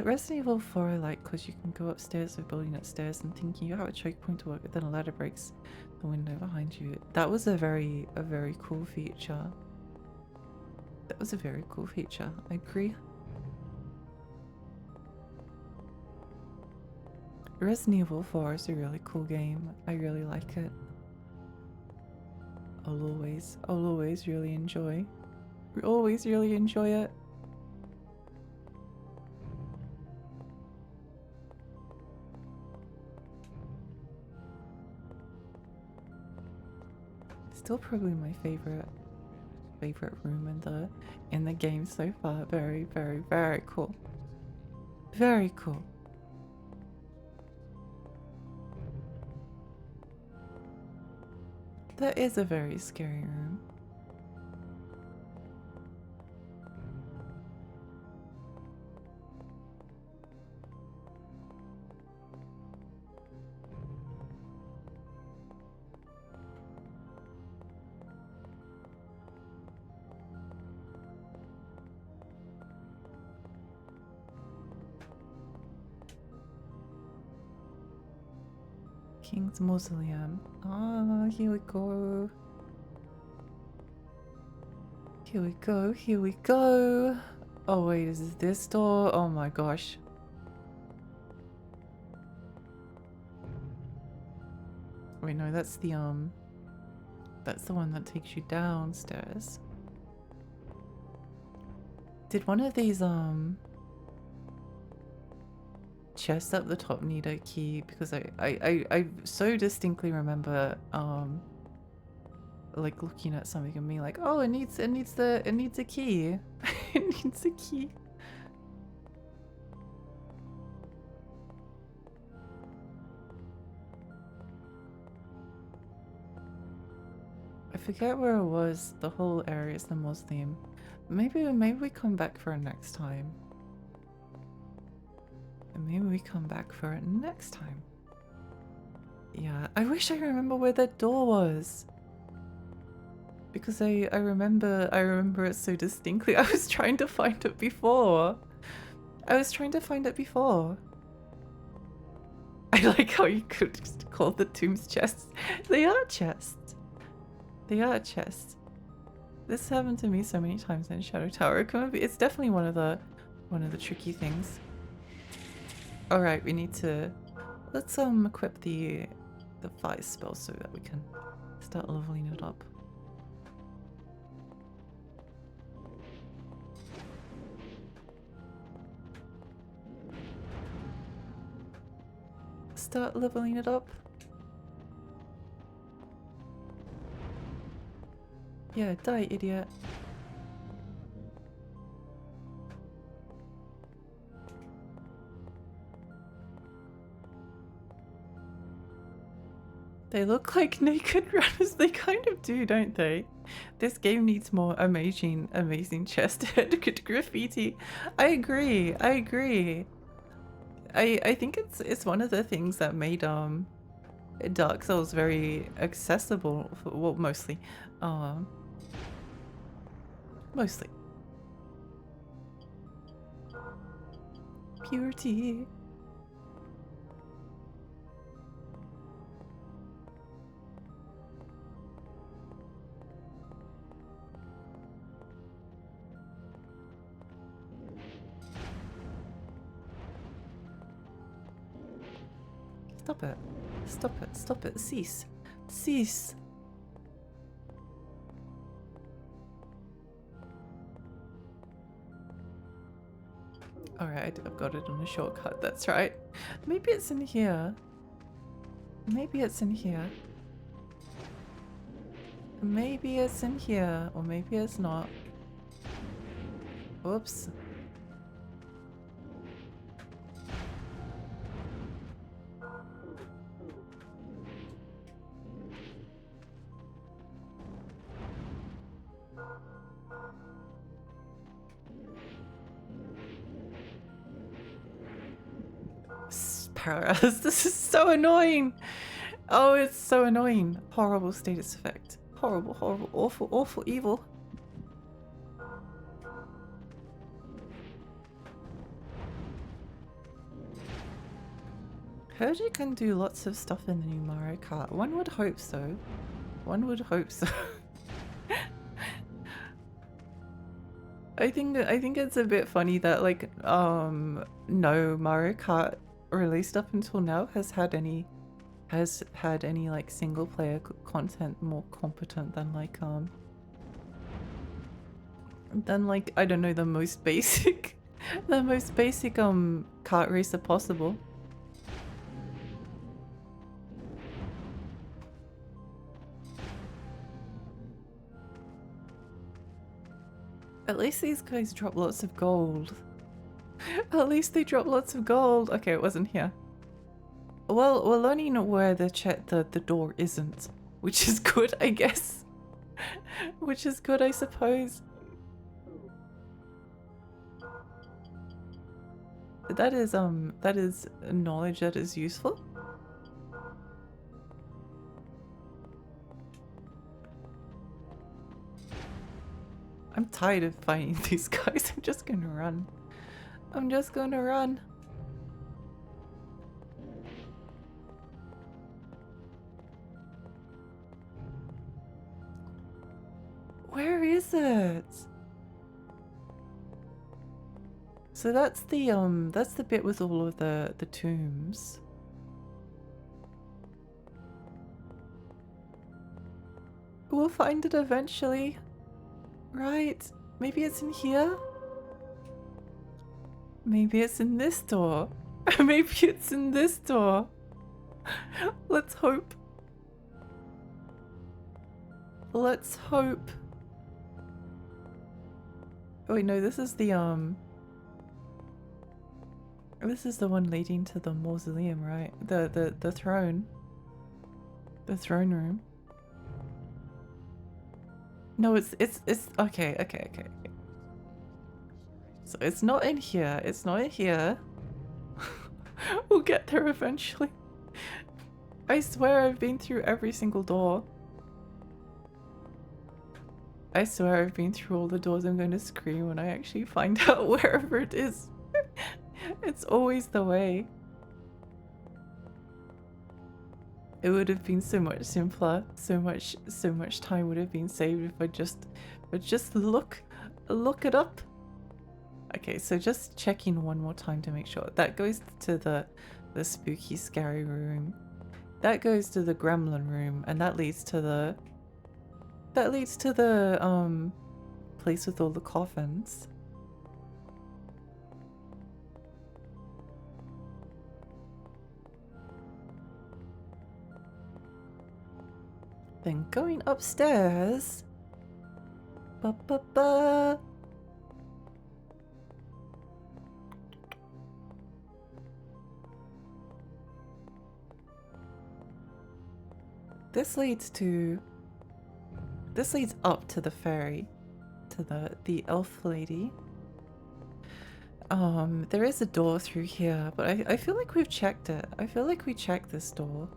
Resident Evil 4 I like because you can go upstairs with building upstairs and thinking you have a choke point to work with, then a ladder breaks the window behind you. That was a very cool feature. That was a very cool feature, I agree. Resident Evil 4 is a really cool game. I really like it. I'll always really enjoy it. Still probably my favorite room in the game so far. Very cool. Very cool. That is a very scary room. King's Mausoleum. Ah, here we go. Here we go, here we go. Oh wait, is this door? Oh my gosh. Wait, no, that's the one that takes you downstairs. Did one of these chests up the top need a key? Because I so distinctly remember like looking at something and being like, oh, it needs a key. It needs a key. I forget where it was. The whole area is the mausoleum. Maybe we come back for it next time. Maybe we come back for it next time. Yeah, I wish I remember where that door was. Because I remember it so distinctly. I was trying to find it before. I like how you could just call the tombs chests. They are chests. They are chests. This happened to me so many times in Shadow Tower. It's definitely one of the tricky things. All right, we need to let's equip the fire spell so that we can start leveling it up. Start leveling it up. Yeah, die, idiot. They look like naked runners. They kind of do, don't they? This game needs more amazing chest head graffiti. I agree. I think it's one of the things that made Dark Souls very accessible for, well, mostly. Mostly. Purity. Stop it. Stop it. Stop it. Cease. Cease. Alright, I've got it on a shortcut, that's right. Maybe it's in here. Maybe it's in here. Maybe it's in here, or maybe it's not. Oops. Paras, this is so annoying. Oh, it's so annoying. Horrible status effect. Horrible, horrible, awful, awful, evil. Heard you can do lots of stuff in the new Mario Kart. One would hope so. One would hope so. I think it's a bit funny that like no Mario Kart released up until now has had any like single player content more competent than like I don't know, the most basic kart racer possible. At least these guys drop lots of gold. At least they drop lots of gold. Okay, it wasn't here. Well, we're learning where the door isn't, which is good, I guess. Which is good, I suppose. That is knowledge that is useful. I'm tired of fighting these guys. I'm just gonna run. I'm just gonna run. Where is it? So that's the bit with all of the tombs. We'll find it eventually. Right. Maybe it's in here? Maybe it's in this door. Maybe it's in this door. Let's hope. Let's hope. Oh wait, no, this is the this is the one leading to the mausoleum, right? The throne. The throne room. No, it's okay. So it's not in here. It's not in here. We'll get there eventually. I swear I've been through every single door. I swear I've been through all the doors. I'm going to scream when I actually find out wherever it is. It's always the way. It would have been so much simpler. So much time would have been saved if I just look it up. Okay, so just checking one more time to make sure. That goes to the spooky scary room. That goes to the gremlin room, and that leads to the place with all the coffins. Then going upstairs. Ba ba ba. This leads up to the fairy, to the elf lady. There is a door through here, but I feel like we've checked it. I feel like we checked this door.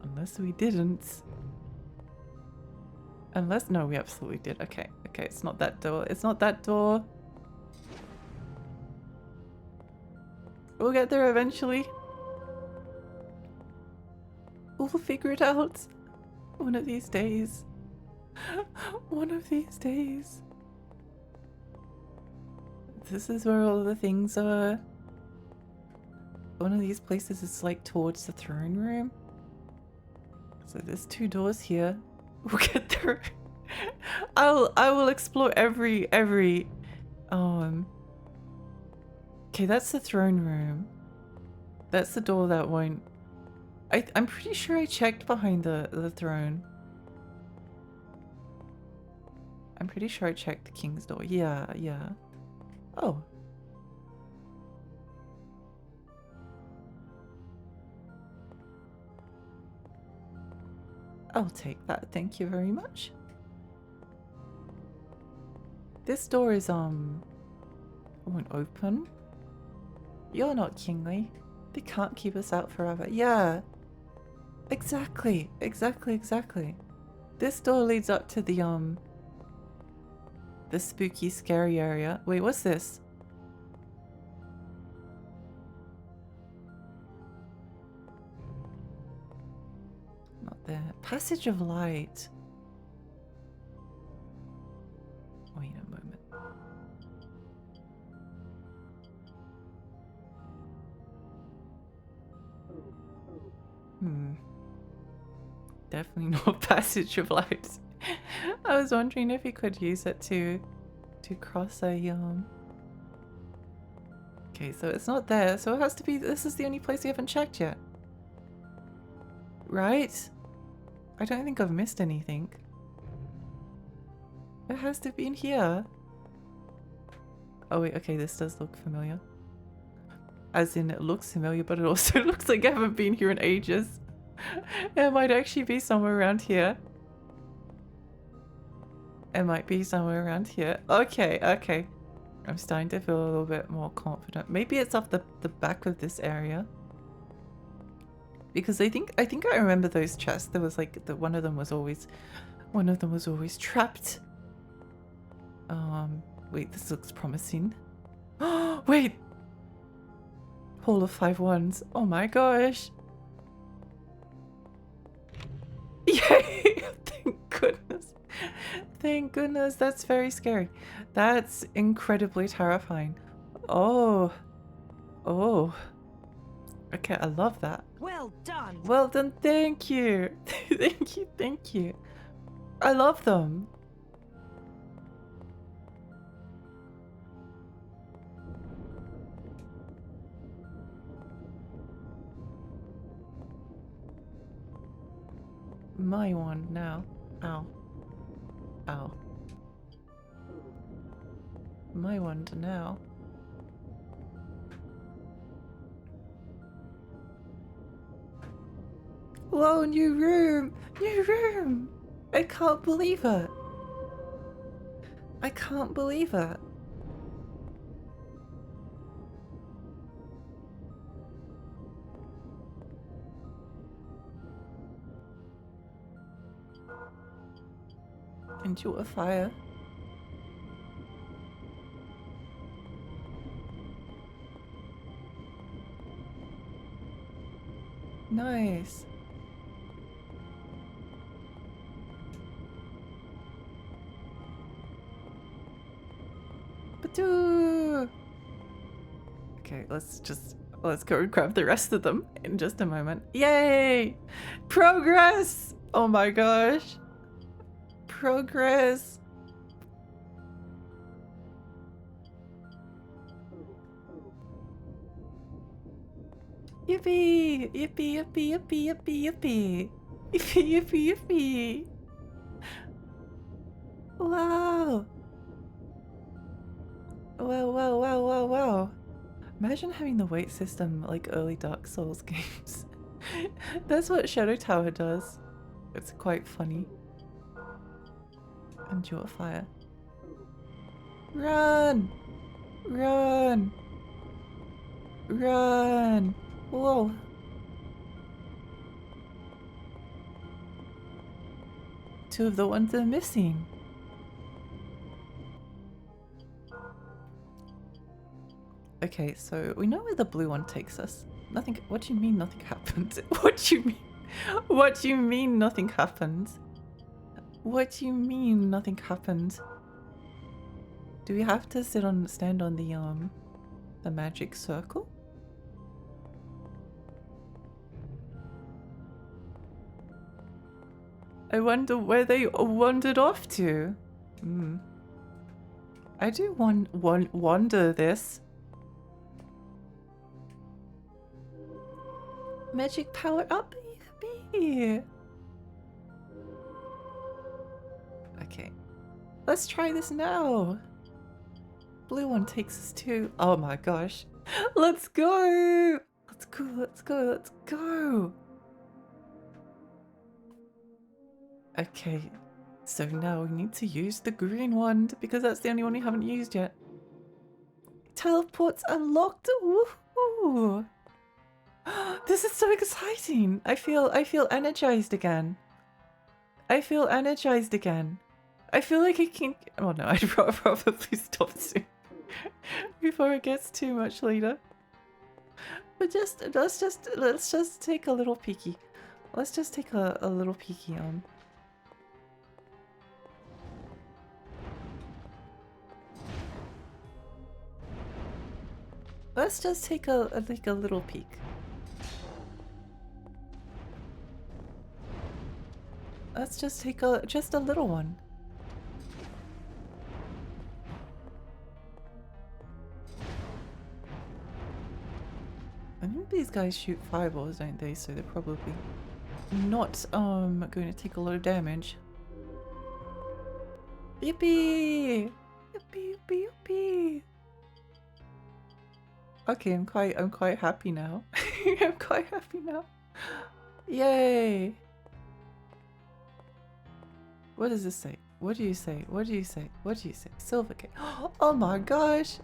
Unless we didn't. No, we absolutely did. Okay, it's not that door. It's not that door. We'll get there eventually. We'll figure it out. One of these days. One of these days. This is where all the things are. One of these places is like towards the throne room. So there's 2 doors here. We'll get there. I will explore every okay, that's the throne room. That's the door that won't. I'm pretty sure I checked behind the throne. I'm pretty sure I checked the king's door. Yeah. Oh. I'll take that, thank you very much. This door is won't open. You're not kingly. They can't keep us out forever. Yeah. Exactly. This door leads up to the spooky scary area. Wait, what's this? Not there. Passage of light. Wait a moment. Definitely not passage of light. I was wondering if you could use it to cross a Okay, so it's not there, so it has to be. This is the only place you haven't checked yet, right? I don't think I've missed anything. It has to be in here. Oh wait, okay, this does look familiar. As in, it looks familiar, but it also looks like I haven't been here in ages. It might actually be somewhere around here. It might be somewhere around here. Okay. I'm starting to feel a little bit more confident. Maybe it's off the back of this area. Because I think I remember those chests. There was like one of them was always trapped. Wait, this looks promising. Wait. Hall of 5 Wands. Oh my gosh. Yay! Thank goodness. Thank goodness. That's very scary. That's incredibly terrifying. Oh. Okay, I love that. Well done. Well done. Thank you. Thank you. I love them. My one now. Ow. My one to now. Whoa, new room! New room! I can't believe it. I can't believe it. Endure fire. Nice. Badoo! Okay, let's go and grab the rest of them in just a moment. Yay! Progress! Oh my gosh. Progress. Yippee! Yippee, yippee, yippee, yippee, yippee. Yippee, yippee, yippee. Wow. Wow, wow, wow, wow, wow. Imagine having the weight system like early Dark Souls games. That's what Shadow Tower does. It's quite funny. Endure fire. Run! Run! Run! Whoa! Two of the ones are missing. Okay, so we know where the blue one takes us. Nothing. What do you mean nothing happened? What do you mean? What do you mean nothing happened? What do you mean nothing happened? Do we have to stand on the magic circle? I wonder where they wandered off to. I do wonder this. Magic power up, yippee! Okay, let's try this now. Blue one takes us to. Oh my gosh, let's go! Let's go! Let's go! Let's go! Okay, so now we need to use the green one because that's the only one we haven't used yet. Teleports unlocked! Woohoo! This is so exciting! I feel energized again. I feel energized again. I feel like I can. Oh no, I'd probably stop soon before it gets too much later. But let's just take a little peeky. Let's just take a little peeky on. Let's just take a little peek. Let's just take just a little one. I think these guys shoot fireballs, don't they? So they're probably not going to take a lot of damage. Yippee! Yippee, yippee, yippee! Okay, I'm quite happy now. I'm quite happy now. Yay! What does this say? What do you say? What do you say? What do you say? Silver cake. Oh my gosh!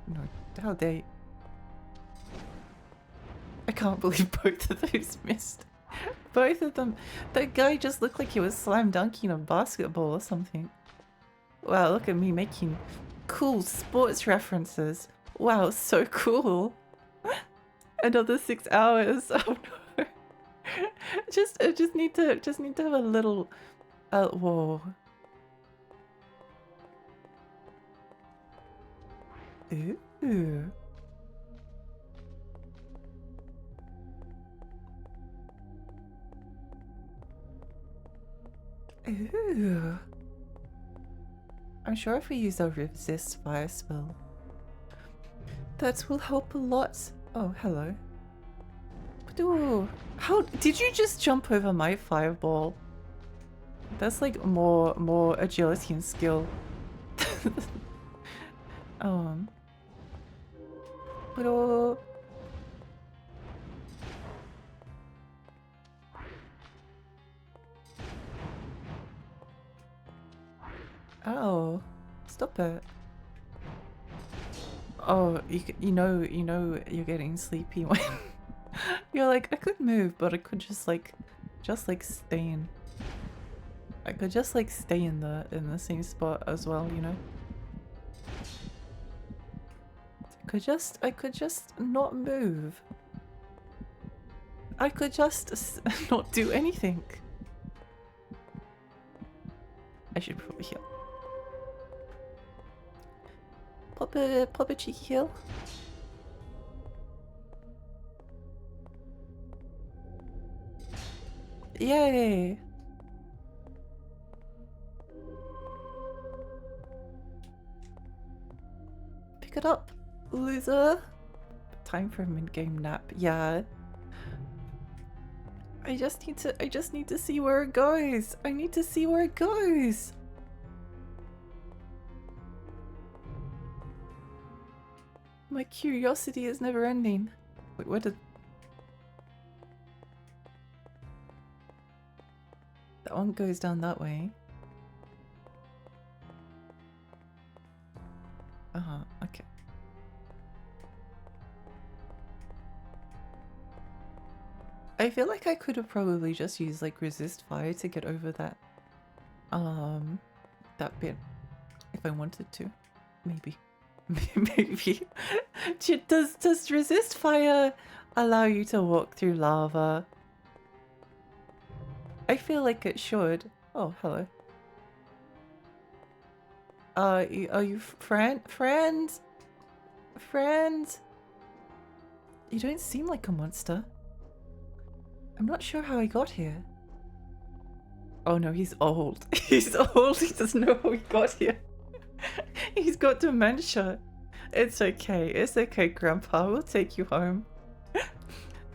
No, how they... I can't believe both of those missed. Both of them. That guy just looked like he was slam dunking a basketball or something. Wow, look at me making cool sports references. Wow, so cool. Another 6 hours. Oh no. I just need to have a little whoa. Ooh. Ooh. I'm sure if we use our resist fire spell, that will help a lot. Oh, hello. Ooh. How did you just jump over my fireball? That's like more agility and skill. But oh, stop it. Oh, you know you're getting sleepy when you're like, I could move, but I could just like stay in. I could just like stay in the same spot as well, you know. I could just not move. I could just not do anything. I should probably heal. Pop a cheeky heal. Yay! Pick it up, loser. Time for a mid-game nap. Yeah. I just need to see where it goes. I need to see where it goes. My curiosity is never ending. Wait, what did... That one goes down that way. Okay. I feel like I could have probably just used like resist fire to get over that that bit if I wanted to. Maybe. Maybe. Does resist fire allow you to walk through lava? I feel like it should. Oh, hello. Are you friend? You don't seem like a monster. I'm not sure how he got here. Oh no, he's old. He's old. He doesn't know how he got here. He's got dementia. It's okay. It's okay, Grandpa. We'll take you home.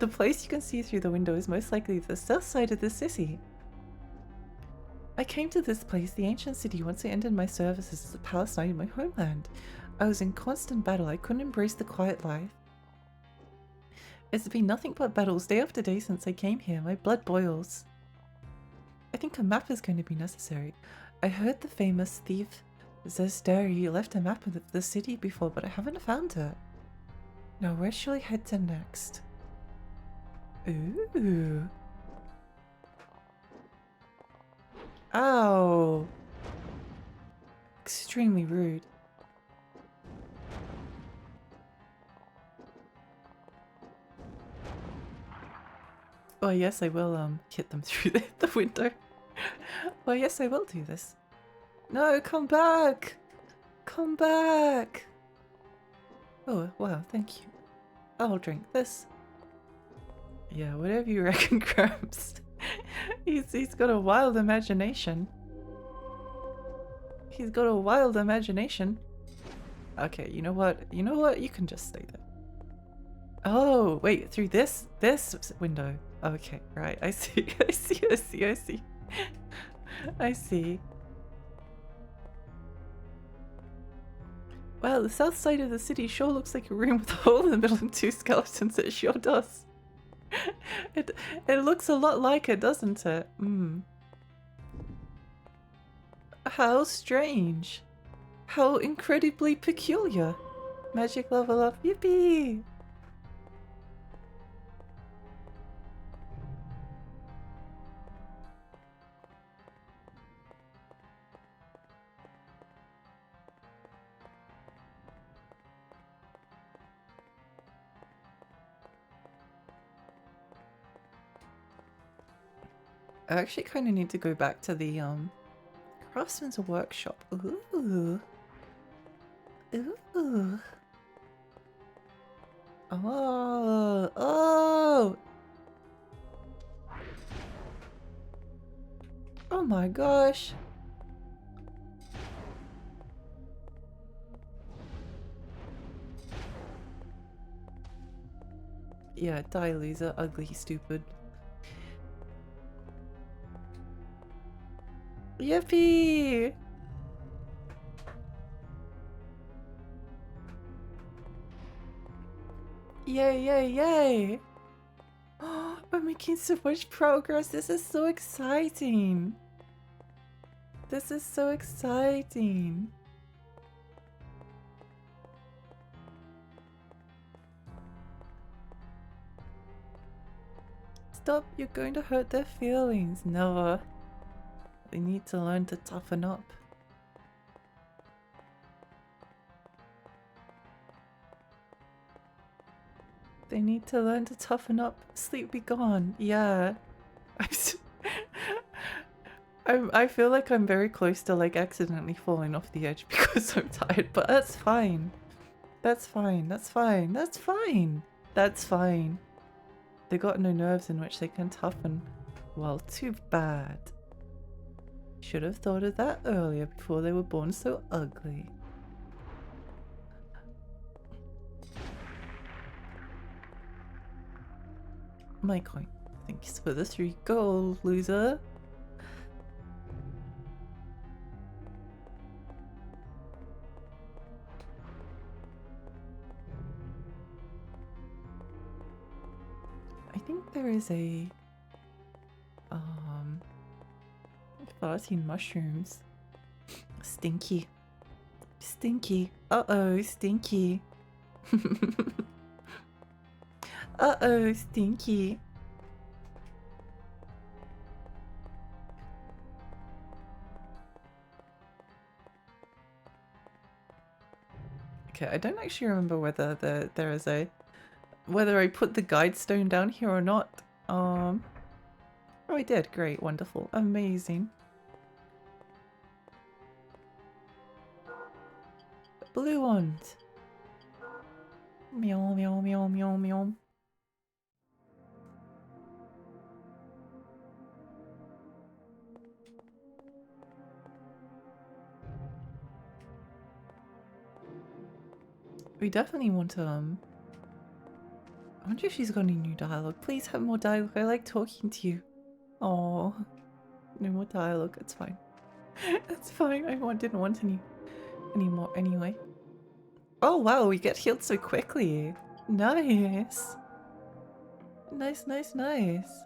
The place you can see through the window is most likely the south side of the city. I came to this place, the ancient city, once I ended my services as a palace knight in my homeland. I was in constant battle. I couldn't embrace the quiet life. It's been nothing but battles day after day since I came here. My blood boils. I think a map is going to be necessary. I heard the famous thief Zezderi left a map of the city before, but I haven't found it. Now where shall I head to next? Ooh. Ow. Extremely rude. Oh yes, I will hit them through the window. Well, yes, I will do this. No, come back! Come back! Oh, wow, thank you. I'll drink this. Yeah, whatever you reckon, Gramps. He's got a wild imagination. He's got a wild imagination. Okay, you know what? You know what? You can just stay there. Oh, wait, through this window. Okay, right. I see. I see. I see. I see. I see. Wow, the south side of the city sure looks like a room with a hole in the middle and two skeletons. It sure does. It looks a lot like it, doesn't it? How strange. How incredibly peculiar. Magic level up. Yippee! I actually kind of need to go back to the craftsman's workshop. Ooh. Ooh. Oh. Oh. Oh my gosh. Yeah, die loser, ugly, stupid. Yippee! Yay, yay, yay! We're making so much progress. This is so exciting. This is so exciting. Stop, you're going to hurt their feelings. Never. They need to learn to toughen up. They need to learn to toughen up. Sleep be gone. Yeah. I feel like I'm very close to like accidentally falling off the edge because I'm tired, but that's fine. That's fine. That's fine. That's fine. That's fine. They got no nerves in which they can toughen. Well, too bad. Should have thought of that earlier before they were born so ugly. My coin. Thanks for the 3 gold, loser. I think there is a farting mushrooms. Stinky. Stinky. Uh-oh, stinky. Uh-oh, stinky. Okay, I don't actually remember whether there is a whether I put the guide stone down here or not. Oh, I did. Great, wonderful, amazing. Blue ones. Meow, meow, meow, meow, meow. We definitely want to, I wonder if she's got any new dialogue. Please have more dialogue. I like talking to you. Oh, no more dialogue. It's fine. It's fine. Didn't want any more anyway. Oh wow, we get healed so quickly. Nice. Nice, nice, nice.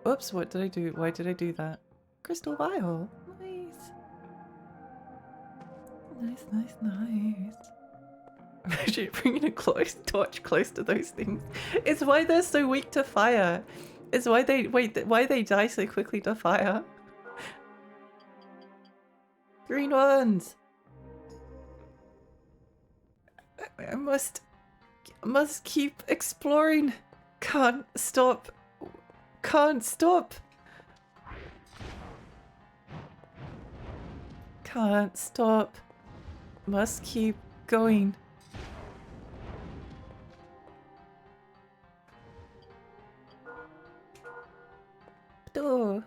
Oops, what did I do? Why did I do that? Crystal vial. Nice. Nice, nice, nice. Imagine bringing a torch close to those things. It's why they're so weak to fire. It's why they die so quickly to fire. Green ones. I must keep exploring. Can't stop. Can't stop. Can't stop. Must keep going. Duh.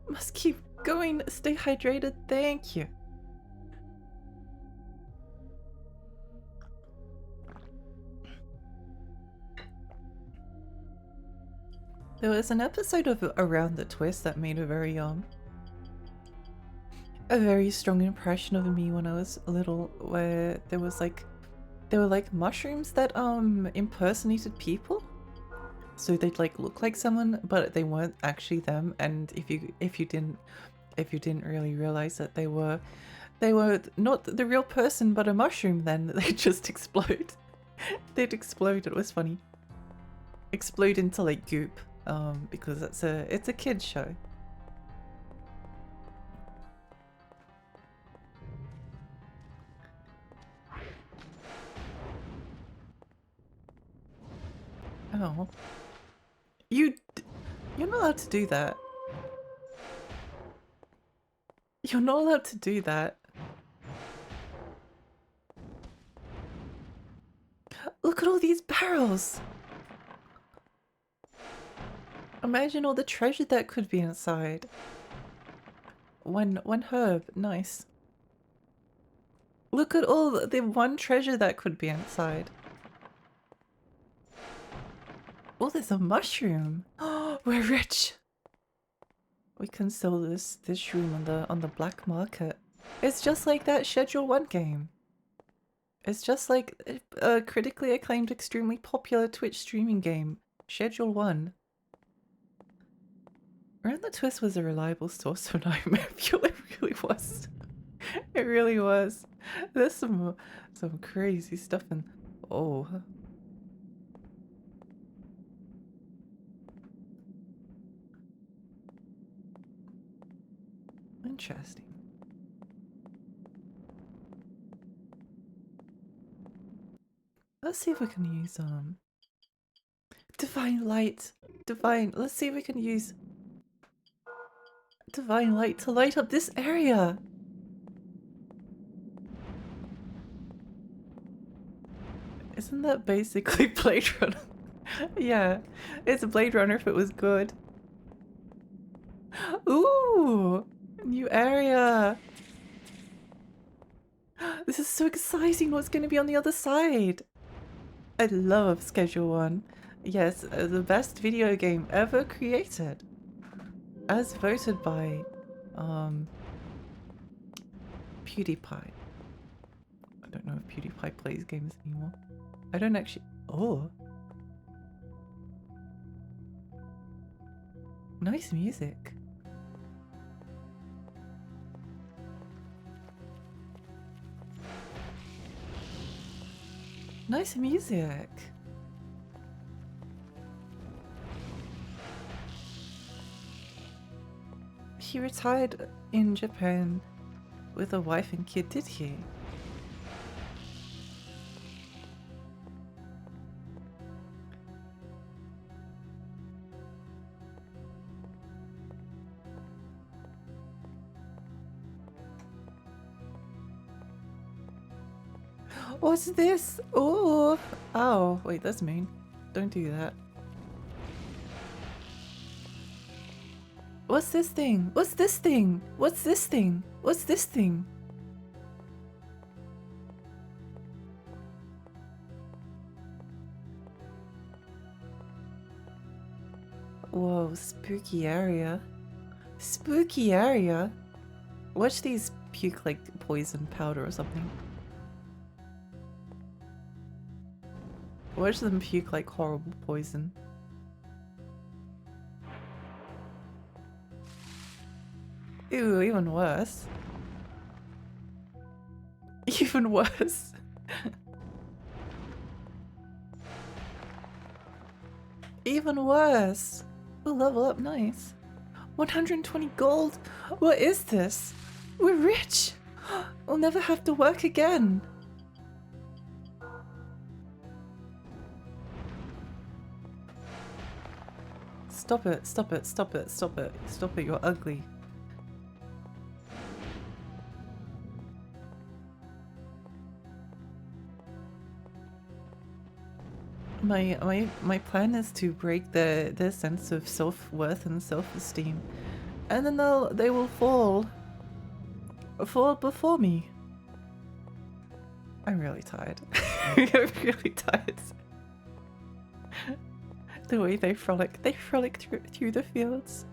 Must keep going. Stay hydrated. Thank you. There was an episode of Around the Twist that made a very strong impression of me when I was little, where there were like mushrooms that impersonated people. So they'd like look like someone, but they weren't actually them. And if you didn't really realize that they were not the real person but a mushroom, then they'd just explode. They'd explode. It was funny. Explode into like goop. Because it's a kid's show. Oh. You're not allowed to do that. You're not allowed to do that. Look at all these barrels! Imagine all the treasure that could be inside. One herb, nice. Look at all the one treasure that could be inside. Oh, there's a mushroom. Oh, we're rich. We can sell this shroom on the black market. It's just like that Schedule 1 game. It's just like a critically acclaimed, extremely popular Twitch streaming game, Schedule 1. Around the Twist was a reliable source of nightmare fuel. It really was. It really was. There's some crazy stuff in. Oh. Interesting. Let's see if we can use divine light. Let's see if we can use divine light to light up this area. Isn't that basically Blade Runner? Yeah, it's Blade Runner if it was good. Ooh, new area. This is so exciting. What's going to be on the other side? I love Schedule 1. Yes, the best video game ever created. As voted by PewDiePie. I don't know if PewDiePie plays games anymore. I don't actually... Oh. Nice music. Nice music. He retired in Japan with a wife and kid, did he? What's this? Oh, oh, wait, that's mean. Don't do that. What's this thing? What's this thing? What's this thing? What's this thing? Whoa, spooky area. Spooky area? Watch these puke like poison powder or something. Watch them puke like horrible poison. Ew, even worse. Even worse. Even worse. We'll level up nice. 120 gold? What is this? We're rich! We'll never have to work again. Stop it, stop it, stop it, stop it. Stop it, you're ugly. My plan is to break their sense of self-worth and self-esteem. And then they will fall before me. I'm really tired. I'm really tired. The way they frolic through the fields.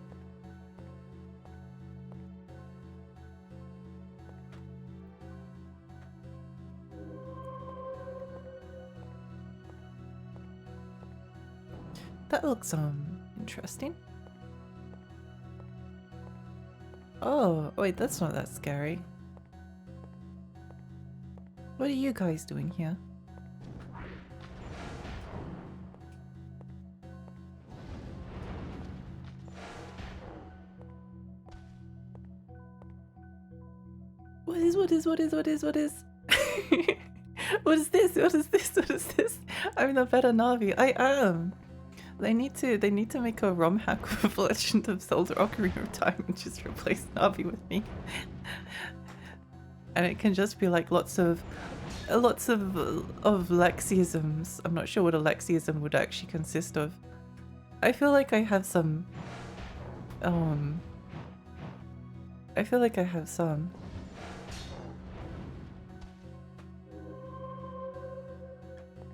That looks interesting. Oh, wait, that's not that scary. What are you guys doing here? What is? What is this? What is this? I'm the better Navi. I am. They need to make a ROM hack of Legend of Zelda Ocarina of Time and just replace Navi with me. And it can just be like lots of Lexisms. I'm not sure what a Lexism would actually consist of. I feel like I have some I feel like I have some.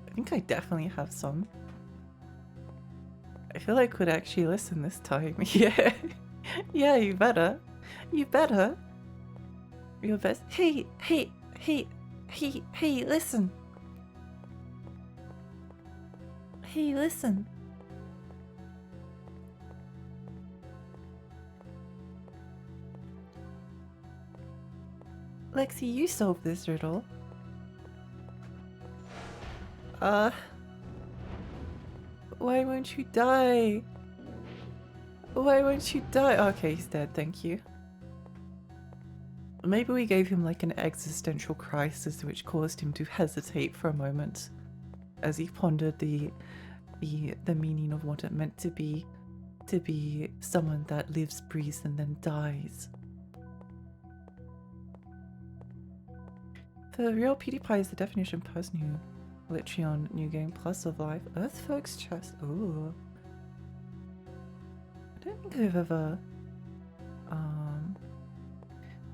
I think I definitely have some. I feel like I could actually listen this time. Yeah. Yeah, you better. You better. Your best. Hey, listen. Hey, listen. Lexi, you solve this riddle. Why won't you die? Why won't you die? Okay, he's dead, thank you. Maybe we gave him like an existential crisis which caused him to hesitate for a moment as he pondered the meaning of what it meant to be someone that lives, breathes, and then dies. The real PewDiePie is the definition of person who literally on New Game Plus of life. Earth Folks Chest. Ooh. I don't think I've ever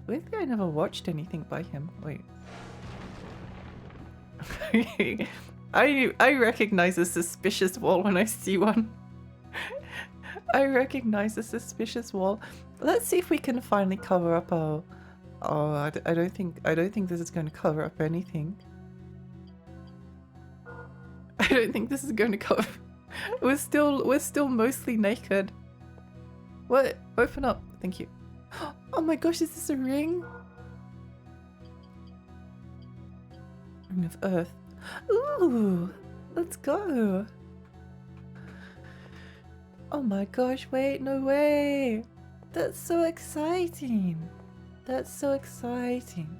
weirdly I never watched anything by him. Wait. I recognize a suspicious wall when I see one. I recognize a suspicious wall. Let's see if we can finally cover up our... Oh, I don't think this is going to cover up anything. I don't think this is going to cover... We're still mostly naked. What? Open up. Thank you. Oh my gosh, is this a ring? Ring of Earth. Ooh, let's go. Oh my gosh, wait, no way. That's so exciting. That's so exciting.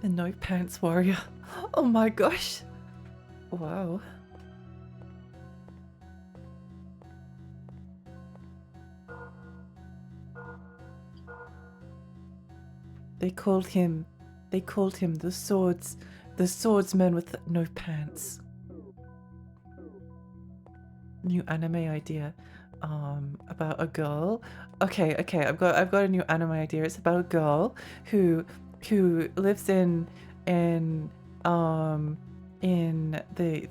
The No Pants Warrior. Oh my gosh. Wow. They called him the swordsman with no pants. New anime idea. About a girl. Okay, I've got a new anime idea. It's about a girl who lives in the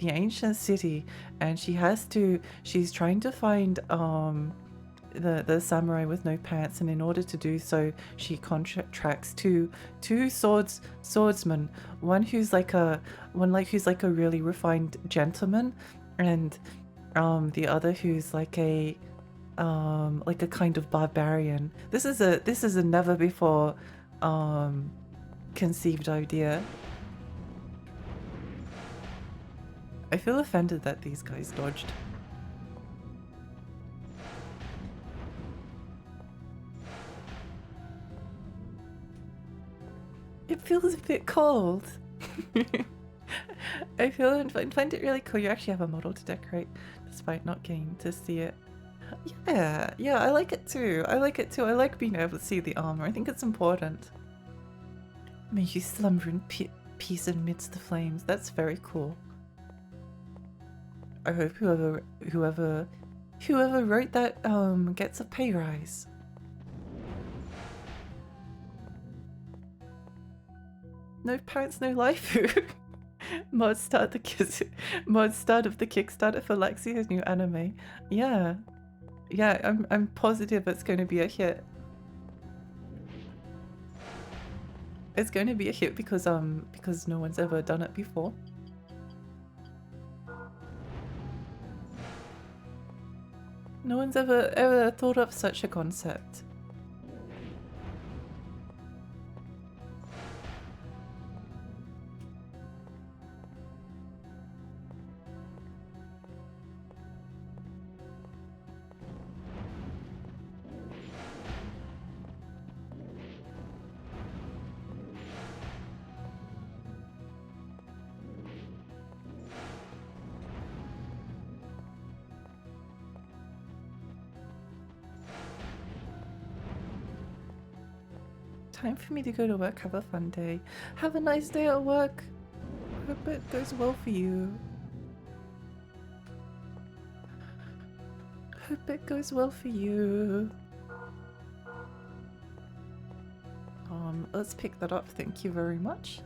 ancient city, and she's trying to find the samurai with no pants, and in order to do so she contracts two swordsmen, one who's like a really refined gentleman, and the other who's like a kind of barbarian. This is a never before conceived idea. I feel offended that these guys dodged. It feels a bit cold. I find it really cool. You actually have a model to decorate, despite not getting to see it. Yeah, I like it too. I like being able to see the armor. I think it's important. May you slumber in peace amidst the flames. That's very cool. I hope whoever wrote that gets a pay rise. No pants, no life. Mod start of the Kickstarter for Lexi's new anime. Yeah, I'm positive it's going to be a hit. It's going to be a hit because no one's ever done it before. No one's ever thought of such a concept. Time for me to go to work. Have a fun day. Have a nice day at work. Hope it goes well for you. Hope it goes well for you. Let's pick that up. Thank you very much.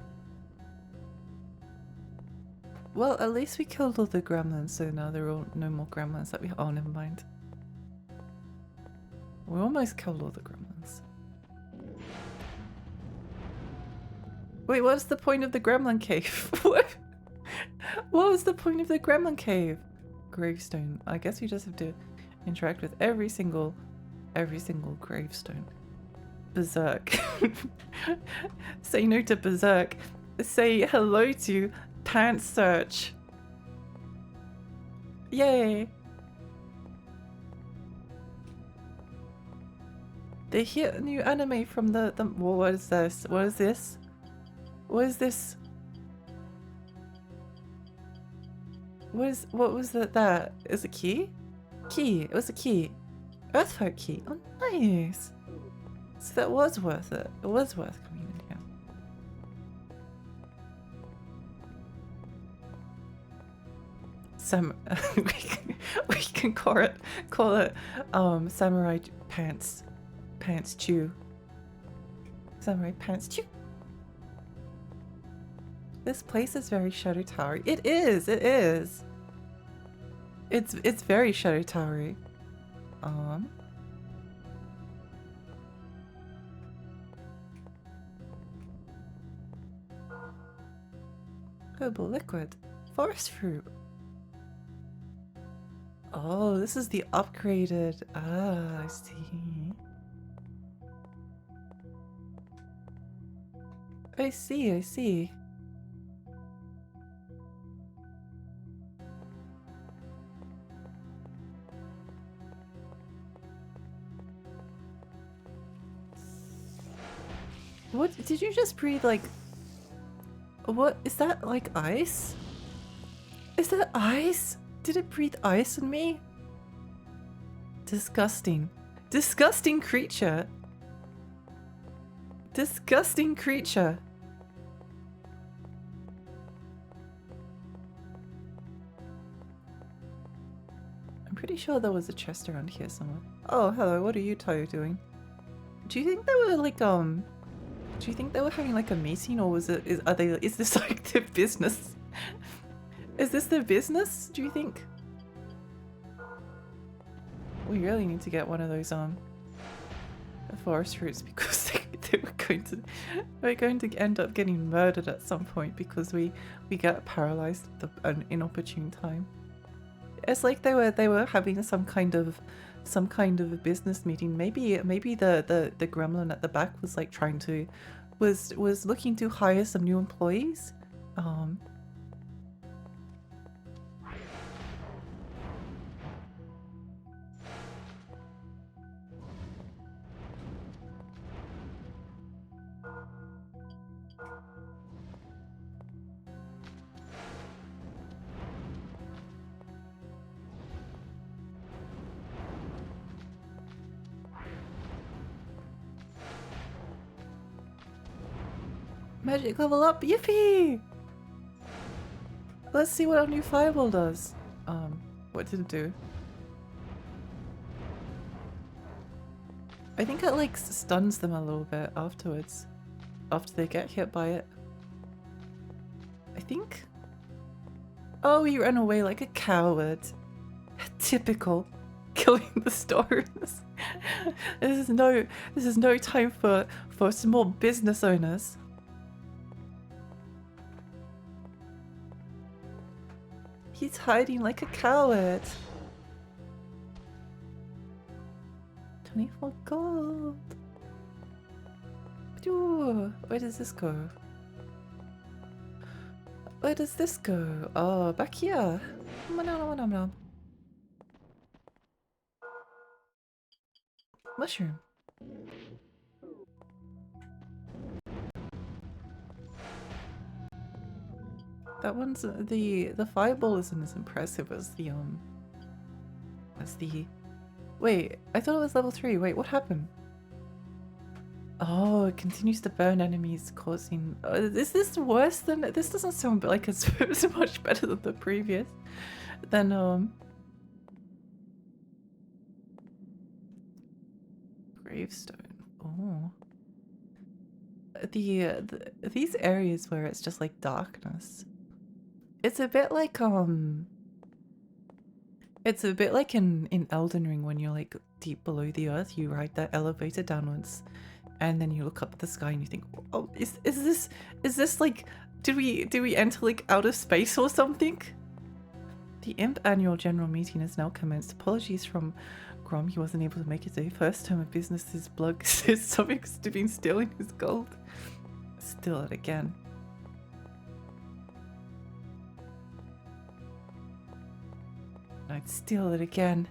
Well, at least we killed all the gremlins, so now there are no more gremlins that we... Oh, never mind. We almost killed all the gremlins. Wait, what's the point of the gremlin cave? What was the point of the gremlin cave? Gravestone. I guess you just have to interact with every single gravestone. Berserk. Say no to Berserk. Say hello to Pants Search. Yay. The hit new anime from the what is this? What is this? What is this? What was that? Is it key? Key. It was a key. Earthfolk key. Oh, nice. So that was worth it. It was worth coming in here. We can call it samurai pants chew. Samurai pants chew. This place is very Shadow Tower. It is. It's very Shadow Towery. Herbal liquid. Forest fruit. Oh, this is the upgraded. Ah, I see. I see. What did you just breathe like? What is that, like ice? Is that ice? Did it breathe ice on me? Disgusting. Disgusting creature. Disgusting creature. I'm pretty sure there was a chest around here somewhere. Oh, hello, what are you two doing? Do you think they were like, do you think they were having like a meeting, or was it, is this like their business? Is this their business, do you think? We really need to get one of those forest fruits, because they were going to end up getting murdered at some point because we got paralyzed at an inopportune time. It's like they were having some kind of a business meeting. Maybe the gremlin at the back was like trying to was looking to hire some new employees. Magic level up, yippee! Let's see what our new fireball does. What did it do? I think it like stuns them a little bit afterwards, after they get hit by it. I think. Oh, he ran away like a coward. Typical. Killing the storms. This is no time for small business owners. He's hiding like a coward. 24 gold. Ooh, where does this go? Where does this go? Oh, back here. Mushroom. That one's the fireball isn't as impressive as the wait, I thought it was level 3. Wait, what happened? Oh, it continues to burn enemies, causing... is this worse than... This doesn't sound like it's much better than the previous. Then, gravestone. Oh. These areas where it's just like darkness. It's a bit like, it's a bit like in Elden Ring when you're like deep below the earth, you ride that elevator downwards. And then you look up at the sky and you think, oh, is this like, did we enter like outer space or something? The Imp annual general meeting has now commenced. Apologies from Grom, he wasn't able to make it today. First time of business, his blood, his stomach's been stealing his gold. Steal it again. I'd steal it again.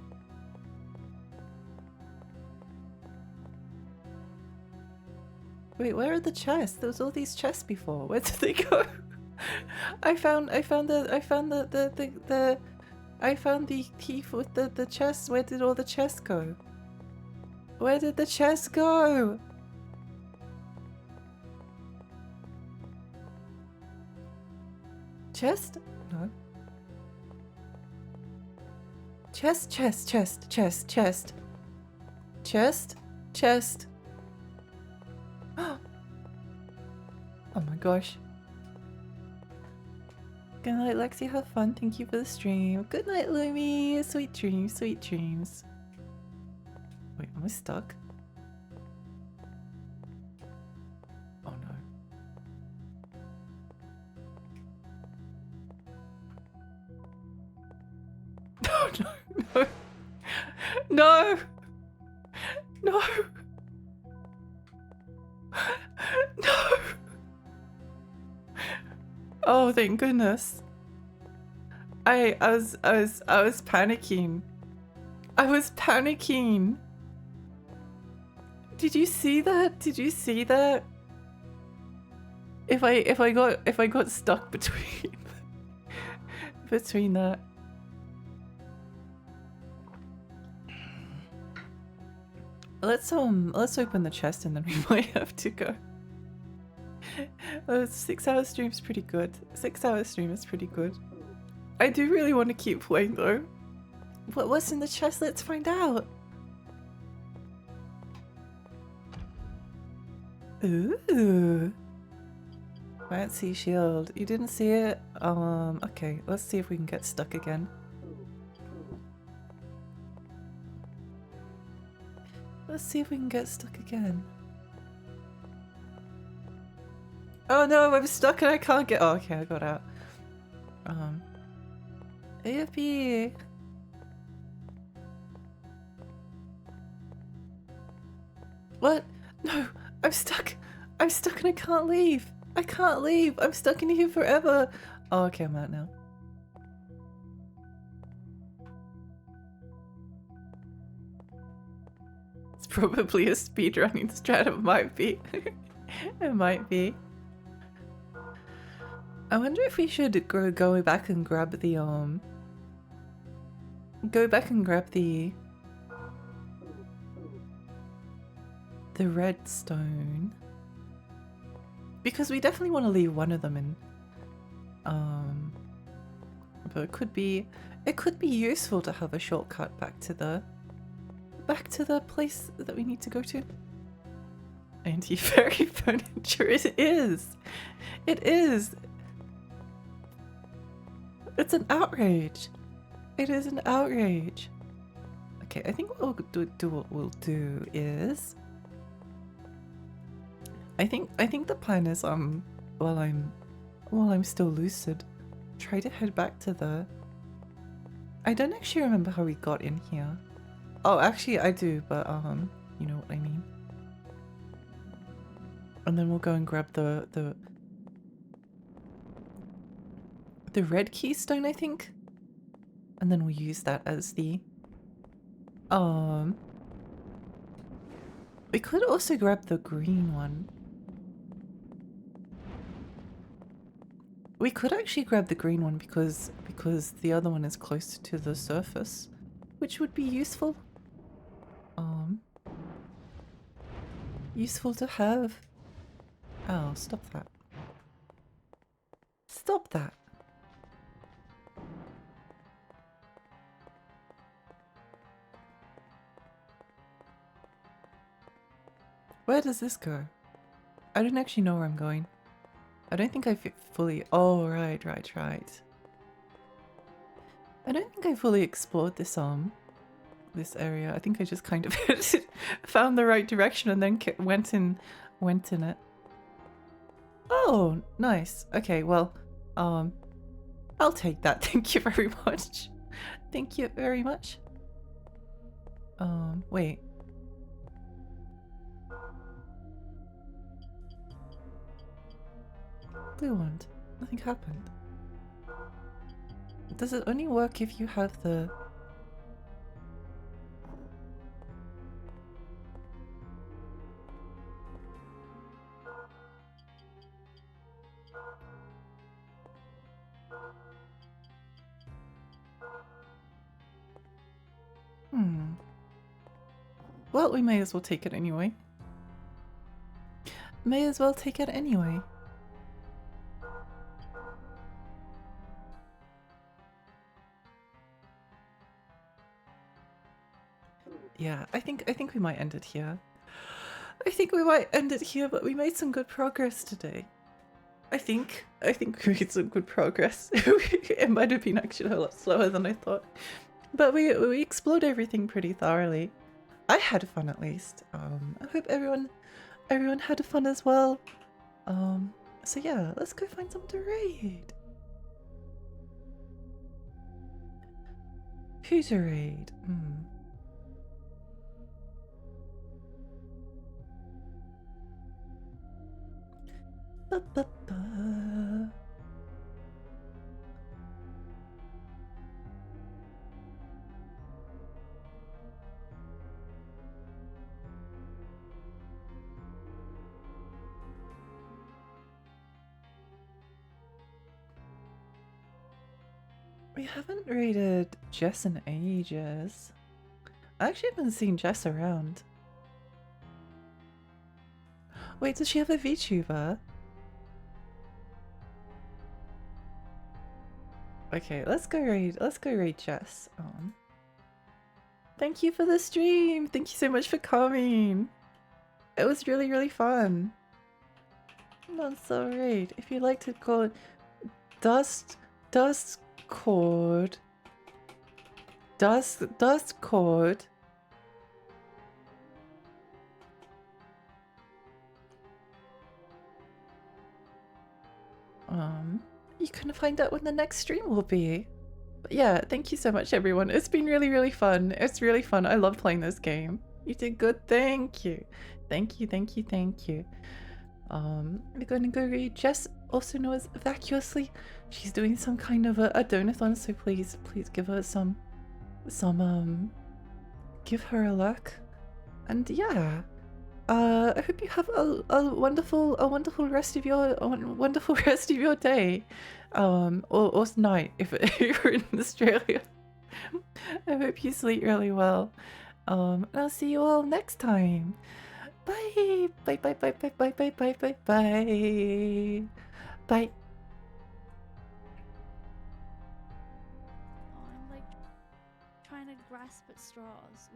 Wait, where are the chests? There was all these chests before. Where did they go? I found the thief with the chests. Where did all the chests go? Where did the chests go? Chest? No. Chest. Oh my gosh. Good night, Lexi. Have fun. Thank you for the stream. Good night, Lumi. Sweet dreams, sweet dreams. Wait, am I stuck? Oh no. No, no, no. No. No. No. Oh, thank goodness. I was panicking. I was panicking. Did you see that? Did you see that? If I got stuck between between that. Let's open the chest and then we might have to go. 6-hour stream's pretty good. 6-hour stream is pretty good. I do really want to keep playing though. What's in the chest? Let's find out. Ooh. Fancy shield. You didn't see it? Okay, let's see if we can get stuck again. Let's see if we can get stuck again. Oh no, I'm stuck and I can't get- oh, okay, I got out. AFP! What? No! I'm stuck! I'm stuck and I can't leave! I can't leave! I'm stuck in here forever! Oh, okay, I'm out now. It's probably a speedrunning strat, it might be. It might be. I wonder if we should go back and grab the the redstone, because we definitely want to leave one of them in. But it could be useful to have a shortcut back to the place that we need to go to. Anti-fairy furniture. It is. It is. It's an outrage. It is an outrage. Okay, I think what we'll do is I think the plan is while I'm still lucid, try to head back to the I don't actually remember how we got in here. Oh, actually I do, but you know what I mean. And then we'll go and grab the red keystone, I think. And then we'll use that as the we could also grab the green one. We could actually grab the green one because the other one is closer to the surface, which would be useful. Useful to have. Oh, stop that. Stop that. Where does this go? I don't actually know where I'm going. I don't think I fully... Oh, right. I don't think I fully explored this area. I think I just kind of found the right direction and then went in it. Oh, nice. Okay, well, I'll take that. Thank you very much. Thank you very much. Wait. Blue wand. Nothing happened. Does it only work if you have the... Well, we may as well take it anyway. May as well take it anyway. Yeah, I think we might end it here. I think we might end it here, but we made some good progress today. I think we made some good progress. It might have been actually a lot slower than I thought, but we explored everything pretty thoroughly. I had fun at least. I hope everyone had fun as well. So yeah, let's go find someone to raid. Who to raid? Ba, ba, ba. We haven't raided Jess in ages. I actually haven't seen Jess around. Wait, does she have a VTuber? Okay, let's go raid Jess. Thank you for the stream. Thank you so much for coming. It was really, really fun. Not so raid. If you'd like to call it Dustcord. You can find out when the next stream will be. But yeah, thank you so much everyone. It's been really, really fun. It's really fun. I love playing this game. You did good. Thank you. Thank you. We're going to go read Jess, also known as Vacuously. She's doing some kind of a donathon, so please give her give her a look. And yeah, I hope you have a wonderful rest of your day, or night if you're in Australia. I hope you sleep really well. And I'll see you all next time. Bye. Bye. Bye. Oh, I'm like trying to grasp at straws.